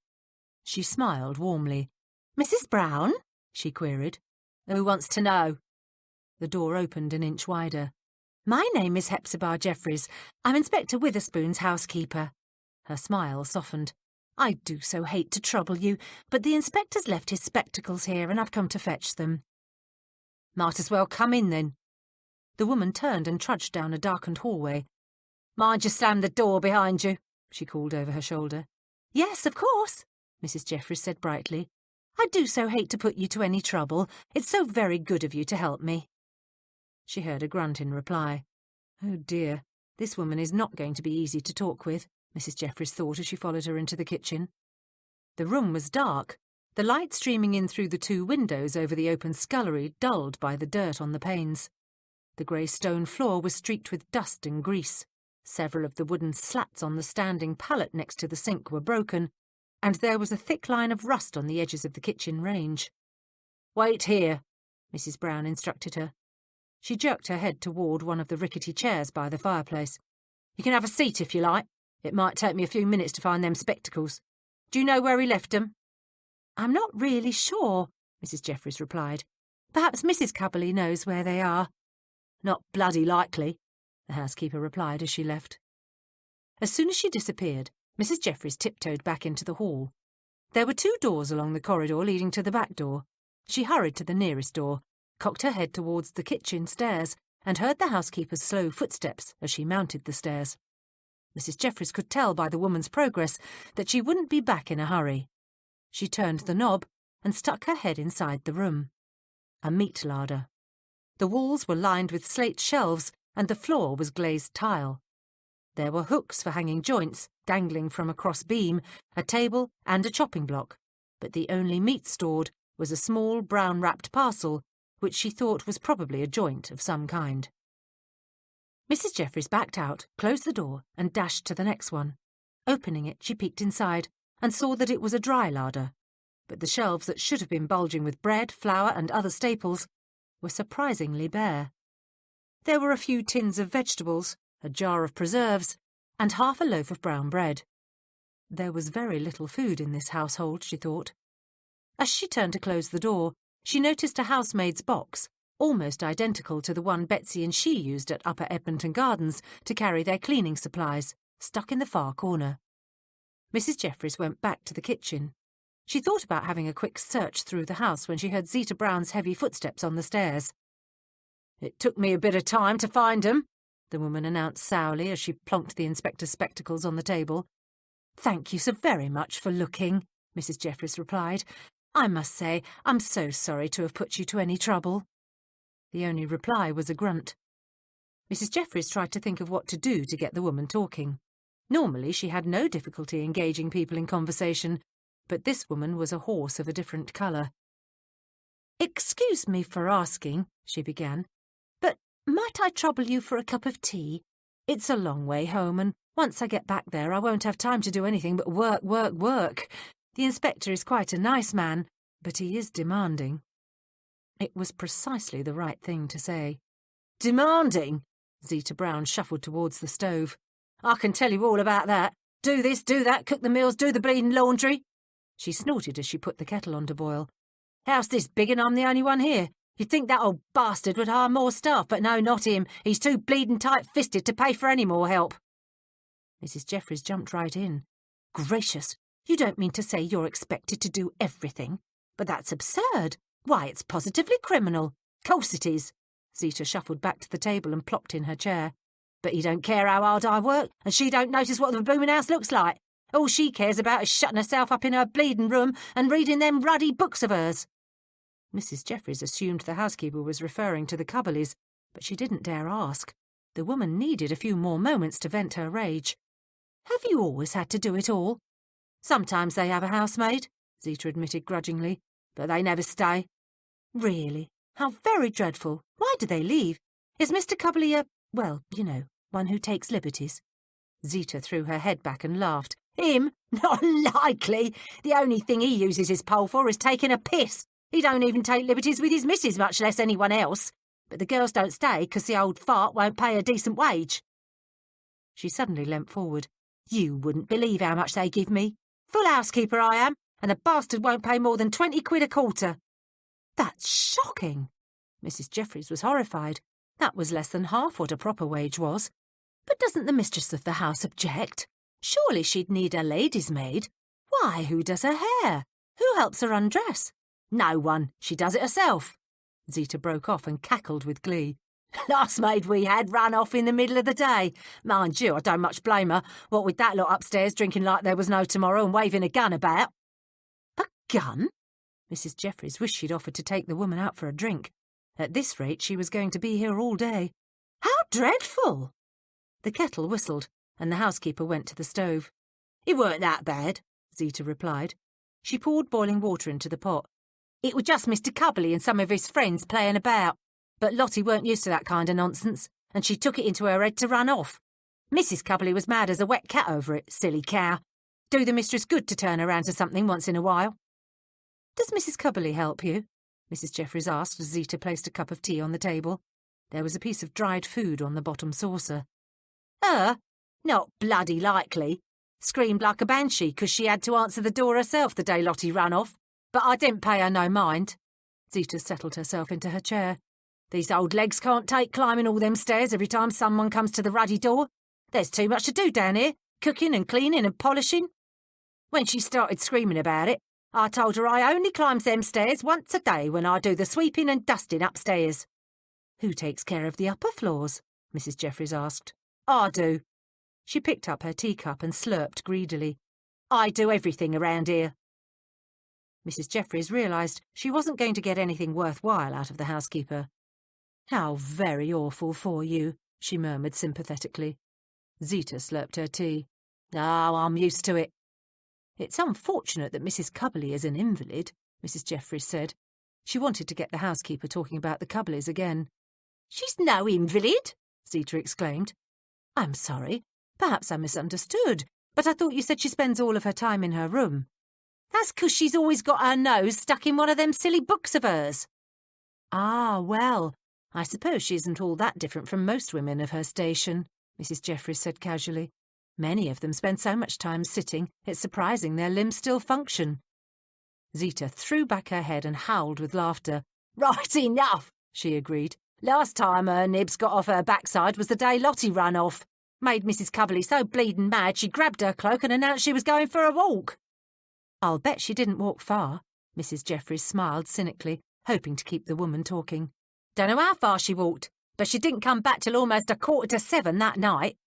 Speaker 2: She smiled warmly.
Speaker 3: Mrs. Brown?
Speaker 2: She queried.
Speaker 3: Who wants to know?
Speaker 2: The door opened an inch wider.
Speaker 3: My name is Hepzibah Jeffries. I'm Inspector Witherspoon's housekeeper.
Speaker 2: Her smile softened.
Speaker 3: I do so hate to trouble you, but the inspector's left his spectacles here and I've come to fetch them.
Speaker 2: Might as well come in, then. The woman turned and trudged down a darkened hallway.
Speaker 3: Mind you slam the door behind you,
Speaker 2: she called over her shoulder.
Speaker 3: Yes, of course,
Speaker 2: Mrs. Jeffries said brightly.
Speaker 3: I do so hate to put you to any trouble. It's so very good of you to help me.
Speaker 2: She heard a grunt in reply. Oh dear, this woman is not going to be easy to talk with, Mrs. Jeffries thought as she followed her into the kitchen. The room was dark, the light streaming in through the two windows over the open scullery dulled by the dirt on the panes. The grey stone floor was streaked with dust and grease. Several of the wooden slats on the standing pallet next to the sink were broken, and there was a thick line of rust on the edges of the kitchen range. "Wait here," Mrs. Brown instructed her. She jerked her head toward one of the rickety chairs by the fireplace. "You can have a seat if you like. It might take me a few minutes to find them spectacles. Do you know where he left them?"
Speaker 3: "I'm not really sure," Mrs. Jeffries replied. "Perhaps Mrs. Cubbly knows where they are."
Speaker 2: "Not bloody likely," the housekeeper replied as she left. As soon as she disappeared, Mrs. Jeffries tiptoed back into the hall. There were two doors along the corridor leading to the back door. She hurried to the nearest door, cocked her head towards the kitchen stairs, and heard the housekeeper's slow footsteps as she mounted the stairs. Mrs. Jeffries could tell by the woman's progress that she wouldn't be back in a hurry. She turned the knob and stuck her head inside the room. A meat larder. The walls were lined with slate shelves and the floor was glazed tile. There were hooks for hanging joints dangling from a cross beam, a table and a chopping block, but the only meat stored was a small brown-wrapped parcel, which she thought was probably a joint of some kind. Mrs. Jeffries backed out, closed the door, and dashed to the next one. Opening it, she peeked inside and saw that it was a dry larder, but the shelves that should have been bulging with bread, flour, and other staples were surprisingly bare. There were a few tins of vegetables, a jar of preserves, and half a loaf of brown bread. There was very little food in this household, she thought. As she turned to close the door, she noticed a housemaid's box, almost identical to the one Betsy and she used at Upper Edmonton Gardens to carry their cleaning supplies, stuck in the far corner. Mrs. Jeffries went back to the kitchen. She thought about having a quick search through the house when she heard Zita Brown's heavy footsteps on the stairs. "It took me a bit of time to find 'em," the woman announced sourly as she plonked the inspector's spectacles on the table. "Thank you so very much for looking," Mrs. Jeffries replied. "I must say I'm so sorry to have put you to any trouble." The only reply was a grunt. Mrs. Jeffries tried to think of what to do to get the woman talking. Normally she had no difficulty engaging people in conversation, but this woman was a horse of a different colour. "Excuse me for asking," she began, "but might I trouble you for a cup of tea? It's a long way home, and once I get back there I won't have time to do anything but work, work, work. The inspector is quite a nice man, but he is demanding." It was precisely the right thing to say. "Demanding?" Zita Brown shuffled towards the stove. "I can tell you all about that. Do this, do that, cook the meals, do the bleeding laundry." She snorted as she put the kettle on to boil. "House this big and I'm the only one here.
Speaker 3: You'd think that old bastard would hire more staff, but no, not him. He's too bleeding tight-fisted to pay for any more help.
Speaker 1: Mrs. Jeffries jumped right in. Gracious, you don't mean to say you're expected to do everything?
Speaker 3: But that's absurd. Why, it's positively criminal. Course it is.
Speaker 1: Zita shuffled back to the table and plopped in her chair.
Speaker 3: But he don't care how hard I work, and she don't notice what the blooming house looks like. All she cares about is shutting herself up in her bleeding room and reading them ruddy books of hers.
Speaker 1: Mrs. Jeffries assumed the housekeeper was referring to the Cubberleys, but she didn't dare ask. The woman needed a few more moments to vent her rage.
Speaker 3: Have you always had to do it all?
Speaker 1: Sometimes they have a housemaid, Zita admitted grudgingly, but they never stay.
Speaker 3: Really? How very dreadful. Why do they leave? Is Mr. Cubberley well, you know, one who takes liberties?
Speaker 1: Zita threw her head back and laughed.
Speaker 3: Him? Not likely. The only thing he uses his pole for is taking a piss. He don't even take liberties with his missus, much less anyone else. But the girls don't stay because the old fart won't pay a decent wage.
Speaker 1: She suddenly leant forward.
Speaker 3: You wouldn't believe how much they give me. Full housekeeper I am, and the bastard won't pay more than 20 quid a quarter.
Speaker 1: That's shocking. Mrs. Jeffries was horrified. That was less than half what a proper wage was.
Speaker 3: But doesn't the mistress of the house object? Surely she'd need a lady's maid. Why, who does her hair? Who helps her undress? No one. She does it herself.
Speaker 1: Zita broke off and cackled with glee.
Speaker 3: Last maid we had ran off in the middle of the day. Mind you, I don't much blame her, what with that lot upstairs drinking like there was no tomorrow and waving a gun about.
Speaker 1: A gun? Mrs. Jeffries wished she'd offered to take the woman out for a drink. At this rate, she was going to be here all day.
Speaker 3: How dreadful!
Speaker 1: The kettle whistled, and the housekeeper went to the stove.
Speaker 3: It weren't that bad,
Speaker 1: Zita replied. She poured boiling water into the pot.
Speaker 3: It was just Mr. Cubberley and some of his friends playing about. But Lottie weren't used to that kind of nonsense, and she took it into her head to run off. Mrs. Cubberley was mad as a wet cat over it, silly cow. Do the mistress good to turn her round to something once in a while.
Speaker 1: Does Mrs. Cubberley help you? Mrs. Jeffries asked as Zita placed a cup of tea on the table. There was a piece of dried food on the bottom saucer.
Speaker 3: Not bloody likely. Screamed like a banshee 'cause she had to answer the door herself the day Lottie ran off. But I didn't pay her no mind.
Speaker 1: Zita settled herself into her chair.
Speaker 3: These old legs can't take climbing all them stairs every time someone comes to the ruddy door. There's too much to do down here, cooking and cleaning and polishing. When she started screaming about it, I told her I only climbs them stairs once a day when I do the sweeping and dusting upstairs.
Speaker 1: Who takes care of the upper floors? Mrs. Jeffries asked.
Speaker 3: I do.
Speaker 1: She picked up her teacup and slurped greedily.
Speaker 3: I do everything around here.
Speaker 1: Mrs. Jeffries realised she wasn't going to get anything worthwhile out of the housekeeper. How very awful for you, she murmured sympathetically. Zita slurped her tea.
Speaker 3: Oh, I'm used to it.
Speaker 1: It's unfortunate that Mrs. Cubberley is an invalid, Mrs. Jeffries said. She wanted to get the housekeeper talking about the Cubberleys again.
Speaker 3: She's no invalid, Zita exclaimed.
Speaker 1: I'm sorry. Perhaps I misunderstood, but I thought you said she spends all of her time in her room.
Speaker 3: That's 'cause she's always got her nose stuck in one of them silly books of hers.
Speaker 1: Ah, well, I suppose she isn't all that different from most women of her station, Mrs. Jeffries said casually. Many of them spend so much time sitting, it's surprising their limbs still function. Zita threw back her head and howled with laughter.
Speaker 3: Right enough, she agreed. Last time her nibs got off her backside was the day Lottie ran off. Made Mrs. Cubberley so bleeding mad she grabbed her cloak and announced she was going for a walk.
Speaker 1: I'll bet she didn't walk far, Mrs. Jeffries smiled cynically, hoping to keep the woman talking.
Speaker 3: Don't know how far she walked, but she didn't come back till almost 7:15 that night.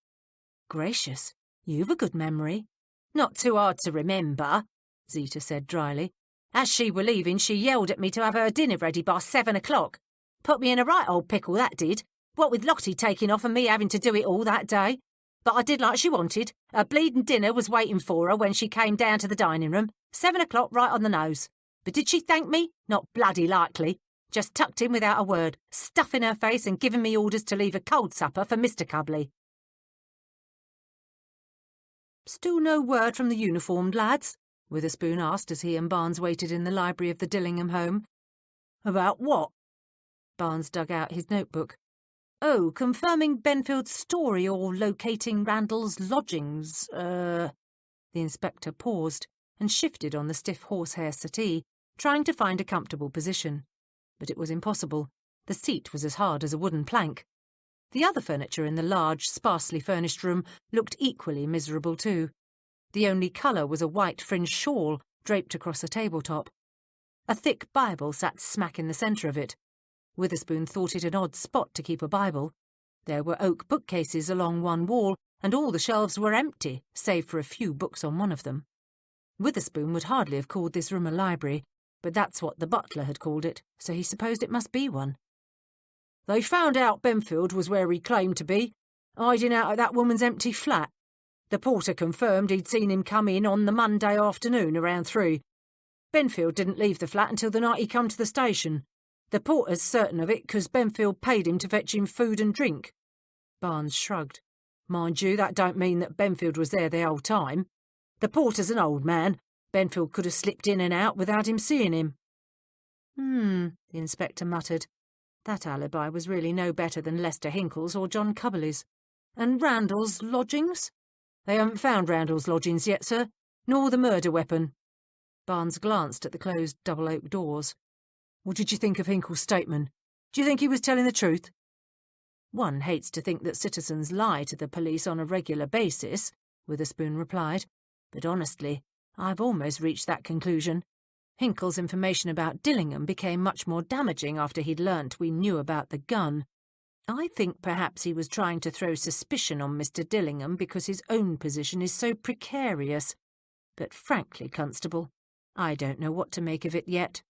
Speaker 1: Gracious, you've a good memory.
Speaker 3: Not too hard to remember, Zita said dryly. As she were leaving, she yelled at me to have her dinner ready by 7 o'clock. Put me in a right old pickle, that did. What with Lottie taking off and me having to do it all that day. But I did like she wanted. Her bleeding dinner was waiting for her when she came down to the dining room. 7 o'clock right on the nose. But did she thank me? Not bloody likely. Just tucked in without a word, stuffing her face and giving me orders to leave a cold supper for Mr. Cubberley.
Speaker 1: Still no word from the uniformed lads? Witherspoon asked as he and Barnes waited in the library of the Dillingham home.
Speaker 3: About what?
Speaker 1: Barnes dug out his notebook.
Speaker 3: Oh, confirming Benfield's story or locating Randall's lodgings,
Speaker 1: The inspector paused and shifted on the stiff horsehair settee, trying to find a comfortable position. but it was impossible. The seat was as hard as a wooden plank. The other furniture in the large, sparsely furnished room looked equally miserable too. The only colour was a white fringed shawl draped across a tabletop. A thick Bible sat smack in the centre of it. Witherspoon thought it an odd spot to keep a Bible. There were oak bookcases along one wall, and all the shelves were empty, save for a few books on one of them. Witherspoon would hardly have called this room a library, but that's what the butler had called it, so he supposed it must be one. They found out Benfield was where he claimed to be, hiding out of that woman's empty flat. The porter confirmed he'd seen him come in on the Monday afternoon around 3. Benfield didn't leave the flat until the night he come to the station. The porter's certain of it because Benfield paid him to fetch him food and drink. Barnes shrugged. Mind you, that don't mean that Benfield was there the whole time. The porter's an old man. Benfield could have slipped in and out without him seeing him. The inspector muttered. That alibi was really no better than Lester Hinkle's or John Cubberley's. And Randall's lodgings? They haven't found Randall's lodgings yet, sir, nor the murder weapon. Barnes glanced at the closed double-oak doors. What did you think of Hinkle's statement? Do you think he was telling the truth? One hates to think that citizens lie to the police on a regular basis, Witherspoon replied, but honestly, I've almost reached that conclusion. Hinkle's information about Dillingham became much more damaging after he'd learnt we knew about the gun. I think perhaps he was trying to throw suspicion on Mr. Dillingham because his own position is so precarious. But frankly, Constable, I don't know what to make of it yet.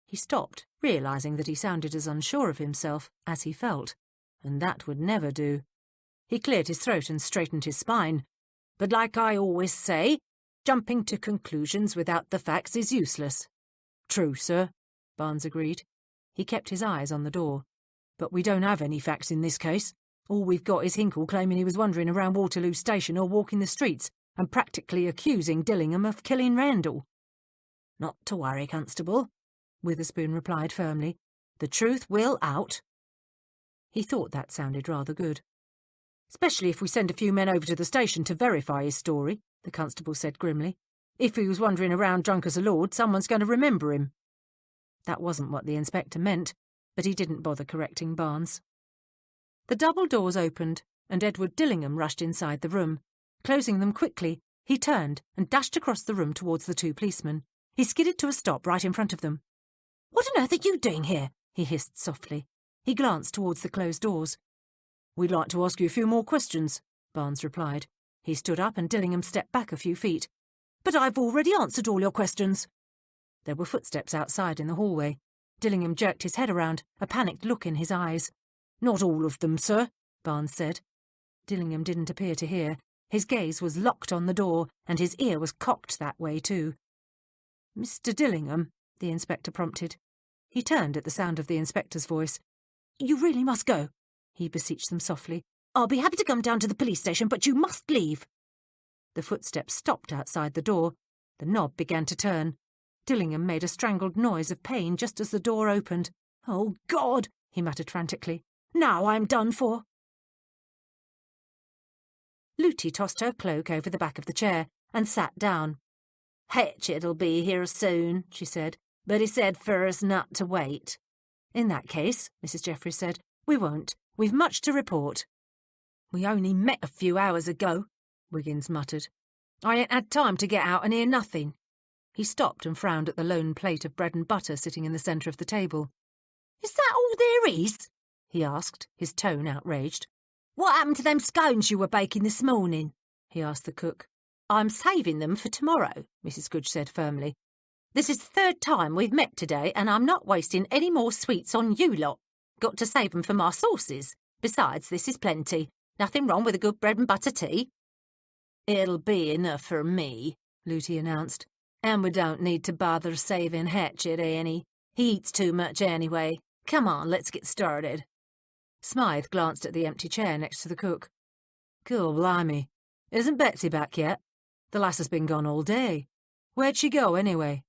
Speaker 1: He stopped, realising that he sounded as unsure of himself as he felt, and that would never do. He cleared his throat and straightened his spine. But like I always say, jumping to conclusions without the facts is useless. True, sir, Barnes agreed. He kept his eyes on the door. But we don't have any facts in this case. All we've got is Hinkle claiming he was wandering around Waterloo Station or walking the streets, and practically accusing Dillingham of killing Randall. Not to worry, Constable, Witherspoon replied firmly. The truth will out. He thought that sounded rather good. Especially if we send a few men over to the station to verify his story, the constable said grimly. If he was wandering around drunk as a lord, someone's going to remember him. That wasn't what the inspector meant, but he didn't bother correcting Barnes. The double doors opened, and Edward Dillingham rushed inside the room. Closing them quickly, he turned and dashed across the room towards the two policemen. He skidded to a stop right in front of them. "What on earth are you doing here?" he hissed softly. He glanced towards the closed doors. "We'd like to ask you a few more questions," Barnes replied. He stood up and Dillingham stepped back a few feet. "But I've already answered all your questions." There were footsteps outside in the hallway. Dillingham jerked his head around, a panicked look in his eyes. "Not all of them, sir," Barnes said. Dillingham didn't appear to hear. His gaze was locked on the door, and his ear was cocked that way too. "Mr. Dillingham," the inspector prompted. He turned at the sound of the inspector's voice. "You really must go," he beseeched them softly. "I'll be happy to come down to the police station, but you must leave." The footsteps stopped outside the door. The knob began to turn. Dillingham made a strangled noise of pain just as the door opened. "Oh, God!" he muttered frantically. "Now I'm done for." Looty tossed her cloak over the back of the chair and sat down. "Hatchett'll be here soon," she said, "but he said first not to wait." "In that case," Mrs. Jeffries said, "we won't. We've much to report." "We only met a few hours ago," Wiggins muttered. "I ain't had time to get out and hear nothing." He stopped and frowned at the lone plate of bread and butter sitting in the centre of the table. "Is that all there is?" he asked, his tone outraged. "What happened to them scones you were baking this morning?" he asked the cook. "I'm saving them for tomorrow," Mrs. Goodge said firmly. "This is the third time we've met today, and I'm not wasting any more sweets on you lot. Got to save them for my sauces. Besides, this is plenty. Nothing wrong with a good bread and butter tea." "It'll be enough for me," Looty announced. "And we don't need to bother saving Hatchet any. He eats too much anyway. Come on, let's get started." Smythe glanced at the empty chair next to the cook. "Cool, blimey. Isn't Betsy back yet? The lass has been gone all day. Where'd she go, anyway?"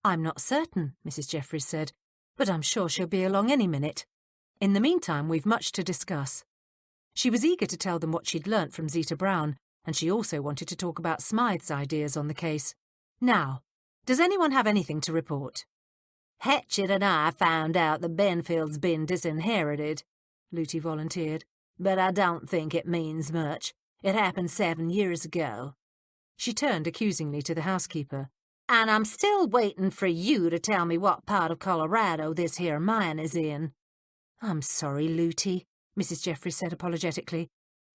Speaker 1: "I'm not certain," Mrs. Jeffries said, "but I'm sure she'll be along any minute. In the meantime, we've much to discuss." She was eager to tell them what she'd learnt from Zeta Brown, and she also wanted to talk about Smythe's ideas on the case. "Now, does anyone have anything to report?"
Speaker 2: Hatchet and I found out that Benfield's been disinherited, Looty volunteered, but I don't think it means much. It happened 7 years ago. She turned accusingly to the housekeeper. And I'm still waiting for you to tell me what part of Colorado this here mine is in. I'm sorry, Looty, Mrs. Jeffries said apologetically.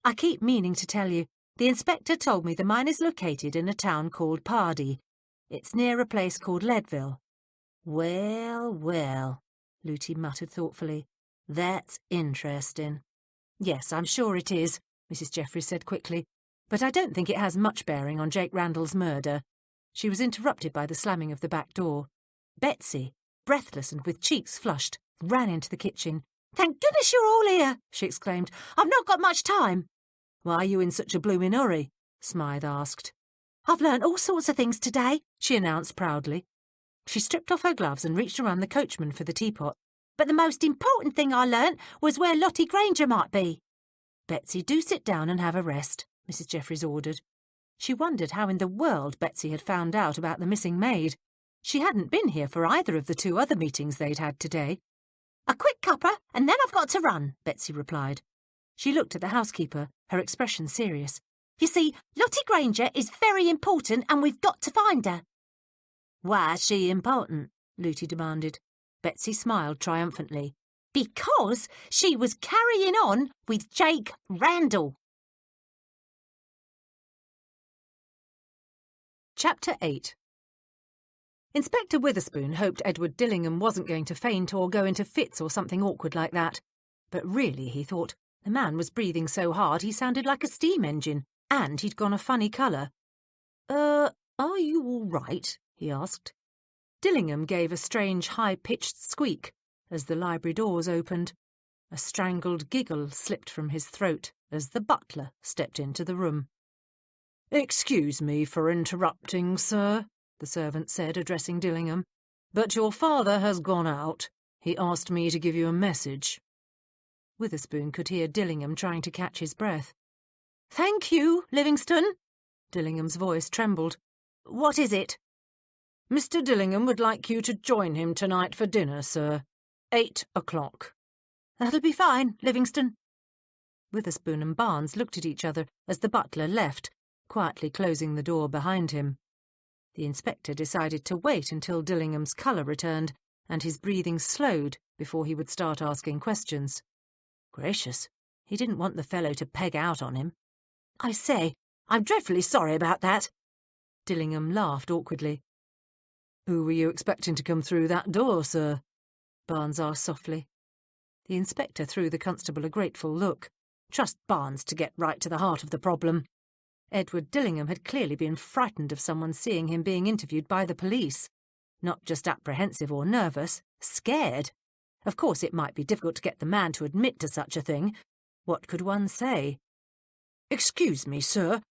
Speaker 2: I keep meaning to tell you. The inspector told me the mine is located in a town called Pardee. It's near a place called Leadville. Well, well, Looty muttered thoughtfully. That's interesting. Yes, I'm sure it is, Mrs. Jeffries said quickly, but I don't think it has much bearing on Jake Randall's murder. She was interrupted by the slamming of the back door. Betsy, breathless and with cheeks flushed, ran into the kitchen. "Thank goodness you're all here," she exclaimed. "I've not got much time." "Why are you in such a blooming hurry?" Smythe asked. "I've learnt all sorts of things today," she announced proudly. She stripped off her gloves and reached around the coachman for the teapot. "But the most important thing I learnt was where Lottie Granger might be." "Betsy, do sit down and have a rest," Mrs. Jeffries ordered. She wondered how in the world Betsy had found out about the missing maid. She hadn't been here for either of the 2 other meetings they'd had today. "A quick cuppa, and then I've got to run," Betsy replied. She looked at the housekeeper, her expression serious. "You see, Lottie Granger is very important, and we've got to find her." "Why is she important?" Looty demanded. Betsy smiled triumphantly. "Because she was carrying on with Jake Randall." Chapter 8. Inspector Witherspoon hoped Edward Dillingham wasn't going to faint or go into fits or something awkward like that. But really, he thought, the man was breathing so hard he sounded like a steam engine, and he'd gone a funny colour. Are you all right?" he asked. Dillingham gave a strange high-pitched squeak as the library doors opened. A strangled giggle slipped from his throat as the butler stepped into the room. "Excuse me for interrupting, sir," the servant said, addressing Dillingham, "but your father has gone out. He asked me to give you a message." Witherspoon could hear Dillingham trying to catch his breath. "Thank you, Livingston." Dillingham's voice trembled. "What is it?" "Mr. Dillingham would like you to join him tonight for dinner, sir. 8 o'clock. "That'll be fine, Livingston." Witherspoon and Barnes looked at each other as the butler left, quietly closing the door behind him. The inspector decided to wait until Dillingham's colour returned and his breathing slowed before he would start asking questions. Gracious, he didn't want the fellow to peg out on him. "I say, I'm dreadfully sorry about that." Dillingham laughed awkwardly. "Who were you expecting to come through that door, sir?" Barnes asked softly. The inspector threw the constable a grateful look. Trust Barnes to get right to the heart of the problem. Edward Dillingham had clearly been frightened of someone seeing him being interviewed by the police. Not just apprehensive or nervous, scared. Of course it might be difficult to get the man to admit to such a thing. What could one say? "Excuse me, sir,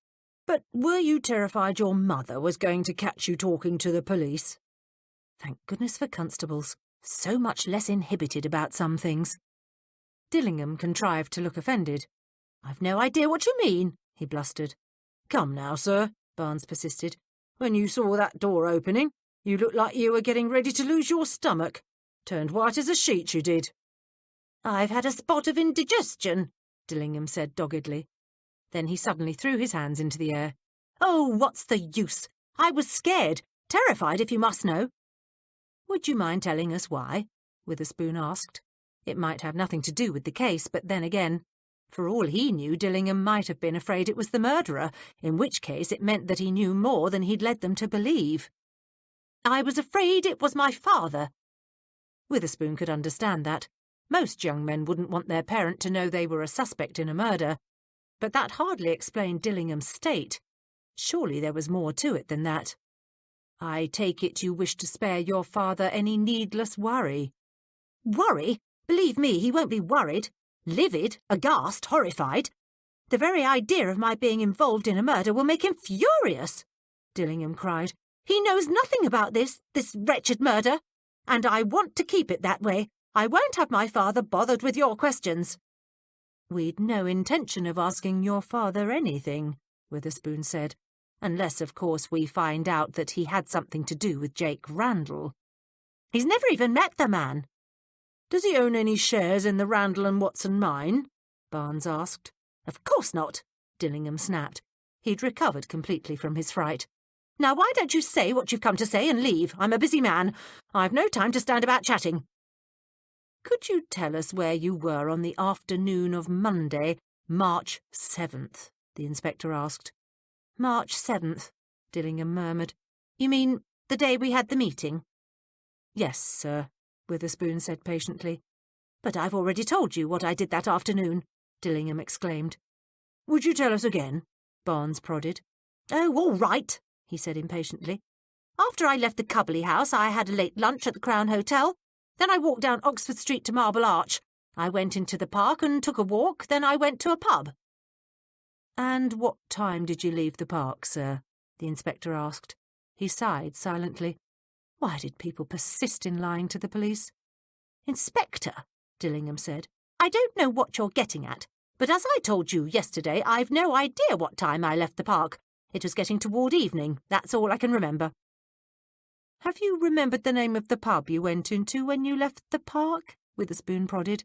Speaker 2: but were you terrified your mother was going to catch you talking to the police?" Thank goodness for constables. So much less inhibited about some things. Dillingham contrived to look offended. "I've no idea what you mean," he blustered. "Come now, sir," Barnes persisted. "When you saw that door opening, you looked like you were getting ready to lose your stomach. Turned white as a sheet, you did." "I've had a spot of indigestion," Dillingham said doggedly. Then he suddenly threw his hands into the air. "Oh, what's the use? I was scared, terrified if you must know." "Would you mind telling us why?" Witherspoon asked. It might have nothing to do with the case, but then again, for all he knew, Dillingham might have been afraid it was the murderer, in which case it meant that he knew more than he'd led them to believe. "I was afraid it was my father." Witherspoon could understand that. Most young men wouldn't want their parent to know they were a suspect in a murder. But that hardly explained Dillingham's state. Surely there was more to it than that. "I take it you wish to spare your father any needless worry." "Worry? Believe me, he won't be worried. Livid, aghast, horrified. The very idea of my being involved in a murder will make him furious," Dillingham cried. "He knows nothing about this wretched murder. And I want to keep it that way. I won't have my father bothered with your questions." "We'd no intention of asking your father anything," Witherspoon said, "unless, of course, we find out that he had something to do with Jake Randall."
Speaker 3: He's never even met the man.
Speaker 2: Does he own any shares in the Randall and Watson mine? Barnes asked.
Speaker 3: Of course not,
Speaker 1: Dillingham snapped. He'd recovered completely from his fright.
Speaker 3: Now why don't you say what you've come to say and leave? I'm a busy man. I've no time to stand about chatting.
Speaker 1: Could you tell us where you were on the afternoon of Monday, March 7th? The inspector asked.
Speaker 3: March 7th,
Speaker 1: Dillingham murmured.
Speaker 3: You mean the day we had the meeting?
Speaker 1: Yes, sir, Witherspoon said patiently.
Speaker 3: But I've already told you what I did that afternoon,
Speaker 1: Dillingham exclaimed.
Speaker 2: Would you tell us again?
Speaker 1: Barnes prodded.
Speaker 3: Oh, all right, he said impatiently. After I left the Cubbly house, I had a late lunch at the Crown Hotel. Then I walked down Oxford Street to Marble Arch. I went into the park and took a walk. Then I went to a pub.
Speaker 1: And what time did you leave the park, sir? The inspector asked. He sighed silently. Why did people persist in lying to the police?
Speaker 3: Inspector, Dillingham said, I don't know what you're getting at, but as I told you yesterday, I've no idea what time I left the park. It was getting toward evening. That's all I can remember.
Speaker 1: Have you remembered the name of the pub you went into when you left the park? Witherspoon prodded.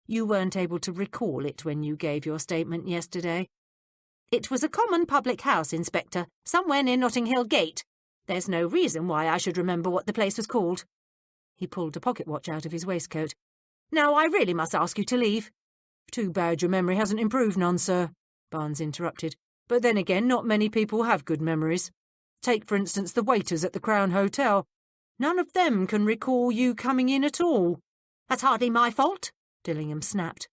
Speaker 1: You weren't able to recall it when you gave your statement yesterday.
Speaker 3: It was a common public house, Inspector, somewhere near Notting Hill Gate. There's no reason why I should remember what the place was called.
Speaker 1: He pulled a pocket watch out of his waistcoat.
Speaker 3: Now, I really must ask you to leave.
Speaker 2: Too bad your memory hasn't improved none, sir, Barnes interrupted. But then again, not many people have good memories. Take, for instance, the waiters at the Crown Hotel. None of them can recall you coming in at all.
Speaker 3: That's hardly my fault,
Speaker 1: Dillingham snapped.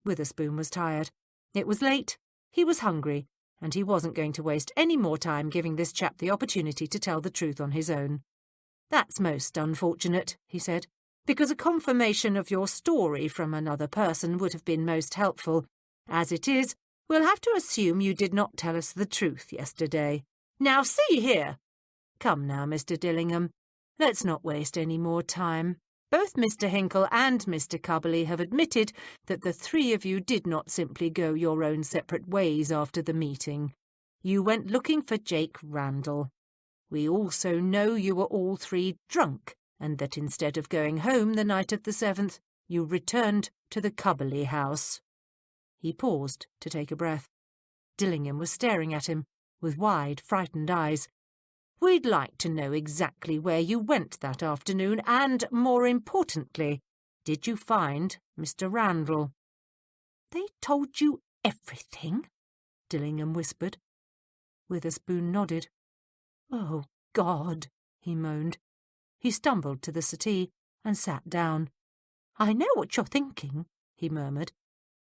Speaker 1: Witherspoon was tired. It was late, he was hungry, and he wasn't going to waste any more time giving this chap the opportunity to tell the truth on his own. That's most unfortunate, he said, because a confirmation of your story from another person would have been most helpful. As it is, we'll have to assume you did not tell us the truth yesterday.
Speaker 3: Now see here.
Speaker 1: Come now, Mr. Dillingham. Let's not waste any more time. Both Mr. Hinkle and Mr. Cubbly have admitted that the three of you did not simply go your own separate ways after the meeting. You went looking for Jake Randall. We also know you were all three drunk, and that instead of going home the night of the 7th, you returned to the Cubbly house. He paused to take a breath. Dillingham was staring at him with wide, frightened eyes. We'd like to know exactly where you went that afternoon and, more importantly, did you find Mr. Randall?
Speaker 3: They told you everything?
Speaker 1: Dillingham whispered. Witherspoon nodded.
Speaker 3: Oh, God,
Speaker 1: he moaned. He stumbled to the settee and sat down.
Speaker 3: I know what you're thinking, he murmured,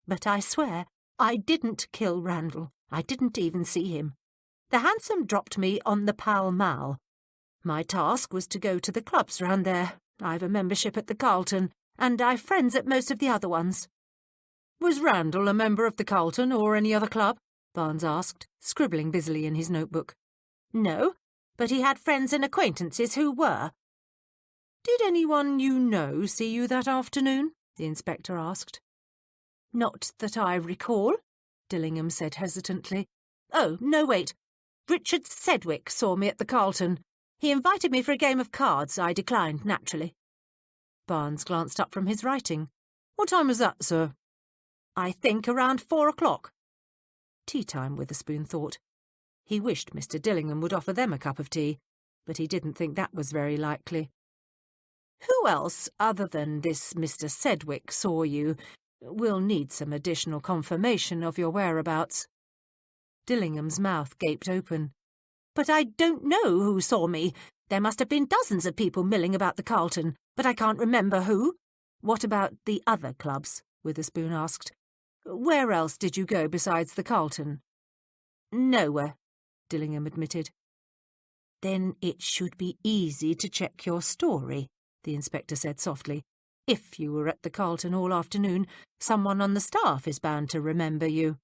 Speaker 3: but I swear I didn't kill Randall. I didn't even see him. The hansom dropped me on the Pall Mall. My task was to go to the clubs round there. I've a membership at the Carlton, and I've friends at most of the other ones.
Speaker 2: Was Randall a member of the Carlton or any other club?
Speaker 1: Barnes asked, scribbling busily in his notebook.
Speaker 3: No, but he had friends and acquaintances who were.
Speaker 1: Did anyone you know see you that afternoon? The inspector asked.
Speaker 3: Not that I recall,
Speaker 1: Dillingham said hesitantly.
Speaker 3: Oh, no, wait. Richard Sedgwick saw me at the Carlton. He invited me for a game of cards. I declined, naturally.
Speaker 1: Barnes glanced up from his writing.
Speaker 2: What time was that, sir?
Speaker 3: I think around 4 o'clock.
Speaker 1: Tea time, Witherspoon thought. He wished Mr. Dillingham would offer them a cup of tea, but he didn't think that was very likely. Who else, other than this Mr. Sedgwick, saw you? We'll need some additional confirmation of your whereabouts. Dillingham's mouth gaped open.
Speaker 3: But I don't know who saw me. There must have been dozens of people milling about the Carlton, but I can't remember who.
Speaker 1: What about the other clubs? Witherspoon asked. Where else did you go besides the Carlton?
Speaker 3: Nowhere,
Speaker 1: Dillingham admitted. Then it should be easy to check your story, the inspector said softly. If you were at the Carlton all afternoon, someone on the staff is bound to remember you.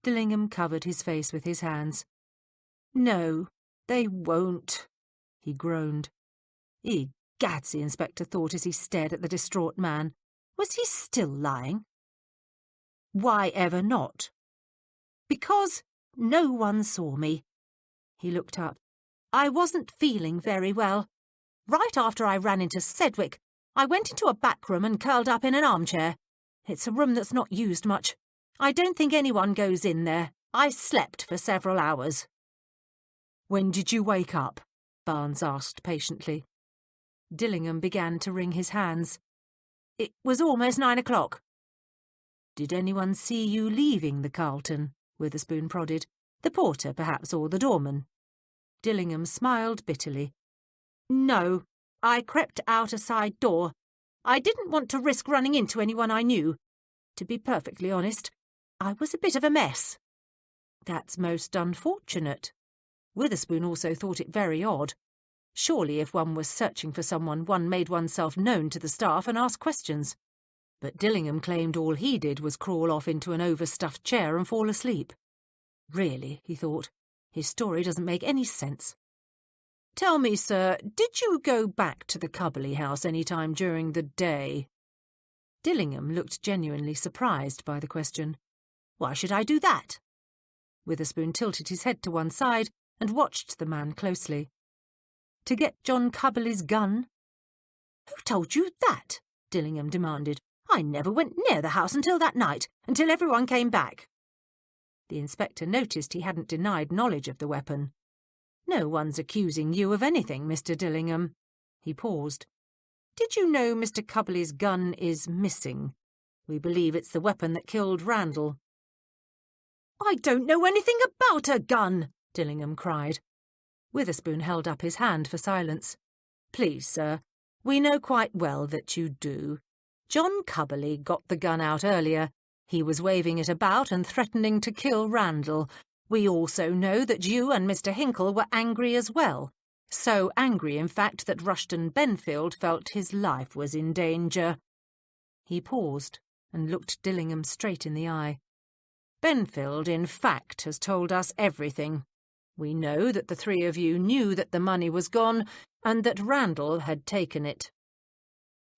Speaker 1: Dillingham covered his face with his hands. No, they won't, he groaned. Egads, the inspector thought as he stared at the distraught man. Was he still lying? Why ever not?
Speaker 3: Because no one saw me. He looked up. I wasn't feeling very well. Right after I ran into Sedgwick, I went into a back room and curled up in an armchair. It's a room that's not used much. I don't think anyone goes in there. I slept for several hours."
Speaker 1: "When did you wake up?" Barnes asked patiently. Dillingham began to wring his hands.
Speaker 3: "It was almost 9 o'clock.
Speaker 1: "Did anyone see you leaving the Carlton?" Witherspoon prodded. "The porter, perhaps, or the doorman?" Dillingham smiled bitterly.
Speaker 3: "No, I crept out a side door. I didn't want to risk running into anyone I knew. To be perfectly honest, I was a bit of a mess."
Speaker 1: "That's most unfortunate." Witherspoon also thought it very odd. Surely if one was searching for someone, one made oneself known to the staff and asked questions. But Dillingham claimed all he did was crawl off into an overstuffed chair and fall asleep. Really, he thought, his story doesn't make any sense. "Tell me, sir, did you go back to the Cubberley house any time during the day?" Dillingham looked genuinely surprised by the question.
Speaker 3: "Why should I do that?"
Speaker 1: Witherspoon tilted his head to one side and watched the man closely. "To get John Cubberley's gun?"
Speaker 3: "Who told you that?" Dillingham demanded. "I never went near the house until that night, until everyone came back."
Speaker 1: The inspector noticed he hadn't denied knowledge of the weapon. "No one's accusing you of anything, Mr. Dillingham." He paused. "Did you know Mr. Cubberley's gun is missing? We believe it's the weapon that killed Randall."
Speaker 3: "I don't know anything about a gun," Dillingham cried.
Speaker 1: Witherspoon held up his hand for silence. "Please, sir, we know quite well that you do. John Cubberley got the gun out earlier. He was waving it about and threatening to kill Randall. We also know that you and Mr. Hinkle were angry as well. So angry, in fact, that Rushton Benfield felt his life was in danger." He paused and looked Dillingham straight in the eye. "Benfield, in fact, has told us everything. We know that the three of you knew that the money was gone and that Randall had taken it."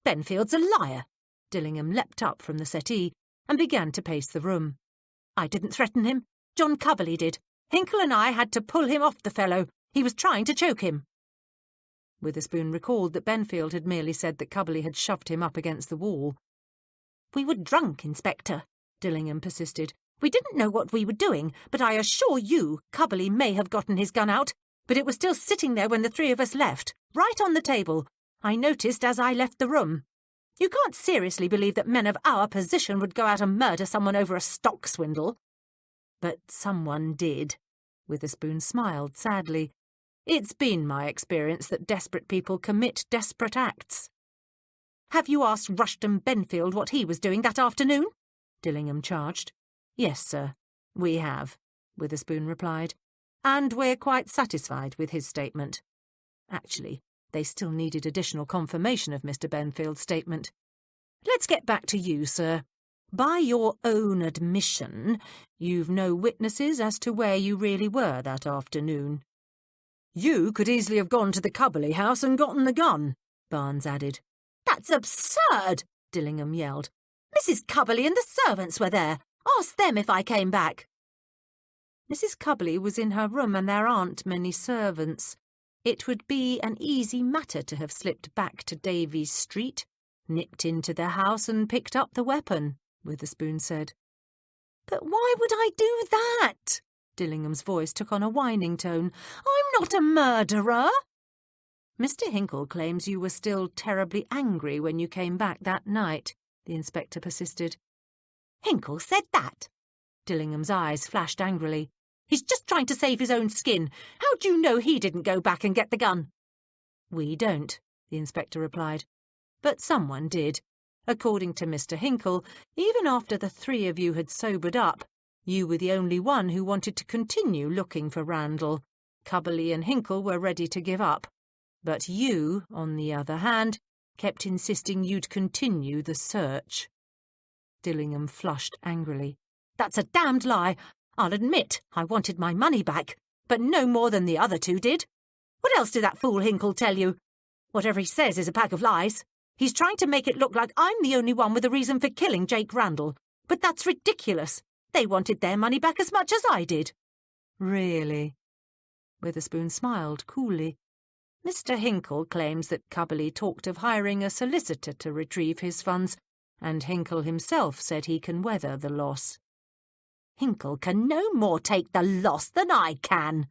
Speaker 3: "Benfield's a liar."
Speaker 1: Dillingham leapt up from the settee and began to pace the room.
Speaker 3: "I didn't threaten him. John Cubberley did. Hinkle and I had to pull him off the fellow. He was trying to choke him."
Speaker 1: Witherspoon recalled that Benfield had merely said that Cubberley had shoved him up against the wall.
Speaker 3: "We were drunk, Inspector," Dillingham persisted. "We didn't know what we were doing, but I assure you Cubberley may have gotten his gun out, but it was still sitting there when the three of us left, right on the table. I noticed as I left the room. You can't seriously believe that men of our position would go out and murder someone over a stock swindle."
Speaker 1: "But someone did." Witherspoon smiled sadly. "It's been my experience that desperate people commit desperate acts."
Speaker 3: "Have you asked Rushton Benfield what he was doing that afternoon?"
Speaker 1: Dillingham charged. "Yes, sir, we have," Witherspoon replied, "and we're quite satisfied with his statement." Actually, they still needed additional confirmation of Mr. Benfield's statement. "Let's get back to you, sir. By your own admission, you've no witnesses as to where you really were that afternoon." "You could easily have gone to the Cubberley house and gotten the gun," Barnes added.
Speaker 3: "That's absurd," Dillingham yelled. "Mrs. Cubberley and the servants were there. Ask them if I came back."
Speaker 1: "Mrs. Cubberley was in her room and there aren't many servants. It would be an easy matter to have slipped back to Davies Street, nipped into the house and picked up the weapon," Witherspoon said.
Speaker 3: "But why would I do that?"
Speaker 1: Dillingham's voice took on a whining tone.
Speaker 3: "I'm not a murderer."
Speaker 1: "Mr. Hinkle claims you were still terribly angry when you came back that night," the inspector persisted.
Speaker 3: "Hinkle said that?"
Speaker 1: Dillingham's eyes flashed angrily.
Speaker 3: "He's just trying to save his own skin. How do you know he didn't go back and get the gun?"
Speaker 1: "We don't," the inspector replied. "But someone did. According to Mr. Hinkle, even after the three of you had sobered up, you were the only one who wanted to continue looking for Randall. Cubberley and Hinkle were ready to give up. But you, on the other hand, kept insisting you'd continue the search." Dillingham flushed angrily.
Speaker 3: "That's a damned lie. I'll admit I wanted my money back, but no more than the other two did. What else did that fool Hinkle tell you? Whatever he says is a pack of lies. He's trying to make it look like I'm the only one with a reason for killing Jake Randall. But that's ridiculous. They wanted their money back as much as I did."
Speaker 1: "Really?" Witherspoon smiled coolly. Mr. Hinkle claims that Cubberley talked of hiring a solicitor to retrieve his funds, and Hinkle himself said he can weather the loss.
Speaker 3: Hinkle can no more take the loss than I can,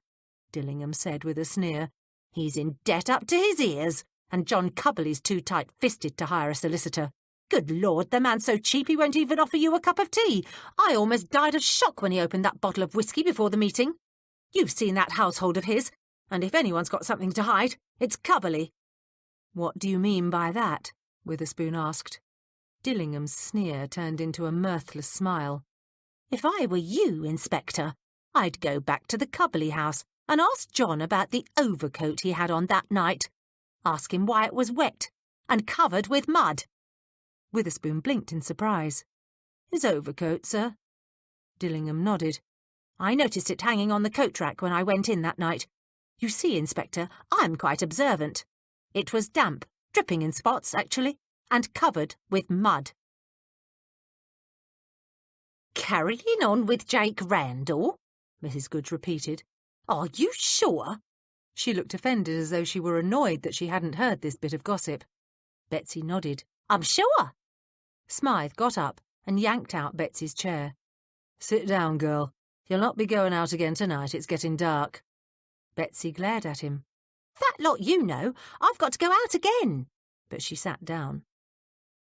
Speaker 1: Dillingham said with a sneer.
Speaker 3: He's in debt up to his ears, and John Cubberley's too tight-fisted to hire a solicitor. Good Lord, the man's so cheap he won't even offer you a cup of tea. I almost died of shock when he opened that bottle of whiskey before the meeting. You've seen that household of his, and if anyone's got something to hide, it's Cubberley.
Speaker 1: What do you mean by that? Witherspoon asked. Dillingham's sneer turned into a mirthless smile.
Speaker 3: If I were you, Inspector, I'd go back to the Cubberley house and ask John about the overcoat he had on that night. Ask him why it was wet and covered with mud.
Speaker 1: Witherspoon blinked in surprise. His overcoat, sir? Dillingham nodded.
Speaker 3: I noticed it hanging on the coat rack when I went in that night. You see, Inspector, I'm quite observant. It was damp, dripping in spots, actually, and covered with mud. Carrying on with Jake Randall? Mrs. Goodge repeated. Are you sure?
Speaker 1: She looked offended, as though she were annoyed that she hadn't heard this bit of gossip. Betsy nodded.
Speaker 3: I'm sure.
Speaker 1: Smythe got up and yanked out Betsy's chair. Sit down, girl. You'll not be going out again tonight. It's getting dark. Betsy glared at him.
Speaker 3: That lot you know. I've got to go out again.
Speaker 1: But she sat down.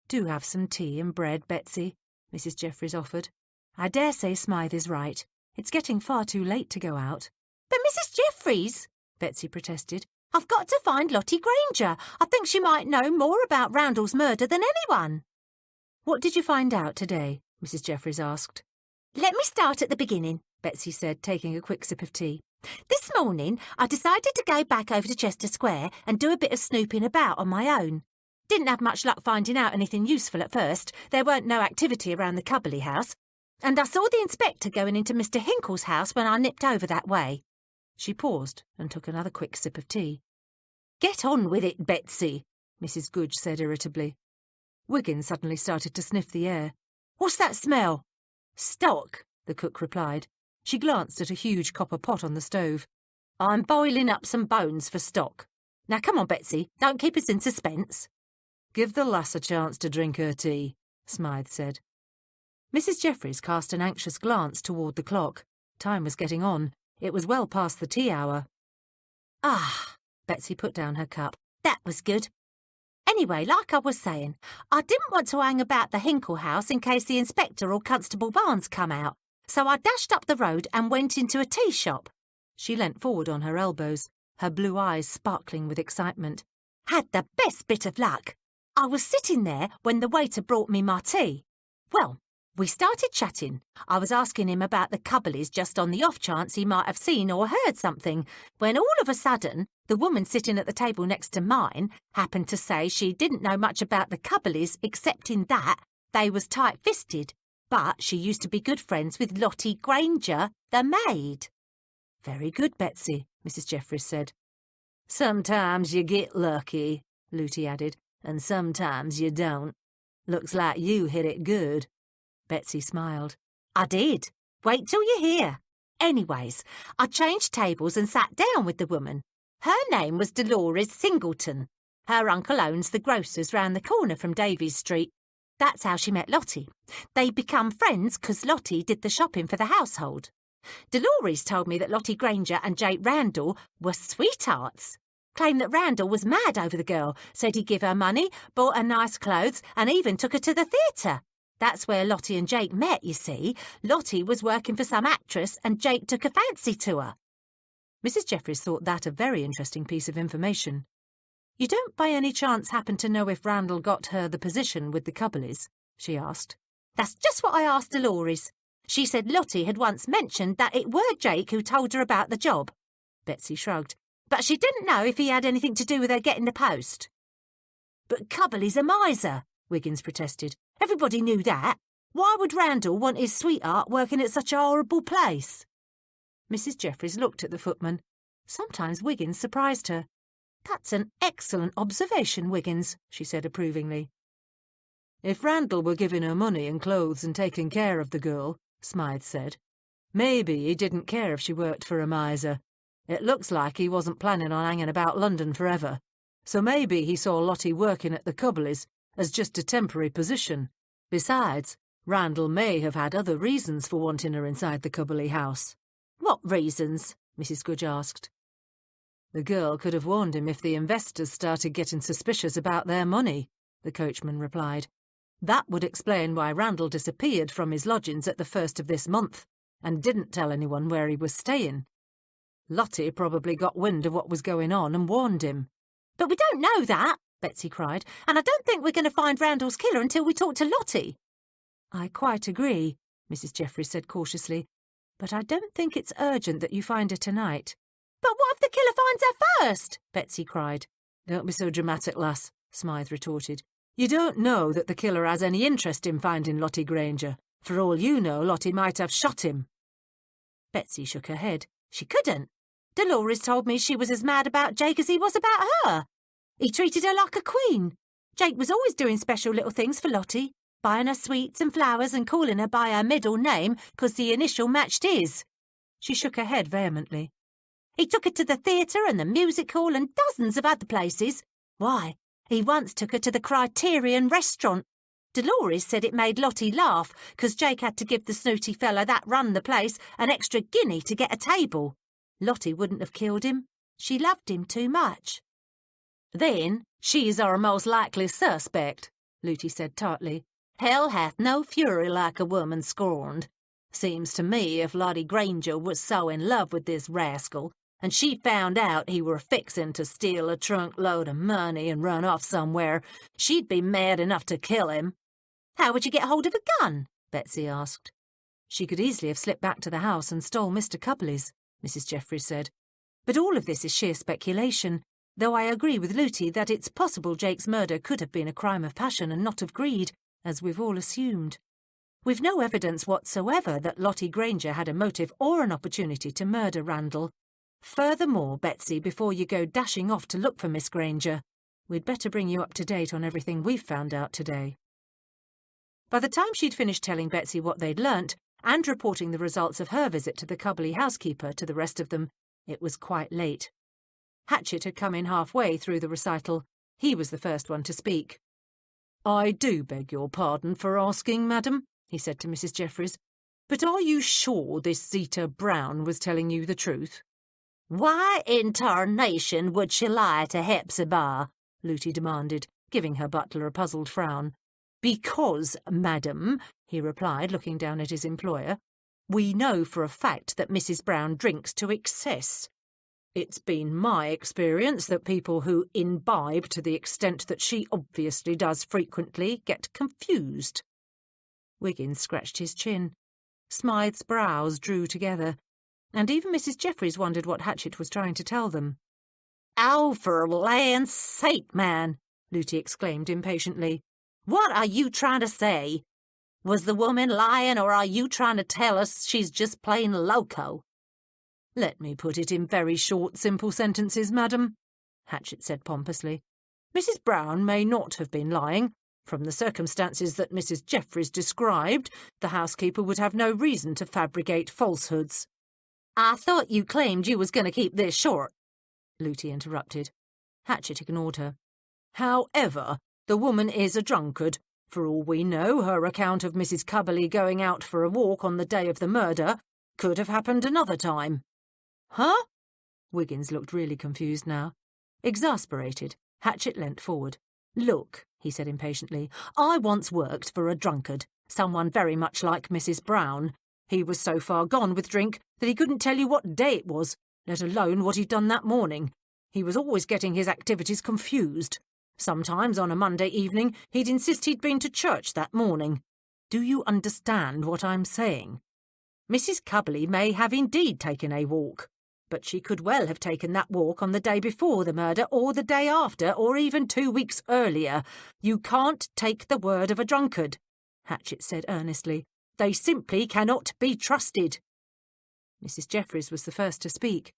Speaker 1: Do have some tea and bread, Betsy, Mrs. Jeffries offered. I dare say Smythe is right. It's getting far too late to go out.
Speaker 3: But Mrs. Jeffries, Betsy protested, I've got to find Lottie Granger. I think she might know more about Randall's murder than anyone.
Speaker 1: What did you find out today? Mrs. Jeffries asked.
Speaker 3: Let me start at the beginning, Betsy said, taking a quick sip of tea. This morning, I decided to go back over to Chester Square and do a bit of snooping about on my own. Didn't have much luck finding out anything useful at first. There weren't no activity around the Cubberley house. And I saw the inspector going into Mr. Hinkle's house when I nipped over that way.
Speaker 1: She paused and took another quick sip of tea.
Speaker 3: Get on with it, Betsy,
Speaker 1: Mrs. Goodge said irritably. Wiggins suddenly started to sniff the air.
Speaker 3: What's that smell?
Speaker 1: Stock, the cook replied. She glanced at a huge copper pot on the stove.
Speaker 3: I'm boiling up some bones for stock. Now come on, Betsy, don't keep us in suspense.
Speaker 1: Give the lass a chance to drink her tea, Smythe said. Mrs. Jeffries cast an anxious glance toward the clock. Time was getting on. It was well past the tea hour.
Speaker 3: Ah,
Speaker 1: Betsy put down her cup.
Speaker 3: That was good. Anyway, like I was saying, I didn't want to hang about the Hinkle house in case the inspector or Constable Barnes come out, so I dashed up the road and went into a tea shop.
Speaker 1: She leant forward on her elbows, her blue eyes sparkling with excitement.
Speaker 3: Had the best bit of luck. I was sitting there when the waiter brought me my tea. Well, we started chatting. I was asking him about the Cubberleys just on the off chance he might have seen or heard something, when all of a sudden, the woman sitting at the table next to mine happened to say she didn't know much about the Cubberleys except in that they was tight-fisted, but she used to be good friends with Lottie Granger, the maid.
Speaker 1: Very good, Betsy, Mrs. Jeffries said.
Speaker 2: Sometimes you get lucky, Looty added, and sometimes you don't. Looks like you hit it good.
Speaker 1: Betsy smiled.
Speaker 3: I did. Wait till you hear. Anyways, I changed tables and sat down with the woman. Her name was Dolores Singleton. Her uncle owns the grocer's round the corner from Davies Street. That's how she met Lottie. They become friends 'cause Lottie did the shopping for the household. Dolores told me that Lottie Granger and Jake Randall were sweethearts. Claimed that Randall was mad over the girl, said he'd give her money, bought her nice clothes, and even took her to the theatre. That's where Lottie and Jake met, you see. Lottie was working for some actress and Jake took a fancy to her.
Speaker 1: Mrs. Jeffries thought that a very interesting piece of information. You don't by any chance happen to know if Randall got her the position with the Cubberleys? She asked.
Speaker 3: That's just what I asked Dolores. She said Lottie had once mentioned that it were Jake who told her about the job.
Speaker 1: Betsy shrugged.
Speaker 3: But she didn't know if he had anything to do with her getting the post. But Cubberley's a miser, Wiggins protested. Everybody knew that. Why would Randall want his sweetheart working at such a horrible place?
Speaker 1: Mrs. Jeffries looked at the footman. Sometimes Wiggins surprised her. That's an excellent observation, Wiggins, she said approvingly. If Randall were giving her money and clothes and taking care of the girl, Smythe said, maybe he didn't care if she worked for a miser. It looks like he wasn't planning on hanging about London forever, so maybe he saw Lottie working at the Cubbleys as just a temporary position. Besides, Randall may have had other reasons for wanting her inside the Cubbley house.
Speaker 3: What reasons?
Speaker 1: Mrs. Goodge asked. The girl could have warned him if the investors started getting suspicious about their money, the coachman replied. That would explain why Randall disappeared from his lodgings at the first of this month and didn't tell anyone where he was staying. Lottie probably got wind of what was going on and warned him.
Speaker 3: But we don't know that, Betsy cried, and I don't think we're going to find Randall's killer until we talk to Lottie.
Speaker 1: I quite agree, Mrs. Jeffries said cautiously, but I don't think it's urgent that you find her tonight.
Speaker 3: But what if the killer finds her first? Betsy cried.
Speaker 1: Don't be so dramatic, lass, Smythe retorted. You don't know that the killer has any interest in finding Lottie Granger. For all you know, Lottie might have shot him.
Speaker 3: Betsy shook her head. She couldn't. Dolores told me she was as mad about Jake as he was about her. He treated her like a queen. Jake was always doing special little things for Lottie, buying her sweets and flowers and calling her by her middle name 'cause the initial matched his.
Speaker 1: She shook her head vehemently.
Speaker 3: He took her to the theatre and the music hall and dozens of other places. Why, he once took her to the Criterion restaurant. Dolores said it made Lottie laugh 'cause Jake had to give the snooty fella that run the place an extra guinea to get a table. Lottie wouldn't have killed him. She loved him too much.
Speaker 1: Then she's our most likely suspect, Lootie said tartly.
Speaker 3: Hell hath no fury like a woman scorned.
Speaker 1: Seems to me if Lottie Granger was so in love with this rascal, and she found out he were fixing to steal a trunk load of money and run off somewhere, she'd be mad enough to kill him.
Speaker 3: How would you get hold of a gun? Betsy asked.
Speaker 1: She could easily have slipped back to the house and stole Mr. Cubley's, Mrs. Jeffries said. But all of this is sheer speculation, though I agree with Lootie that it's possible Jake's murder could have been a crime of passion and not of greed, as we've all assumed. We've no evidence whatsoever that Lottie Granger had a motive or an opportunity to murder Randall. Furthermore, Betsy, before you go dashing off to look for Miss Granger, we'd better bring you up to date on everything we've found out today. By the time she'd finished telling Betsy what they'd learnt and reporting the results of her visit to the Cubley housekeeper to the rest of them, it was quite late. Hatchett had come in halfway through the recital. He was the first one to speak. I do beg your pardon for asking, madam, he said to Mrs. Jeffries, but are you sure this Zita Brown was telling you the truth?
Speaker 3: Why in tarnation would she lie to Hepzibah?
Speaker 1: Lootie demanded, giving her butler a puzzled frown. Because, madam, he replied, looking down at his employer, we know for a fact that Mrs. Brown drinks to excess. It's been my experience that people who imbibe to the extent that she obviously does frequently get confused. Wiggins scratched his chin. Smythe's brows drew together, and even Mrs. Jeffries wondered what Hatchett was trying to tell them.
Speaker 3: Oh, for land's sake, man, Lootie exclaimed impatiently. What are you trying to say? Was the woman lying, or are you trying to tell us she's just plain loco?
Speaker 1: Let me put it in very short, simple sentences, madam, Hatchett said pompously. Mrs. Brown may not have been lying. From the circumstances that Mrs. Jeffries described, the housekeeper would have no reason to fabricate falsehoods.
Speaker 3: I thought you claimed you was going to keep this short,
Speaker 1: Lootie interrupted. Hatchett ignored her. However, the woman is a drunkard. For all we know, her account of Mrs. Cubley going out for a walk on the day of the murder could have happened another time. Huh? Wiggins looked really confused now. Exasperated, Hatchett leant forward. Look, he said impatiently, I once worked for a drunkard, someone very much like Mrs. Brown. He was so far gone with drink that he couldn't tell you what day it was, let alone what he'd done that morning. He was always getting his activities confused. Sometimes on a Monday evening he'd insist he'd been to church that morning. Do you understand what I'm saying? Mrs. Cubley may have indeed taken a walk, but she could well have taken that walk on the day before the murder, or the day after, or even 2 weeks earlier. You can't take the word of a drunkard, Hatchett said earnestly. They simply cannot be trusted. Mrs. Jeffries was the first to speak.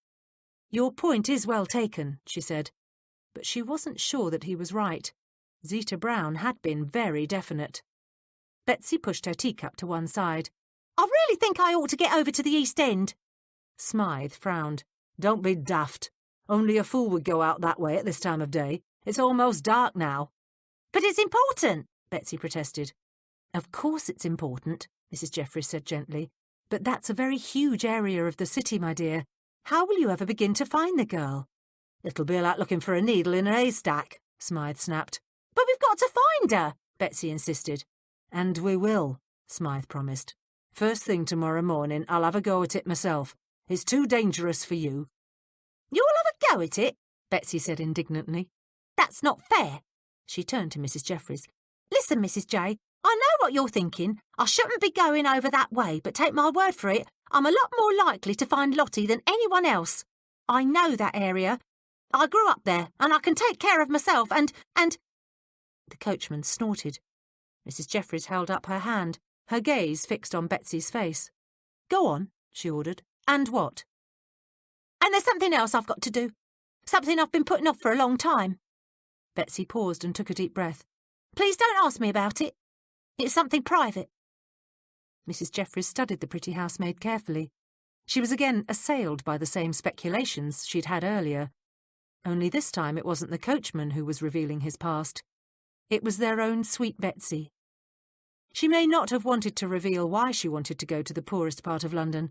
Speaker 1: Your point is well taken, she said, but she wasn't sure that he was right. Zita Brown had been very definite. Betsy pushed her teacup to one side.
Speaker 3: I really think I ought to get over to the East End.
Speaker 1: Smythe frowned.
Speaker 2: Don't be daft. Only a fool would go out that way at this time of day. It's almost dark now.
Speaker 3: But it's important,
Speaker 1: Betsy protested. Of course it's important, Mrs. Jeffries said gently. But that's a very huge area of the city, my dear. How will you ever begin to find the girl?
Speaker 2: It'll be like looking for a needle in a haystack, Smythe snapped.
Speaker 3: But we've got to find her,
Speaker 1: Betsy insisted.
Speaker 2: And we will, Smythe promised. First thing tomorrow morning, I'll have a go at it myself. It's too dangerous for you.
Speaker 3: You'll have a go at it,
Speaker 1: Betsy said indignantly.
Speaker 3: That's not fair.
Speaker 1: She turned to Mrs. Jeffries.
Speaker 3: Listen, Mrs. J, I know what you're thinking. I shouldn't be going over that way, but take my word for it, I'm a lot more likely to find Lottie than anyone else. I know that area. I grew up there, and I can take care of myself, and...
Speaker 1: The coachman snorted. Mrs. Jeffries held up her hand, her gaze fixed on Betsy's face. Go on, she ordered. And what?
Speaker 3: And there's something else I've got to do. Something I've been putting off for a long time.
Speaker 1: Betsy paused and took a deep breath.
Speaker 3: Please don't ask me about it. It's something private.
Speaker 1: Mrs. Jeffries studied the pretty housemaid carefully. She was again assailed by the same speculations she'd had earlier. Only this time it wasn't the coachman who was revealing his past. It was their own sweet Betsy. She may not have wanted to reveal why she wanted to go to the poorest part of London,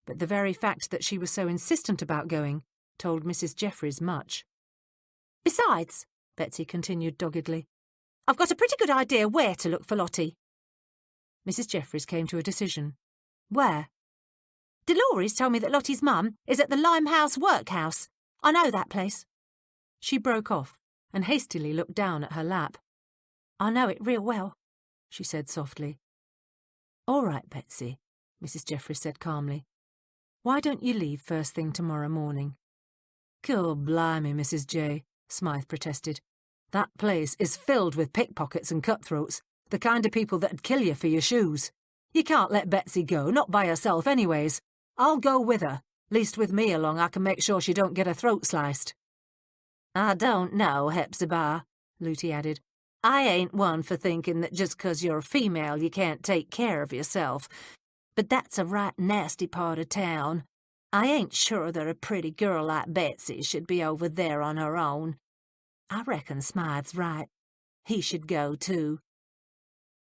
Speaker 1: but the very fact that she was so insistent about going told Mrs. Jeffries much.
Speaker 3: Besides,
Speaker 1: Betsy continued doggedly,
Speaker 3: I've got a pretty good idea where to look for Lottie.
Speaker 1: Mrs. Jeffries came to a decision. Where?
Speaker 3: Dolores told me that Lottie's mum is at the Limehouse workhouse. I know that place.
Speaker 1: She broke off and hastily looked down at her lap.
Speaker 3: I know it real well,
Speaker 1: she said softly. All right, Betsy, Mrs. Jeffries said calmly. Why don't you leave first thing tomorrow morning?
Speaker 2: God blimey, Mrs. J, Smythe protested. That place is filled with pickpockets and cutthroats, the kind of people that'd kill you for your shoes. You can't let Betsy go, not by herself anyways. I'll go with her. Least with me along, I can make sure she don't get her throat sliced.
Speaker 3: I don't know, Hepzibah,
Speaker 1: Lootie added.
Speaker 3: I ain't one for thinking that just 'cause you're a female you can't take care of yourself. But that's a right nasty part of town. I ain't sure that a pretty girl like Betsy should be over there on her own. I reckon Smythe's right. He should go too.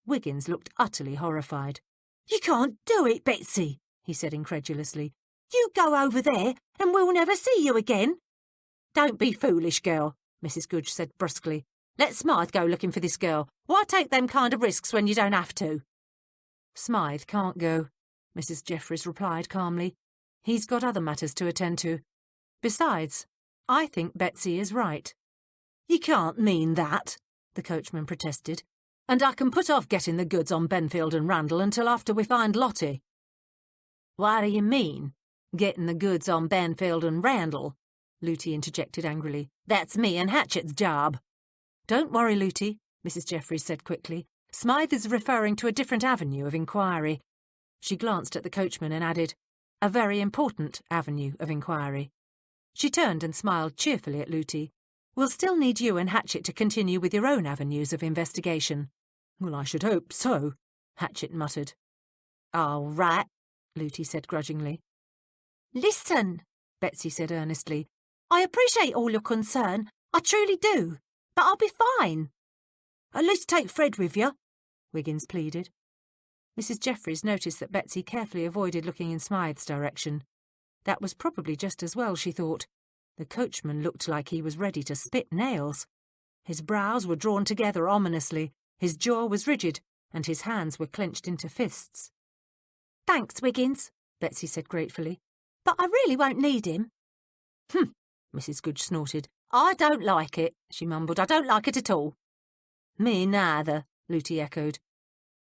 Speaker 1: Wiggins looked utterly horrified.
Speaker 3: You can't do it, Betsy,
Speaker 1: he said incredulously.
Speaker 3: You go over there and we'll never see you again.
Speaker 1: Don't be foolish, girl, Mrs. Goodge said brusquely. Let Smythe go looking for this girl. Why take them kind of risks when you don't have to? Smythe can't go, Mrs. Jeffries replied calmly. He's got other matters to attend to. Besides, I think Betsy is right.
Speaker 2: You can't mean that, the coachman protested. And I can put off getting the goods on Benfield and Randall until after we find Lottie.
Speaker 3: What do you mean,
Speaker 2: getting the goods on Benfield and Randall? Lootie interjected angrily. That's me and Hatchett's job. Don't worry, Lootie, Mrs. Jeffries said quickly. Smythe is referring to a different avenue of inquiry. She glanced at the coachman and added, a very important avenue of inquiry. She turned and smiled cheerfully at Lootie. We'll still need you and Hatchett to continue with your own avenues of investigation.
Speaker 1: Well, I should hope so, Hatchett muttered.
Speaker 3: All right,
Speaker 2: Lootie said grudgingly.
Speaker 3: Listen, Betsy said earnestly. I appreciate all your concern. I truly do. But I'll be fine.
Speaker 2: At least take Fred with you,
Speaker 1: Wiggins pleaded. Mrs. Jeffries noticed that Betsy carefully avoided looking in Smythe's direction. That was probably just as well, she thought. The coachman looked like he was ready to spit nails. His brows were drawn together ominously, his jaw was rigid, and his hands were clenched into fists.
Speaker 3: Thanks, Wiggins, Betsy said gratefully. But I really won't need him.
Speaker 1: Mrs. Goodge snorted.
Speaker 3: I don't like it, she mumbled. I don't like it at all.
Speaker 2: Me neither, Lootie echoed.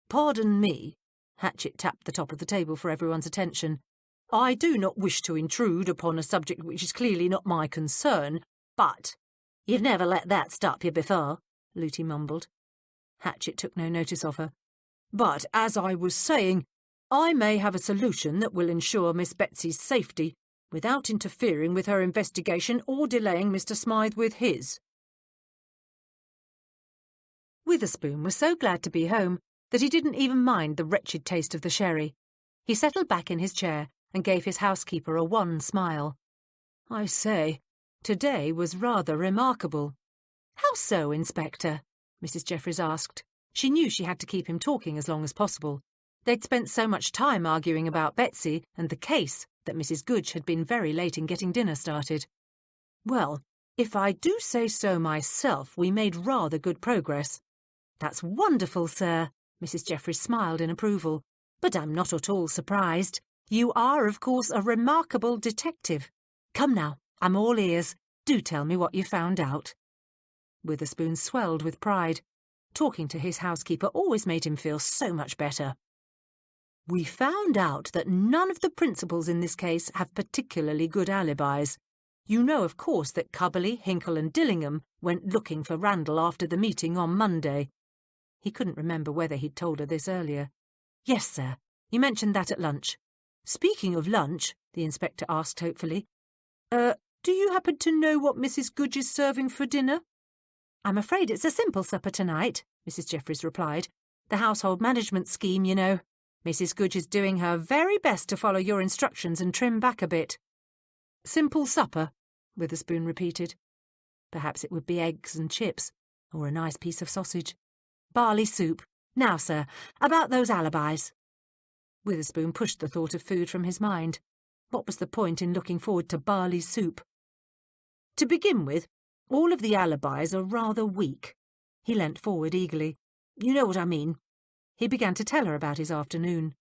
Speaker 1: Pardon me, Hatchett tapped the top of the table for everyone's attention. I do not wish to intrude upon a subject which is clearly not my concern, but...
Speaker 2: You've never let that stop you before,
Speaker 1: Lootie mumbled. Hatchett took no notice of her. But, as I was saying, I may have a solution that will ensure Miss Betsy's safety without interfering with her investigation or delaying Mr. Smythe with his. Witherspoon was so glad to be home that he didn't even mind the wretched taste of the sherry. He settled back in his chair and gave his housekeeper a wan smile. I say, today was rather remarkable.
Speaker 3: How so, Inspector? Mrs. Jeffries asked. She knew she had to keep him talking as long as possible. They'd spent so much time arguing about Betsy and the case that Mrs. Goodge had been very late in getting dinner started.
Speaker 1: Well, if I do say so myself, we made rather good progress.
Speaker 3: That's wonderful, sir. Mrs. Jeffries smiled in approval. But I'm not at all surprised. You are, of course, a remarkable detective. Come now, I'm all ears. Do tell me what you found out.
Speaker 1: Witherspoon swelled with pride. Talking to his housekeeper always made him feel so much better. We found out that none of the principals in this case have particularly good alibis. You know, of course, that Cubberley, Hinkle and Dillingham went looking for Randall after the meeting on Monday. He couldn't remember whether he'd told her this earlier.
Speaker 3: Yes, sir. You mentioned that at lunch.
Speaker 1: Speaking of lunch, the inspector asked hopefully, do you happen to know what Mrs. Goodge is serving for dinner?
Speaker 3: I'm afraid it's a simple supper tonight, Mrs. Jeffries replied. The household management scheme, you know. Mrs. Goodge is doing her very best to follow your instructions and trim back a bit.
Speaker 1: Simple supper, Witherspoon repeated. Perhaps it would be eggs and chips, or a nice piece of sausage.
Speaker 3: Barley soup. Now, sir, about those alibis.
Speaker 1: Witherspoon pushed the thought of food from his mind. What was the point in looking forward to barley soup? To begin with, all of the alibis are rather weak. He leant forward eagerly. You know what I mean. He began to tell her about his afternoon.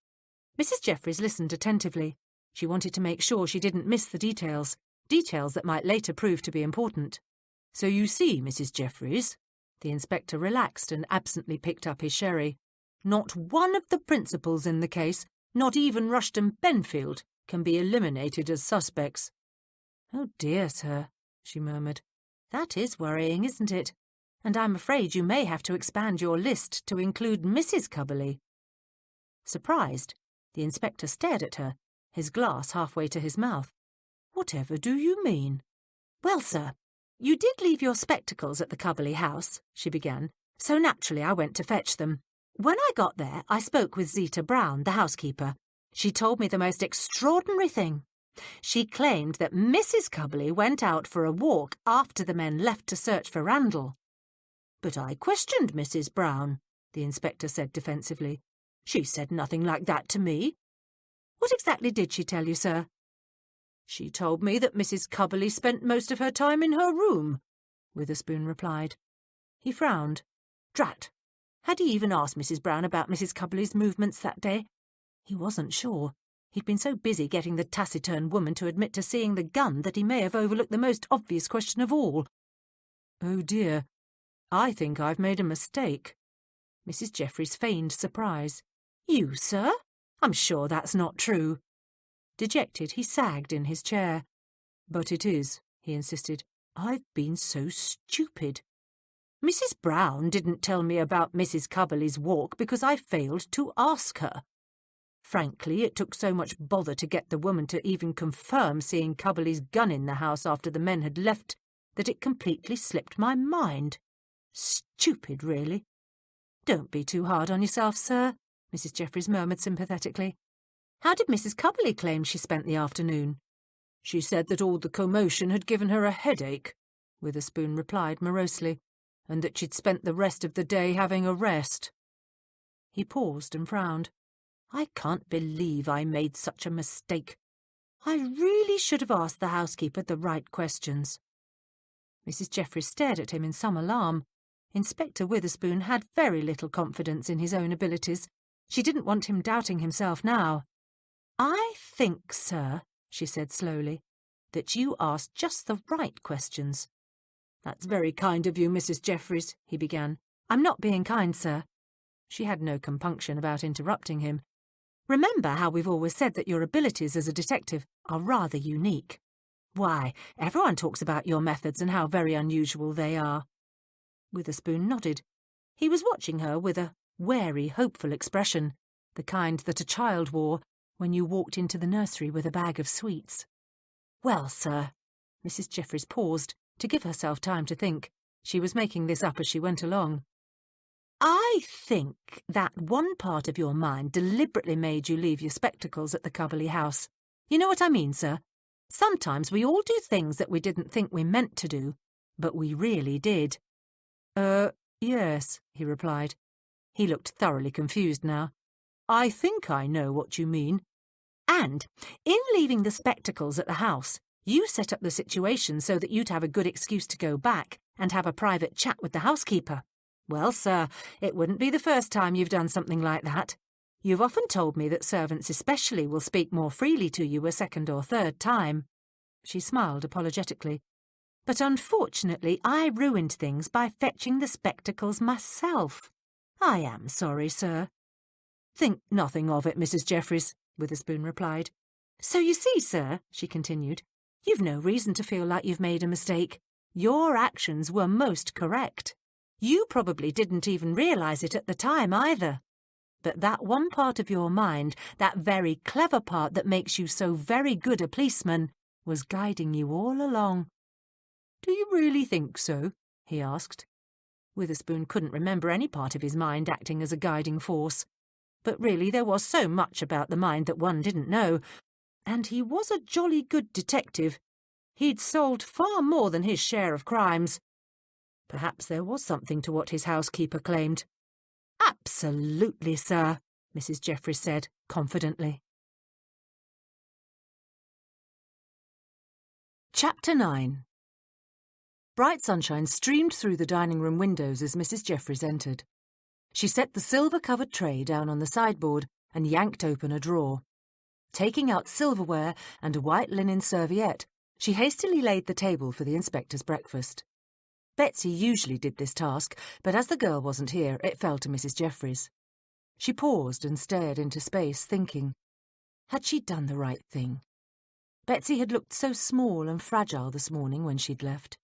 Speaker 3: Mrs. Jeffries listened attentively. She wanted to make sure she didn't miss the details that might later prove to be important.
Speaker 1: So you see, Mrs. Jeffries, the inspector relaxed and absently picked up his sherry. Not one of the principals in the case, not even Rushton Benfield, can be eliminated as suspects.
Speaker 3: Oh dear, sir, she murmured. That is worrying, isn't it? And I'm afraid you may have to expand your list to include Mrs. Cubberley.
Speaker 1: Surprised, the inspector stared at her, his glass halfway to his mouth. Whatever do you mean?
Speaker 3: Well, sir, you did leave your spectacles at the Cubberley house, she began, so naturally I went to fetch them. When I got there, I spoke with Zita Brown, the housekeeper. She told me the most extraordinary thing. She claimed that Mrs. Cubberley went out for a walk after the men left to search for Randall.
Speaker 1: But I questioned Mrs. Brown, the inspector said defensively. She said nothing like that to me.
Speaker 3: What exactly did she tell you, sir?
Speaker 1: She told me that Mrs. Cubberley spent most of her time in her room, Witherspoon replied. He frowned. Drat! Had he even asked Mrs. Brown about Mrs. Cubberley's movements that day? He wasn't sure. He'd been so busy getting the taciturn woman to admit to seeing the gun that he may have overlooked the most obvious question of all. Oh dear, I think I've made a mistake. Mrs. Jeffries feigned surprise.
Speaker 3: You, sir? I'm sure that's not true.
Speaker 1: Dejected, he sagged in his chair. But it is, he insisted. I've been so stupid. Mrs. Brown didn't tell me about Mrs. Cubberley's walk because I failed to ask her. Frankly, it took so much bother to get the woman to even confirm seeing Cubberley's gun in the house after the men had left that it completely slipped my mind. Stupid, really.
Speaker 3: Don't be too hard on yourself, sir, Mrs. Jeffries murmured sympathetically. How did Mrs. Cubberley claim she spent the afternoon?
Speaker 1: She said that all the commotion had given her a headache, Witherspoon replied morosely, and that she'd spent the rest of the day having a rest. He paused and frowned. I can't believe I made such a mistake. I really should have asked the housekeeper the right questions.
Speaker 3: Mrs. Jeffries stared at him in some alarm. Inspector Witherspoon had very little confidence in his own abilities. She didn't want him doubting himself now.
Speaker 1: I think, sir, she said slowly, that you asked just the right questions. That's very kind of you, Mrs. Jeffries, he began.
Speaker 3: I'm not being kind, sir.
Speaker 1: She had no compunction about interrupting him.
Speaker 3: Remember how we've always said that your abilities as a detective are rather unique. Why, everyone talks about your methods and how very unusual they are.
Speaker 1: Witherspoon nodded. He was watching her with a wary, hopeful expression, the kind that a child wore when you walked into the nursery with a bag of sweets.
Speaker 3: Well, sir,
Speaker 1: Mrs. Jeffries paused to give herself time to think. She was making this up as she went along. I think that one part of your mind deliberately made you leave your spectacles at the Cubberley house. You know what I mean, sir? Sometimes we all do things that we didn't think we meant to do, but we really did. Yes, he replied. He looked thoroughly confused now. I think I know what you mean. And, in leaving the spectacles at the house, you set up the situation so that you'd have a good excuse to go back and have a private chat with the housekeeper. Well, sir, it wouldn't be the first time you've done something like that. You've often told me that servants especially will speak more freely to you a second or third time. She smiled apologetically. But unfortunately, I ruined things by fetching the spectacles myself. I am sorry, sir. Think nothing of it, Mrs. Jeffries, Witherspoon replied. So you see, sir, she continued, you've no reason to feel like you've made a mistake. Your actions were most correct. You probably didn't even realise it at the time either. But that one part of your mind, that very clever part that makes you so very good a policeman, was guiding you all along. Do you really think so? He asked. Witherspoon couldn't remember any part of his mind acting as a guiding force. But really there was so much about the mind that one didn't know. And he was a jolly good detective. He'd solved far more than his share of crimes. Perhaps there was something to what his housekeeper claimed. Absolutely, sir, Mrs. Jeffries said confidently. Chapter 9. Bright sunshine streamed through the dining-room windows as Mrs. Jeffries entered. She set the silver-covered tray down on the sideboard and yanked open a drawer. Taking out silverware and a white linen serviette, she hastily laid the table for the inspector's breakfast. Betsy usually did this task, but as the girl wasn't here, it fell to Mrs. Jeffries. She paused and stared into space, thinking. Had she done the right thing? Betsy had looked so small and fragile this morning when she'd left.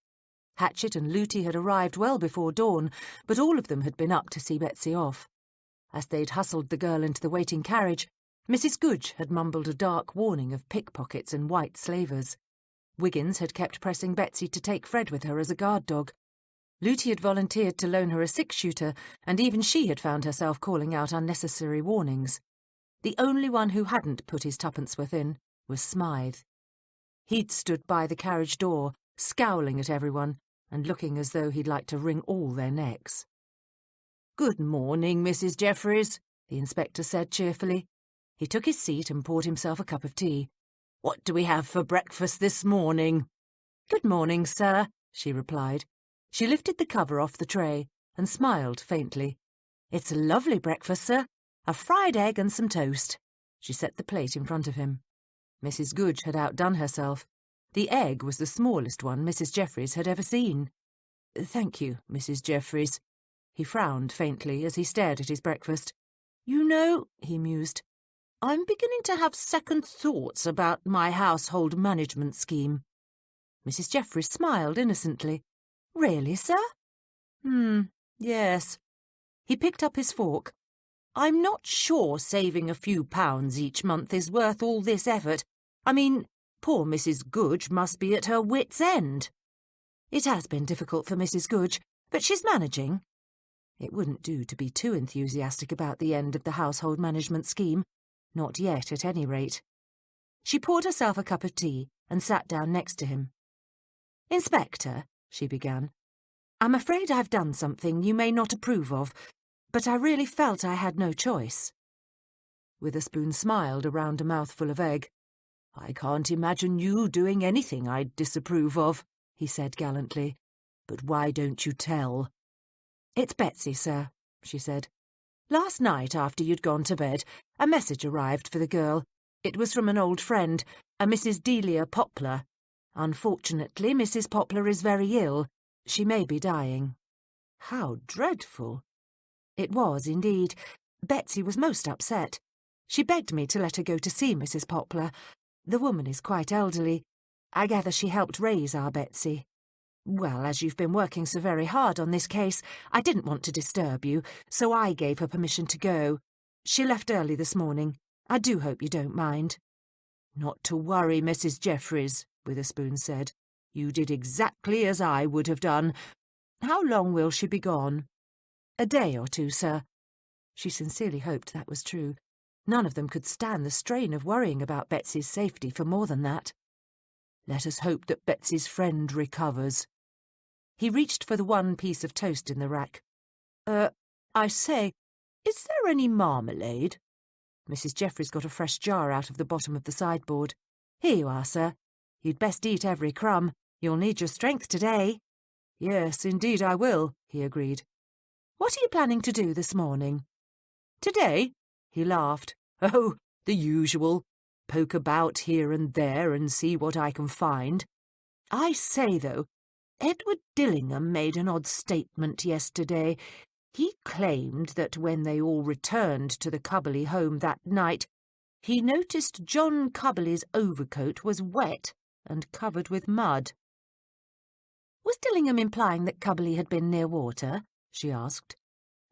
Speaker 1: Hatchet and Looty had arrived well before dawn, but all of them had been up to see Betsy off. As they'd hustled the girl into the waiting carriage, Mrs. Goodge had mumbled a dark warning of pickpockets and white slavers. Wiggins had kept pressing Betsy to take Fred with her as a guard dog. Looty had volunteered to loan her a six-shooter, and even she had found herself calling out unnecessary warnings. The only one who hadn't put his twopence-worth in was Smythe. He'd stood by the carriage door, scowling at everyone, and looking as though he'd like to wring all their necks. "Good morning, Mrs. Jeffries," the inspector said cheerfully. He took his seat and poured himself a cup of tea. "What do we have for breakfast this morning?" "Good morning, sir," she replied. She lifted the cover off the tray and smiled faintly. "It's a lovely breakfast, sir. A fried egg and some toast." She set the plate in front of him. Mrs. Goodge had outdone herself. The egg was the smallest one Mrs. Jeffries had ever seen. "Thank you, Mrs. Jeffries." He frowned faintly as he stared at his breakfast. "You know," he mused, "I'm beginning to have second thoughts about my household management scheme." Mrs. Jeffries smiled innocently. "Really, sir?" Yes." He picked up his fork. "I'm not sure saving a few pounds each month is worth all this effort. I mean, poor Mrs. Goodge must be at her wits' end." "It has been difficult for Mrs. Goodge, but she's managing." It wouldn't do to be too enthusiastic about the end of the household management scheme. Not yet, at any rate. She poured herself a cup of tea and sat down next to him. "Inspector," she began, "I'm afraid I've done something you may not approve of, but I really felt I had no choice." Witherspoon smiled around a mouthful of egg. "I can't imagine you doing anything I'd disapprove of," he said gallantly. "But why don't you tell?" "It's Betsy, sir," she said. "Last night, after you'd gone to bed, a message arrived for the girl. It was from an old friend, a Mrs. Delia Poplar. Unfortunately, Mrs. Poplar is very ill. She may be dying." "How dreadful!" It was, indeed. Betsy was most upset. She begged me to let her go to see Mrs. Poplar. The woman is quite elderly. I gather she helped raise our Betsy. Well, as you've been working so very hard on this case, I didn't want to disturb you, so I gave her permission to go. She left early this morning. I do hope you don't mind." "Not to worry, Mrs. Jeffries," Witherspoon said. "You did exactly as I would have done. How long will she be gone?" "A day or two, sir." She sincerely hoped that was true. None of them could stand the strain of worrying about Betsy's safety for more than that.
Speaker 2: Let us hope that Betsy's friend recovers. He reached for the one piece of toast in the rack. I say, is there any marmalade? Mrs. Jeffries got a fresh jar out of the bottom of the sideboard. Here you are, sir. You'd best eat every crumb. You'll need your strength today. Yes, indeed I will, he agreed. What are you planning to do this morning? Today? He laughed. Oh, the usual. Poke about here and there and see what I can find. I say, though, Edward Dillingham made an odd statement yesterday. He claimed that when they all returned to the Cubberley home that night, he noticed John Cubberley's overcoat was wet and covered with mud. Was Dillingham implying that Cubberley had been near water? She asked.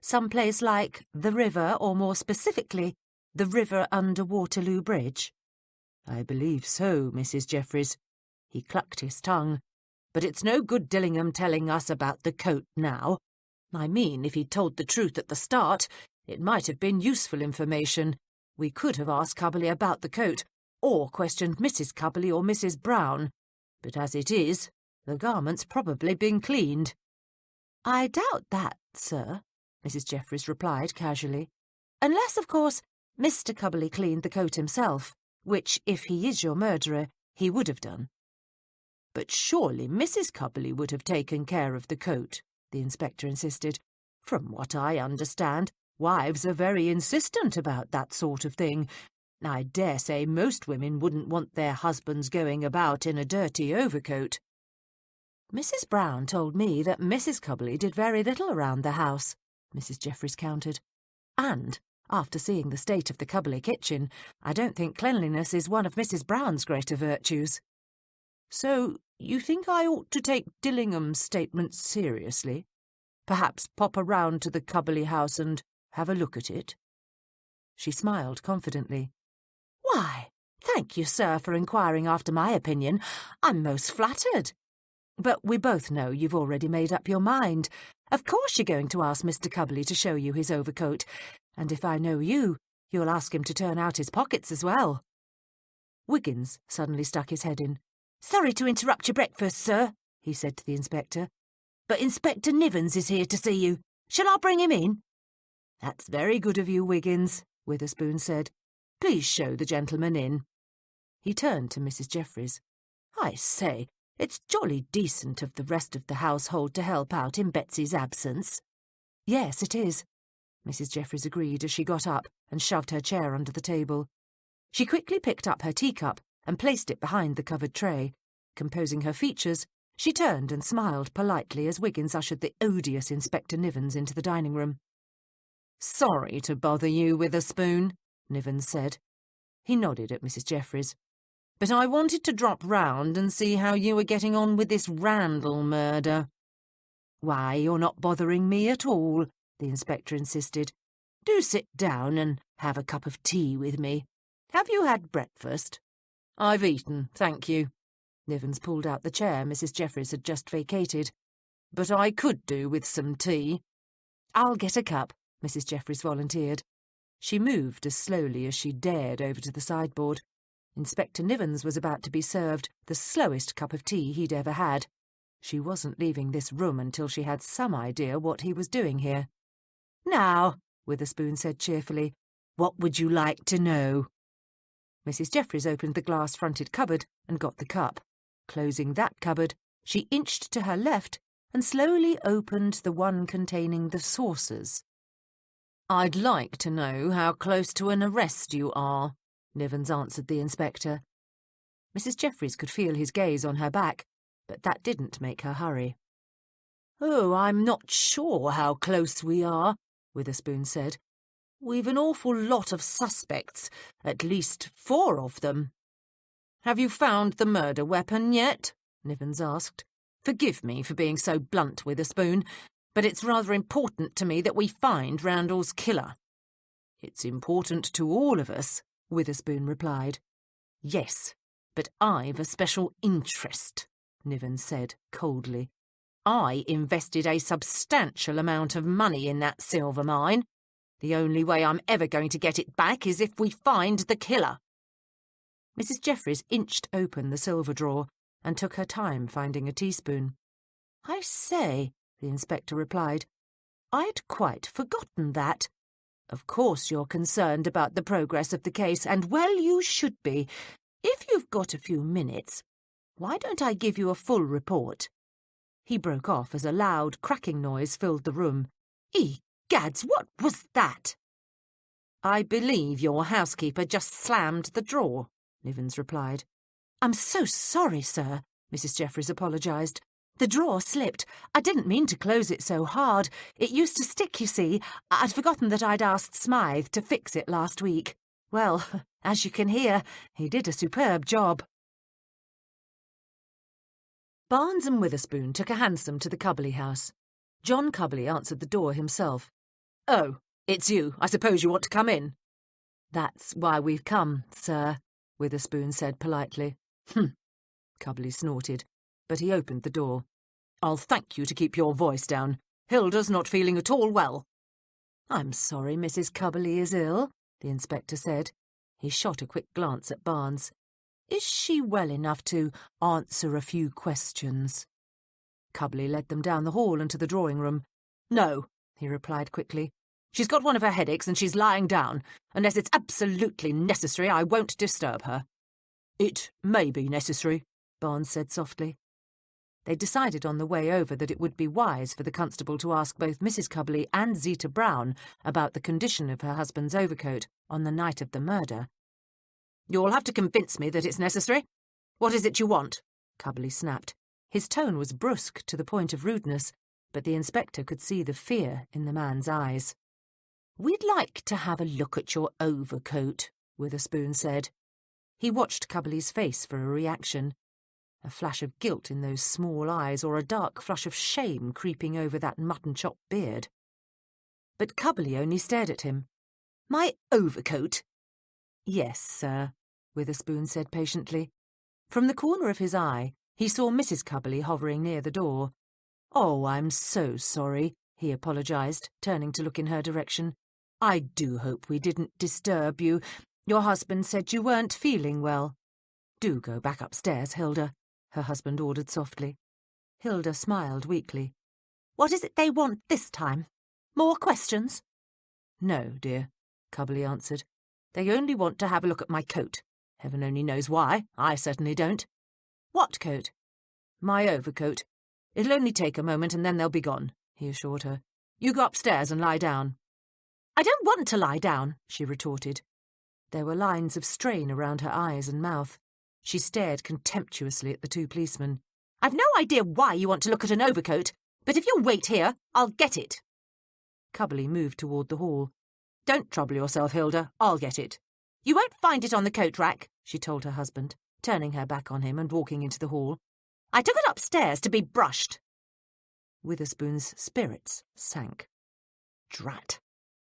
Speaker 2: Some place like the river, or more specifically, the river under Waterloo Bridge? I believe so, Mrs. Jeffries. He clucked his tongue. But it's no good Dillingham telling us about the coat now. I mean, if he'd told the truth at the start, it might have been useful information. We could have asked Cubberley about the coat, or questioned Mrs. Cubberley or Mrs. Brown. But as it is, the garment's probably been cleaned. I doubt that, sir, Mrs. Jeffries replied casually. Unless, of course, Mr. Cubberley cleaned the coat himself, which, if he is your murderer, he would have done. But surely Mrs. Cubberley would have taken care of the coat, the inspector insisted. From what I understand, wives are very insistent about that sort of thing. I dare say most women wouldn't want their husbands going about in a dirty overcoat. Mrs. Brown told me that Mrs. Cubberley did very little around the house, Mrs. Jeffries countered. And, after seeing the state of the Cubberley kitchen, I don't think cleanliness is one of Mrs. Brown's greater virtues. So, you think I ought to take Dillingham's statement seriously? Perhaps pop around to the Cubberley house and have a look at it? She smiled confidently. Why, thank you, sir, for inquiring after my opinion. I'm most flattered. But we both know you've already made up your mind. Of course you're going to ask Mr. Cubberley to show you his overcoat. And if I know you, you'll ask him to turn out his pockets as well. Wiggins suddenly stuck his head in. Sorry to interrupt your breakfast, sir, he said to the inspector. But Inspector Nivens is here to see you. Shall I bring him in? That's very good of you, Wiggins, Witherspoon said. Please show the gentleman in. He turned to Mrs. Jeffries. I say, it's jolly decent of the rest of the household to help out in Betsy's absence. Yes, it is, Mrs. Jeffries agreed as she got up and shoved her chair under the table. She quickly picked up her teacup and placed it behind the covered tray. Composing her features, she turned and smiled politely as Wiggins ushered the odious Inspector Nivens into the dining room. Sorry to bother you, Witherspoon, Nivens said. He nodded at Mrs. Jeffries. But I wanted to drop round and see how you were getting on with this Randall murder. Why, you're not bothering me at all, the inspector insisted. Do sit down and have a cup of tea with me. Have you had breakfast? I've eaten, thank you. Nivens pulled out the chair Mrs. Jeffries had just vacated. But I could do with some tea. I'll get a cup, Mrs. Jeffries volunteered. She moved as slowly as she dared over to the sideboard. Inspector Nivens was about to be served the slowest cup of tea he'd ever had. She wasn't leaving this room until she had some idea what he was doing here. Now, Witherspoon said cheerfully, what would you like to know? Mrs. Jeffries opened the glass-fronted cupboard and got the cup. Closing that cupboard, she inched to her left and slowly opened the one containing the saucers. I'd like to know how close to an arrest you are, Nivens answered the inspector. Mrs. Jeffries could feel his gaze on her back, but that didn't make her hurry. Oh, I'm not sure how close we are, Witherspoon said. We've an awful lot of suspects, at least 4 of them. Have you found the murder weapon yet? Nivens asked. Forgive me for being so blunt, Witherspoon, but it's rather important to me that we find Randall's killer. It's important to all of us, Witherspoon replied. Yes, but I've a special interest, Nivens said coldly. I invested a substantial amount of money in that silver mine. The only way I'm ever going to get it back is if we find the killer. Mrs. Jeffries inched open the silver drawer
Speaker 1: and took her time finding a teaspoon. "I say," the inspector replied, "I'd quite forgotten that. Of course you're concerned about the progress of the case, and well you should be. If you've got a few minutes, why don't I give you a full report?" He broke off as a loud, cracking noise filled the room. "Egads, what was that?" "I believe your housekeeper just slammed the drawer," Nivens replied. "I'm so sorry, sir," Mrs. Jeffries apologised. "The drawer slipped. I didn't mean to close it so hard. It used to stick, you see. I'd forgotten that I'd asked Smythe to fix it last week. Well, as you can hear, he did a superb job." Barnes and Witherspoon took a hansom to the Cubbly house. John Cubbly answered the door himself. "Oh, it's you. I suppose you want to come in?" "That's why we've come, sir," Witherspoon said politely. Cubbly snorted, but he opened the door. "I'll thank you to keep your voice down. Hilda's not feeling at all well." "I'm sorry Mrs. Cubbly is ill," the inspector said. He shot a quick glance at Barnes. "Is she well enough to answer a few questions?" Cubbly led them down the hall into the drawing-room. "No," he replied quickly. "She's got one of her headaches and she's lying down. Unless it's absolutely necessary, I won't disturb her." "It may be necessary," Barnes said softly. They decided on the way over that it would be wise for the constable to ask both Mrs. Cubbly and Zita Brown about the condition of her husband's overcoat on the night of the murder. "You'll have to convince me that it's necessary. What is it you want?" Cubbly snapped. His tone was brusque to the point of rudeness, but the inspector could see the fear in the man's eyes. "We'd like to have a look at your overcoat," Witherspoon said. He watched Cubbly's face for a reaction. A flash of guilt in those small eyes, or a dark flush of shame creeping over that mutton-chop beard. But Cubbly only stared at him. "My overcoat?" "Yes, sir," Witherspoon said patiently. From the corner of his eye, he saw Mrs. Cubbly hovering near the door. "Oh, I'm so sorry," he apologised, turning to look in her direction. "I do hope we didn't disturb you. Your husband said you weren't feeling well." "Do go back upstairs, Hilda," her husband ordered softly. Hilda smiled weakly. "What is it they want this time? More questions?" "No, dear," Cubbly answered. "They only want to have a look at my coat. Heaven only knows why. I certainly don't." "What coat?" "My overcoat. It'll only take a moment and then they'll be gone," he assured her. "You go upstairs and lie down." "I don't want to lie down," she retorted. There were lines of strain around her eyes and mouth. She stared contemptuously at the two policemen. "I've no idea why you want to look at an overcoat, but if you'll wait here, I'll get it." Cubbly moved toward the hall. "Don't trouble yourself, Hilda. I'll get it." "You won't find it on the coat rack," she told her husband, turning her back on him and walking into the hall. "I took it upstairs to be brushed." Witherspoon's spirits sank. Drat!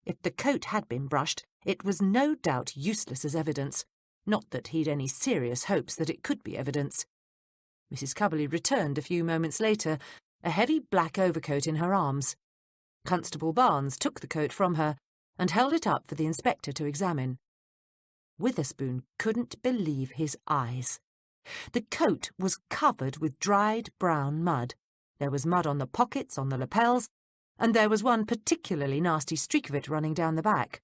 Speaker 1: If the coat had been brushed, it was no doubt useless as evidence. Not that he'd any serious hopes that it could be evidence. Mrs. Cubbly returned a few moments later, a heavy black overcoat in her arms. Constable Barnes took the coat from her and held it up for the inspector to examine. Witherspoon couldn't believe his eyes. The coat was covered with dried brown mud. There was mud on the pockets, on the lapels, and there was one particularly nasty streak of it running down the back.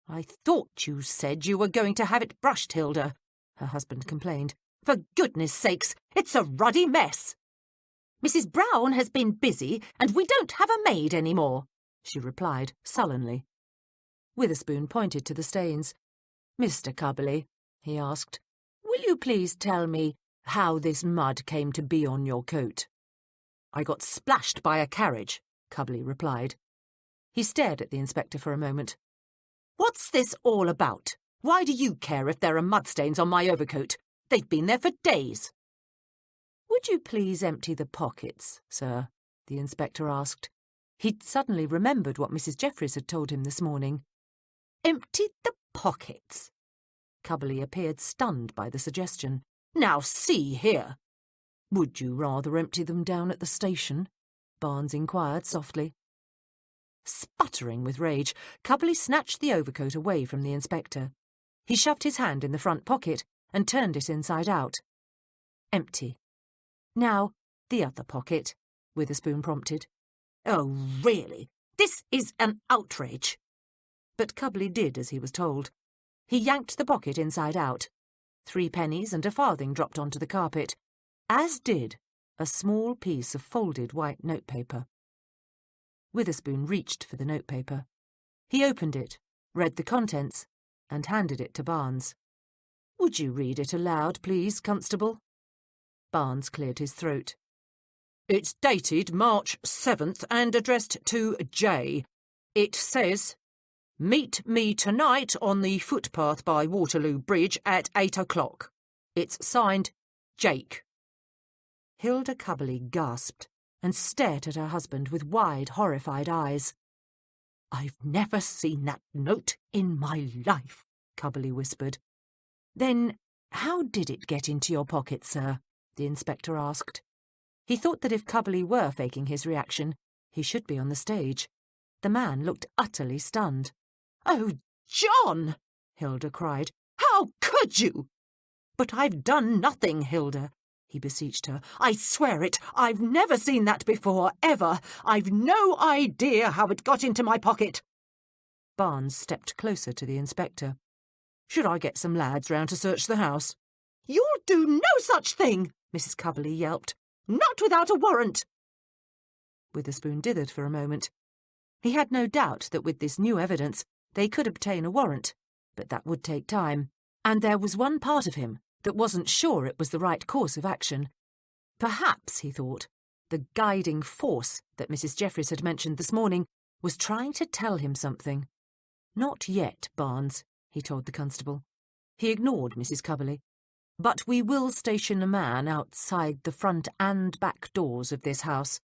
Speaker 1: "I thought you said you were going to have it brushed, Hilda," her husband complained. "For goodness sakes, it's a ruddy mess." "Mrs. Brown has been busy, and we don't have a maid any more," she replied sullenly. Witherspoon pointed to the stains. "Mr. Cubbly," he asked, "will you please tell me how this mud came to be on your coat?" "I got splashed by a carriage," Cubbly replied. He stared at the inspector for a moment. "What's this all about? Why do you care if there are mudstains on my overcoat? They've been there for days." "Would you please empty the pockets, sir?" the inspector asked. He'd suddenly remembered what Mrs. Jeffries had told him this morning. "Empty the pockets?" Cubbly appeared stunned by the suggestion. "Now see here." "Would you rather empty them down at the station?" Barnes inquired softly. Sputtering with rage, Cubbly snatched the overcoat away from the inspector. He shoved his hand in the front pocket and turned it inside out. empty. "Now, the other pocket," Witherspoon prompted.
Speaker 2: "Oh, really? This is an outrage."
Speaker 1: But Cubley did as he was told. He yanked the pocket inside out. 3 pennies and a farthing dropped onto the carpet, as did a small piece of folded white notepaper. Witherspoon reached for the notepaper. He opened it, read the contents, and handed it to Barnes. "Would you read it aloud, please, Constable?" Barnes cleared his throat.
Speaker 4: "It's dated March 7th and addressed to J. It says, 'Meet me tonight on the footpath by Waterloo Bridge at 8 o'clock. It's signed Jake."
Speaker 1: Hilda Cubley gasped and stared at her husband with wide, horrified eyes.
Speaker 2: "I've never seen that note in my life," Cubley whispered.
Speaker 1: "Then how did it get into your pocket, sir?" the inspector asked. He thought that if Cubley were faking his reaction, he should be on the stage. The man looked utterly stunned.
Speaker 2: "Oh, John!" Hilda cried. "How could you?"
Speaker 1: "But I've done nothing, Hilda," he beseeched her.
Speaker 2: "I swear it. I've never seen that before, ever. I've no idea how it got into my pocket."
Speaker 1: Barnes stepped closer to the inspector. "Should I get some lads round to search the house?"
Speaker 2: "You'll do no such thing," Mrs. Cubley yelped. "Not without a warrant."
Speaker 1: Witherspoon dithered for a moment. He had no doubt that with this new evidence they could obtain a warrant, but that would take time, and there was one part of him that wasn't sure it was the right course of action. Perhaps, he thought, the guiding force that Mrs. Jeffries had mentioned this morning was trying to tell him something. "Not yet, Barnes," he told the constable. He ignored Mrs. Cubley. "But we will station a man outside the front and back doors of this house.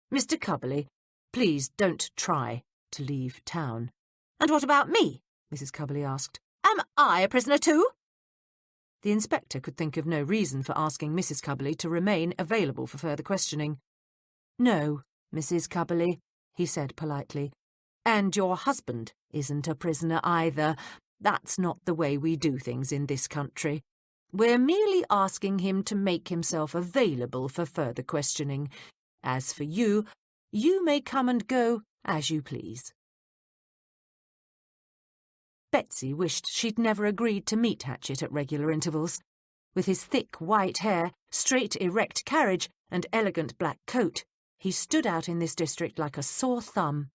Speaker 1: Mr. Cubley, please don't try to leave town."
Speaker 2: "And what about me?" Mrs. Cubley asked. "Am I a prisoner too?"
Speaker 1: The inspector could think of no reason for asking Mrs. Cubley to remain available for further questioning. "No, Mrs. Cubley," he said politely. "And your husband isn't a prisoner either. That's not the way we do things in this country. We're merely asking him to make himself available for further questioning. As for you, you may come and go as you please." Betsy wished she'd never agreed to meet Hatchett at regular intervals. With his thick white hair, straight erect carriage, and elegant black coat, he stood out in this district like a sore thumb.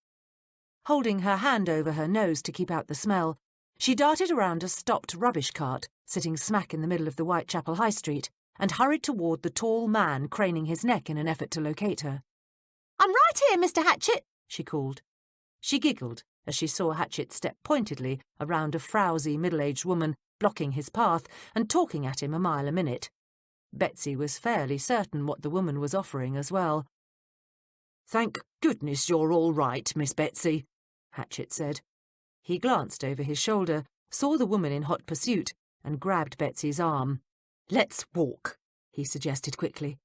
Speaker 1: Holding her hand over her nose to keep out the smell, she darted around a stopped rubbish cart, sitting smack in the middle of the Whitechapel High Street, and hurried toward the tall man craning his neck in an effort to locate her.
Speaker 3: "I'm right here, Mr. Hatchett," she called.
Speaker 1: She giggled as she saw Hatchett step pointedly around a frowsy middle-aged woman blocking his path and talking at him a mile a minute. Betsy was fairly certain what the woman was offering as well.
Speaker 4: "Thank goodness you're all right, Miss Betsy," Hatchett said.
Speaker 1: He glanced over his shoulder, saw the woman in hot pursuit, and grabbed Betsy's arm.
Speaker 4: "Let's walk,"
Speaker 1: he suggested quickly.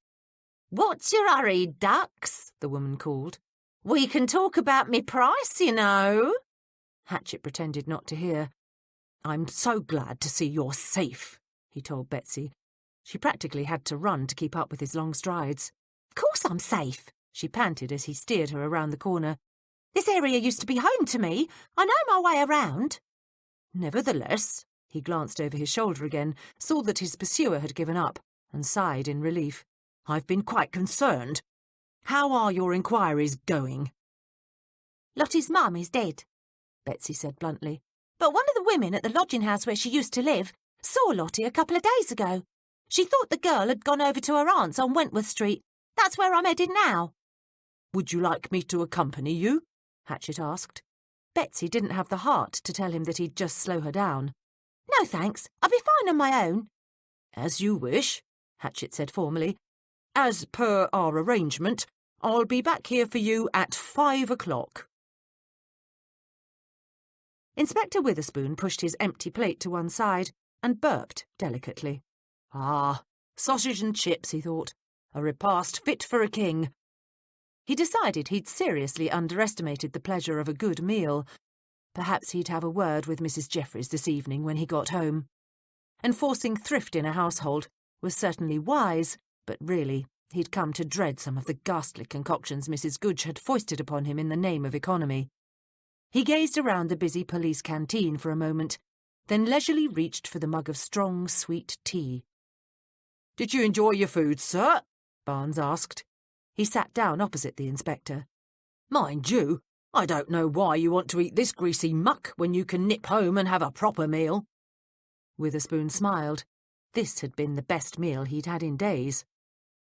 Speaker 3: "What's your hurry, ducks?" the woman called. "We can talk about me price, you know."
Speaker 1: Hatchett pretended not to hear.
Speaker 4: "I'm so glad to see you're safe," he told Betsy.
Speaker 1: She practically had to run to keep up with his long strides.
Speaker 3: "Of course I'm safe,"
Speaker 1: she panted as he steered her around the corner.
Speaker 3: "This area used to be home to me. I know my way around."
Speaker 1: Nevertheless, he glanced over his shoulder again, saw that his pursuer had given up, and sighed in relief.
Speaker 4: "I've been quite concerned. How are your inquiries going?"
Speaker 3: "Lottie's mum is dead," Betsy said bluntly. "But one of the women at the lodging house where she used to live saw Lottie a couple of days ago. She thought the girl had gone over to her aunt's on Wentworth Street. That's where I'm headed now."
Speaker 4: "Would you like me to accompany you?"
Speaker 1: Hatchett asked. Betsy didn't have the heart to tell him that he'd just slow her down.
Speaker 3: "No, thanks. I'll be fine on my own."
Speaker 4: "As you wish," Hatchett said formally. "As per our arrangement, I'll be back here for you at 5 o'clock.
Speaker 1: Inspector Witherspoon pushed his empty plate to one side and burped delicately.
Speaker 4: "Ah, sausage and chips," he thought. "A repast fit for a king."
Speaker 1: He decided he'd seriously underestimated the pleasure of a good meal. Perhaps he'd have a word with Mrs. Jeffries this evening when he got home. Enforcing thrift in a household was certainly wise, but really he'd come to dread some of the ghastly concoctions Mrs. Goodge had foisted upon him in the name of economy. He gazed around the busy police canteen for a moment, then leisurely reached for the mug of strong, sweet tea.
Speaker 4: "Did you enjoy your food, sir?"
Speaker 1: Barnes asked. He sat down opposite the inspector.
Speaker 4: "Mind you, I don't know why you want to eat this greasy muck when you can nip home and have a proper meal."
Speaker 1: Witherspoon smiled. This had been the best meal he'd had in days.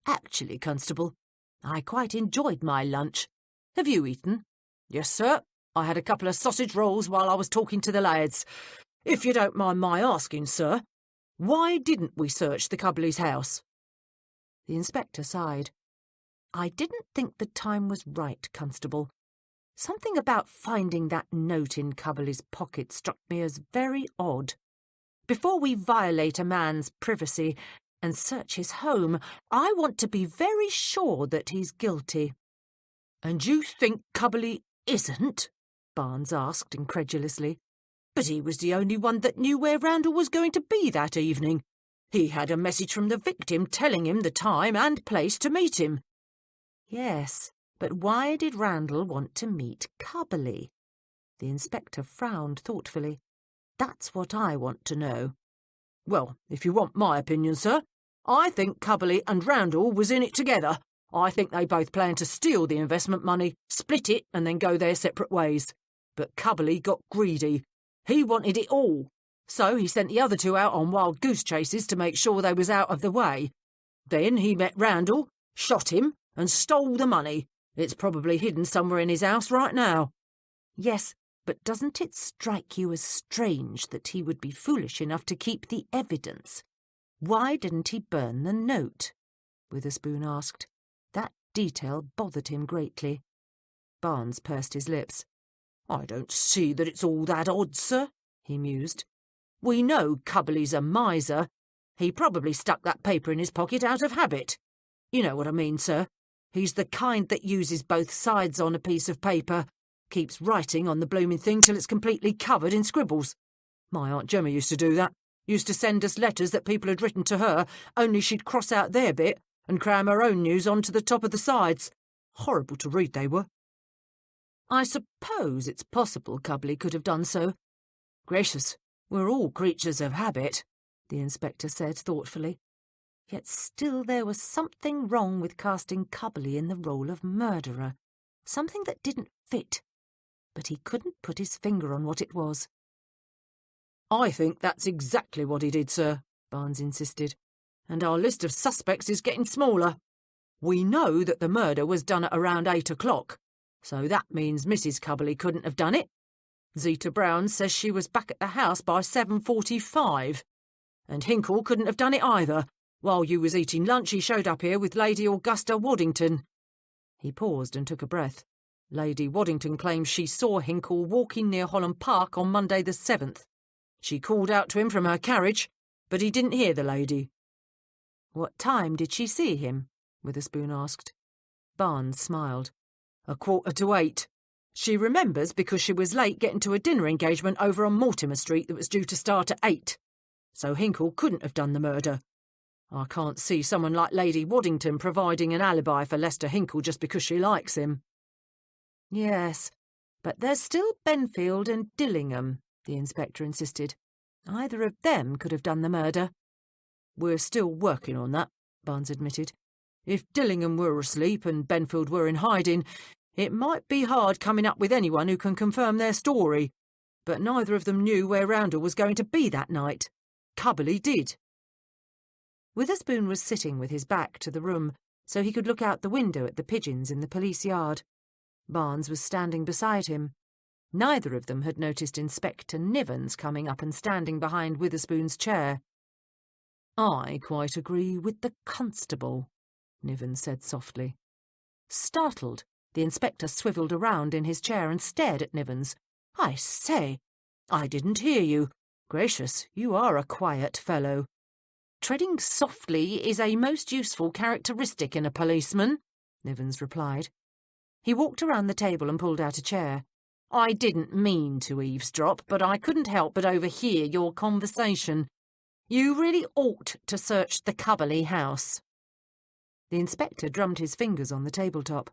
Speaker 1: "Actually, Constable, I quite enjoyed my lunch. Have you eaten?"
Speaker 4: "Yes, sir. I had a couple of sausage rolls while I was talking to the lads. If you don't mind my asking, sir, why didn't we search the Cubbley's house?"
Speaker 1: The inspector sighed. "I didn't think the time was right, Constable. Something about finding that note in Cubbley's pocket struck me as very odd. Before we violate a man's privacy and search his home, I want to be very sure that he's guilty."
Speaker 4: "And you think Cubbley isn't?"
Speaker 1: Barnes asked incredulously.
Speaker 4: "But he was the only one that knew where Randall was going to be that evening. He had a message from the victim telling him the time and place to meet him."
Speaker 1: "Yes, but why did Randall want to meet Cubbley?" The inspector frowned thoughtfully. "That's what I want to know."
Speaker 4: "Well, if you want my opinion, sir, I think Cubbley and Randall was in it together. I think they both planned to steal the investment money, split it, and then go their separate ways. But Cubbley got greedy. He wanted it all. So he sent the other two out on wild goose chases to make sure they was out of the way. Then he met Randall, shot him, and stole the money. It's probably hidden somewhere in his house right now."
Speaker 1: "Yes, but doesn't it strike you as strange that he would be foolish enough to keep the evidence? Why didn't he burn the note?" Witherspoon asked. That detail bothered him greatly.
Speaker 4: Barnes pursed his lips. "I don't see that it's all that odd, sir," he mused. "We know Cubbley's a miser. He probably stuck that paper in his pocket out of habit. You know what I mean, sir. He's the kind that uses both sides on a piece of paper, keeps writing on the blooming thing till it's completely covered in scribbles. My Aunt Gemma used to do that. Used to send us letters that people had written to her, only she'd cross out their bit and cram her own news onto the top of the sides. Horrible to read they were."
Speaker 1: "I suppose it's possible Cubbley could have done so. Gracious, we're all creatures of habit," the inspector said thoughtfully. Yet still there was something wrong with casting Cubbley in the role of murderer, something that didn't fit, but he couldn't put his finger on what it was.
Speaker 4: "I think that's exactly what he did, sir," Barnes insisted. "And our list of suspects is getting smaller. We know that the murder was done at around 8 o'clock, so that means Mrs. Cubbley couldn't have done it. Zita Brown says she was back at the house by 7:45. And Hinkle couldn't have done it either. While you was eating lunch, he showed up here with Lady Augusta Waddington." He paused and took a breath. "Lady Waddington claims she saw Hinkle walking near Holland Park on Monday the 7th. She called out to him from her carriage, but he didn't hear the lady."
Speaker 1: "What time did she see him?" Witherspoon asked.
Speaker 4: Barnes smiled. 7:45. She remembers because she was late getting to a dinner engagement over on Mortimer Street that was due to start at 8. So Hinkle couldn't have done the murder. I can't see someone like Lady Waddington providing an alibi for Lester Hinkle just because she likes him."
Speaker 1: "Yes, but there's still Benfield and Dillingham," the inspector insisted. "Either of them could have done the murder."
Speaker 4: "We're still working on that," Barnes admitted. "If Dillingham were asleep and Benfield were in hiding, it might be hard coming up with anyone who can confirm their story. But neither of them knew where Randall was going to be that night. Cubbley did."
Speaker 1: Witherspoon was sitting with his back to the room, so he could look out the window at the pigeons in the police yard. Barnes was standing beside him. Neither of them had noticed Inspector Nivens coming up and standing behind Witherspoon's chair.
Speaker 2: "I quite agree with the constable," Nivens said softly.
Speaker 1: Startled, the inspector swivelled around in his chair and stared at Nivens.
Speaker 2: "I say, I didn't hear you. Gracious, you are a quiet fellow."
Speaker 1: "Treading softly is a most useful characteristic in a policeman," Nivens replied. He walked around the table and pulled out a chair. "I didn't mean to eavesdrop, but I couldn't help but overhear your conversation.
Speaker 4: You really ought to search the Cubberley house.
Speaker 1: The inspector drummed his fingers on the tabletop.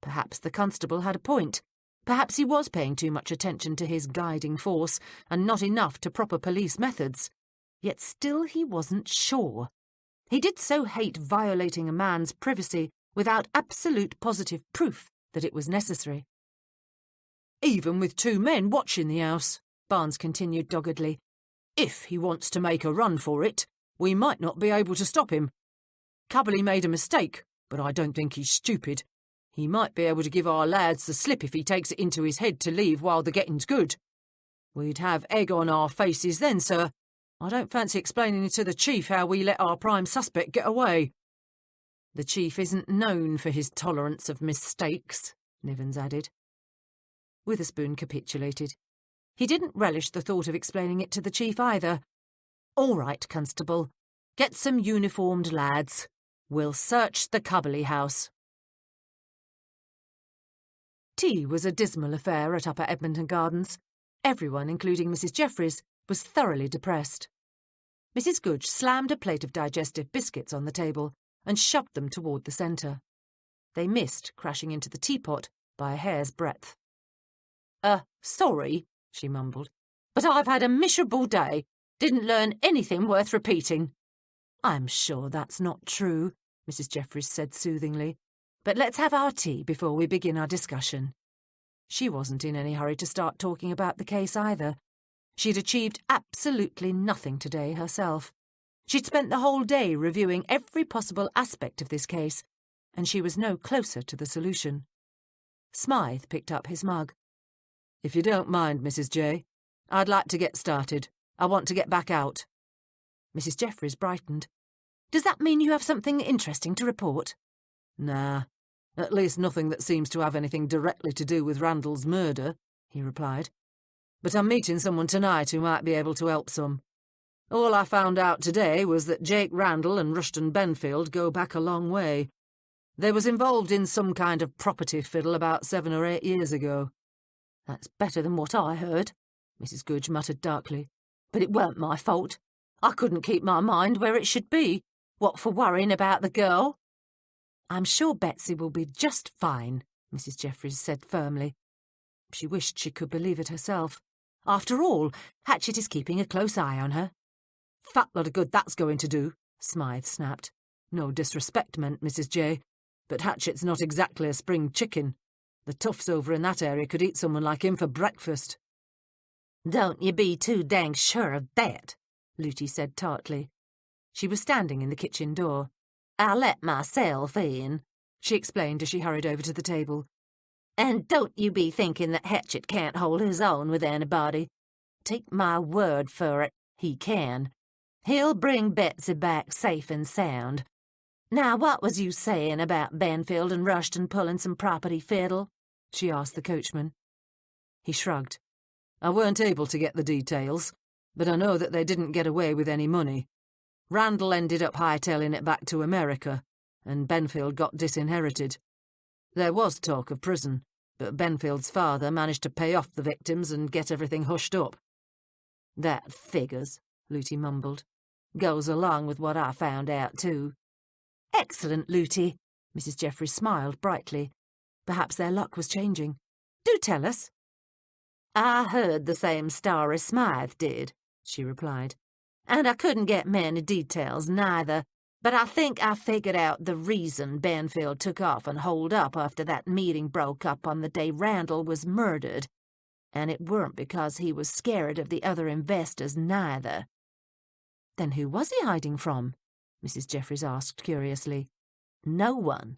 Speaker 1: Perhaps the constable had a point. Perhaps he was paying too much attention to his guiding force and not enough to proper police methods. Yet still he wasn't sure. He did so hate violating a man's privacy without absolute positive proof that it was necessary.
Speaker 4: Even with 2 men watching the house, Barnes continued doggedly, if he wants to make a run for it, we might not be able to stop him. Cubberley made a mistake, but I don't think he's stupid. He might be able to give our lads the slip if he takes it into his head to leave while the getting's good. We'd have egg on our faces then, sir. I don't fancy explaining to the chief how we let our prime suspect get away.
Speaker 1: The chief isn't known for his tolerance of mistakes, Nivens added. Witherspoon capitulated. He didn't relish the thought of explaining it to the chief either. All right, constable. Get some uniformed lads. We'll search the Cubberley house. Tea was a dismal affair at Upper Edmonton Gardens. Everyone, including Mrs. Jeffries, was thoroughly depressed. Mrs. Goodge slammed a plate of digestive biscuits on the table and shoved them toward the centre. They missed crashing into the teapot by a hair's breadth.
Speaker 4: Sorry, she mumbled, but I've had a miserable day. Didn't learn anything worth repeating.
Speaker 1: I'm sure that's not true, Mrs. Jeffries said soothingly. But let's have our tea before we begin our discussion. She wasn't in any hurry to start talking about the case either. She'd achieved absolutely nothing today herself. She'd spent the whole day reviewing every possible aspect of this case, and she was no closer to the solution. Smythe picked up his mug.
Speaker 2: If you don't mind, Mrs. J, I'd like to get started. I want to get back out.
Speaker 1: Mrs. Jeffries brightened. Does that mean you have something interesting to report?
Speaker 2: Nah, at least nothing that seems to have anything directly to do with Randall's murder, he replied. But I'm meeting someone tonight who might be able to help some. All I found out today was that Jake Randall and Rushton Benfield go back a long way. They was involved in some kind of property fiddle about 7 or 8 years ago.
Speaker 1: That's better than what I heard, Mrs. Goodge muttered darkly. But it weren't my fault. I couldn't keep my mind where it should be. What for worrying about the girl? I'm sure Betsy will be just fine, Mrs. Jeffries said firmly. She wished she could believe it herself. After all, Hatchett is keeping a close eye on her.
Speaker 2: Fat lot of good that's going to do, Smythe snapped. No disrespect meant, Mrs. J, but Hatchett's not exactly a spring chicken. The toughs over in that area could eat someone like him for breakfast.
Speaker 3: Don't you be too dang sure of that, Looty said tartly.
Speaker 1: She was standing in the kitchen door.
Speaker 3: I let myself in,
Speaker 1: she explained as she hurried over to the table.
Speaker 3: And don't you be thinking that Hatchett can't hold his own with anybody. Take my word for it, he can. He'll bring Betsy back safe and sound. Now, what was you saying about Benfield and Rushton pulling some property fiddle? She asked the coachman.
Speaker 2: He shrugged. I weren't able to get the details, but I know that they didn't get away with any money. Randall ended up hightailing it back to America, and Benfield got disinherited. There was talk of prison, but Benfield's father managed to pay off the victims and get everything hushed up.
Speaker 3: That figures, Looty mumbled. Goes along with what I found out, too.
Speaker 1: Excellent, Looty. Mrs. Jeffries smiled brightly. Perhaps their luck was changing. Do tell us.
Speaker 3: I heard the same story Smythe did, she replied. And I couldn't get many details neither, but I think I figured out the reason Benfield took off and holed up after that meeting broke up on the day Randall was murdered. And it weren't because he was scared of the other investors neither.
Speaker 1: Then who was he hiding from? Mrs. Jeffries asked curiously.
Speaker 3: No one.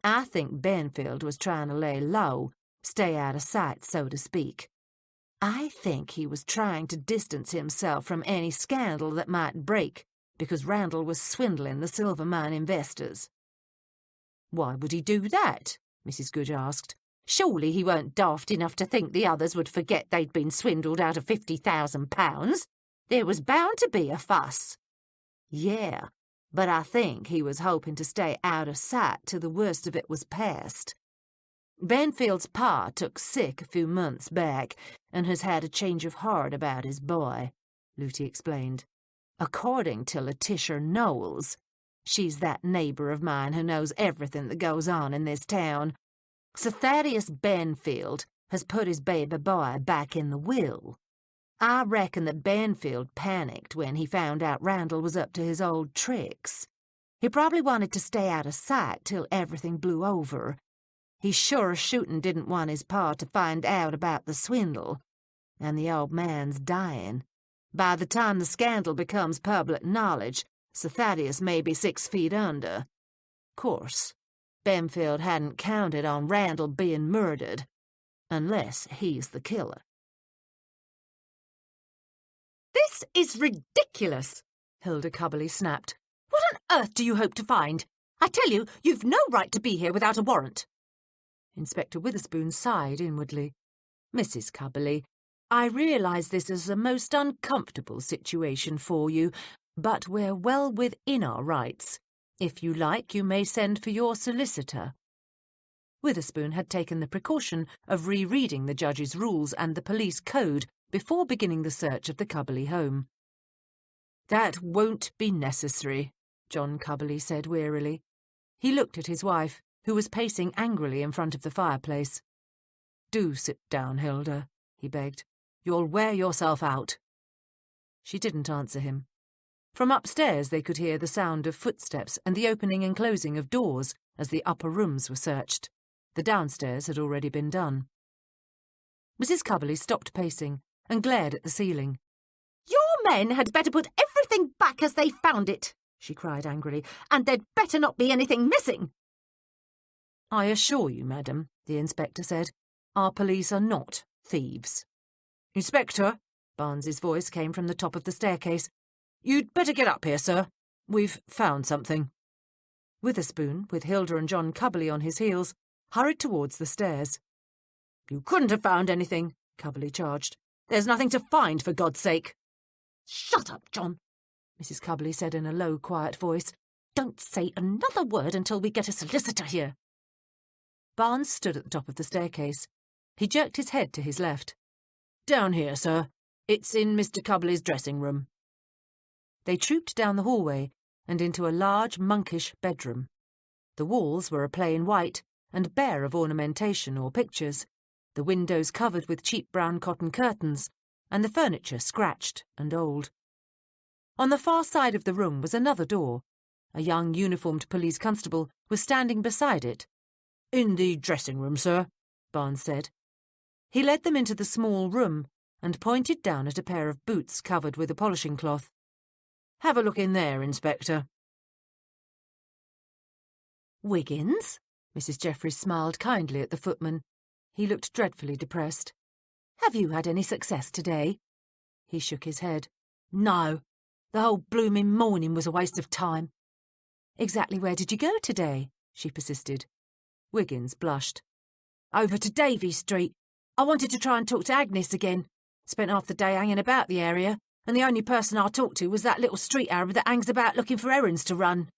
Speaker 3: I think Benfield was trying to lay low, stay out of sight, so to speak. I think he was trying to distance himself from any scandal that might break, because Randall was swindling the silver mine investors.
Speaker 1: Why would he do that? Mrs. Goodge asked.
Speaker 3: Surely he weren't daft enough to think the others would forget they'd been swindled out of £50,000. There was bound to be a fuss. Yeah, but I think he was hoping to stay out of sight till the worst of it was past. Benfield's pa took sick a few months back and has had a change of heart about his boy, Looty explained. According to Letitia Knowles, she's that neighbour of mine who knows everything that goes on in this town, Sir Thaddeus Benfield has put his baby boy back in the will. I reckon that Benfield panicked when he found out Randall was up to his old tricks. He probably wanted to stay out of sight till everything blew over. He's sure as shooting didn't want his pa to find out about the swindle. And the old man's dying. By the time the scandal becomes public knowledge, Sir Thaddeus may be 6 feet under. Course, Benfield hadn't counted on Randall being murdered, unless he's the killer.
Speaker 1: "This is ridiculous," Hilda Cubberley snapped. "What on earth do you hope to find? I tell you, you've no right to be here without a warrant." Inspector Witherspoon sighed inwardly. "Mrs. Cubberley, I realise this is a most uncomfortable situation for you, but we're well within our rights. If you like, you may send for your solicitor." Witherspoon had taken the precaution of rereading the judge's rules and the police code before beginning the search of the Cubberley home. "That won't be necessary," John Cubberley said wearily. He looked at his wife, who was pacing angrily in front of the fireplace. "Do sit down, Hilda," he begged. "You'll wear yourself out." She didn't answer him. From upstairs they could hear the sound of footsteps and the opening and closing of doors as the upper rooms were searched. The downstairs had already been done. Mrs. Cubberley stopped pacing and glared at the ceiling.
Speaker 3: "Your men had better put everything back as they found it," she cried angrily, "and there'd better not be anything missing."
Speaker 1: "I assure you, madam," the inspector said, "our police are not thieves." "Inspector," Barnes's voice came from the top of the staircase, "you'd better get up here, sir. We've found something." Witherspoon, with Hilda and John Cubberley on his heels, hurried towards the stairs. "You couldn't have found anything," Cubberley charged. "There's nothing to find, for God's sake."
Speaker 3: "Shut up, John," Mrs. Cubberley said in a low, quiet voice. "Don't say another word until we get a solicitor here."
Speaker 1: Barnes stood at the top of the staircase. He jerked his head to his left. "Down here, sir. It's in Mr. Cubberley's dressing room." They trooped down the hallway and into a large, monkish bedroom. The walls were a plain white and bare of ornamentation or pictures, the windows covered with cheap brown cotton curtains, and the furniture scratched and old. On the far side of the room was another door. A young uniformed police constable was standing beside it. "In the dressing room, sir," Barnes said. He led them into the small room and pointed down at a pair of boots covered with a polishing cloth. "Have a look in there, Inspector."
Speaker 3: "Wiggins?"
Speaker 1: Mrs. Jeffries smiled kindly at the footman. He looked dreadfully depressed.
Speaker 3: "Have you had any success today?"
Speaker 1: He shook his head.
Speaker 3: "No. The whole blooming morning was a waste of time."
Speaker 1: "Exactly where did you go today?" she persisted. Wiggins blushed.
Speaker 3: "Over to Davy Street. I wanted to try and talk to Agnes again. Spent half the day hanging about the area, and the only person I talked to was that little street Arab that hangs about looking for errands to run."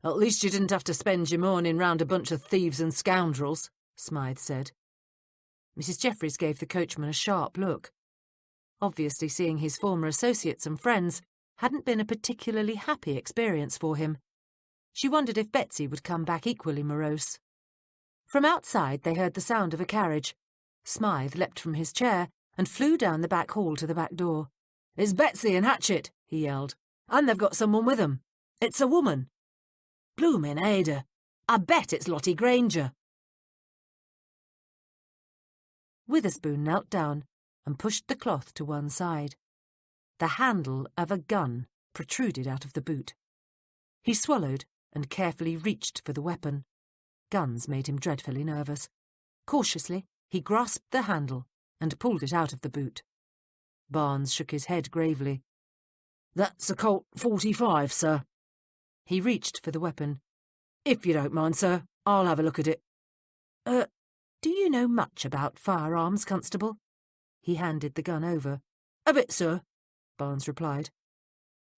Speaker 1: "At least you didn't have to spend your morning round a bunch of thieves and scoundrels," Smythe said. Mrs. Jeffries gave the coachman a sharp look. Obviously, seeing his former associates and friends hadn't been a particularly happy experience for him. She wondered if Betsy would come back equally morose. From outside they heard the sound of a carriage. Smythe leapt from his chair and flew down the back hall to the back door. "It's Betsy and Hatchet," he yelled. "And they've got someone with them. It's a woman." "Bloomin' Ada. I bet it's Lottie Granger." Witherspoon knelt down and pushed the cloth to one side. The handle of a gun protruded out of the boot. He swallowed and carefully reached for the weapon. Guns made him dreadfully nervous. Cautiously, he grasped the handle and pulled it out of the boot. Barnes shook his head gravely. "That's a Colt .45, sir." He reached for the weapon. "If you don't mind, sir, I'll have a look at it." Do you know much about firearms, Constable?" He handed the gun over. "A bit, sir," Barnes replied.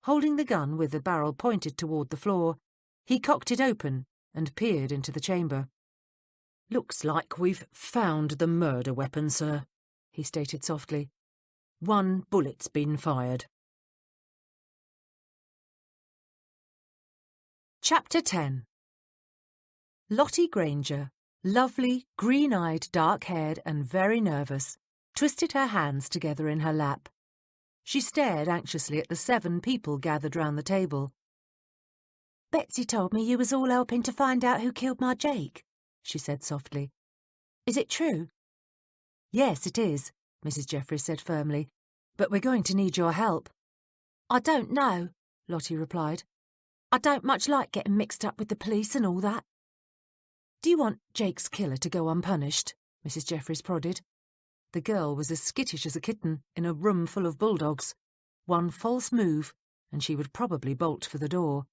Speaker 1: Holding the gun with the barrel pointed toward the floor, he cocked it open and peered into the chamber. "Looks like we've found the murder weapon, sir," he stated softly. "One bullet's been fired." Chapter 10. Lottie Granger, lovely, green-eyed, dark-haired and very nervous, twisted her hands together in her lap. She stared anxiously at the 7 people gathered round the table.
Speaker 3: "Betsy told me you was all helping to find out who killed my Jake," she said softly. "Is it true?"
Speaker 1: "Yes, it is," Mrs. Jeffries said firmly, "but we're going to need your help."
Speaker 3: "I don't know," Lottie replied. "I don't much like getting mixed up with the police and all that."
Speaker 1: "Do you want Jake's killer to go unpunished?" Mrs. Jeffries prodded. The girl was as skittish as a kitten in a room full of bulldogs. One false move, and she would probably bolt for the door.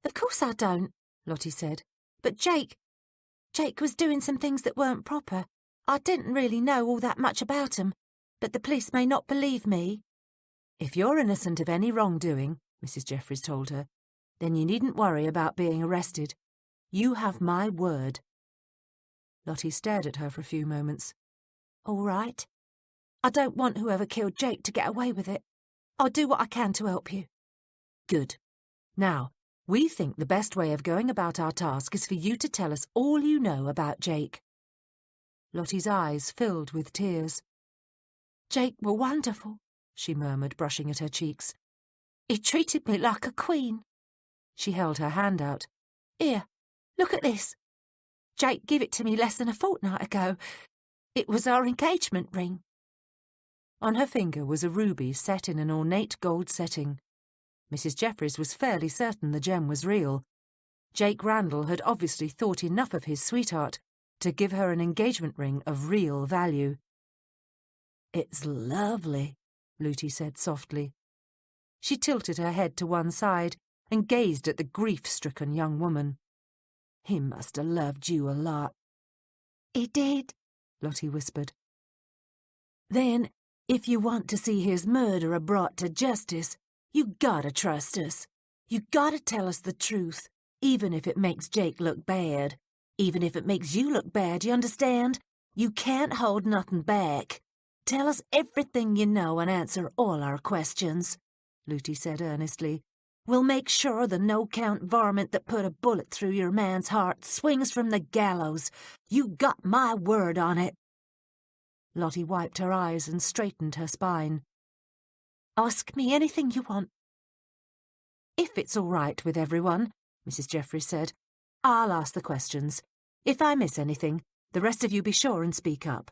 Speaker 3: "Of course I don't," Lottie said. "But Jake was doing some things that weren't proper. I didn't really know all that much about 'em, but the police may not believe me."
Speaker 1: "If you're innocent of any wrongdoing," Mrs. Jeffries told her, "then you needn't worry about being arrested. You have my word." Lottie stared at her for a few moments.
Speaker 3: "All right. I don't want whoever killed Jake to get away with it. I'll do what I can to help you."
Speaker 1: "Good. Now, we think the best way of going about our task is for you to tell us all you know about Jake." Lottie's eyes filled with tears.
Speaker 3: "Jake were wonderful," she murmured, brushing at her cheeks. "He treated me like a queen."
Speaker 1: She held her hand out.
Speaker 3: "Here, look at this. Jake gave it to me less than a fortnight ago. It was our engagement ring."
Speaker 1: On her finger was a ruby set in an ornate gold setting. Mrs. Jeffries was fairly certain the gem was real. Jake Randall had obviously thought enough of his sweetheart to give her an engagement ring of real value. "It's lovely," Lootie said softly. She tilted her head to one side and gazed at the grief-stricken young woman. "He must have loved you a lot."
Speaker 3: "He did,"
Speaker 1: Lottie whispered. "Then, if you want to see his murderer brought to justice, you gotta trust us. You gotta tell us the truth, even if it makes Jake look bad. Even if it makes you look bad, you understand? You can't hold nothing back. Tell us everything you know and answer all our questions," Lootie said earnestly. "We'll make sure the no-count varmint that put a bullet through your man's heart swings from the gallows. You got my word on it." Lottie wiped her eyes and straightened her spine.
Speaker 3: "Ask me anything you want."
Speaker 1: "If it's all right with everyone," Mrs. Jeffries said, "I'll ask the questions. If I miss anything, the rest of you be sure and speak up."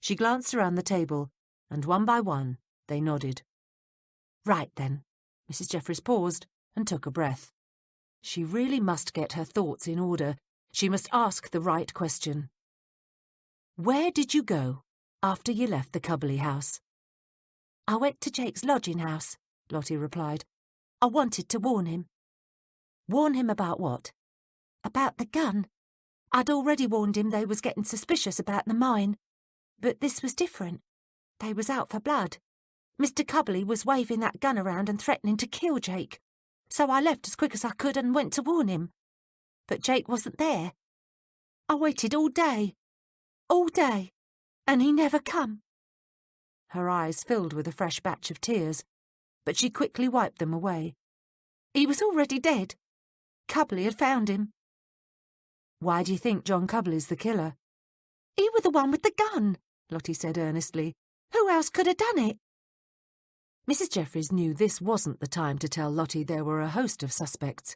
Speaker 1: She glanced around the table, and one by one they nodded. "Right then." Mrs. Jeffries paused and took a breath. She really must get her thoughts in order. She must ask the right question. "Where did you go after you left the Cubberley house?"
Speaker 3: "I went to Jake's lodging house," Lottie replied. "I wanted to warn him."
Speaker 1: "Warn him about what?"
Speaker 3: "About the gun. I'd already warned him they was getting suspicious about the mine. But this was different. They was out for blood. Mr. Cubberley was waving that gun around and threatening to kill Jake. So I left as quick as I could and went to warn him. But Jake wasn't there. I waited all day, and he never come."
Speaker 1: Her eyes filled with a fresh batch of tears, but she quickly wiped them away.
Speaker 3: "He was already dead. Cubberley had found him."
Speaker 1: "Why do you think John Cubberley's the killer?"
Speaker 3: "He was the one with the gun," Lottie said earnestly. "Who else could have done it?"
Speaker 1: Mrs. Jeffries knew this wasn't the time to tell Lottie there were a host of suspects.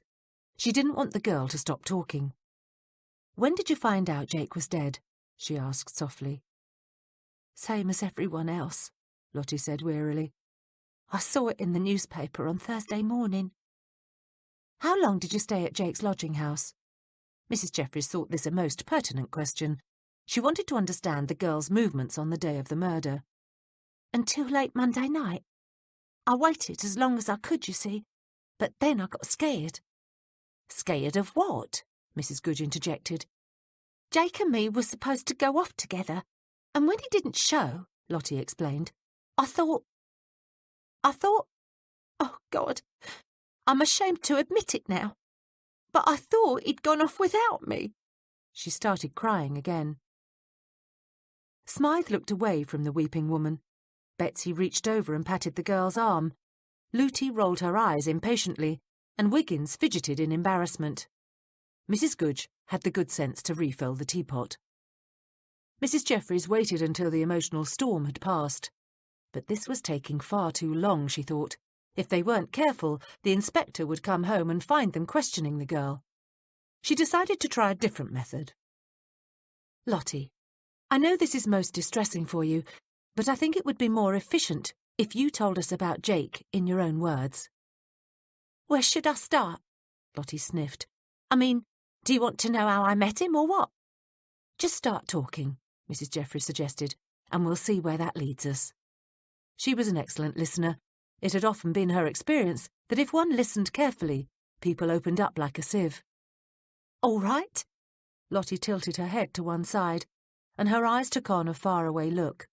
Speaker 1: She didn't want the girl to stop talking. "When did you find out Jake was dead?" she asked softly.
Speaker 3: "Same as everyone else," Lottie said wearily. "I saw it in the newspaper on Thursday morning."
Speaker 1: "How long did you stay at Jake's lodging house?" Mrs. Jeffries thought this a most pertinent question. She wanted to understand the girl's movements on the day of the murder.
Speaker 3: "Until late Monday night. I waited as long as I could, you see, but then I got scared."
Speaker 1: "Scared of what?" Mrs. Goodge interjected.
Speaker 3: "Jake and me were supposed to go off together, and when he didn't show," Lottie explained, I thought, oh God, I'm ashamed to admit it now, but I thought he'd gone off without me."
Speaker 1: She started crying again. Smythe looked away from the weeping woman. Betsy reached over and patted the girl's arm. Lootie rolled her eyes impatiently, and Wiggins fidgeted in embarrassment. Mrs. Goodge had the good sense to refill the teapot. Mrs. Jeffries waited until the emotional storm had passed. But this was taking far too long, she thought. If they weren't careful, the inspector would come home and find them questioning the girl. She decided to try a different method. Lottie, I know this is most distressing for you, but I think it would be more efficient if you told us about Jake in your own words.
Speaker 3: Where should I start? Lottie sniffed. I mean, do you want to know how I met him or what?
Speaker 1: Just start talking, Mrs. Jeffries suggested, and we'll see where that leads us. She was an excellent listener. It had often been her experience that if one listened carefully, people opened up like a sieve.
Speaker 3: All right.
Speaker 1: Lottie tilted her head to one side, and her eyes took on a faraway look.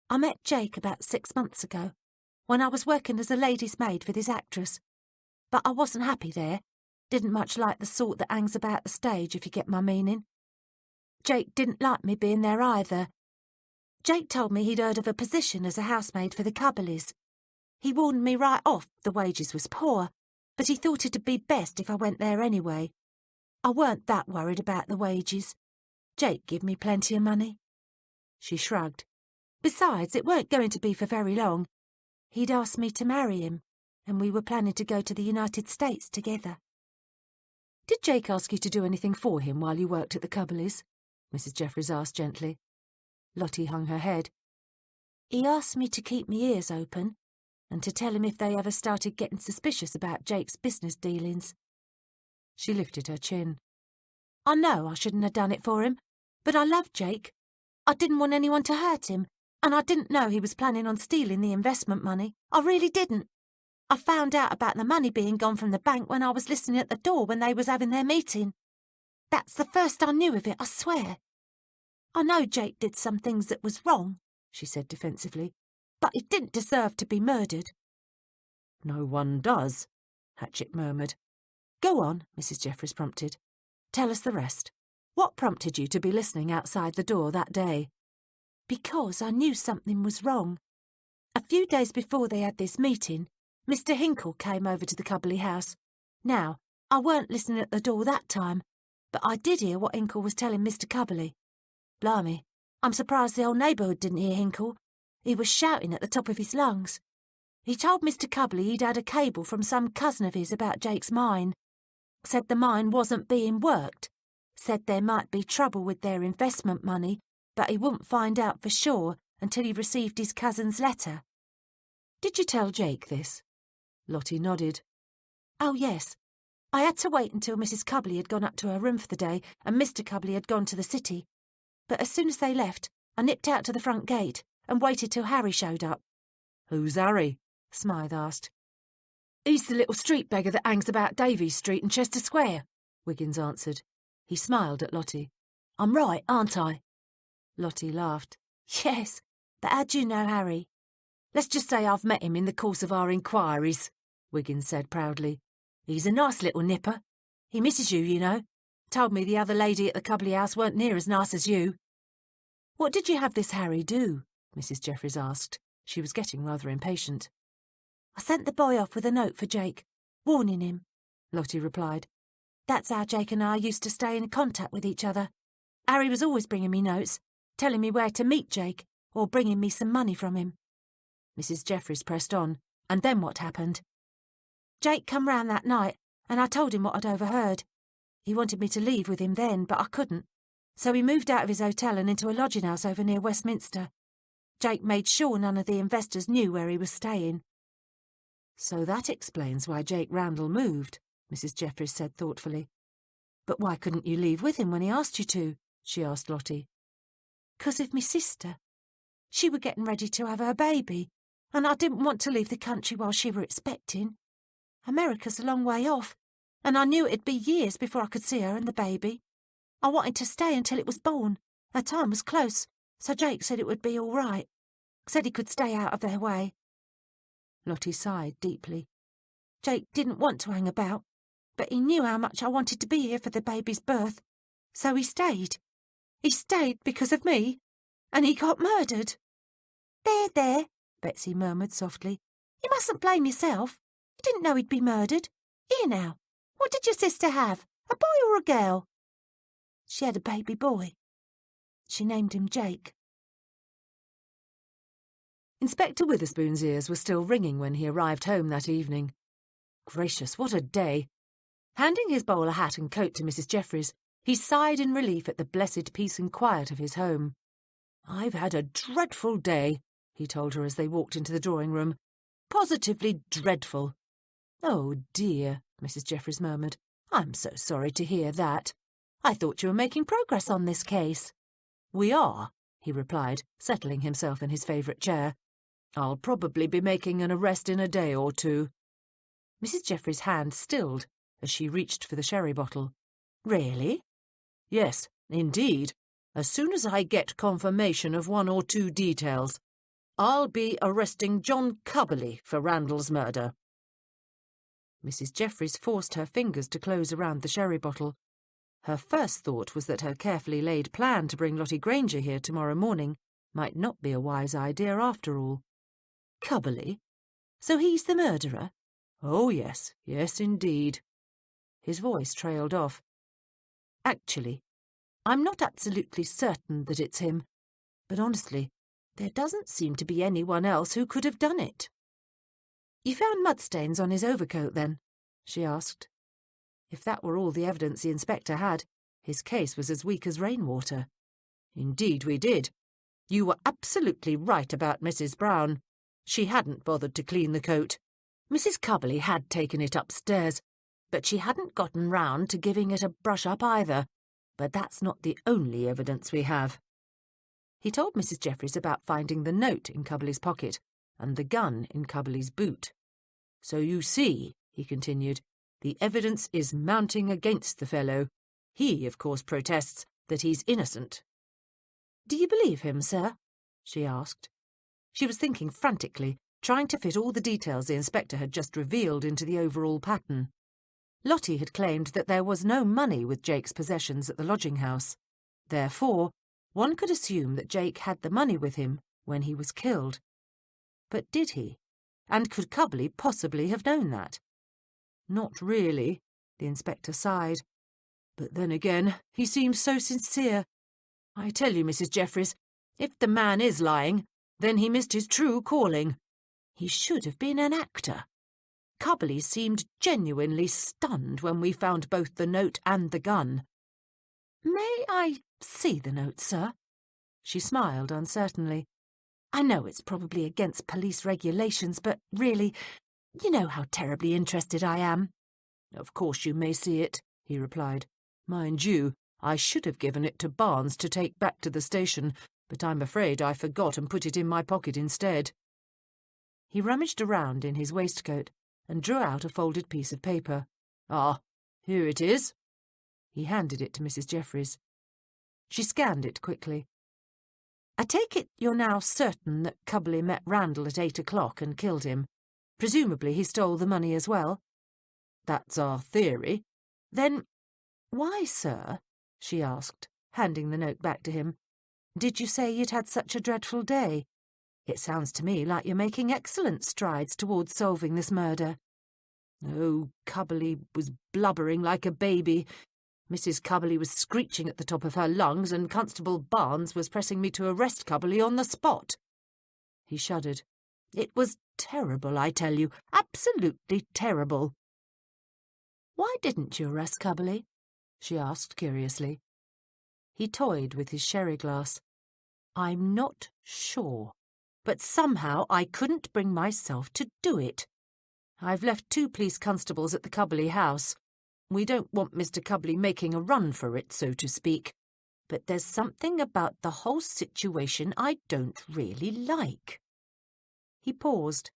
Speaker 3: I met Jake about 6 months ago, when I was working as a lady's maid for this actress. But I wasn't happy there. Didn't much like the sort that hangs about the stage, if you get my meaning. Jake didn't like me being there either. Jake told me he'd heard of a position as a housemaid for the Cubberleys. He warned me right off the wages was poor, but he thought it'd be best if I went there anyway. I weren't that worried about the wages. Jake give me plenty of money.
Speaker 1: She shrugged.
Speaker 3: Besides, it weren't going to be for very long. He'd asked me to marry him, and we were planning to go to the United States together.
Speaker 1: Did Jake ask you to do anything for him while you worked at the Cubberleys? Mrs. Jeffries asked gently. Lottie hung her head.
Speaker 3: He asked me to keep me ears open and to tell him if they ever started getting suspicious about Jake's business dealings.
Speaker 1: She lifted her chin.
Speaker 3: I know I shouldn't have done it for him, but I loved Jake. I didn't want anyone to hurt him, and I didn't know he was planning on stealing the investment money. I really didn't. I found out about the money being gone from the bank when I was listening at the door when they was having their meeting. That's the first I knew of it, I swear. I know Jake did some things that was wrong, she said defensively, but he didn't deserve to be murdered.
Speaker 1: No one does, Hatchett murmured. Go on, Mrs. Jeffries prompted. Tell us the rest. What prompted you to be listening outside the door that day?
Speaker 3: Because I knew something was wrong. A few days before they had this meeting, Mr. Hinkle came over to the Cubberley house. Now, I weren't listening at the door that time, but I did hear what Hinkle was telling Mr. Cubberley. Blimey, I'm surprised the whole neighbourhood didn't hear Hinkle. He was shouting at the top of his lungs. He told Mr. Cubberley he'd had a cable from some cousin of his about Jake's mine. Said the mine wasn't being worked. Said there might be trouble with their investment money, but he wouldn't find out for sure until he received his cousin's letter.
Speaker 1: Did you tell Jake this? Lottie nodded.
Speaker 3: Oh, yes. I had to wait until Mrs. Cubberley had gone up to her room for the day and Mr. Cubberley had gone to the city. But as soon as they left, I nipped out to the front gate and waited till Harry showed up.
Speaker 1: Who's Harry?
Speaker 3: Smythe asked.
Speaker 1: He's the little street beggar that hangs about Davies Street and Chester Square, Wiggins answered. He smiled at Lottie. I'm right, aren't I?
Speaker 3: Lottie laughed. Yes, but how do you know Harry?
Speaker 1: Let's just say I've met him in the course of our inquiries, Wiggins said proudly. He's a nice little nipper. He misses you, you know. Told me the other lady at the Cubberley house weren't near as nice as you. What did you have this Harry do? Mrs. Jeffries asked. She was getting rather impatient.
Speaker 3: I sent the boy off with a note for Jake, warning him, Lottie replied. That's how Jake and I used to stay in contact with each other. Harry was always bringing me notes, telling me where to meet Jake, or bringing me some money from him.
Speaker 1: Mrs. Jeffries pressed on. And then what happened?
Speaker 3: Jake come round that night, and I told him what I'd overheard. He wanted me to leave with him then, but I couldn't. So he moved out of his hotel and into a lodging house over near Westminster. Jake made sure none of the investors knew where he was staying.
Speaker 1: So that explains why Jake Randall moved, Mrs. Jeffries said thoughtfully. But why couldn't you leave with him when he asked you to? She asked Lottie.
Speaker 3: 'Cause of me sister. She were getting ready to have her baby, and I didn't want to leave the country while she were expecting. America's a long way off, and I knew it'd be years before I could see her and the baby. I wanted to stay until it was born. Her time was close, so Jake said it would be all right. Said he could stay out of their way.
Speaker 1: Lottie sighed deeply.
Speaker 3: Jake didn't want to hang about, but he knew how much I wanted to be here for the baby's birth, so he stayed. He stayed because of me, and he got murdered. There, Betsy murmured softly. You mustn't blame yourself. You didn't know he'd be murdered. Here now, what did your sister have? A boy or a girl? She had a baby boy. She named him Jake.
Speaker 1: Inspector Witherspoon's ears were still ringing when he arrived home that evening. Gracious, what a day! Handing his bowler hat and coat to Mrs. Jeffries, he sighed in relief at the blessed peace and quiet of his home. "I've had a dreadful day," he told her as they walked into the drawing-room. "Positively dreadful." "Oh, dear," Mrs. Jeffries murmured. "I'm so sorry to hear that. I thought you were making progress on this case." "We are," he replied, settling himself in his favourite chair. "I'll probably be making an arrest in a day or two." Mrs. Jeffries' hand stilled as she reached for the sherry bottle. "Really?" "Yes, indeed. As soon as I get confirmation of one or two details. I'll be arresting John Cubberley for Randall's murder." Mrs. Jeffries forced her fingers to close around the sherry bottle. Her first thought was that her carefully laid plan to bring Lottie Granger here tomorrow morning might not be a wise idea after all. "Cubberley? So he's the murderer?" "Oh, yes, yes indeed." His voice trailed off. "Actually, I'm not absolutely certain that it's him, but honestly, there doesn't seem to be anyone else who could have done it." "You found mud-stains on his overcoat, then?" she asked. If that were all the evidence the inspector had, his case was as weak as rainwater. "Indeed we did. You were absolutely right about Mrs. Brown. She hadn't bothered to clean the coat. Mrs. Cubberley had taken it upstairs, but she hadn't gotten round to giving it a brush-up either. But that's not the only evidence we have." He told Mrs. Jeffries about finding the note in Cubberley's pocket and the gun in Cubberley's boot. "So you see," he continued, "the evidence is mounting against the fellow. He, of course, protests that he's innocent." "Do you believe him, sir?" she asked. She was thinking frantically, trying to fit all the details the inspector had just revealed into the overall pattern. Lottie had claimed that there was no money with Jake's possessions at the lodging-house. Therefore, one could assume that Jake had the money with him when he was killed. But did he? And could Cubberley possibly have known that? "Not really," the inspector sighed. "But then again, he seems so sincere. I tell you, Mrs. Jeffries, if the man is lying, then he missed his true calling. He should have been an actor. Cubberley seemed genuinely stunned when we found both the note and the gun." "May I see the note, sir?" She smiled uncertainly. "I know it's probably against police regulations, but really, you know how terribly interested I am." "Of course you may see it," he replied. "Mind you, I should have given it to Barnes to take back to the station, but I'm afraid I forgot and put it in my pocket instead." He rummaged around in his waistcoat and drew out a folded piece of paper. "Ah, here it is." He handed it to Mrs. Jeffries. She scanned it quickly. "I take it you're now certain that Cubberley met Randall at 8 o'clock and killed him. Presumably he stole the money as well?" "That's our theory." "Then why, sir," she asked, handing the note back to him, "did you say you'd had such a dreadful day? It sounds to me like you're making excellent strides towards solving this murder." "Oh, Cubberley was blubbering like a baby. Mrs. Cubberley was screeching at the top of her lungs, and Constable Barnes was pressing me to arrest Cubberley on the spot." He shuddered. "It was terrible, I tell you, absolutely terrible." "Why didn't you arrest Cubberley?" she asked curiously. He toyed with his sherry glass. "I'm not sure, but somehow I couldn't bring myself to do it. I've left 2 police constables at the Cubberley house. We don't want Mr. Cubberley making a run for it, so to speak. But there's something about the whole situation I don't really like." He paused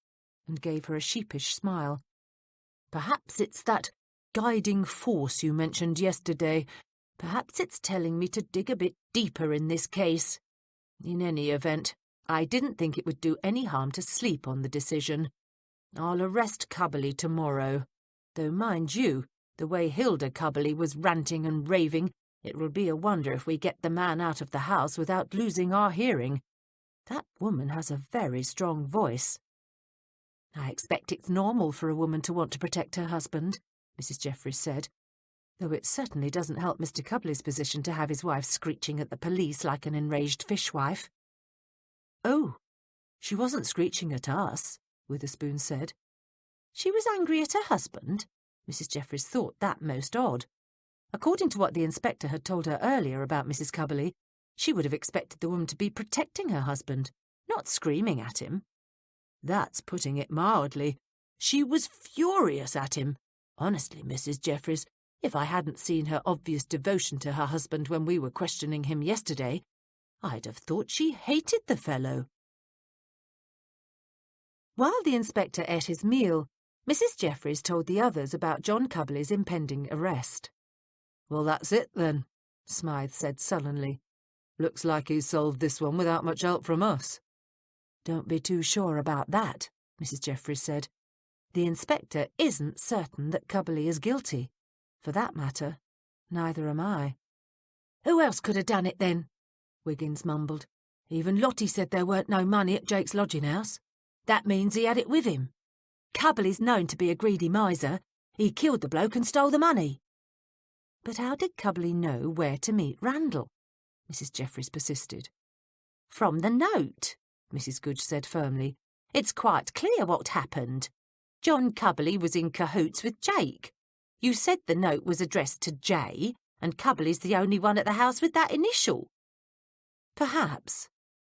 Speaker 1: and gave her a sheepish smile. "Perhaps it's that guiding force you mentioned yesterday. Perhaps it's telling me to dig a bit deeper in this case. In any event, I didn't think it would do any harm to sleep on the decision. I'll arrest Cubberley tomorrow. Though, mind you, the way Hilda Cubberley was ranting and raving, it will be a wonder if we get the man out of the house without losing our hearing. That woman has a very strong voice." "I expect it's normal for a woman to want to protect her husband," Mrs. Jeffries said, though it certainly doesn't help Mr. Cubley's position to have his wife screeching at the police like an enraged fishwife. Oh, she wasn't screeching at us, Witherspoon said. She was angry at her husband? Mrs. Jeffries thought that most odd. According to what the inspector had told her earlier about Mrs. Cubley, she would have expected the woman to be protecting her husband, not screaming at him. That's putting it mildly. She was furious at him. Honestly, Mrs. Jeffries, if I hadn't seen her obvious devotion to her husband when we were questioning him yesterday, I'd have thought she hated the fellow. While the inspector ate his meal, Mrs. Jeffries told the others about John Cubley's impending arrest. Well, that's it then, Smythe said sullenly. Looks like he's solved this one without much help from us. Don't be too sure about that, Mrs. Jeffries said. The inspector isn't certain that Cubley is guilty. For that matter, neither am I. Who else could have done it then? Wiggins mumbled. Even Lottie said there weren't no money at Jake's lodging house. That means he had it with him. Cubley's known to be a greedy miser. He killed the bloke and stole the money. But how did Cubley know where to meet Randall? Mrs. Jeffries persisted. From the note, Mrs. Goodge said firmly. It's quite clear what happened. John Cubley was in cahoots with Jake. You said the note was addressed to J, and Cubley's the only one at the house with that initial. Perhaps,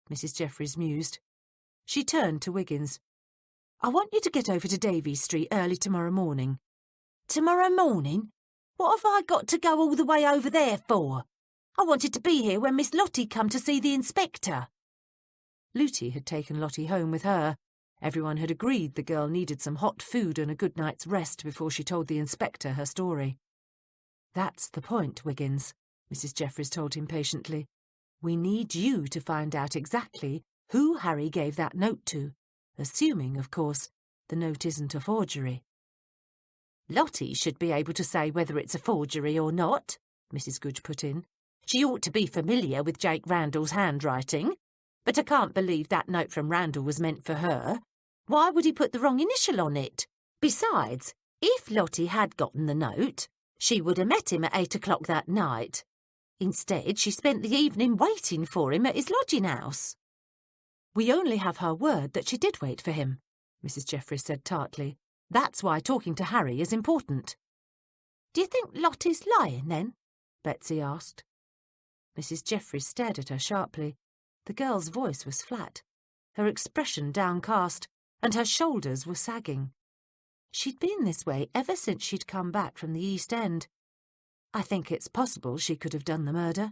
Speaker 1: Mrs. Jeffries mused. She turned to Wiggins. I want you to get over to Davies Street early tomorrow morning. Tomorrow morning? What have I got to go all the way over there for? I wanted to be here when Miss Lottie come to see the inspector. Lootie had taken Lottie home with her. Everyone had agreed the girl needed some hot food and a good night's rest before she told the inspector her story. That's the point, Wiggins, Mrs. Jeffries told him patiently. We need you to find out exactly who Harry gave that note to, assuming, of course, the note isn't a forgery. Lottie should be able to say whether it's a forgery or not, Mrs. Goodge put in. She ought to be familiar with Jake Randall's handwriting, but I can't believe that note from Randall was meant for her. Why would he put the wrong initial on it? Besides, if Lottie had gotten the note, she would have met him at 8 o'clock that night. Instead, she spent the evening waiting for him at his lodging house. We only have her word that she did wait for him, Mrs. Jeffries said tartly. That's why talking to Harry is important. Do you think Lottie's lying, then? Betsy asked. Mrs. Jeffries stared at her sharply. The girl's voice was flat, her expression downcast, and her shoulders were sagging. She'd been this way ever since she'd come back from the East End. I think it's possible she could have done the murder.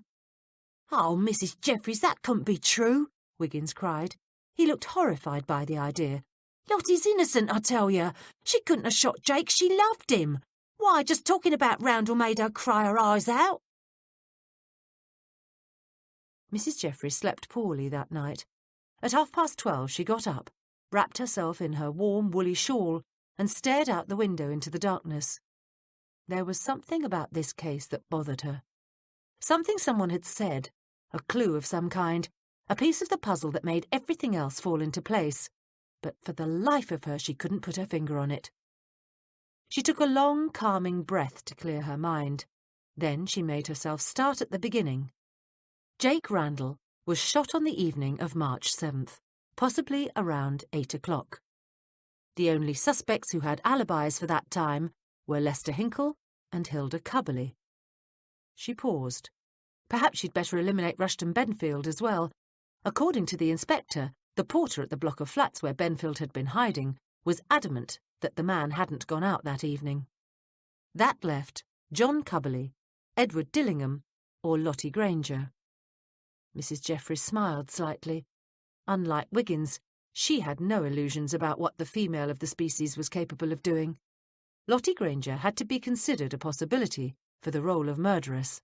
Speaker 1: Oh, Mrs. Jeffries, that couldn't be true, Wiggins cried. He looked horrified by the idea. Lottie's innocent, I tell you. She couldn't have shot Jake. She loved him. Why, just talking about Randall made her cry her eyes out. Mrs. Jeffries slept poorly that night. At 12:30 she got up, wrapped herself in her warm woolly shawl, and stared out the window into the darkness. There was something about this case that bothered her. Something someone had said, a clue of some kind, a piece of the puzzle that made everything else fall into place. But for the life of her she couldn't put her finger on it. She took a long, calming breath to clear her mind. Then she made herself start at the beginning. Jake Randall was shot on the evening of March 7th, possibly around 8 o'clock. The only suspects who had alibis for that time were Lester Hinkle and Hilda Cubley. She paused. Perhaps she'd better eliminate Rushton Benfield as well. According to the inspector, the porter at the block of flats where Benfield had been hiding was adamant that the man hadn't gone out that evening. That left John Cubley, Edward Dillingham, or Lottie Granger. Mrs. Jeffries smiled slightly. Unlike Wiggins, she had no illusions about what the female of the species was capable of doing. Lottie Granger had to be considered a possibility for the role of murderess.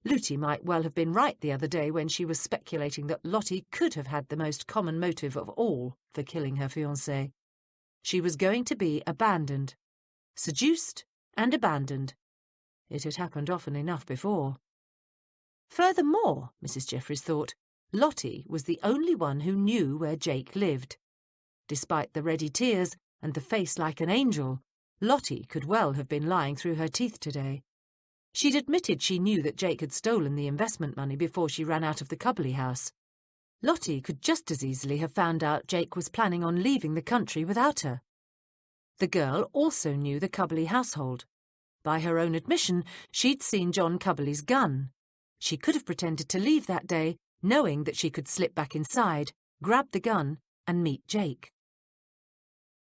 Speaker 1: Lootie might well have been right the other day when she was speculating that Lottie could have had the most common motive of all for killing her fiancé. She was going to be abandoned. Seduced and abandoned. It had happened often enough before. Furthermore, Mrs. Jeffries thought, Lottie was the only one who knew where Jake lived. Despite the ready tears and the face like an angel, Lottie could well have been lying through her teeth today. She'd admitted she knew that Jake had stolen the investment money before she ran out of the Cubberley house. Lottie could just as easily have found out Jake was planning on leaving the country without her. The girl also knew the Cubberley household. By her own admission, she'd seen John Cubberley's gun. She could have pretended to leave that day, knowing that she could slip back inside, grab the gun, and meet Jake.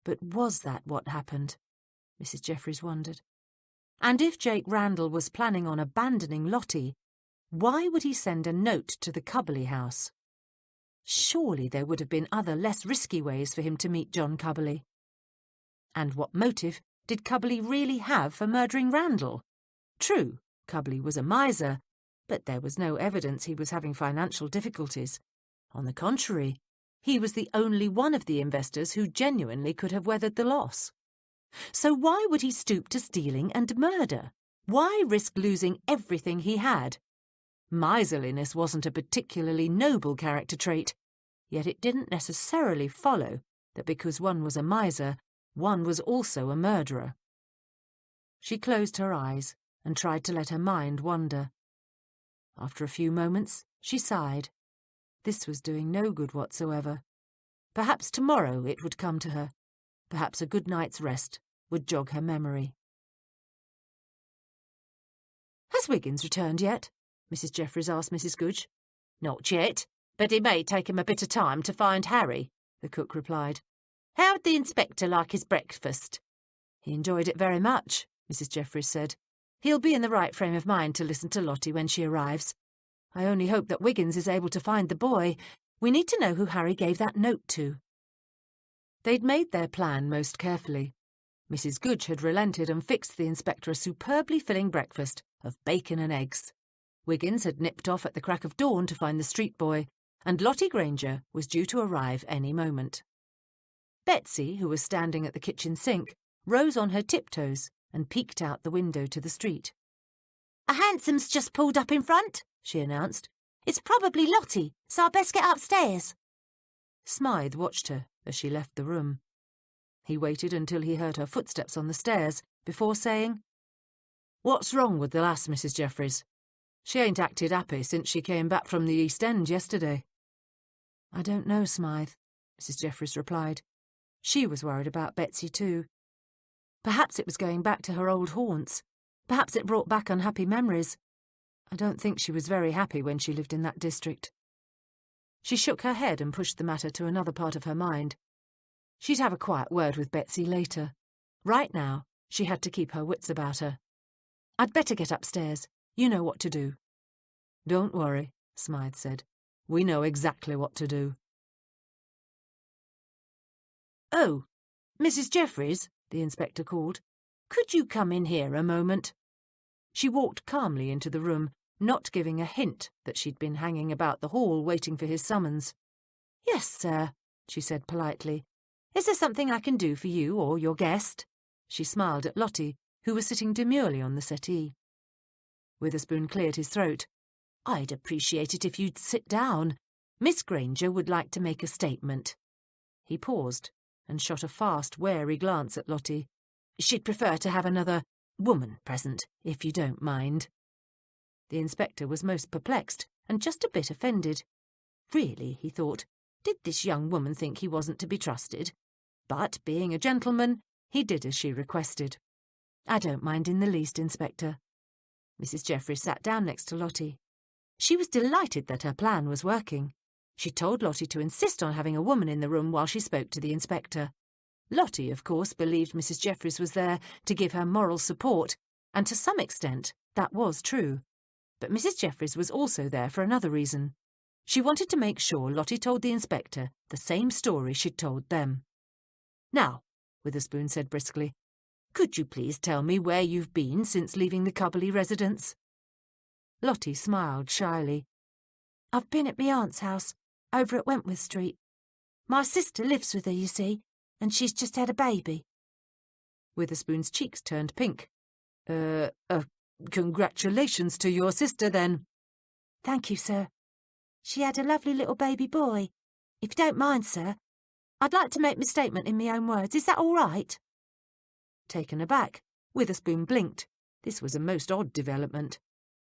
Speaker 1: But was that what happened? Mrs. Jeffries wondered. And if Jake Randall was planning on abandoning Lottie, why would he send a note to the Cubberley house? Surely there would have been other, less risky ways for him to meet John Cubberley. And what motive did Cubberley really have for murdering Randall? True, Cubberley was a miser, but there was no evidence he was having financial difficulties. On the contrary, he was the only one of the investors who genuinely could have weathered the loss. So why would he stoop to stealing and murder? Why risk losing everything he had? Miserliness wasn't a particularly noble character trait, yet it didn't necessarily follow that because one was a miser, one was also a murderer. She closed her eyes and tried to let her mind wander. After a few moments, she sighed. This was doing no good whatsoever. Perhaps tomorrow it would come to her. Perhaps a good night's rest would jog her memory. "Has Wiggins returned yet?" Mrs. Jeffries asked Mrs. Goodge. "Not yet, but it may take him a bit of time to find Harry," the cook replied. "How'd the inspector like his breakfast?" "He enjoyed it very much," Mrs. Jeffries said. "He'll be in the right frame of mind to listen to Lottie when she arrives. I only hope that Wiggins is able to find the boy. We need to know who Harry gave that note to." They'd made their plan most carefully. Mrs. Goodge had relented and fixed the inspector a superbly filling breakfast of bacon and eggs. Wiggins had nipped off at the crack of dawn to find the street boy, and Lottie Granger was due to arrive any moment. Betsy, who was standing at the kitchen sink, rose on her tiptoes and peeked out the window to the street.
Speaker 3: "A hansom's just pulled up in front," she announced. "It's probably Lottie, so I'd best get upstairs."
Speaker 1: Smythe watched her as she left the room. He waited until he heard her footsteps on the stairs before saying, "What's wrong with the lass, Mrs. Jeffries? She ain't acted happy since she came back from the East End yesterday." "I don't know, Smythe," Mrs. Jeffries replied. She was worried about Betsy too. Perhaps it was going back to her old haunts. Perhaps it brought back unhappy memories. I don't think she was very happy when she lived in that district. She shook her head and pushed the matter to another part of her mind. She'd have a quiet word with Betsy later. Right now, she had to keep her wits about her. "I'd better get upstairs. You know what to do." "Don't worry," Smythe said. "We know exactly what to do." "Oh, Mrs. Jeffries," the inspector called. "Could you come in here a moment?" She walked calmly into the room, not giving a hint that she'd been hanging about the hall waiting for his summons. "Yes, sir," she said politely. "Is there something I can do for you or your guest?" She smiled at Lottie, who was sitting demurely on the settee. Witherspoon cleared his throat. "I'd appreciate it if you'd sit down. Miss Granger would like to make a statement." He paused and shot a fast, wary glance at Lottie. "She'd prefer to have another woman present, if you don't mind." The inspector was most perplexed and just a bit offended. Really, he thought, did this young woman think he wasn't to be trusted? But, being a gentleman, he did as she requested. "I don't mind in the least, Inspector." Mrs. Jeffries sat down next to Lottie. She was delighted that her plan was working. She told Lottie to insist on having a woman in the room while she spoke to the inspector. Lottie, of course, believed Mrs. Jeffries was there to give her moral support, and to some extent that was true. But Mrs. Jeffries was also there for another reason. She wanted to make sure Lottie told the inspector the same story she'd told them. "Now," Witherspoon said briskly, "could you please tell me where you've been since leaving the Cubberley residence?" Lottie smiled shyly. "I've been at my aunt's house, over at Wentworth Street. My sister lives with her, you see, and she's just had a baby." Witherspoon's cheeks turned pink. Congratulations to your sister, then." "Thank you, sir. She had a lovely little baby boy. If you don't mind, sir, I'd like to make my statement in my own words. Is that all right?" Taken aback, Witherspoon blinked. This was a most odd development.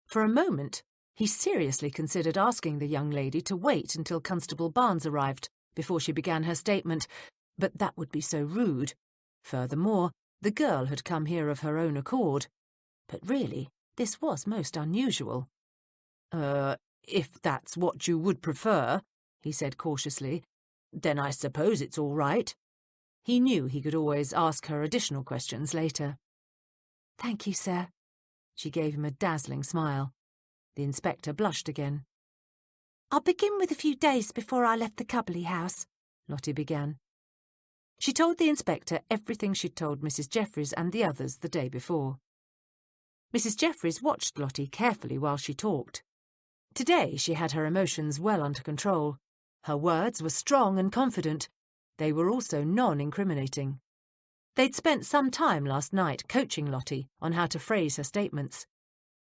Speaker 1: For a moment, he seriously considered asking the young lady to wait until Constable Barnes arrived before she began her statement, but that would be so rude. Furthermore, the girl had come here of her own accord. But really, this was most unusual. If that's what you would prefer," he said cautiously, "then I suppose it's all right." He knew he could always ask her additional questions later.
Speaker 2: "Thank you, sir."
Speaker 1: She gave him a dazzling smile. The inspector blushed again.
Speaker 2: "I'll begin with a few days before I left the Cubbly house,"
Speaker 1: Lottie began. She told the inspector everything she'd told Mrs. Jeffries and the others the day before. Mrs. Jeffries watched Lottie carefully while she talked. Today she had her emotions well under control. Her words were strong and confident. They were also non-incriminating. They'd spent some time last night coaching Lottie on how to phrase her statements.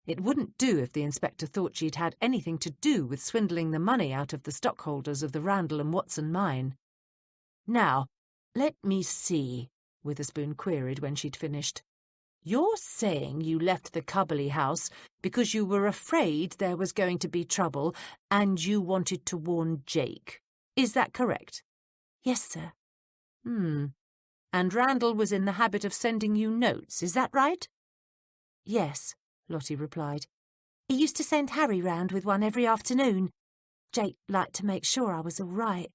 Speaker 1: It wouldn't do if the inspector thought she'd had anything to do with swindling the money out of the stockholders of the Randall and Watson mine. "Now, let me see," Witherspoon queried when she'd finished. "You're saying you left the Cubbly house because you were afraid there was going to be trouble and you wanted to warn Jake. Is that correct?"
Speaker 2: "Yes, sir."
Speaker 1: And Randall was in the habit of sending you notes, is that right?"
Speaker 2: "Yes,"
Speaker 1: Lottie replied.
Speaker 2: "He used to send Harry round with one every afternoon. Jake liked to make sure I was all right,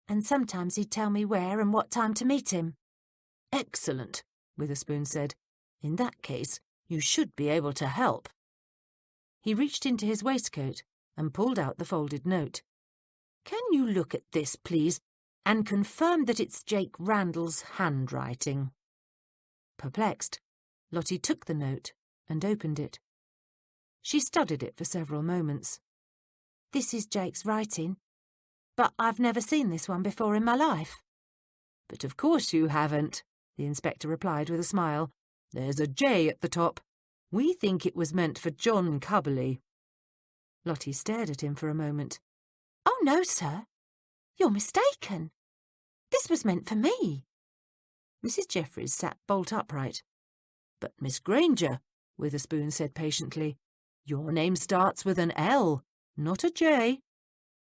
Speaker 2: and sometimes he'd tell me where and what time to meet him."
Speaker 1: "Excellent," Witherspoon said. "In that case, you should be able to help." He reached into his waistcoat and pulled out the folded note. "Can you look at this, please, and confirm that it's Jake Randall's handwriting?" Perplexed, Lottie took the note and opened it. She studied it for several moments.
Speaker 2: "This is Jake's writing, but I've never seen this one before in my life."
Speaker 1: "But of course you haven't," the inspector replied with a smile. "There's a J at the top. We think it was meant for John Cubbly." Lottie stared at him for a moment.
Speaker 2: "Oh, no, sir. You're mistaken. This was meant for me."
Speaker 1: Mrs. Jeffries sat bolt upright. "But, Miss Granger," Witherspoon said patiently, "your name starts with an L, not a J."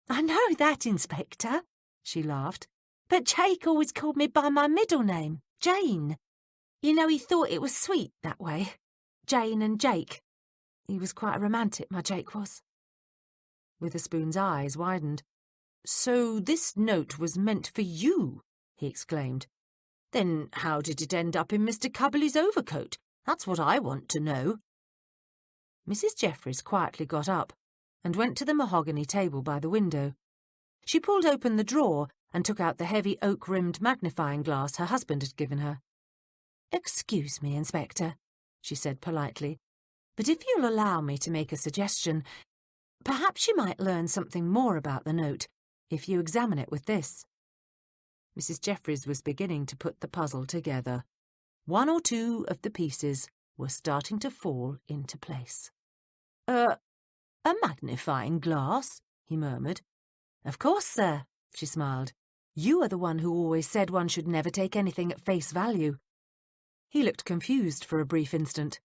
Speaker 2: "I know that, Inspector," she laughed. "But Jake always called me by my middle name, Jane. You know, he thought it was sweet that way. Jane and Jake. He was quite a romantic, my Jake was."
Speaker 1: Witherspoon's eyes widened. "So this note was meant for you," he exclaimed. "Then how did it end up in Mr. Cubbly's overcoat? That's what I want to know." Mrs. Jeffries quietly got up and went to the mahogany table by the window. She pulled open the drawer and took out the heavy oak-rimmed magnifying glass her husband had given her. "Excuse me, Inspector," she said politely, "but if you'll allow me to make a suggestion, perhaps you might learn something more about the note if you examine it with this." Mrs. Jeffries was beginning to put the puzzle together. One or two of the pieces were starting to fall into place. A magnifying glass?" he murmured. "Of course, sir," she smiled. "You are the one who always said one should never take anything at face value." He looked confused for a brief instant.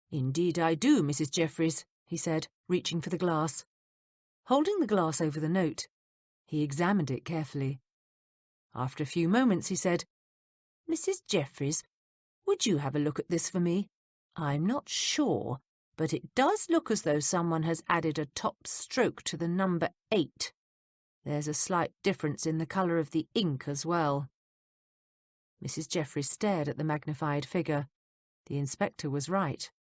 Speaker 1: "Indeed I do, Mrs. Jeffries," he said, reaching for the glass. Holding the glass over the note, he examined it carefully. After a few moments, he said, "Mrs. Jeffries, would you have a look at this for me? I'm not sure, but it does look as though someone has added a top stroke to the number 8. There's a slight difference in the colour of the ink as well." Mrs. Jeffries stared at the magnified figure. The inspector was right.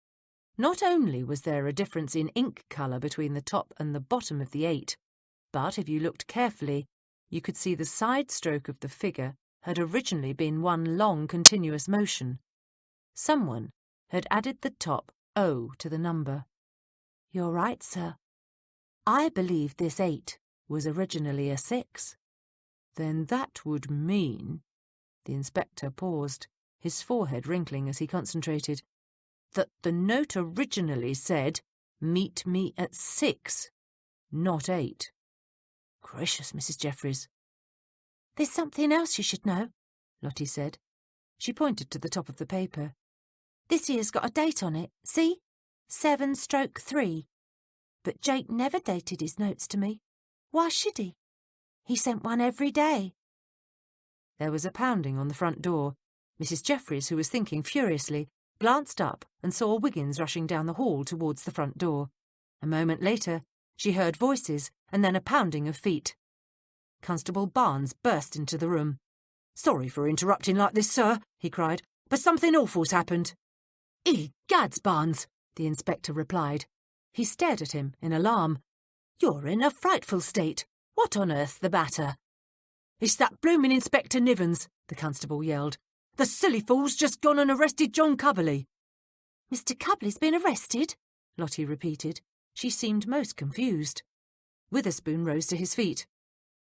Speaker 1: Not only was there a difference in ink colour between the top and the bottom of the 8, but if you looked carefully, you could see the side stroke of the figure had originally been one long continuous motion. Someone had added the top O to the number.
Speaker 2: "You're right, sir. I believe this 8 was originally a 6.
Speaker 1: Then that would mean—" the inspector paused, his forehead wrinkling as he concentrated— "that the note originally said, 'Meet me at 6, not 8. Gracious, Mrs. Jeffries."
Speaker 2: "There's something else you should know,"
Speaker 1: Lottie said. She pointed to the top of the paper.
Speaker 3: This here's got a date on it, see? 7/3. But Jake never dated his notes to me. Why should he? He sent one every day.
Speaker 1: There was a pounding on the front door. Mrs. Jeffries, who was thinking furiously, glanced up and saw Wiggins rushing down the hall towards the front door. A moment later, she heard voices and then a pounding of feet. Constable Barnes burst into the room. "Sorry for interrupting like this, sir," he cried, "but something awful's happened."
Speaker 2: "Egads, Barnes," the inspector replied. He stared at him in alarm. "You're in a frightful state. What on earth's the matter?"
Speaker 4: "It's that bloomin' Inspector Nivens," the constable yelled. "The silly fool's just gone and arrested John Cubberley."
Speaker 3: Mr. Cubberley's been arrested?
Speaker 1: Lottie repeated. She seemed most confused. Witherspoon rose to his feet.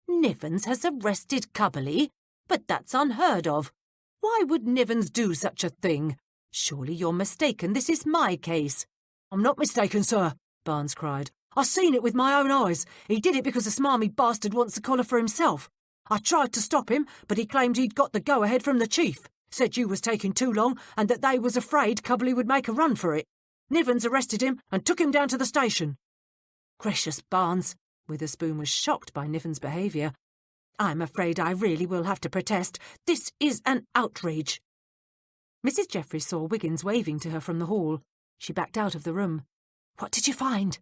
Speaker 2: "Nivens has arrested Cubberley? But that's unheard of. Why would Nivens do such a thing? Surely you're mistaken. This is my case."
Speaker 4: "I'm not mistaken, sir," Barnes cried. "I seen it with my own eyes. He did it because the smarmy bastard wants the collar for himself. I tried to stop him, but he claimed he'd got the go-ahead from the chief. Said you was taking too long and that they was afraid Cubberley would make a run for it. Nivens arrested him and took him down to the station."
Speaker 2: "Gracious, Barnes." Witherspoon was shocked by Nivens' behaviour. "I'm afraid I really will have to protest. This is an outrage."
Speaker 1: Mrs. Jeffries saw Wiggins waving to her from the hall. She backed out of the room.
Speaker 2: "What did you find?"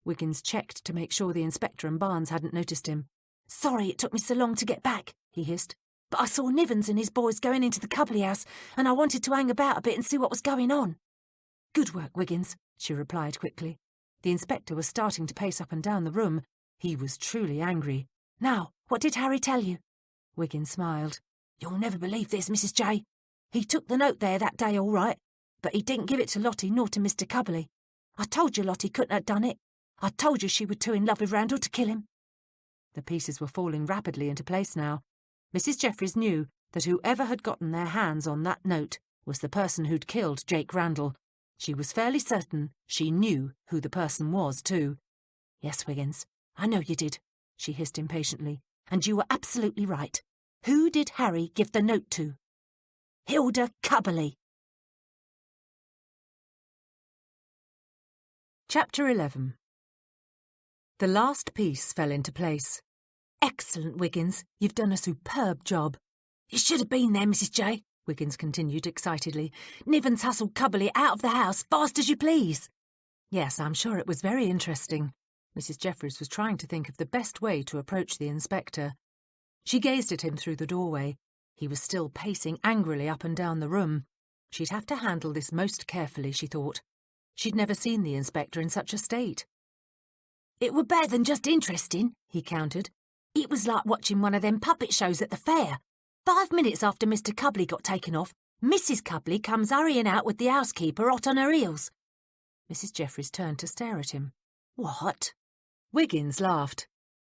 Speaker 1: Wiggins checked to make sure the inspector and Barnes hadn't noticed him.
Speaker 2: "Sorry it took me so long to get back," he hissed. "But I saw Nivens and his boys going into the Cubberley house, and I wanted to hang about a bit and see what was going on."
Speaker 1: "Good work, Wiggins," she replied quickly. The inspector was starting to pace up and down the room. He was truly angry.
Speaker 2: "Now, what did Harry tell you?"
Speaker 1: Wiggins smiled.
Speaker 2: "You'll never believe this, Mrs. J. He took the note there that day all right, but he didn't give it to Lottie nor to Mr. Cubberley. I told you Lottie couldn't have done it. I told you she was too in love with Randall to kill him."
Speaker 1: The pieces were falling rapidly into place now. Mrs. Jeffries knew that whoever had gotten their hands on that note was the person who'd killed Jake Randall. She was fairly certain she knew who the person was, too.
Speaker 2: "Yes, Wiggins, I know you did," she hissed impatiently. "And you were absolutely right. Who did Harry give the note to?" "Hilda Cubberley."
Speaker 1: Chapter 11. The last piece fell into place.
Speaker 2: "Excellent, Wiggins. You've done a superb job." "You should have been there, Mrs. J," Wiggins continued excitedly. "Nivens hustled Cubberley out of the house fast as you please."
Speaker 1: "Yes, I'm sure it was very interesting." Mrs. Jeffries was trying to think of the best way to approach the inspector. She gazed at him through the doorway. He was still pacing angrily up and down the room. She'd have to handle this most carefully, she thought. She'd never seen the inspector in such a state.
Speaker 2: "It were better than just interesting," he countered. "It was like watching one of them puppet shows at the fair. 5 minutes after Mr. Cubberley got taken off, Mrs. Cubberley comes hurrying out with the housekeeper hot on her heels."
Speaker 1: Mrs. Jeffries turned to stare at him.
Speaker 2: "What?"
Speaker 1: Wiggins laughed.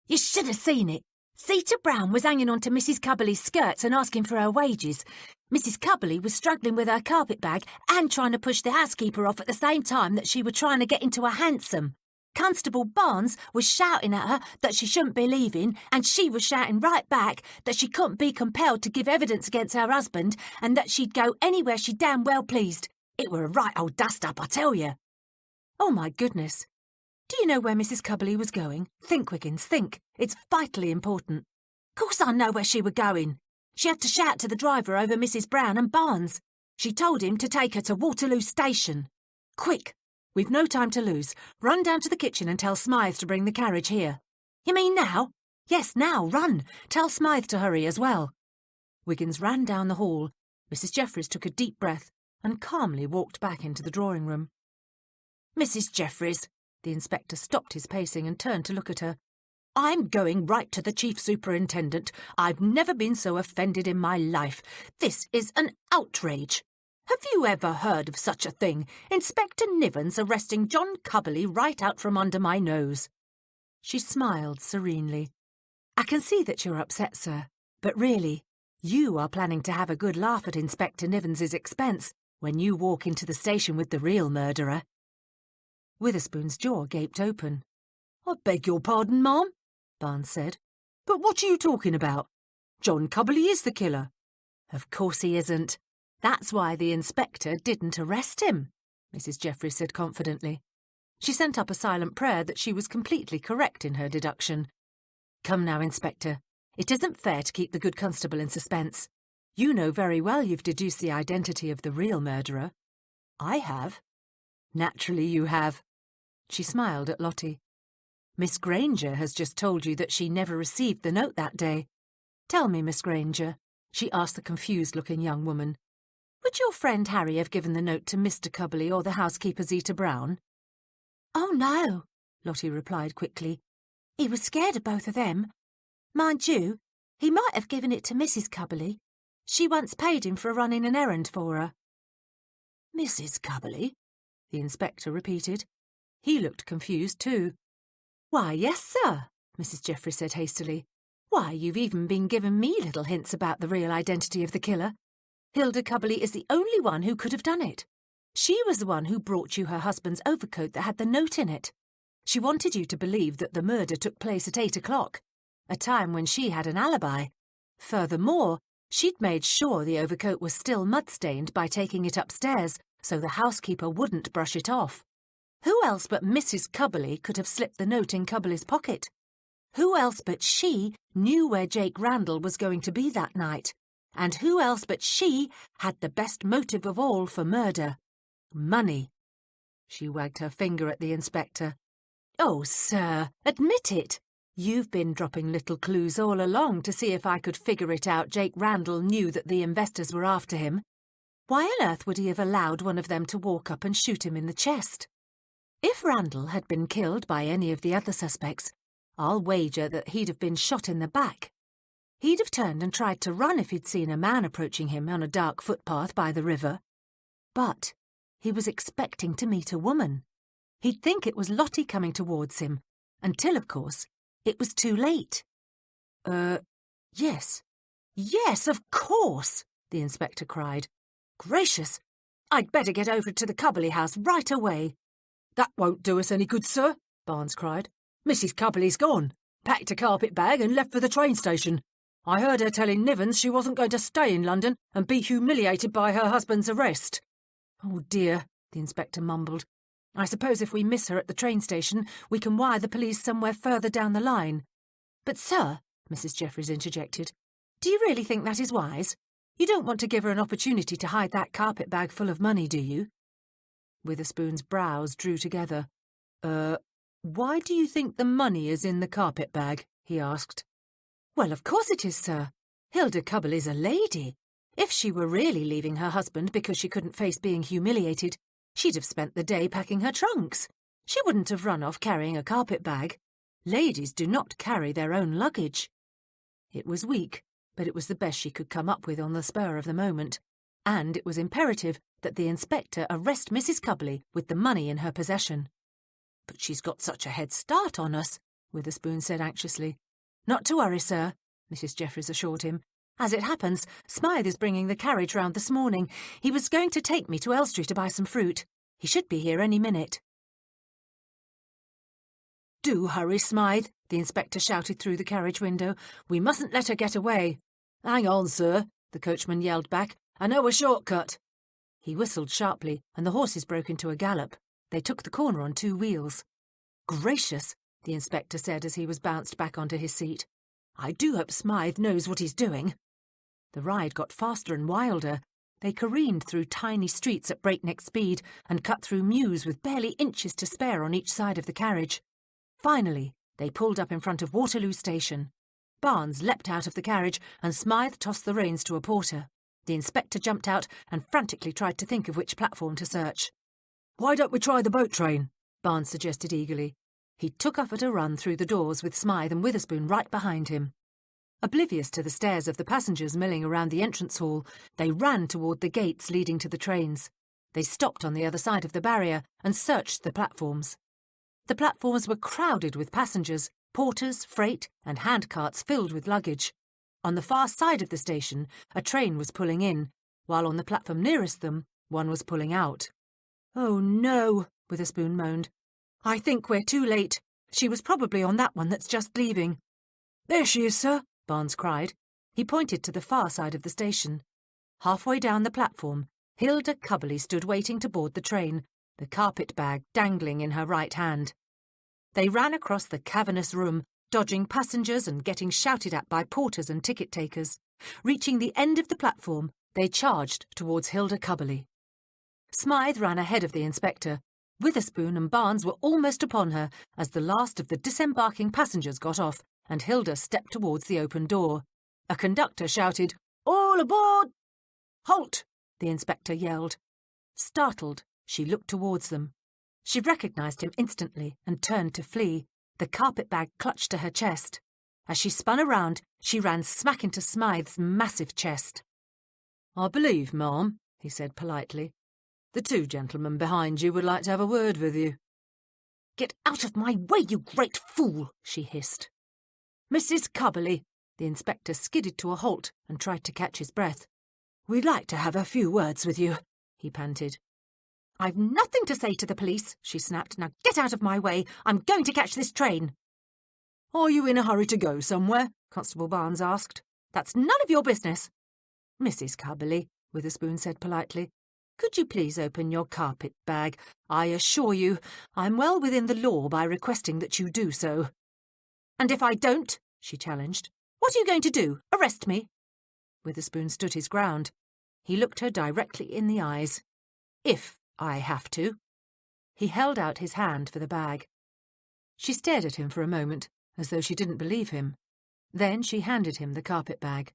Speaker 2: "You should have seen it. Sita Brown was hanging on to Mrs. Cubberley's skirts and asking for her wages. Mrs. Cubberley was struggling with her carpet bag and trying to push the housekeeper off at the same time that she was trying to get into a hansom. Constable Barnes was shouting at her that she shouldn't be leaving, and she was shouting right back that she couldn't be compelled to give evidence against her husband and that she'd go anywhere she damn well pleased. It were a right old dust-up, I tell you."
Speaker 1: "Oh, my goodness. Do you know where Mrs. Cubberley was going? Think, Wiggins, think. It's vitally important."
Speaker 2: "Course I know where she were going. She had to shout to the driver over Mrs. Brown and Barnes. She told him to take her to Waterloo Station."
Speaker 1: "Quick! We've no time to lose. Run down to the kitchen and tell Smythe to bring the carriage here."
Speaker 2: "You mean now?"
Speaker 1: "Yes, now, run. Tell Smythe to hurry as well." Wiggins ran down the hall. Mrs. Jeffries took a deep breath and calmly walked back into the drawing room.
Speaker 2: "Mrs. Jeffries," the inspector stopped his pacing and turned to look at her.
Speaker 1: "I'm going right to the chief superintendent. I've never been so offended in my life. This is an outrage. Have you ever heard of such a thing? Inspector Nivens arresting John Cubberley right out from under my nose." She smiled serenely. "I can see that you're upset, sir. But really, you are planning to have a good laugh at Inspector Nivens's expense when you walk into the station with the real murderer." Witherspoon's jaw gaped open. "I beg your pardon, ma'am," Barnes said. "But what are you talking about? John Cubberley is the killer." "Of course he isn't." That's why the inspector didn't arrest him, Mrs. Jeffries said confidently. She sent up a silent prayer that she was completely correct in her deduction. Come now, Inspector. It isn't fair to keep the good constable in suspense. You know very well you've deduced the identity of the real murderer. I have. Naturally you have. She smiled at Lottie. Miss Granger has just told you that she never received the note that day. Tell me, Miss Granger, she asked the confused-looking young woman, would your friend Harry have given the note to Mr. Cubbly or the housekeeper Zeta Brown?
Speaker 3: Oh, no, Lottie replied quickly. He was scared of both of them. Mind you, he might have given it to Mrs. Cubbly. She once paid him for running an errand for her.
Speaker 1: Mrs. Cubbly? The inspector repeated. He looked confused too. Why, yes, sir, Mrs. Jeffries said hastily. Why, you've even been giving me little hints about the real identity of the killer. Hilda Cubbly is the only one who could have done it. She was the one who brought you her husband's overcoat that had the note in it. She wanted you to believe that the murder took place at 8 o'clock, a time when she had an alibi. Furthermore, she'd made sure the overcoat was still mud-stained by taking it upstairs so the housekeeper wouldn't brush it off. Who else but Mrs. Cubbly could have slipped the note in Cubbly's pocket? Who else but she knew where Jake Randall was going to be that night? And who else but she had the best motive of all for murder? Money. She wagged her finger at the inspector. Oh, sir, admit it. You've been dropping little clues all along to see if I could figure it out Jake Randall knew that the investors were after him. Why on earth would he have allowed one of them to walk up and shoot him in the chest? If Randall had been killed by any of the other suspects, I'll wager that he'd have been shot in the back. He'd have turned and tried to run if he'd seen a man approaching him on a dark footpath by the river. But he was expecting to meet a woman. He'd think it was Lottie coming towards him, until, of course, it was too late. Yes. Yes, of course, the inspector cried. Gracious! I'd better get over to the Cubbly house right away. That won't do us any good, sir, Barnes cried. Mrs. Cubbly's gone, packed a carpet bag and left for the train station. I heard her telling Nivens she wasn't going to stay in London and be humiliated by her husband's arrest. Oh dear, the inspector mumbled. I suppose if we miss her at the train station, we can wire the police somewhere further down the line. But, sir, Mrs. Jeffries interjected, do you really think that is wise? You don't want to give her an opportunity to hide that carpet bag full of money, do you? Witherspoon's brows drew together. Why do you think the money is in the carpet bag? He asked. Well, of course it is, sir. Hilda Cubbly's a lady. If she were really leaving her husband because she couldn't face being humiliated, she'd have spent the day packing her trunks. She wouldn't have run off carrying a carpet bag. Ladies do not carry their own luggage. It was weak, but it was the best she could come up with on the spur of the moment, and it was imperative that the inspector arrest Mrs. Cubbly with the money in her possession. But she's got such a head start on us, Witherspoon said anxiously. Not to worry, sir, Mrs. Jeffries assured him. As it happens, Smythe is bringing the carriage round this morning. He was going to take me to Elstree to buy some fruit. He should be here any minute. Do hurry, Smythe, the inspector shouted through the carriage window. We mustn't let her get away. Hang on, sir, the coachman yelled back. I know a shortcut. He whistled sharply, and the horses broke into a gallop. They took the corner on 2 wheels. Gracious, the inspector said as he was bounced back onto his seat. I do hope Smythe knows what he's doing. The ride got faster and wilder. They careened through tiny streets at breakneck speed and cut through mews with barely inches to spare on each side of the carriage. Finally, they pulled up in front of Waterloo Station. Barnes leapt out of the carriage and Smythe tossed the reins to a porter. The inspector jumped out and frantically tried to think of which platform to search. Why don't we try the boat train? Barnes suggested eagerly. He took off at a run through the doors with Smythe and Witherspoon right behind him. Oblivious to the stares of the passengers milling around the entrance hall, they ran toward the gates leading to the trains. They stopped on the other side of the barrier and searched the platforms. The platforms were crowded with passengers, porters, freight, and handcarts filled with luggage. On the far side of the station, a train was pulling in, while on the platform nearest them, one was pulling out. Oh no, Witherspoon moaned. I think we're too late. She was probably on that one that's just leaving. There she is, sir, Barnes cried. He pointed to the far side of the station. Halfway down the platform, Hilda Cubberley stood waiting to board the train, the carpet bag dangling in her right hand. They ran across the cavernous room, dodging passengers and getting shouted at by porters and ticket takers. Reaching the end of the platform, they charged towards Hilda Cubberley. Smythe ran ahead of the inspector. Witherspoon and Barnes were almost upon her as the last of the disembarking passengers got off and Hilda stepped towards the open door. A conductor shouted, "All aboard!" "Halt!" the inspector yelled. Startled, she looked towards them. She recognised him instantly and turned to flee, the carpet bag clutched to her chest. As she spun around, she ran smack into Smythe's massive chest. "I believe, ma'am," he said politely, "the two gentlemen behind you would like to have a word with you." "Get out of my way, you great fool!" she hissed. "Mrs. Cubberley," the inspector skidded to a halt and tried to catch his breath. "We'd like to have a few words with you," he panted. "I've nothing to say to the police," she snapped. "Now get out of my way. I'm going to catch this train." "Are you in a hurry to go somewhere?" Constable Barnes asked. "That's none of your business." "Mrs. Cubberley," Witherspoon said politely, "could you please open your carpet bag? I assure you, I'm well within the law by requesting that you do so." "And if I don't?" she challenged. "What are you going to do? Arrest me?" Witherspoon stood his ground. He looked her directly in the eyes. "If I have to." He held out his hand for the bag. She stared at him for a moment, as though she didn't believe him. Then she handed him the carpet bag.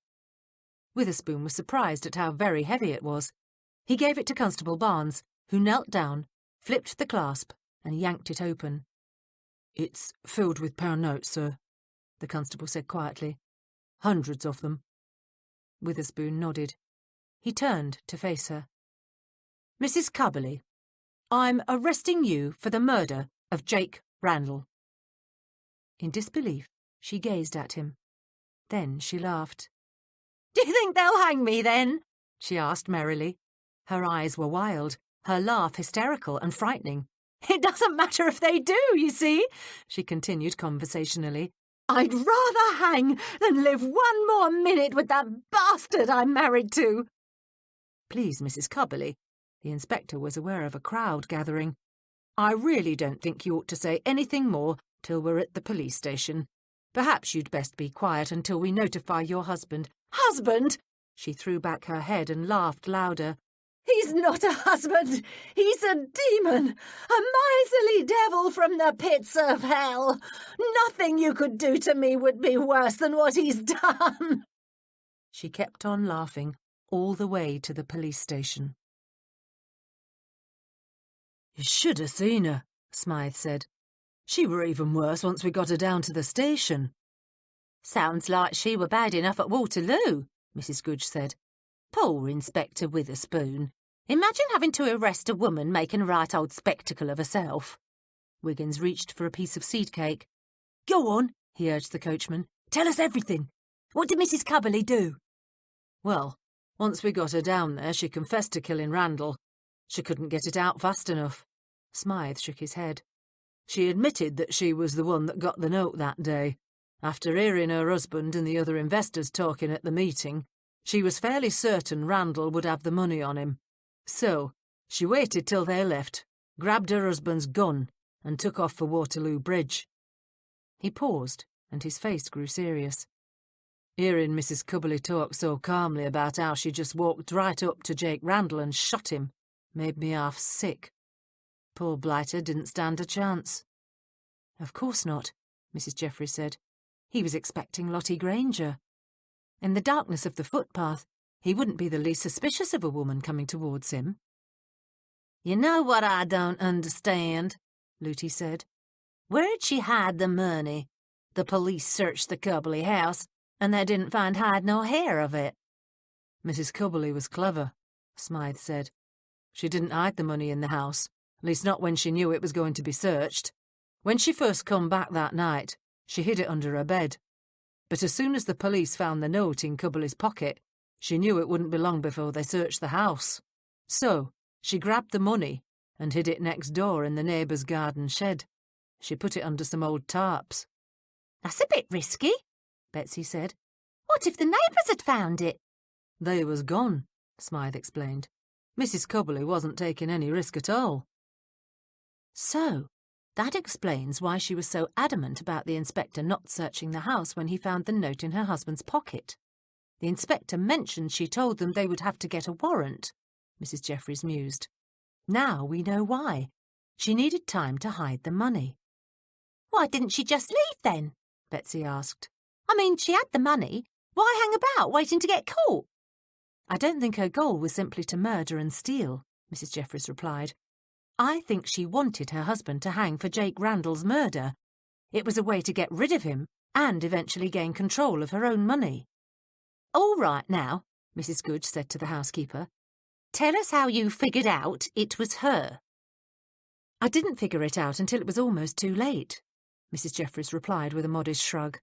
Speaker 1: Witherspoon was surprised at how very heavy it was. He gave it to Constable Barnes, who knelt down, flipped the clasp, and yanked it open. "It's filled with pound notes, sir," the constable said quietly. "Hundreds of them." Witherspoon nodded. He turned to face her. "Mrs. Cubberley, I'm arresting you for the murder of Jake Randall." In disbelief, she gazed at him. Then she laughed. "Do you think they'll hang me, then?" she asked merrily. Her eyes were wild, her laugh hysterical and frightening. "It doesn't matter if they do, you see," she continued conversationally. "I'd rather hang than live one more minute with that bastard I'm married to." "Please, Mrs. Cubberley," the inspector was aware of a crowd gathering. "I really don't think you ought to say anything more till we're at the police station. Perhaps you'd best be quiet until we notify your husband." "Husband?" She threw back her head and laughed louder. "He's not a husband. He's a demon, a miserly devil from the pits of hell. Nothing you could do to me would be worse than what he's done." She kept on laughing all the way to the police station. "You should have seen her," Smythe said. "She were even worse once we got her down to the station." "Sounds like she were bad enough at Waterloo," Mrs. Goodge said. "Poor Inspector Witherspoon. Imagine having to arrest a woman making a right old spectacle of herself." Wiggins reached for a piece of seed cake. "Go on," he urged the coachman. "Tell us everything. What did Mrs. Cubberley do?" "Well, once we got her down there, she confessed to killing Randall. She couldn't get it out fast enough." Smythe shook his head. "She admitted that she was the one that got the note that day. After hearing her husband and the other investors talking at the meeting, she was fairly certain Randall would have the money on him. So, she waited till they left, grabbed her husband's gun, and took off for Waterloo Bridge." He paused, and his face grew serious. Hearing Mrs. Cubberley talk so calmly about how she just walked right up to Jake Randall and shot him made me half sick. Poor blighter didn't stand a chance. "Of course not," Mrs. Jeffries said. "He was expecting Lottie Granger. In the darkness of the footpath, he wouldn't be the least suspicious of a woman coming towards him." "You know what I don't understand," Looty said. "Where'd she hide the money? The police searched the Cubberley house, and they didn't find hide nor hair of it." "Mrs. Cubberley was clever," Smythe said. "She didn't hide the money in the house, at least not when she knew it was going to be searched. When she first come back that night, she hid it under her bed. But as soon as the police found the note in Cubberley's pocket, she knew it wouldn't be long before they searched the house. So she grabbed the money and hid it next door in the neighbour's garden shed. She put it under some old tarps." "That's a bit risky," Betsy said. "What if the neighbours had found it?" "They was gone," Smythe explained. Mrs. Cubberley wasn't taking any risk at all.
Speaker 2: So, that explains why she was so adamant about the inspector not searching the house when he found the note in her husband's pocket. The inspector mentioned she told them they would have to get a warrant, Mrs. Jeffries mused. Now we know why. She needed time to hide the money.
Speaker 3: Why didn't she just leave then? Betsy asked. I mean, she had the money. Why hang about waiting to get caught?
Speaker 2: I don't think her goal was simply to murder and steal, Mrs. Jeffries replied. I think she wanted her husband to hang for Jake Randall's murder. It was a way to get rid of him and eventually gain control of her own money.
Speaker 3: All right now, Mrs. Goodge said to the housekeeper. Tell us how you figured out it was her.
Speaker 2: I didn't figure it out until it was almost too late, Mrs. Jeffries replied with a modest shrug.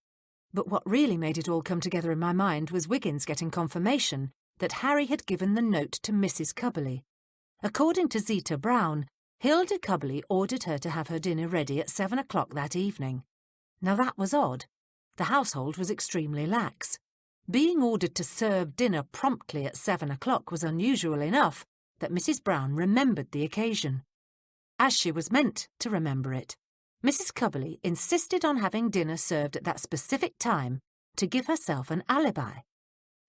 Speaker 2: But what really made it all come together in my mind was Wiggins getting confirmation that Harry had given the note to Mrs. Cubberley. According to Zita Brown, Hilda Cubberley ordered her to have her dinner ready at 7 o'clock that evening. Now that was odd. The household was extremely lax. Being ordered to serve dinner promptly at 7 o'clock was unusual enough that Mrs. Brown remembered the occasion. As she was meant to remember it, Mrs. Cubberley insisted on having dinner served at that specific time to give herself an alibi.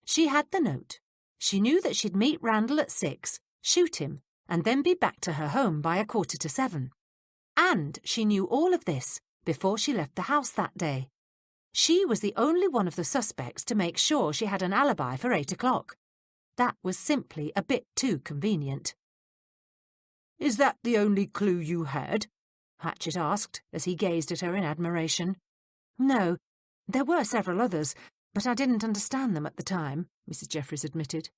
Speaker 2: She had the note. She knew that she'd meet Randall at 6, shoot him, and then be back to her home by 6:45. And she knew all of this before she left the house that day. She was the only one of the suspects to make sure she had an alibi for 8 o'clock. That was simply a bit too convenient.
Speaker 4: Is that the only clue you had?
Speaker 2: Hatchett asked as he gazed at her in admiration. No, there were several others, but I didn't understand them at the time, Mrs. Jeffries admitted.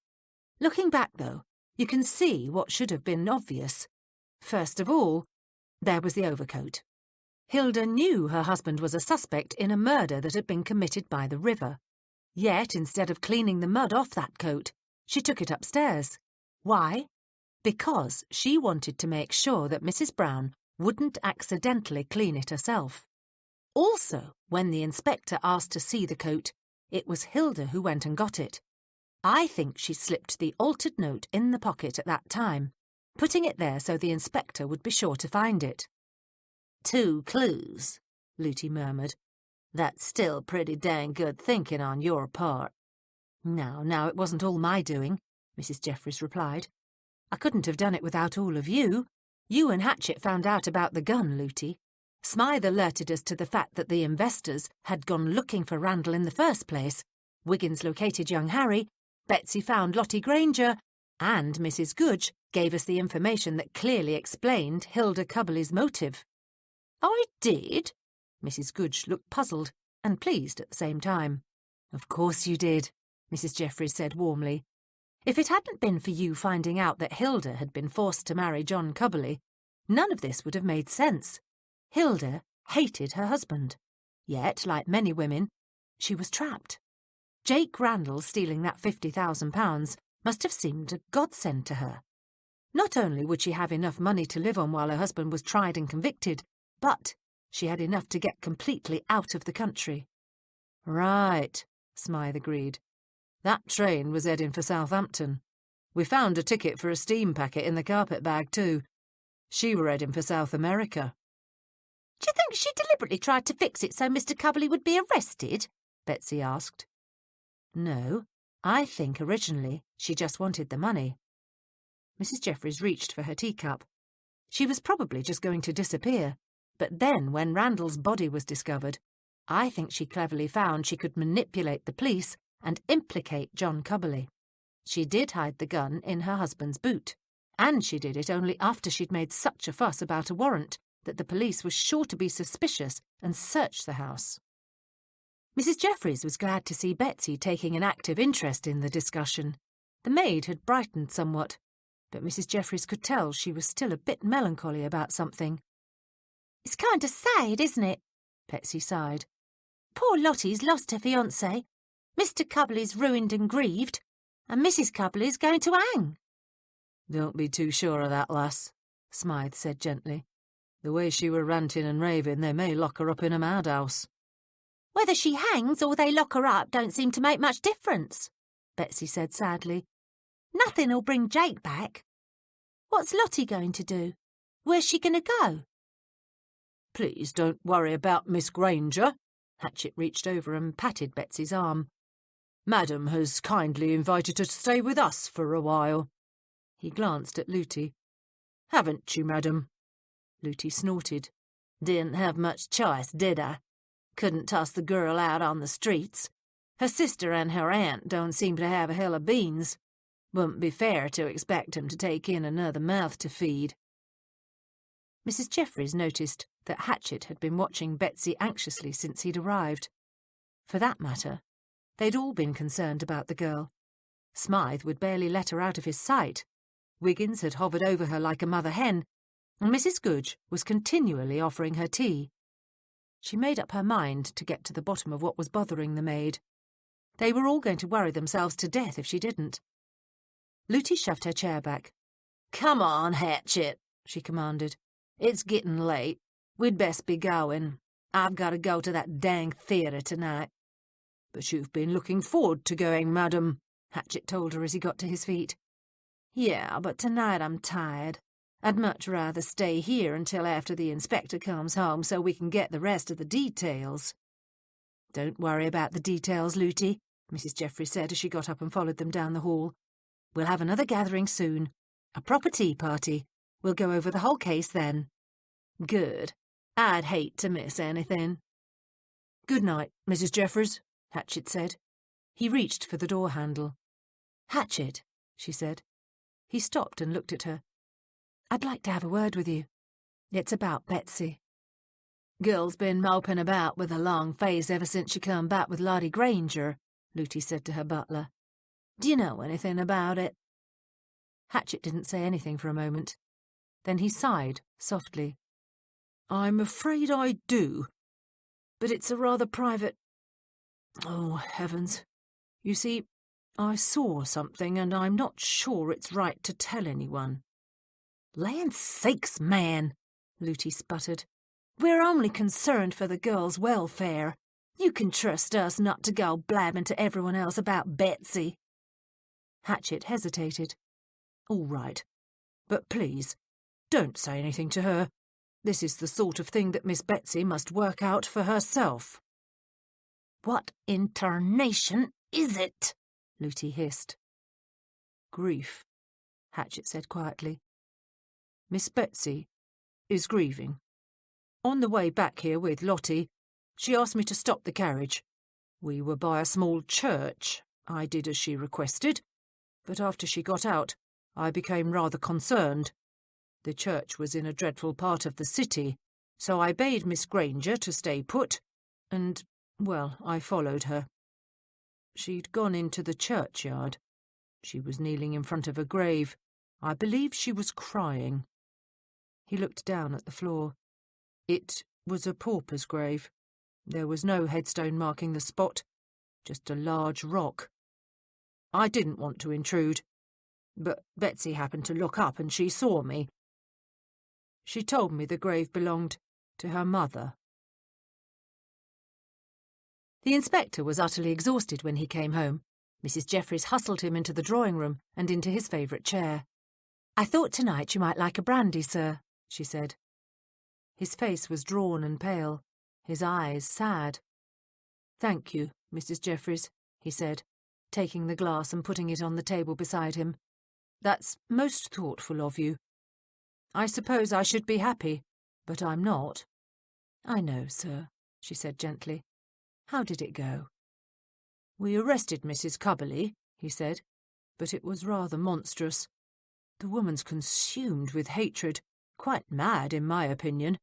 Speaker 2: Looking back, though, you can see what should have been obvious. First of all, there was the overcoat. Hilda knew her husband was a suspect in a murder that had been committed by the river. Yet, instead of cleaning the mud off that coat, she took it upstairs. Why? Because she wanted to make sure that Mrs. Brown wouldn't accidentally clean it herself. Also, when the inspector asked to see the coat, it was Hilda who went and got it. I think she slipped the altered note in the pocket at that time, putting it there so the inspector would be sure to find it.
Speaker 3: 2 clues,
Speaker 2: Looty murmured.
Speaker 3: That's still pretty dang good thinking on your part.
Speaker 2: Now, it wasn't all my doing, Mrs. Jeffries replied. I couldn't have done it without all of you. You and Hatchett found out about the gun, Looty. Smythe alerted us to the fact that the investors had gone looking for Randall in the first place. Wiggins located young Harry, Betsy found Lottie Granger, and Mrs. Goodge gave us the information that clearly explained Hilda Cubberley's motive.
Speaker 3: I did?
Speaker 2: Mrs. Goodge looked puzzled and pleased at the same time. Of course you did, Mrs. Jeffries said warmly. If it hadn't been for you finding out that Hilda had been forced to marry John Cubberley, none of this would have made sense. Hilda hated her husband. Yet, like many women, she was trapped. Jake Randall stealing that £50,000 must have seemed a godsend to her. Not only would she have enough money to live on while her husband was tried and convicted, but she had enough to get completely out of the country.
Speaker 1: Right, Smythe agreed. That train was heading for Southampton. We found a ticket for a steam packet in the carpet bag too. She were heading for South America.
Speaker 3: Do you think she deliberately tried to fix it so Mr. Cubberley would be arrested? Betsy asked.
Speaker 2: No, I think originally she just wanted the money.
Speaker 1: Mrs. Jeffries reached for her teacup. She was probably just going to disappear, but then when Randall's body was discovered, I think she cleverly found she could manipulate the police and implicate John Cubberley. She did hide the gun in her husband's boot, and she did it only after she'd made such a fuss about a warrant that the police were sure to be suspicious and search the house. Mrs. Jeffries was glad to see Betsy taking an active interest in the discussion. The maid had brightened somewhat, but Mrs. Jeffries could tell she was still a bit melancholy about something.
Speaker 3: It's kind of sad, isn't it? Betsy sighed. Poor Lottie's lost her fiancé. Mr. Cubberley's ruined and grieved, and Mrs. Cubberley's going to hang.
Speaker 1: Don't be too sure of that, lass, Smythe said gently. The way she were ranting and raving, they may lock her up in a madhouse.
Speaker 3: Whether she hangs or they lock her up don't seem to make much difference, Betsy said sadly. Nothing'll bring Jake back. What's Lottie going to do? Where's she going to go?
Speaker 4: Please don't worry about Miss Granger. Hatchett reached over and patted Betsy's arm. Madam has kindly invited her to stay with us for a while. He glanced at Looty. Haven't you, madam? Looty snorted.
Speaker 2: Didn't have much choice, did I? Couldn't toss the girl out on the streets. Her sister and her aunt don't seem to have a hill of beans. Wouldn't be fair to expect 'em to take in another mouth to feed.
Speaker 1: Mrs. Jeffries noticed that Hatchett had been watching Betsy anxiously since he'd arrived. For that matter, they'd all been concerned about the girl. Smythe would barely let her out of his sight. Wiggins had hovered over her like a mother hen, and Mrs. Goodge was continually offering her tea. She made up her mind to get to the bottom of what was bothering the maid. They were all going to worry themselves to death if she didn't. Looty shoved her chair back.
Speaker 2: "Come on, Hatchett," she commanded. "It's getting late. We'd best be going. I've got to go to that dang theatre tonight."
Speaker 4: "But you've been looking forward to going, madam," Hatchett told her as he got to his feet.
Speaker 2: "Yeah, but tonight I'm tired. I'd much rather stay here until after the inspector comes home so we can get the rest of the details."
Speaker 1: "Don't worry about the details, Looty," Mrs. Jeffries said as she got up and followed them down the hall. "We'll have another gathering soon. A proper tea party. We'll go over the whole case then."
Speaker 2: "Good. I'd hate to miss anything."
Speaker 4: "Good night, Mrs. Jeffries," Hatchett said.
Speaker 1: He reached for the door handle. "Hatchett," she said. He stopped and looked at her. "I'd like to have a word with you. It's about Betsy."
Speaker 2: "Girl's been moping about with a long face ever since she come back with Lottie Granger," Looty said to her butler. "Do you know anything about it?"
Speaker 1: Hatchett didn't say anything for a moment. Then he sighed softly.
Speaker 4: "I'm afraid I do. But it's a rather private... Oh, heavens. You see, I saw something and I'm not sure it's right to tell anyone."
Speaker 2: "Land sakes, man," Looty sputtered. "We're only concerned for the girl's welfare. You can trust us not to go blabbing to everyone else about Betsy."
Speaker 1: Hatchett hesitated.
Speaker 4: "All right. But please, don't say anything to her. This is the sort of thing that Miss Betsy must work out for herself."
Speaker 2: "What in tarnation is it?" Looty hissed.
Speaker 4: "Grief," Hatchett said quietly. "Miss Betsy is grieving. On the way back here with Lottie, she asked me to stop the carriage. We were by a small church. I did as she requested, but after she got out, I became rather concerned. The church was in a dreadful part of the city, so I bade Miss Granger to stay put, and, well, I followed her. She'd gone into the churchyard. She was kneeling in front of a grave. I believe she was crying." He looked down at the floor. It was a pauper's grave. There was no headstone marking the spot, just a large rock. I didn't want to intrude, but Betsy happened to look up and she saw me. She told me the grave belonged to her mother."
Speaker 1: The inspector was utterly exhausted when he came home. Mrs. Jeffries hustled him into the drawing room and into his favourite chair. "I thought tonight you might like a brandy, sir," she said. His face was drawn and pale, his eyes sad.
Speaker 4: "Thank you, Mrs. Jeffries," he said, taking the glass and putting it on the table beside him. "That's most thoughtful of you. I suppose I should be happy, but I'm not."
Speaker 1: "I know, sir," she said gently. "How did it go?"
Speaker 4: "We arrested Mrs. Cubberley," he said, "but it was rather monstrous. The woman's consumed with hatred, quite mad in my opinion.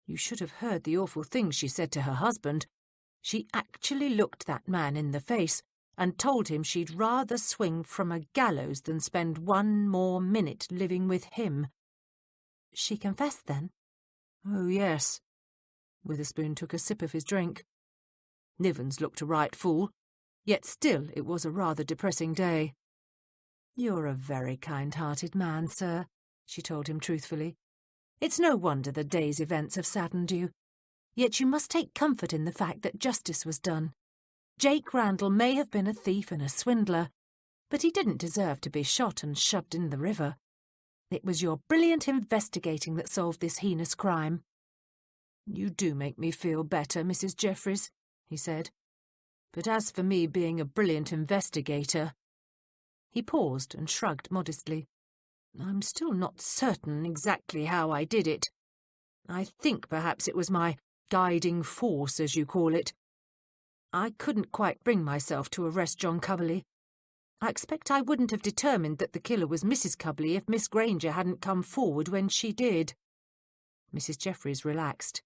Speaker 4: You should have heard the awful things she said to her husband. She actually looked that man in the face and told him she'd rather swing from a gallows than spend one more minute living with him."
Speaker 1: "She confessed, then?"
Speaker 4: "Oh, yes." Witherspoon took a sip of his drink. Nivens looked a right fool, yet still it was a rather depressing day.
Speaker 1: "You're a very kind-hearted man, sir," she told him truthfully. "It's no wonder the day's events have saddened you. Yet you must take comfort in the fact that justice was done. Jake Randall may have been a thief and a swindler, but he didn't deserve to be shot and shoved in the river. It was your brilliant investigating that solved this heinous crime. You do make me feel better, Mrs. Jeffries, he said. But as for me being a brilliant investigator... He paused and shrugged modestly. I'm still not certain exactly how I did it. I think perhaps it was my guiding force, as you call it. I couldn't quite bring myself to arrest John Cubberley. I expect I wouldn't have determined that the killer was Mrs. Cubberley if Miss Granger hadn't come forward when she did. Mrs. Jeffries relaxed.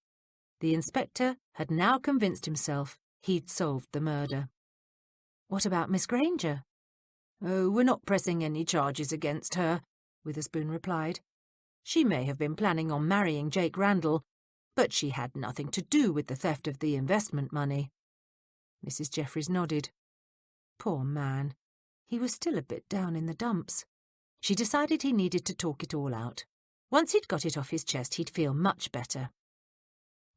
Speaker 1: The inspector had now convinced himself he'd solved the murder. What about Miss Granger? Oh, we're not pressing any charges against her, Witherspoon replied. She may have been planning on marrying Jake Randall, but she had nothing to do with the theft of the investment money. Mrs. Jeffries nodded. Poor man. He was still a bit down in the dumps. She decided he needed to talk it all out. Once he'd got it off his chest, he'd feel much better.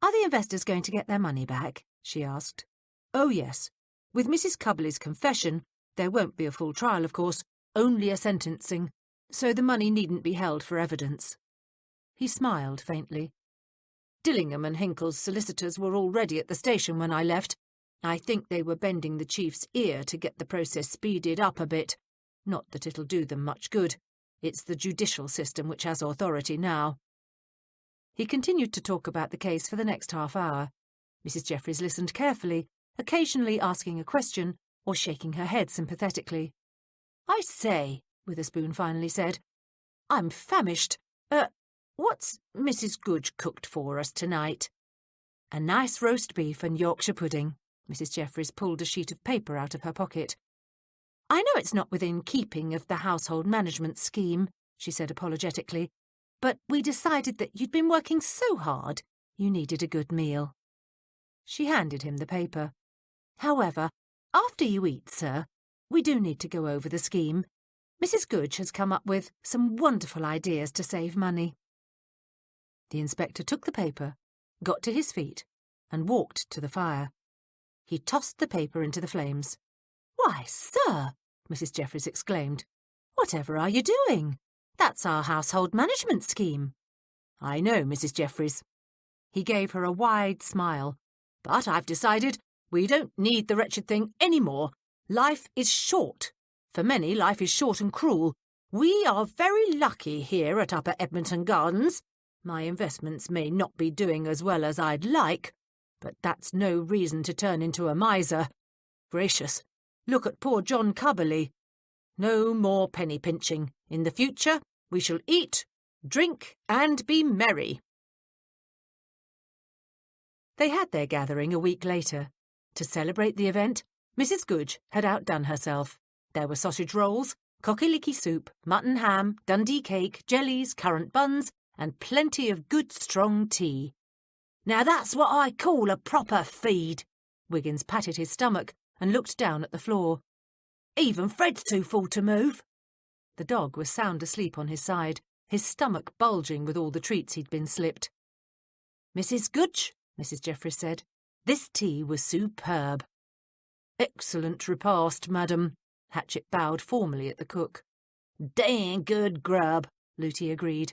Speaker 1: Are the investors going to get their money back? She asked. Oh, yes. With Mrs. Cubberley's confession, there won't be a full trial, of course, only a sentencing, so the money needn't be held for evidence. He smiled faintly. Dillingham and Hinkle's solicitors were already at the station when I left. I think they were bending the chief's ear to get the process speeded up a bit. Not that it'll do them much good. It's the judicial system which has authority now. He continued to talk about the case for the next half hour. Mrs. Jeffries listened carefully, occasionally asking a question or shaking her head sympathetically. I say, Witherspoon finally said, I'm famished. What's Mrs. Goodge cooked for us tonight? A nice roast beef and Yorkshire pudding. Mrs. Jeffries pulled a sheet of paper out of her pocket. I know it's not within keeping of the household management scheme, she said apologetically, but we decided that you'd been working so hard you needed a good meal. She handed him the paper. However, after you eat, sir, we do need to go over the scheme. Mrs. Goodge has come up with some wonderful ideas to save money. The inspector took the paper, got to his feet, and walked to the fire. He tossed the paper into the flames. Why, sir, Mrs. Jeffries exclaimed, whatever are you doing? That's our household management scheme. I know, Mrs. Jeffries. He gave her a wide smile. But I've decided we don't need the wretched thing any more. Life is short. For many, life is short and cruel. We are very lucky here at Upper Edmonton Gardens. My investments may not be doing as well as I'd like, but that's no reason to turn into a miser. Gracious, look at poor John Cubberley. No more penny pinching. In the future, we shall eat, drink, and be merry. They had their gathering a week later. To celebrate the event, Mrs. Goodge had outdone herself. There were sausage rolls, cocky-licky soup, mutton ham, Dundee cake, jellies, currant buns, and plenty of good strong tea. Now that's what I call a proper feed. Wiggins patted his stomach and looked down at the floor. Even Fred's too full to move. The dog was sound asleep on his side, his stomach bulging with all the treats he'd been slipped. Mrs. Goodge, Mrs. Jeffries said, this tea was superb. Excellent repast, madam. Hatchett bowed formally at the cook. Dang good grub, Looty agreed.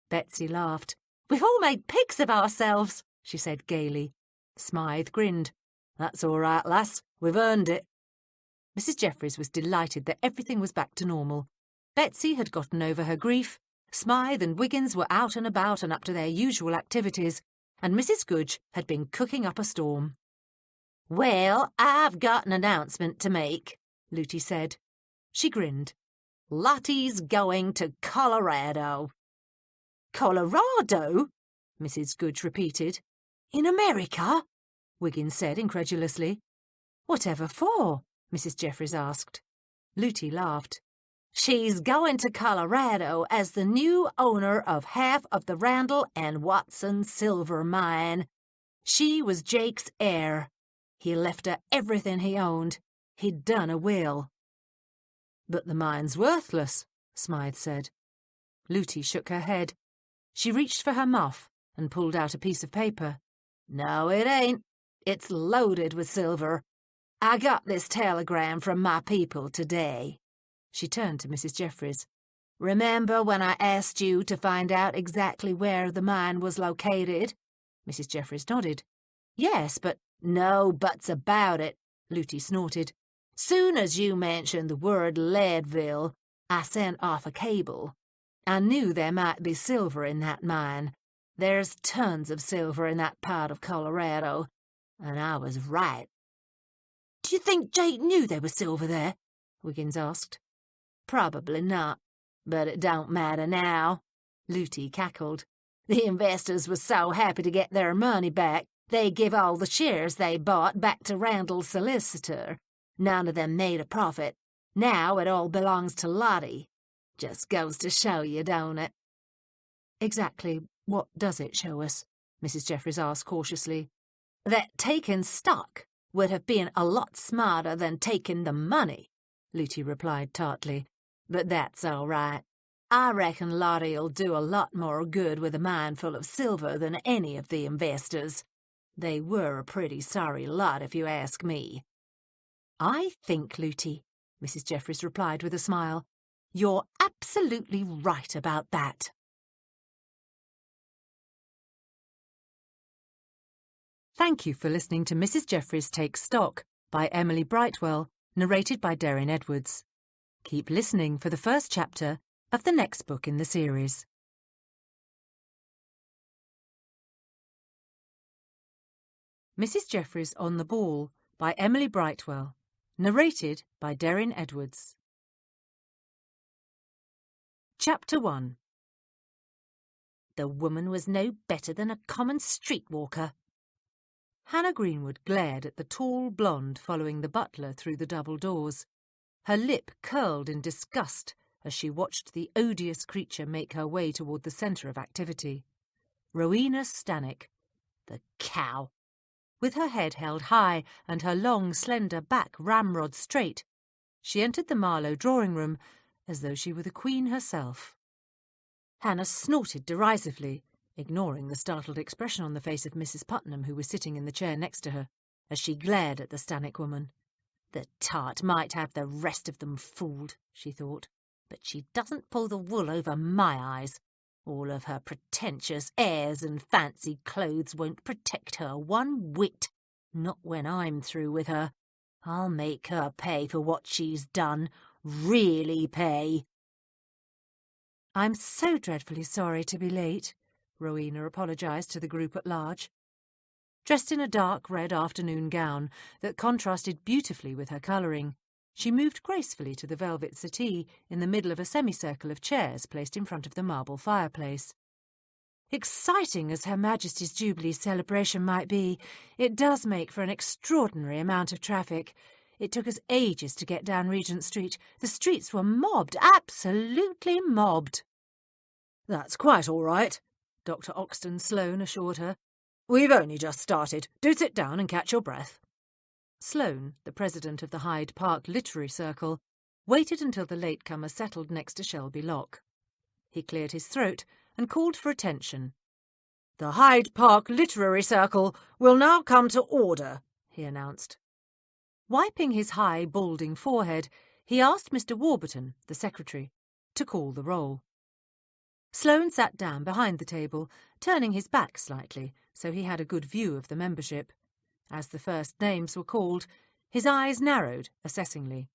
Speaker 1: Betsy laughed. We've all made pigs of ourselves, she said gaily. Smythe grinned. That's all right, lass. We've earned it. Mrs. Jeffries was delighted that everything was back to normal. Betsy had gotten over her grief. Smythe and Wiggins were out and about and up to their usual activities, and Mrs. Goodge had been cooking up a storm. Well, I've got an announcement to make, Looty said. She grinned. Lottie's going to Colorado. Colorado? Mrs. Goodge repeated. In America? Wiggins said incredulously. Whatever for? Mrs. Jeffries asked. Looty laughed. She's going to Colorado as the new owner of half of the Randall and Watson silver mine. She was Jake's heir. He left her everything he owned. He'd done a will. But the mine's worthless, Smythe said. Looty shook her head. She reached for her muff and pulled out a piece of paper. No, it ain't. It's loaded with silver. I got this telegram from my people today. She turned to Mrs. Jeffries.
Speaker 2: "Remember when I asked you to find out exactly where the mine was located?"
Speaker 1: Mrs. Jeffries nodded.
Speaker 2: "Yes, but no buts about it," Looty snorted. "Soon as you mentioned the word Leadville, I sent off a cable. I knew there might be silver in that mine. There's tons of silver in that part of Colorado, and I was right."
Speaker 3: "Do you think Jake knew there was silver there?"
Speaker 1: Wiggins asked.
Speaker 2: "Probably not, but it don't matter now," Looty cackled. "The investors were so happy to get their money back, they give all the shares they bought back to Randall's solicitor. None of them made a profit. Now it all belongs to Lottie. Just goes to show you, don't it?"
Speaker 1: "Exactly what does it show us?" Mrs. Jeffries asked cautiously.
Speaker 2: "That taking stock would have been a lot smarter than taking the money," Looty replied tartly. "But that's all right. I reckon Lottie'll do a lot more good with a mine full of silver than any of the investors. They were a pretty sorry lot, if you ask me."
Speaker 1: "I think, Looty," Mrs. Jeffries replied with a smile, "you're absolutely right about that." Thank you for listening to Mrs. Jeffries Takes Stock by Emily Brightwell, narrated by Deryn Edwards. Keep listening for the first chapter of the next book in the series. Mrs. Jeffries on the Ball by Emily Brightwell, narrated by Deryn Edwards. Chapter 1.
Speaker 2: The woman was no better than a common streetwalker.
Speaker 1: Hannah Greenwood glared at the tall blonde following the butler through the double doors. Her lip curled in disgust as she watched the odious creature make her way toward the centre of activity. Rowena Stanek, the cow. With her head held high and her long, slender back ramrod straight, she entered the Marlowe drawing-room as though she were the queen herself. Hannah snorted derisively, ignoring the startled expression on the face of Mrs. Putnam, who was sitting in the chair next to her, as she glared at the Stanek woman.
Speaker 2: "The tart might have the rest of them fooled," she thought, "but she doesn't pull the wool over my eyes. All of her pretentious airs and fancy clothes won't protect her one whit, not when I'm through with her. I'll make her pay for what she's done, really pay."
Speaker 1: "I'm so dreadfully sorry to be late," Rowena apologised to the group at large. Dressed in a dark red afternoon gown that contrasted beautifully with her colouring, she moved gracefully to the velvet settee in the middle of a semicircle of chairs placed in front of the marble fireplace. "Exciting as Her Majesty's Jubilee celebration might be, it does make for an extraordinary amount of traffic. It took us ages to get down Regent Street. The streets were mobbed, absolutely mobbed."
Speaker 4: "That's quite all right," Dr. Oxton Sloane assured her. "We've only just started. Do sit down and catch your breath."
Speaker 1: Sloane, the president of the Hyde Park Literary Circle, waited until the latecomer settled next to Shelby Lock. He cleared his throat and called for attention.
Speaker 4: "The Hyde Park Literary Circle will now come to order," he announced.
Speaker 1: Wiping his high, balding forehead, he asked Mr. Warburton, the secretary, to call the roll. Sloane sat down behind the table, turning his back slightly so he had a good view of the membership. As the first names were called, his eyes narrowed assessingly.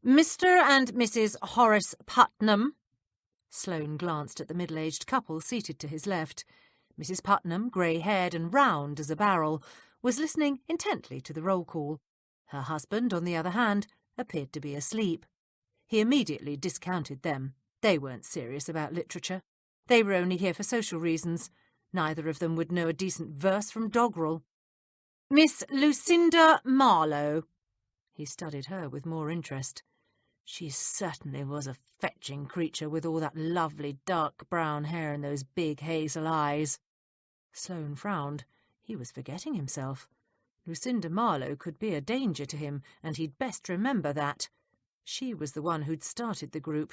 Speaker 4: "Mr. and Mrs. Horace Putnam."
Speaker 1: Sloane glanced at the middle-aged couple seated to his left. Mrs. Putnam, grey-haired and round as a barrel, was listening intently to the roll call. Her husband, on the other hand, appeared to be asleep. He immediately discounted them. They weren't serious about literature. They were only here for social reasons. Neither of them would know a decent verse from doggerel.
Speaker 4: "Miss Lucinda Marlowe."
Speaker 1: He studied her with more interest. She certainly was a fetching creature with all that lovely dark brown hair and those big hazel eyes. Sloane frowned. He was forgetting himself. Lucinda Marlowe could be a danger to him, and he'd best remember that. She was the one who'd started the group.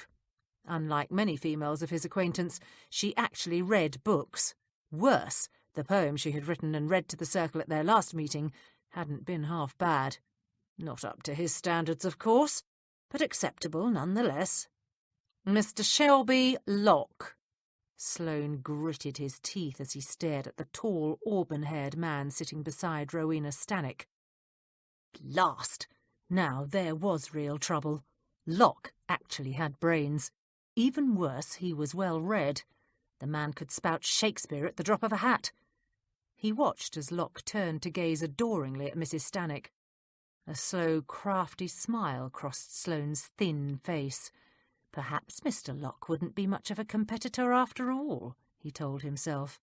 Speaker 1: Unlike many females of his acquaintance, she actually read books. Worse, the poem she had written and read to the circle at their last meeting hadn't been half bad. Not up to his standards, of course.
Speaker 4: but acceptable nonetheless. Mr. Shelby Locke. Sloane gritted his teeth as he stared at the tall, auburn-haired man sitting beside Rowena Stannick. Blast! Now there was real trouble. Locke actually had brains. Even worse, he was well read. The man could spout Shakespeare at the drop of a hat. He watched as Locke turned to gaze adoringly at Mrs. Stannick. A slow, crafty smile crossed Sloane's thin face. Perhaps Mr. Locke wouldn't be much of a competitor after all, he told himself.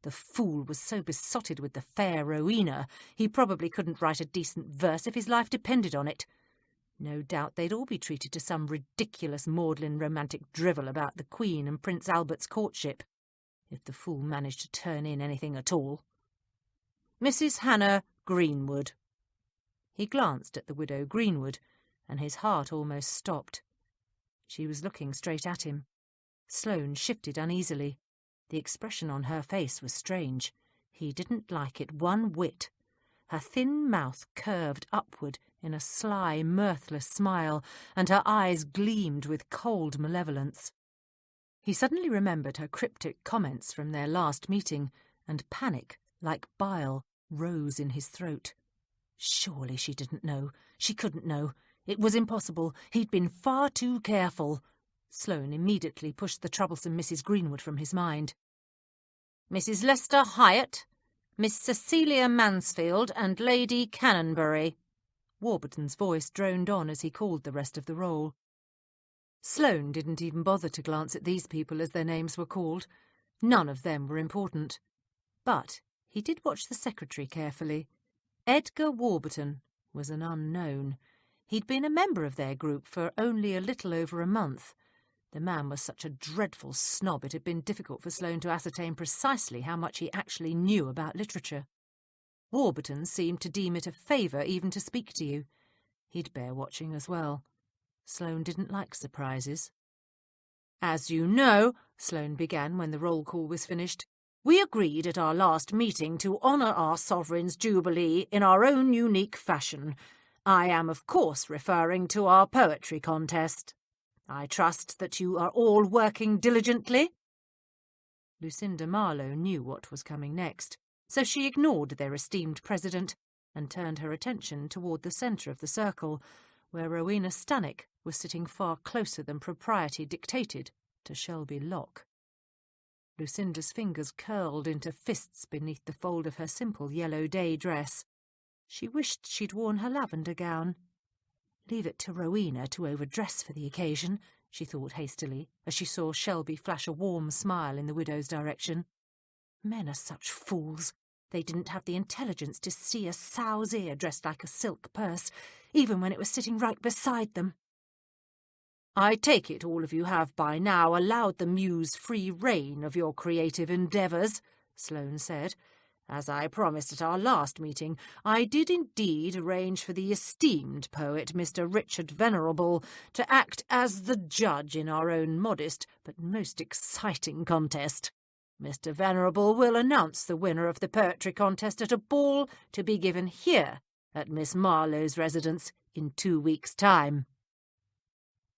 Speaker 4: The fool was so besotted with the fair Rowena, he probably couldn't write a decent verse if his life depended on it. No doubt they'd all be treated to some ridiculous maudlin romantic drivel about the Queen and Prince Albert's courtship, if the fool managed to turn in anything at all. Mrs. Hannah Greenwood. He glanced at the widow Greenwood, and his heart almost stopped. She was looking straight at him. Sloane shifted uneasily. The expression on her face was strange. He didn't like it one whit. Her thin mouth curved upward in a sly, mirthless smile, and her eyes gleamed with cold malevolence. He suddenly remembered her cryptic comments from their last meeting, and panic, like bile, rose in his throat. Surely she didn't know. She couldn't know. It was impossible. He'd been far too careful. Sloane immediately pushed the troublesome Mrs. Greenwood from his mind. Mrs. Lester Hyatt, Miss Cecilia Mansfield, and Lady Cannonbury. Warburton's voice droned on as he called the rest of the roll. Sloane didn't even bother to glance at these people as their names were called. None of them were important. But he did watch the secretary carefully. Edgar Warburton was an unknown. He'd been a member of their group for only a little over a month. The man was such a dreadful snob it had been difficult for Sloane to ascertain precisely how much he actually knew about literature. Warburton seemed to deem it a favour even to speak to you. He'd bear watching as well. Sloane didn't like surprises. As you know, Sloane began when the roll call was finished, we agreed at our last meeting to honour our sovereign's jubilee in our own unique fashion. I am, of course, referring to our poetry contest. I trust that you are all working diligently. Lucinda Marlowe knew what was coming next, so she ignored their esteemed president and turned her attention toward the centre of the circle, where Rowena Stannick was sitting far closer than propriety dictated to Shelby Locke. Lucinda's fingers curled into fists beneath the fold of her simple yellow day dress. She wished she'd worn her lavender gown. Leave it to Rowena to overdress for the occasion, she thought hastily, as she saw Shelby flash a warm smile in the widow's direction. Men are such fools. They didn't have the intelligence to see a sow's ear dressed like a silk purse, even when it was sitting right beside them. I take it all of you have by now allowed the muse free rein of your creative endeavours, Sloane said. As I promised at our last meeting, I did indeed arrange for the esteemed poet Mr. Richard Venerable to act as the judge in our own modest but most exciting contest. Mr. Venerable will announce the winner of the poetry contest at a ball to be given here at Miss Marlowe's residence in 2 weeks' time.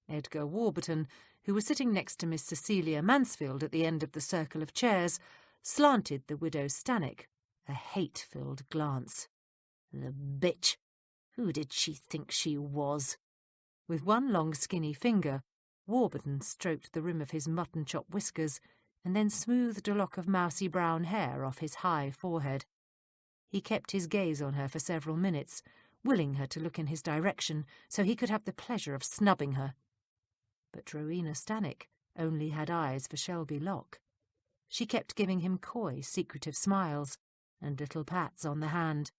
Speaker 4: Edgar Warburton, who was sitting next to Miss Cecilia Mansfield at the end of the circle of chairs, slanted the widow Stannick a hate-filled glance. The bitch! Who did she think she was? With one long skinny finger, Warburton stroked the rim of his mutton-chop whiskers and then smoothed a lock of mousy brown hair off his high forehead. He kept his gaze on her for several minutes, willing her to look in his direction so he could have the pleasure of snubbing her. But Rowena Stannick only had eyes for Shelby Locke. She kept giving him coy, secretive smiles and little pats on the hand.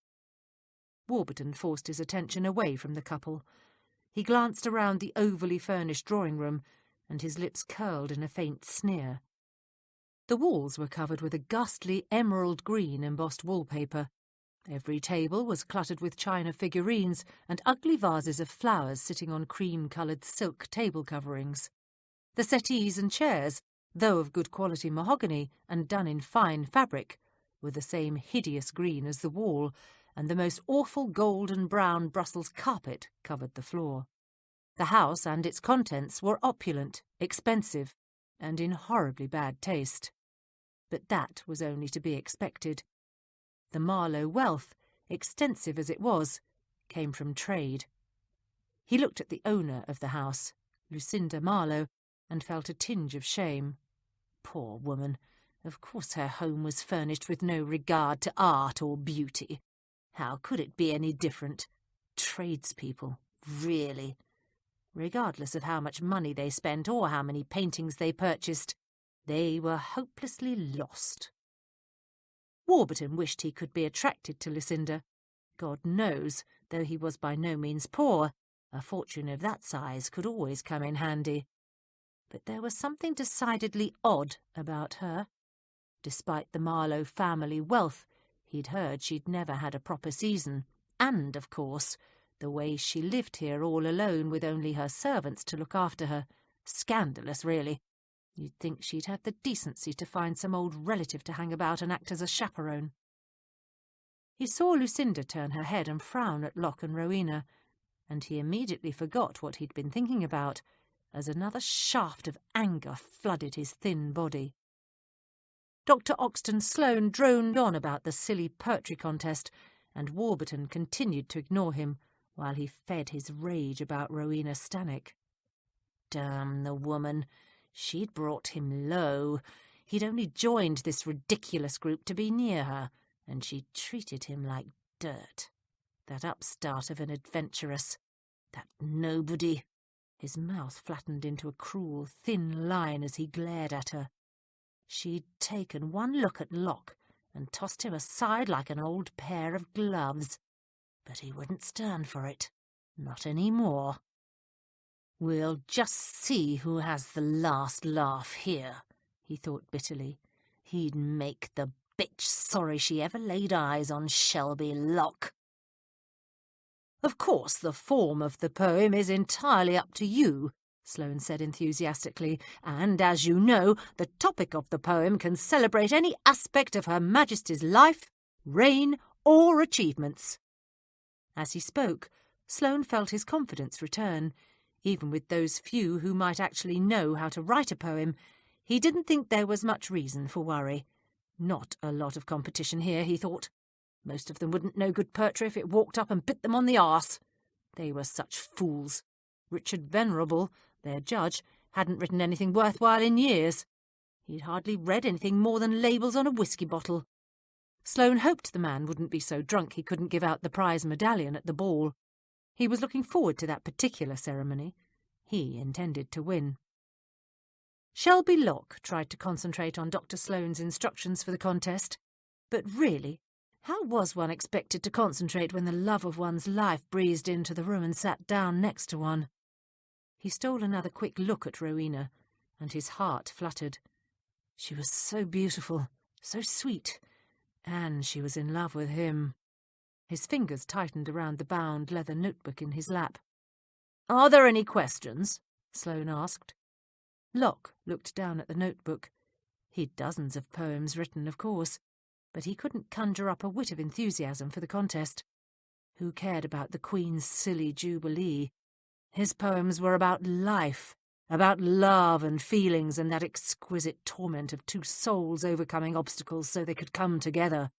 Speaker 4: Warburton forced his attention away from the couple. He glanced around the overly furnished drawing-room, and his lips curled in a faint sneer. The walls were covered with a ghastly emerald green embossed wallpaper. Every table was cluttered with china figurines and ugly vases of flowers sitting on cream-coloured silk table coverings. The settees and chairs, though of good quality mahogany and done in fine fabric, were the same hideous green as the wall, and the most awful gold and brown Brussels carpet covered the floor.
Speaker 1: The house and its contents were opulent, expensive, and in horribly bad taste. But that was only to be expected. The Marlowe wealth, extensive as it was, came from trade. He looked at the owner of the house, Lucinda Marlowe, and felt a tinge of shame. Poor woman! Of course her home was furnished with no regard to art or beauty. How could it be any different? Tradespeople, really. Regardless of how much money they spent or how many paintings they purchased, they were hopelessly lost. Warburton wished he could be attracted to Lucinda. God knows, though he was by no means poor, a fortune of that size could always come in handy. But there was something decidedly odd about her. Despite the Marlowe family wealth, he'd heard she'd never had a proper season, and, of course, the way she lived here all alone with only her servants to look after her. Scandalous, really. You'd think she'd had the decency to find some old relative to hang about and act as a chaperone. He saw Lucinda turn her head and frown at Locke and Rowena, and he immediately forgot what he'd been thinking about, as another shaft of anger flooded his thin body. Dr. Oxton Sloane droned on about the silly poetry contest, and Warburton continued to ignore him, while he fed his rage about Rowena Stannock. Damn the woman! She'd brought him low. He'd only joined this ridiculous group to be near her, and she'd treated him like dirt. That upstart of an adventuress. That nobody. His mouth flattened into a cruel, thin line as he glared at her. She'd taken one look at Locke and tossed him aside like an old pair of gloves. But he wouldn't stand for it. Not any more. We'll just see who has the last laugh here, he thought bitterly. He'd make the bitch sorry she ever laid eyes on Shelby Locke. Of course, the form of the poem is entirely up to you, Sloane said enthusiastically, and, as you know, the topic of the poem can celebrate any aspect of Her Majesty's life, reign, or achievements. As he spoke, Sloane felt his confidence return. Even with those few who might actually know how to write a poem, he didn't think there was much reason for worry. Not a lot of competition here, he thought. Most of them wouldn't know good poetry if it walked up and bit them on the arse. They were such fools. Richard Venerable, their judge, hadn't written anything worthwhile in years. He'd hardly read anything more than labels on a whisky bottle. Sloane hoped the man wouldn't be so drunk he couldn't give out the prize medallion at the ball. He was looking forward to that particular ceremony. He intended to win. Shelby Locke tried to concentrate on Dr. Sloane's instructions for the contest, but really, how was one expected to concentrate when the love of one's life breezed into the room and sat down next to one? He stole another quick look at Rowena, and his heart fluttered. She was so beautiful, so sweet, and she was in love with him. His fingers tightened around the bound leather notebook in his lap. "Are there any questions?" Sloane asked. Locke looked down at the notebook. He'd dozens of poems written, of course, but he couldn't conjure up a whit of enthusiasm for the contest. Who cared about the Queen's silly jubilee? His poems were about life, about love and feelings and that exquisite torment of two souls overcoming obstacles so they could come together.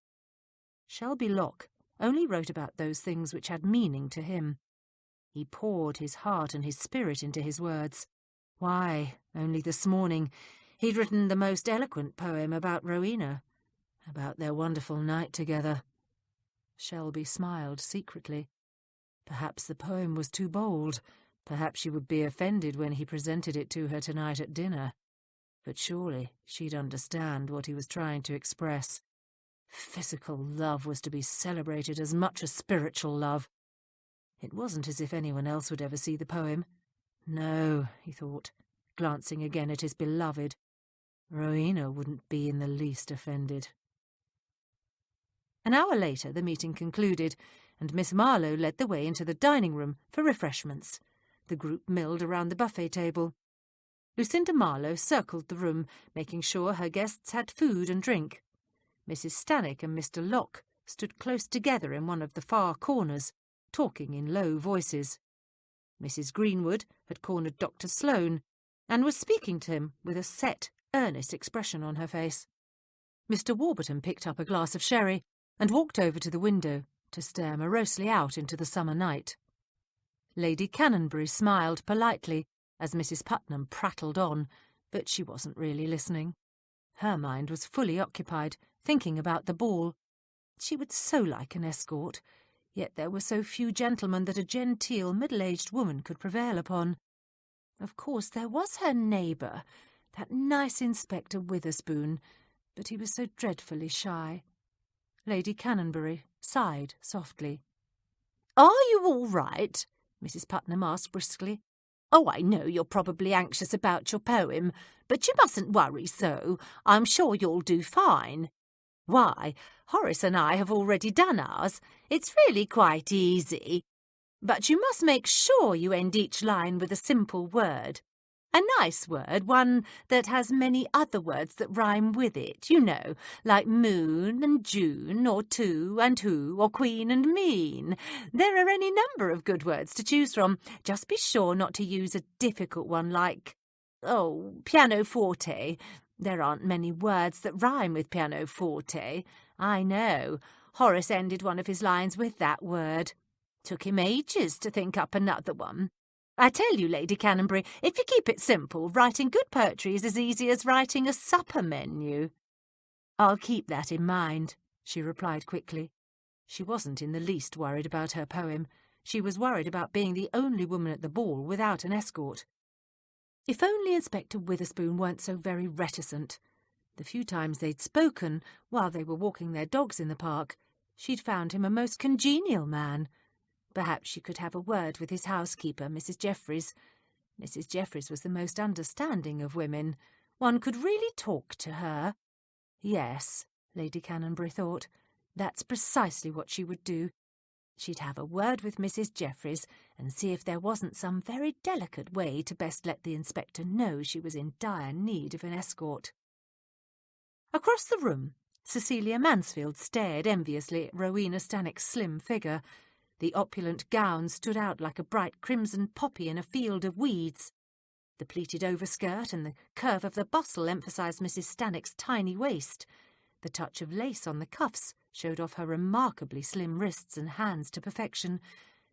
Speaker 1: Shelby Locke only wrote about those things which had meaning to him. He poured his heart and his spirit into his words. Why, only this morning, he'd written the most eloquent poem about Rowena, about their wonderful night together. Shelby smiled secretly. Perhaps the poem was too bold. Perhaps she would be offended when he presented it to her tonight at dinner. But surely she'd understand what he was trying to express. Physical love was to be celebrated as much as spiritual love. It wasn't as if anyone else would ever see the poem. No, he thought, glancing again at his beloved. Rowena wouldn't be in the least offended. An hour later the meeting concluded, and Miss Marlowe led the way into the dining room for refreshments. The group milled around the buffet table. Lucinda Marlowe circled the room, making sure her guests had food and drink. Mrs. Stannock and Mr. Locke stood close together in one of the far corners, talking in low voices. Mrs. Greenwood had cornered Dr. Sloane and was speaking to him with a set, earnest expression on her face. Mr. Warburton picked up a glass of sherry and walked over to the window to stare morosely out into the summer night. Lady Canonbury smiled politely as Mrs. Putnam prattled on, but she wasn't really listening. Her mind was fully occupied, thinking about the ball. She would so like an escort, yet there were so few gentlemen that a genteel, middle-aged woman could prevail upon. Of course, there was her neighbour, that nice Inspector Witherspoon, but he was so dreadfully shy. Lady Canonbury sighed softly. "Are you all right?" Mrs. Putnam asked briskly. "Oh, I know you're probably anxious about your poem, but you mustn't worry so. I'm sure you'll do fine." "Why, Horace and I have already done ours. It's really quite easy. But you must make sure you end each line with a simple word. A nice word, one that has many other words that rhyme with it, you know, like moon and June, or two and who, or queen and mean. There are any number of good words to choose from. Just be sure not to use a difficult one like, pianoforte. There aren't many words that rhyme with pianoforte. I know. Horace ended one of his lines with that word. Took him ages to think up another one. I tell you, Lady Canonbury, if you keep it simple, writing good poetry is as easy as writing a supper menu." "I'll keep that in mind," she replied quickly. She wasn't in the least worried about her poem. She was worried about being the only woman at the ball without an escort. If only Inspector Witherspoon weren't so very reticent. The few times they'd spoken, while they were walking their dogs in the park, she'd found him a most congenial man. Perhaps she could have a word with his housekeeper, Mrs. Jeffries. Mrs. Jeffries was the most understanding of women. One could really talk to her. Yes, Lady Canonbury thought, that's precisely what she would do. She'd have a word with Mrs. Jeffries and see if there wasn't some very delicate way to best let the inspector know she was in dire need of an escort. Across the room, Cecilia Mansfield stared enviously at Rowena Stanhope's slim figure. The opulent gown stood out like a bright crimson poppy in a field of weeds. The pleated overskirt and the curve of the bustle emphasised Mrs. Stanhope's tiny waist. The touch of lace on the cuffs showed off her remarkably slim wrists and hands to perfection,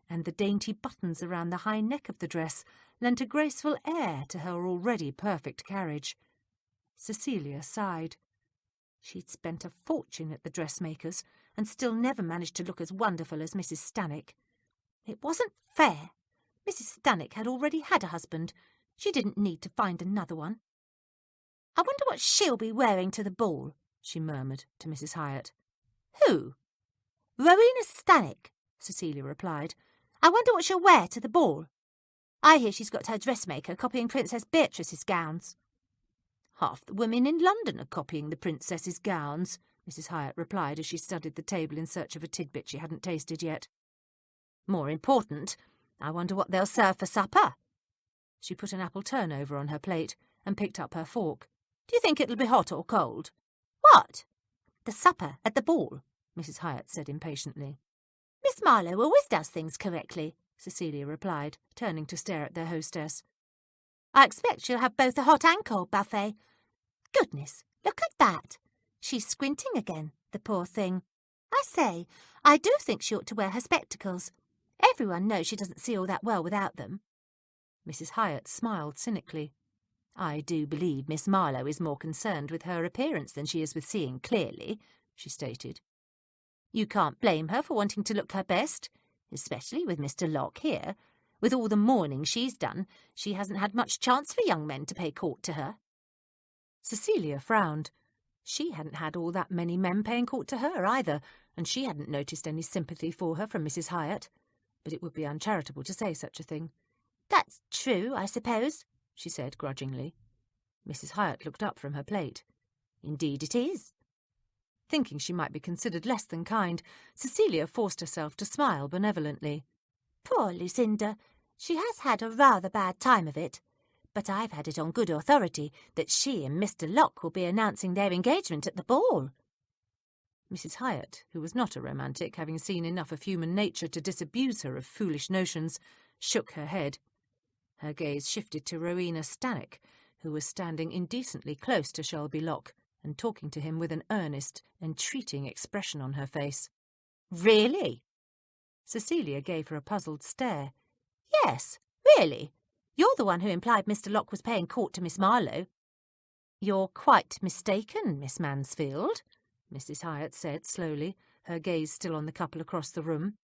Speaker 1: and the dainty buttons around the high neck of the dress lent a graceful air to her already perfect carriage. Cecilia sighed. She'd spent a fortune at the dressmaker's, and still never managed to look as wonderful as Mrs. Stanhope. It wasn't fair. Mrs. Stanhope had already had a husband. She didn't need to find another one. "I wonder what she'll be wearing to the ball," she murmured to Mrs. Hyatt. "Who?" "Rowena Stanhope," Cecilia replied. "I wonder what she'll wear to the ball. I hear she's got her dressmaker copying Princess Beatrice's gowns." "Half the women in London are copying the princess's gowns," Mrs. Hyatt replied as she studied the table in search of a tidbit she hadn't tasted yet. "More important, I wonder what they'll serve for supper." She put an apple turnover on her plate and picked up her fork. "Do you think it'll be hot or cold?" "What?" "The supper at the ball," Mrs. Hyatt said impatiently. "Miss Marlowe always does things correctly," Cecilia replied, turning to stare at their hostess. "I expect she'll have both a hot and cold buffet. Goodness, look at that. She's squinting again, the poor thing. I say, I do think she ought to wear her spectacles. Everyone knows she doesn't see all that well without them." Mrs. Hyatt smiled cynically. "I do believe Miss Marlowe is more concerned with her appearance than she is with seeing clearly," she stated. "You can't blame her for wanting to look her best, especially with Mr. Locke here. With all the mourning she's done, she hasn't had much chance for young men to pay court to her." Cecilia frowned. She hadn't had all that many men paying court to her either, and she hadn't noticed any sympathy for her from Mrs. Hyatt. But it would be uncharitable to say such a thing. "That's true, I suppose," she said grudgingly. Mrs. Hyatt looked up from her plate. "Indeed it is." Thinking she might be considered less than kind, Cecilia forced herself to smile benevolently. "Poor Lucinda. She has had a rather bad time of it. But I've had it on good authority that she and Mr. Locke will be announcing their engagement at the ball." Mrs. Hyatt, who was not a romantic, having seen enough of human nature to disabuse her of foolish notions, shook her head. Her gaze shifted to Rowena Stannock, who was standing indecently close to Shelby Locke and talking to him with an earnest, entreating expression on her face.
Speaker 3: Really?
Speaker 1: Cecilia gave her a puzzled stare.
Speaker 3: Yes, really. You're the one who implied Mr. Locke was paying court to Miss Marlowe.
Speaker 1: You're quite mistaken, Miss Mansfield, Mrs. Hyatt said slowly, her gaze still on the couple across the room.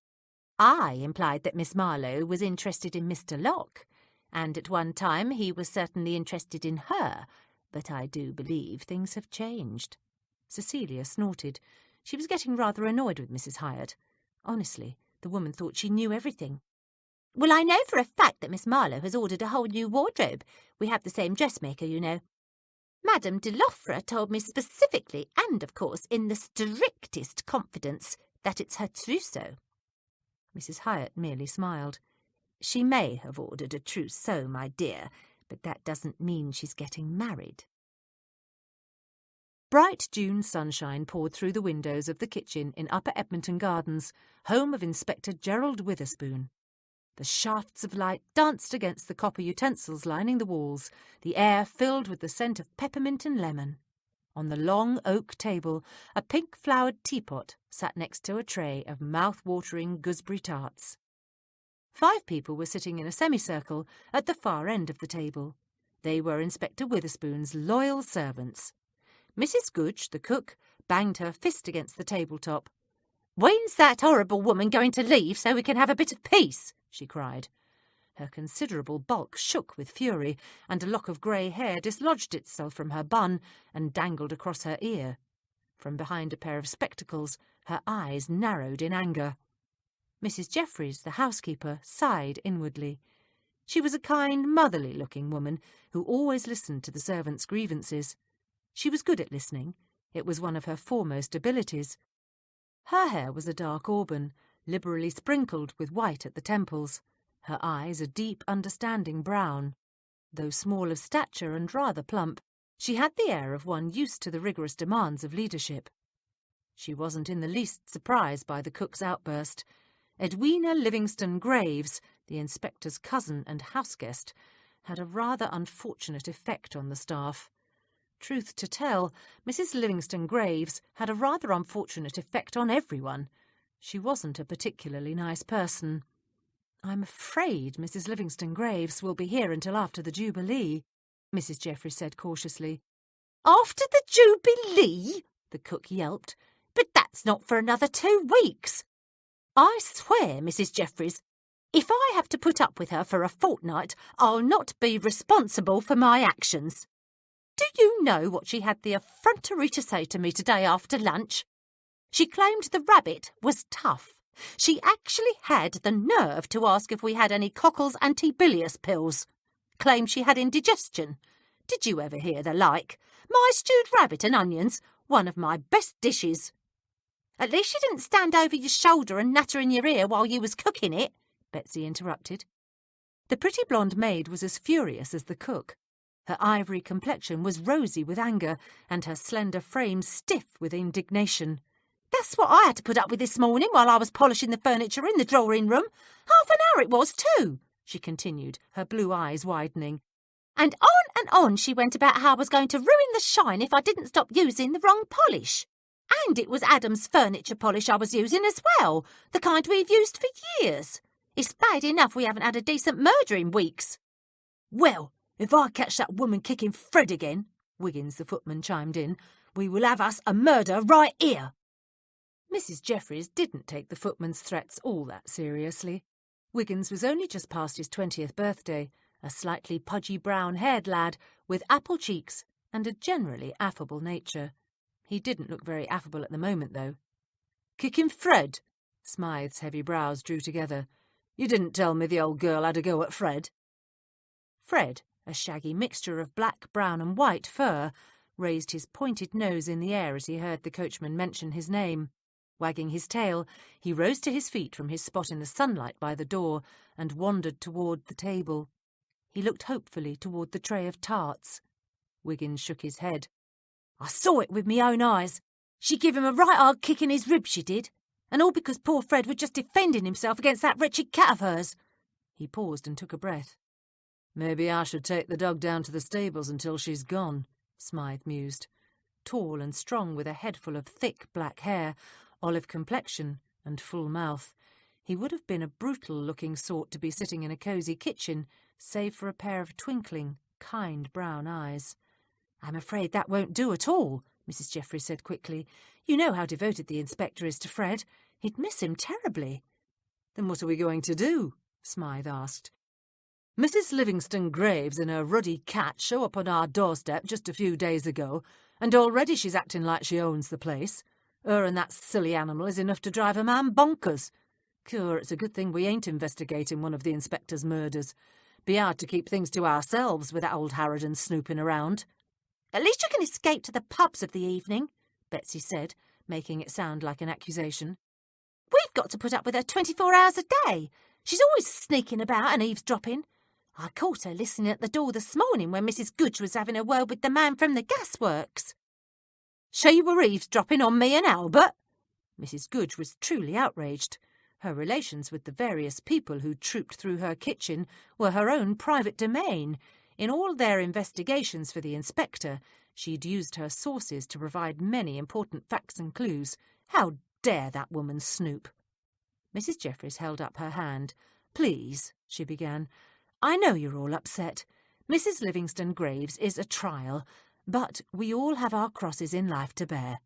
Speaker 3: I implied that Miss Marlowe was interested in Mr. Locke, and at one time he was certainly interested in her, but I do believe things have changed.
Speaker 1: Cecilia snorted. She was getting rather annoyed with Mrs. Hyatt. Honestly, the woman thought she knew everything.
Speaker 3: Well, I know for a fact that Miss Marlowe has ordered a whole new wardrobe. We have the same dressmaker, you know. Madame de Loffre told me specifically, and of course in the strictest confidence, that it's her trousseau.
Speaker 1: Mrs. Hyatt merely smiled.
Speaker 3: She may have ordered a trousseau, my dear, but that doesn't mean she's getting married.
Speaker 1: Bright June sunshine poured through the windows of the kitchen in Upper Edmonton Gardens, home of Inspector Gerald Witherspoon. The shafts of light danced against the copper utensils lining the walls, the air filled with the scent of peppermint and lemon. On the long oak table, a pink-flowered teapot sat next to a tray of mouth-watering gooseberry tarts. 5 people were sitting in a semicircle at the far end of the table. They were Inspector Witherspoon's loyal servants. Mrs. Gooch, the cook, banged her fist against the tabletop.
Speaker 3: "When's that horrible woman going to leave so we can have a bit of peace?"
Speaker 1: she cried. Her considerable bulk shook with fury, and a lock of grey hair dislodged itself from her bun and dangled across her ear. From behind a pair of spectacles, her eyes narrowed in anger. Mrs. Jeffries, the housekeeper, sighed inwardly. She was a kind, motherly-looking woman who always listened to the servants' grievances. She was good at listening. It was one of her foremost abilities. Her hair was a dark auburn, liberally sprinkled with white at the temples. Her eyes a deep, understanding brown. Though small of stature and rather plump, she had the air of one used to the rigorous demands of leadership. She wasn't in the least surprised by the cook's outburst. Edwina Livingston Graves, the inspector's cousin and house-guest, had a rather unfortunate effect on the staff. Truth to tell, Mrs. Livingston Graves had a rather unfortunate effect on everyone. She wasn't a particularly nice person. "I'm afraid Mrs. Livingston Graves will be here until after the Jubilee," Mrs. Jeffries said cautiously.
Speaker 3: "After the Jubilee?" the cook yelped. "But that's not for another 2 weeks. I swear, Mrs. Jeffries, if I have to put up with her for a fortnight, I'll not be responsible for my actions. Do you know what she had the effrontery to say to me today after lunch? She claimed the rabbit was tough. She actually had the nerve to ask if we had any Cockle's anti-bilious pills. Claimed she had indigestion. Did you ever hear the like? My stewed rabbit and onions, one of my best dishes." "At least she didn't stand over your shoulder and natter in your ear while you was cooking it," Betsy interrupted.
Speaker 1: The pretty blonde maid was as furious as the cook. Her ivory complexion was rosy with anger, and her slender frame stiff with indignation.
Speaker 3: "That's what I had to put up with this morning while I was polishing the furniture in the drawing room. Half an hour it was, too," she continued, her blue eyes widening. And on she went about how I was going to ruin the shine if I didn't stop using the wrong polish. And it was Adam's furniture polish I was using as well, the kind we've used for years. It's bad enough we haven't had a decent murder in weeks."
Speaker 2: "Well, if I catch that woman kicking Fred again," Wiggins the footman chimed in, "we will have us a murder right here."
Speaker 1: Mrs. Jeffries didn't take the footman's threats all that seriously. Wiggins was only just past his 20th birthday, a slightly pudgy brown-haired lad with apple cheeks and a generally affable nature. He didn't look very affable at the moment, though.
Speaker 2: "Kicking Fred?"
Speaker 1: Smythe's heavy brows drew together.
Speaker 2: "You didn't tell me the old girl had a go at Fred."
Speaker 1: Fred, a shaggy mixture of black, brown and white fur, raised his pointed nose in the air as he heard the coachman mention his name. Wagging his tail, he rose to his feet from his spot in the sunlight by the door and wandered toward the table. He looked hopefully toward the tray of tarts. Wiggins shook his head.
Speaker 2: "I saw it with me own eyes. She give him a right hard kick in his ribs, she did. And all because poor Fred was just defending himself against that wretched cat of hers.
Speaker 1: He paused and took a breath. "Maybe I should take the dog down to the stables until she's gone," Smythe mused. Tall and strong, with a head full of thick black hair, olive complexion and full mouth, he would have been a brutal-looking sort to be sitting in a cosy kitchen, save for a pair of twinkling, kind brown eyes. "I'm afraid that won't do at all," Mrs. Jeffries said quickly. "You know how devoted the inspector is to Fred. He'd miss him terribly." "Then what are we going to do?" Smythe asked. "Mrs. Livingston Graves and her ruddy cat show up on our doorstep just a few days ago, and already she's acting like she owns the place. Her and that silly animal is enough to drive a man bonkers. Cure, it's a good thing we ain't investigating one of the inspector's murders. Be hard to keep things to ourselves with that old Harridan snooping around."
Speaker 3: "At least you can escape to the pubs of the evening," Betsy said, making it sound like an accusation. "We've got to put up with her 24 hours a day. She's always sneaking about and eavesdropping. I caught her listening at the door this morning when Mrs. Goodge was having a word with the man from the gasworks."
Speaker 4: "She were eavesdropping on me and Albert?" Mrs. Goodge was truly outraged. Her relations with the various people who trooped through her kitchen were her own private domain. In all their investigations for the inspector, she'd used her sources to provide many important facts and clues. How dare that woman snoop? Mrs. Jeffries held up her hand. "Please," she began, "I know you're all upset. Mrs. Livingston Graves is a trial, but we all have our crosses in life to bear."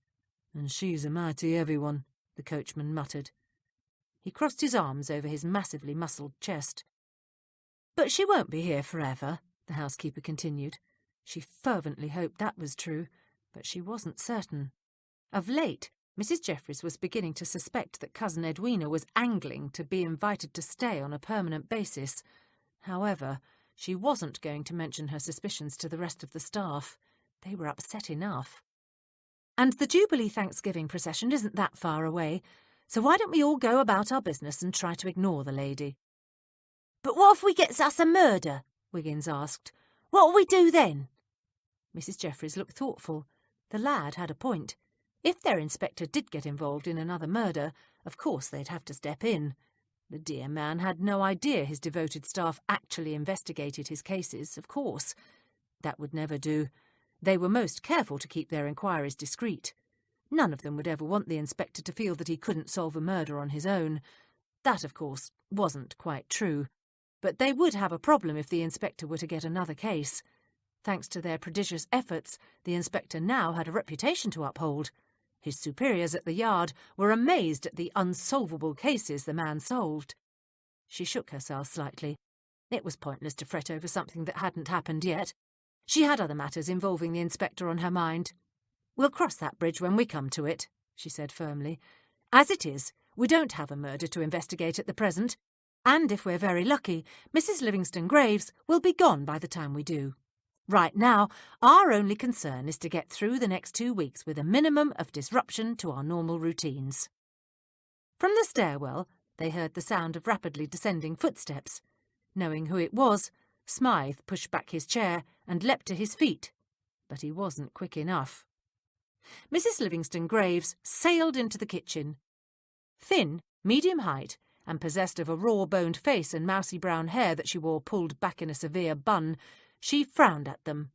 Speaker 4: "And she's a mighty heavy one," the coachman muttered. He crossed his arms over his massively muscled chest. "But she won't be here forever," the housekeeper continued. She fervently hoped that was true, but she wasn't certain. Of late, Mrs. Jeffries was beginning to suspect that Cousin Edwina was angling to be invited to stay on a permanent basis. However, she wasn't going to mention her suspicions to the rest of the staff. They were upset enough. "And the Jubilee Thanksgiving procession isn't that far away, so why don't we all go about our business and try to ignore the lady?"
Speaker 3: "But what if we gets us a murder?" Wiggins asked. "What'll we do then?"
Speaker 1: Mrs. Jeffries looked thoughtful. The lad had a point. If their inspector did get involved in another murder, of course they'd have to step in. The dear man had no idea his devoted staff actually investigated his cases, of course. That would never do. They were most careful to keep their inquiries discreet. None of them would ever want the inspector to feel that he couldn't solve a murder on his own. That, of course, wasn't quite true. But they would have a problem if the inspector were to get another case. Thanks to their prodigious efforts, the inspector now had a reputation to uphold. His superiors at the yard were amazed at the unsolvable cases the man solved. She shook herself slightly. It was pointless to fret over something that hadn't happened yet. She had other matters involving the inspector on her mind. "We'll cross that bridge when we come to it," she said firmly. "As it is, we don't have a murder to investigate at the present, and if we're very lucky, Mrs. Livingston Graves will be gone by the time we do. Right now, our only concern is to get through the next 2 weeks with a minimum of disruption to our normal routines." From the stairwell, they heard the sound of rapidly descending footsteps. Knowing who it was, Smythe pushed back his chair and leapt to his feet, but he wasn't quick enough. Mrs. Livingston Graves sailed into the kitchen. Thin, medium height, and possessed of a raw-boned face and mousy brown hair that she wore pulled back in a severe bun, she frowned at them.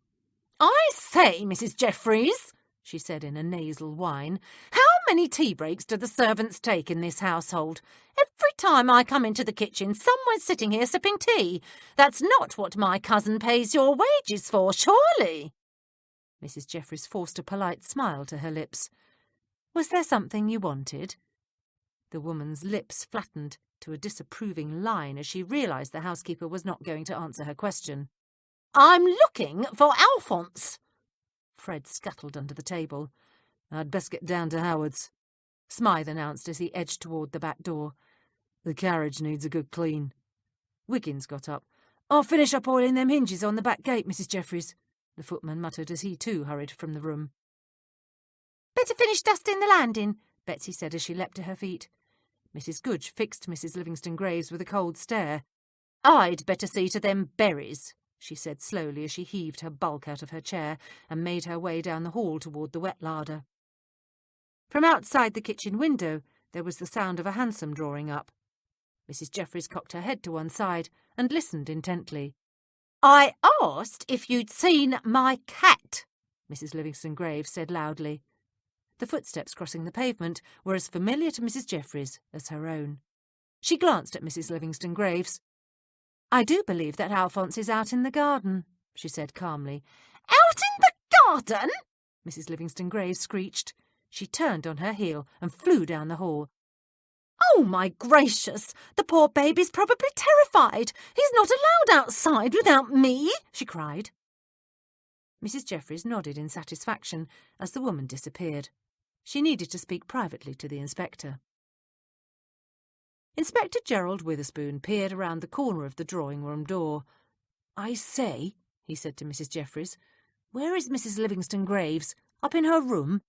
Speaker 1: "I say, Mrs. Jeffries," she said in a nasal whine, "how many tea breaks do the servants take in this household? Every time I come into the kitchen, someone's sitting here sipping tea. That's not what my cousin pays your wages for, surely?" Mrs. Jeffries forced a polite smile to her lips. "Was there something you wanted?" The woman's lips flattened to a disapproving line as she realised the housekeeper was not going to answer her question. "I'm looking for Alphonse." Fred scuttled under the table. "I'd best get down to Howard's," Smythe announced as he edged toward the back door. "The carriage needs a good clean." Wiggins got up. "I'll finish up oiling them hinges on the back gate, Mrs. Jeffries," the footman muttered as he too hurried from the room.
Speaker 3: "Better finish dusting the landing,"
Speaker 1: Betsy said as she leapt to her feet. Mrs. Goodge fixed Mrs. Livingston Graves with a cold stare. "I'd better see to them berries," she said slowly as she heaved her bulk out of her chair and made her way down the hall toward the wet larder. From outside the kitchen window there was the sound of a hansom drawing up. Mrs. Jeffries cocked her head to one side and listened intently.
Speaker 3: I asked if you'd seen my cat,
Speaker 1: Mrs. Livingston Graves said loudly. The footsteps crossing the pavement were as familiar to Mrs. Jeffries as her own. She glanced at Mrs. Livingston Graves. "I do believe that Alphonse is out in the garden," she said calmly.
Speaker 3: Out in the garden?
Speaker 1: Mrs. Livingston Graves screeched. She turned on her heel and flew down the hall.
Speaker 3: Oh, my gracious! The poor baby's probably terrified. He's not allowed outside without me, she cried.
Speaker 1: Mrs. Jeffries nodded in satisfaction as the woman disappeared. She needed to speak privately to the inspector. Inspector Gerald Witherspoon peered around the corner of the drawing-room door. "I say," he said to Mrs. Jeffries, "where is Mrs. Livingston Graves? Up in her room?"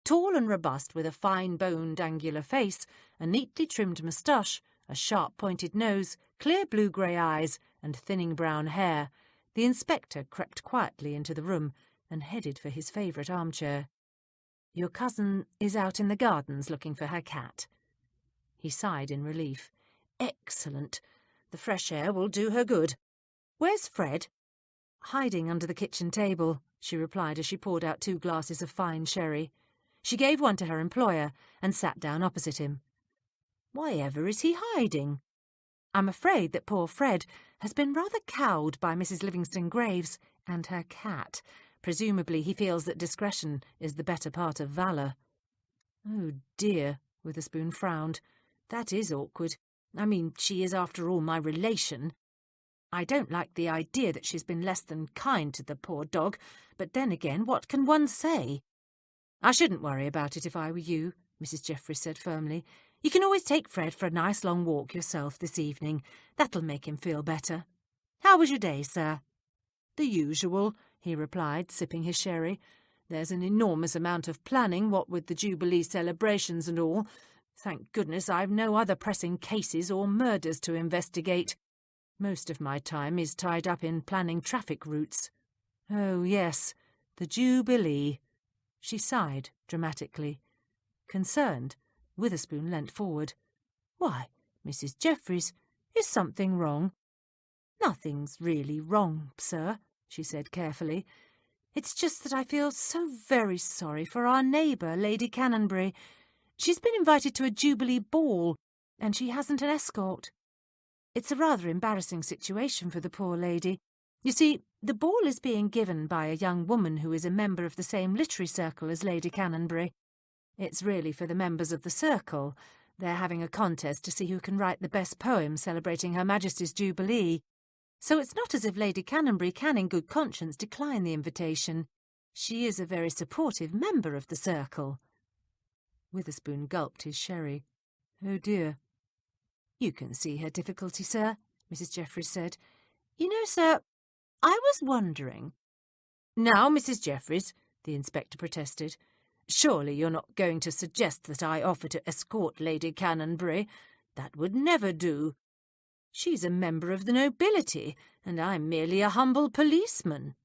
Speaker 1: Tall and robust, with a fine-boned, angular face, a neatly trimmed moustache, a sharp-pointed nose, clear blue-grey eyes, and thinning brown hair, the inspector crept quietly into the room and headed for his favourite armchair. "Your cousin is out in the gardens looking for her cat." He sighed in relief. "Excellent. The fresh air will do her good. Where's Fred?" "Hiding under the kitchen table," she replied as she poured out 2 glasses of fine sherry. She gave one to her employer and sat down opposite him. "Why ever is he hiding?" "I'm afraid that poor Fred has been rather cowed by Mrs. Livingston Graves and her cat. Presumably he feels that discretion is the better part of valour." "Oh dear," Witherspoon frowned. "That is awkward. I mean, she is after all my relation. I don't like the idea that she's been less than kind to the poor dog, but then again, what can one say?" "I shouldn't worry about it if I were you," Mrs. Jeffries said firmly. "You can always take Fred for a nice long walk yourself this evening. That'll make him feel better. How was your day, sir?" "The usual," he replied, sipping his sherry. "There's an enormous amount of planning, what with the Jubilee celebrations and all. Thank goodness I've no other pressing cases or murders to investigate. Most of my time is tied up in planning traffic routes." "Oh, yes, the Jubilee." She sighed dramatically. Concerned, Witherspoon leant forward. "Why, Mrs. Jeffries, is something wrong?" "Nothing's really wrong, sir," she said carefully. "It's just that I feel so very sorry for our neighbour, Lady Canonbury. She's been invited to a Jubilee ball, and she hasn't an escort. It's a rather embarrassing situation for the poor lady. You see, the ball is being given by a young woman who is a member of the same literary circle as Lady Canonbury. It's really for the members of the circle. They're having a contest to see who can write the best poem celebrating Her Majesty's Jubilee. So it's not as if Lady Canonbury can in good conscience decline the invitation. She is a very supportive member of the circle." Witherspoon gulped his sherry. "Oh dear." "You can see her difficulty, sir," Mrs. Jeffries said. "You know, sir, I was wondering—" "Now, Mrs. Jeffries," the inspector protested, "surely you're not going to suggest that I offer to escort Lady Canonbury? That would never do. She's a member of the nobility, and I'm merely a humble policeman."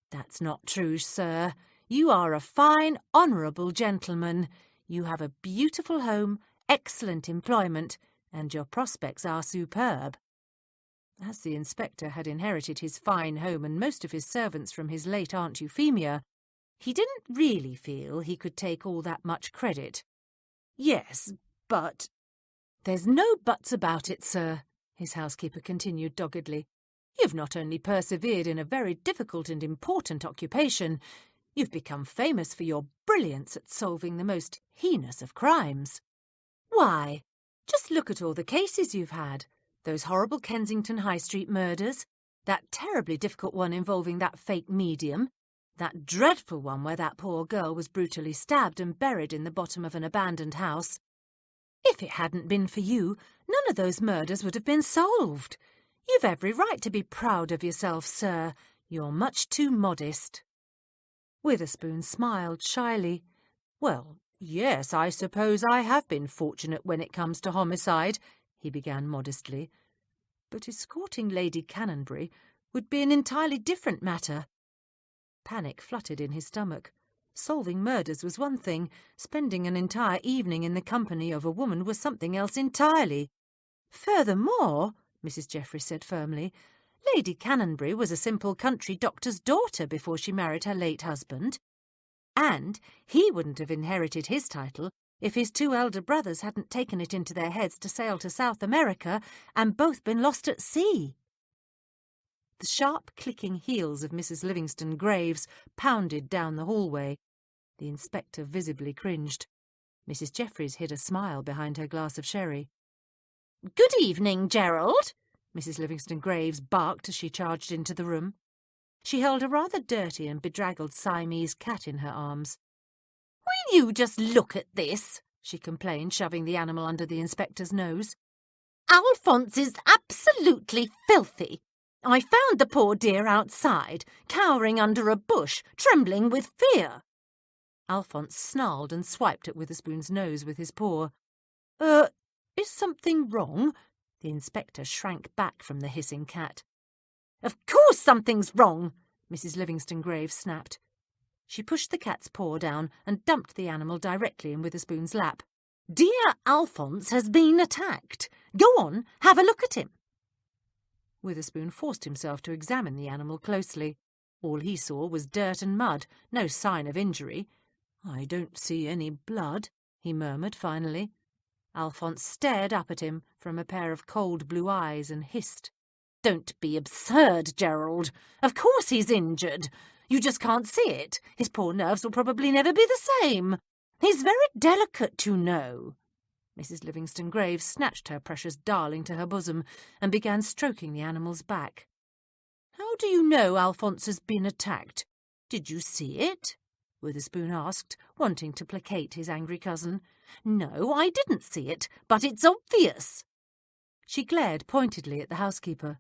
Speaker 1: "That's not true, sir. You are a fine, honourable gentleman. You have a beautiful home, excellent employment, and your prospects are superb." As the inspector had inherited his fine home and most of his servants from his late Aunt Euphemia, he didn't really feel he could take all that much credit. "Yes, but—" "There's no buts about it, sir," his housekeeper continued doggedly. "You've not only persevered in a very difficult and important occupation, you've become famous for your brilliance at solving the most heinous of crimes. Why, just look at all the cases you've had. Those horrible Kensington High Street murders, that terribly difficult one involving that fake medium, that dreadful one where that poor girl was brutally stabbed and buried in the bottom of an abandoned house. If it hadn't been for you, none of those murders would have been solved. You've every right to be proud of yourself, sir. You're much too modest." Witherspoon smiled shyly. "Well, yes, I suppose I have been fortunate when it comes to homicide," he began modestly. "But escorting Lady Canonbury would be an entirely different matter." Panic fluttered in his stomach. Solving murders was one thing, spending an entire evening in the company of a woman was something else entirely. Furthermore, Mrs. Jeffries said firmly, Lady Canonbury was a simple country doctor's daughter before she married her late husband, and he wouldn't have inherited his title if his two elder brothers hadn't taken it into their heads to sail to South America and both been lost at sea. The sharp clicking heels of Mrs. Livingston Graves pounded down the hallway. The inspector visibly cringed. Mrs. Jeffries hid a smile behind her glass of sherry.
Speaker 3: "Good evening, Gerald,"
Speaker 1: Mrs. Livingston Graves barked as she charged into the room. She held a rather dirty and bedraggled Siamese cat in her arms.
Speaker 3: "Will you just look at this?"
Speaker 1: she complained, shoving the animal under the inspector's nose.
Speaker 3: "Alphonse is absolutely filthy. I found the poor dear outside, cowering under a bush, trembling with fear."
Speaker 1: Alphonse snarled and swiped at Witherspoon's nose with his paw. Is something wrong?" The inspector shrank back from the hissing cat.
Speaker 3: "Of course something's wrong,"
Speaker 1: Mrs. Livingston Graves snapped. She pushed the cat's paw down and dumped the animal directly in Witherspoon's lap.
Speaker 3: "Dear Alphonse has been attacked. Go on, have a look at him."
Speaker 1: Witherspoon forced himself to examine the animal closely. All he saw was dirt and mud, no sign of injury. "I don't see any blood," he murmured finally. Alphonse stared up at him from a pair of cold blue eyes and hissed.
Speaker 3: "Don't be absurd, Gerald. Of course he's injured. You just can't see it. His poor nerves will probably never be the same. He's very delicate, you know."
Speaker 1: Mrs. Livingston Graves snatched her precious darling to her bosom and began stroking the animal's back. "How do you know Alphonse has been attacked? Did you see it?" Witherspoon asked, wanting to placate his angry cousin.
Speaker 3: "No, I didn't see it, but it's obvious."
Speaker 1: She glared pointedly at the housekeeper.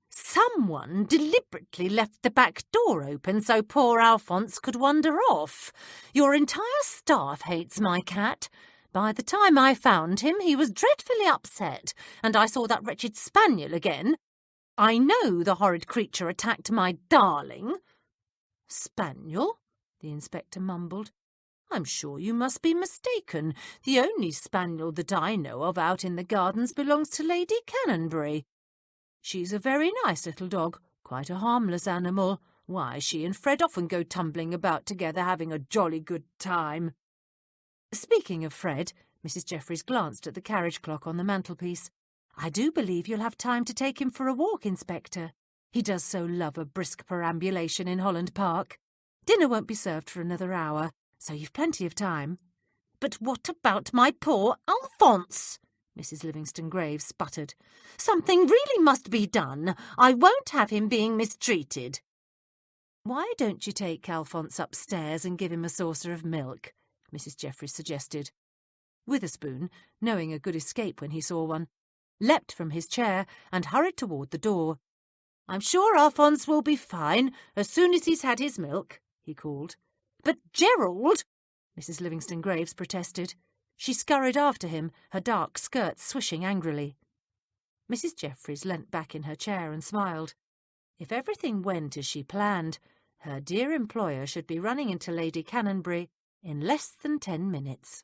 Speaker 3: "Someone deliberately left the back door open so poor Alphonse could wander off. Your entire staff hates my cat. By the time I found him, he was dreadfully upset, and I saw that wretched spaniel again. I know the horrid creature attacked my darling."
Speaker 1: "Spaniel?" the inspector mumbled. "I'm sure you must be mistaken. The only spaniel that I know of out in the gardens belongs to Lady Canonbury. She's a very nice little dog, quite a harmless animal. Why, she and Fred often go tumbling about together, having a jolly good time." Speaking of Fred, Mrs. Jeffries glanced at the carriage clock on the mantelpiece. "I do believe you'll have time to take him for a walk, Inspector. He does so love a brisk perambulation in Holland Park. Dinner won't be served for another hour, so you've plenty of time."
Speaker 3: "But what about my poor Alphonse?"
Speaker 1: Mrs. Livingston Graves sputtered.
Speaker 3: "Something really must be done. I won't have him being mistreated."
Speaker 1: "Why don't you take Alphonse upstairs and give him a saucer of milk?" Mrs. Jeffries suggested. Witherspoon, knowing a good escape when he saw one, leapt from his chair and hurried toward the door. "I'm sure Alphonse will be fine as soon as he's had his milk," he called.
Speaker 3: "But Gerald—"
Speaker 1: Mrs. Livingston Graves protested. She scurried after him, her dark skirts swishing angrily. Mrs. Jeffries leant back in her chair and smiled. If everything went as she planned, her dear employer should be running into Lady Canonbury in less than 10 minutes.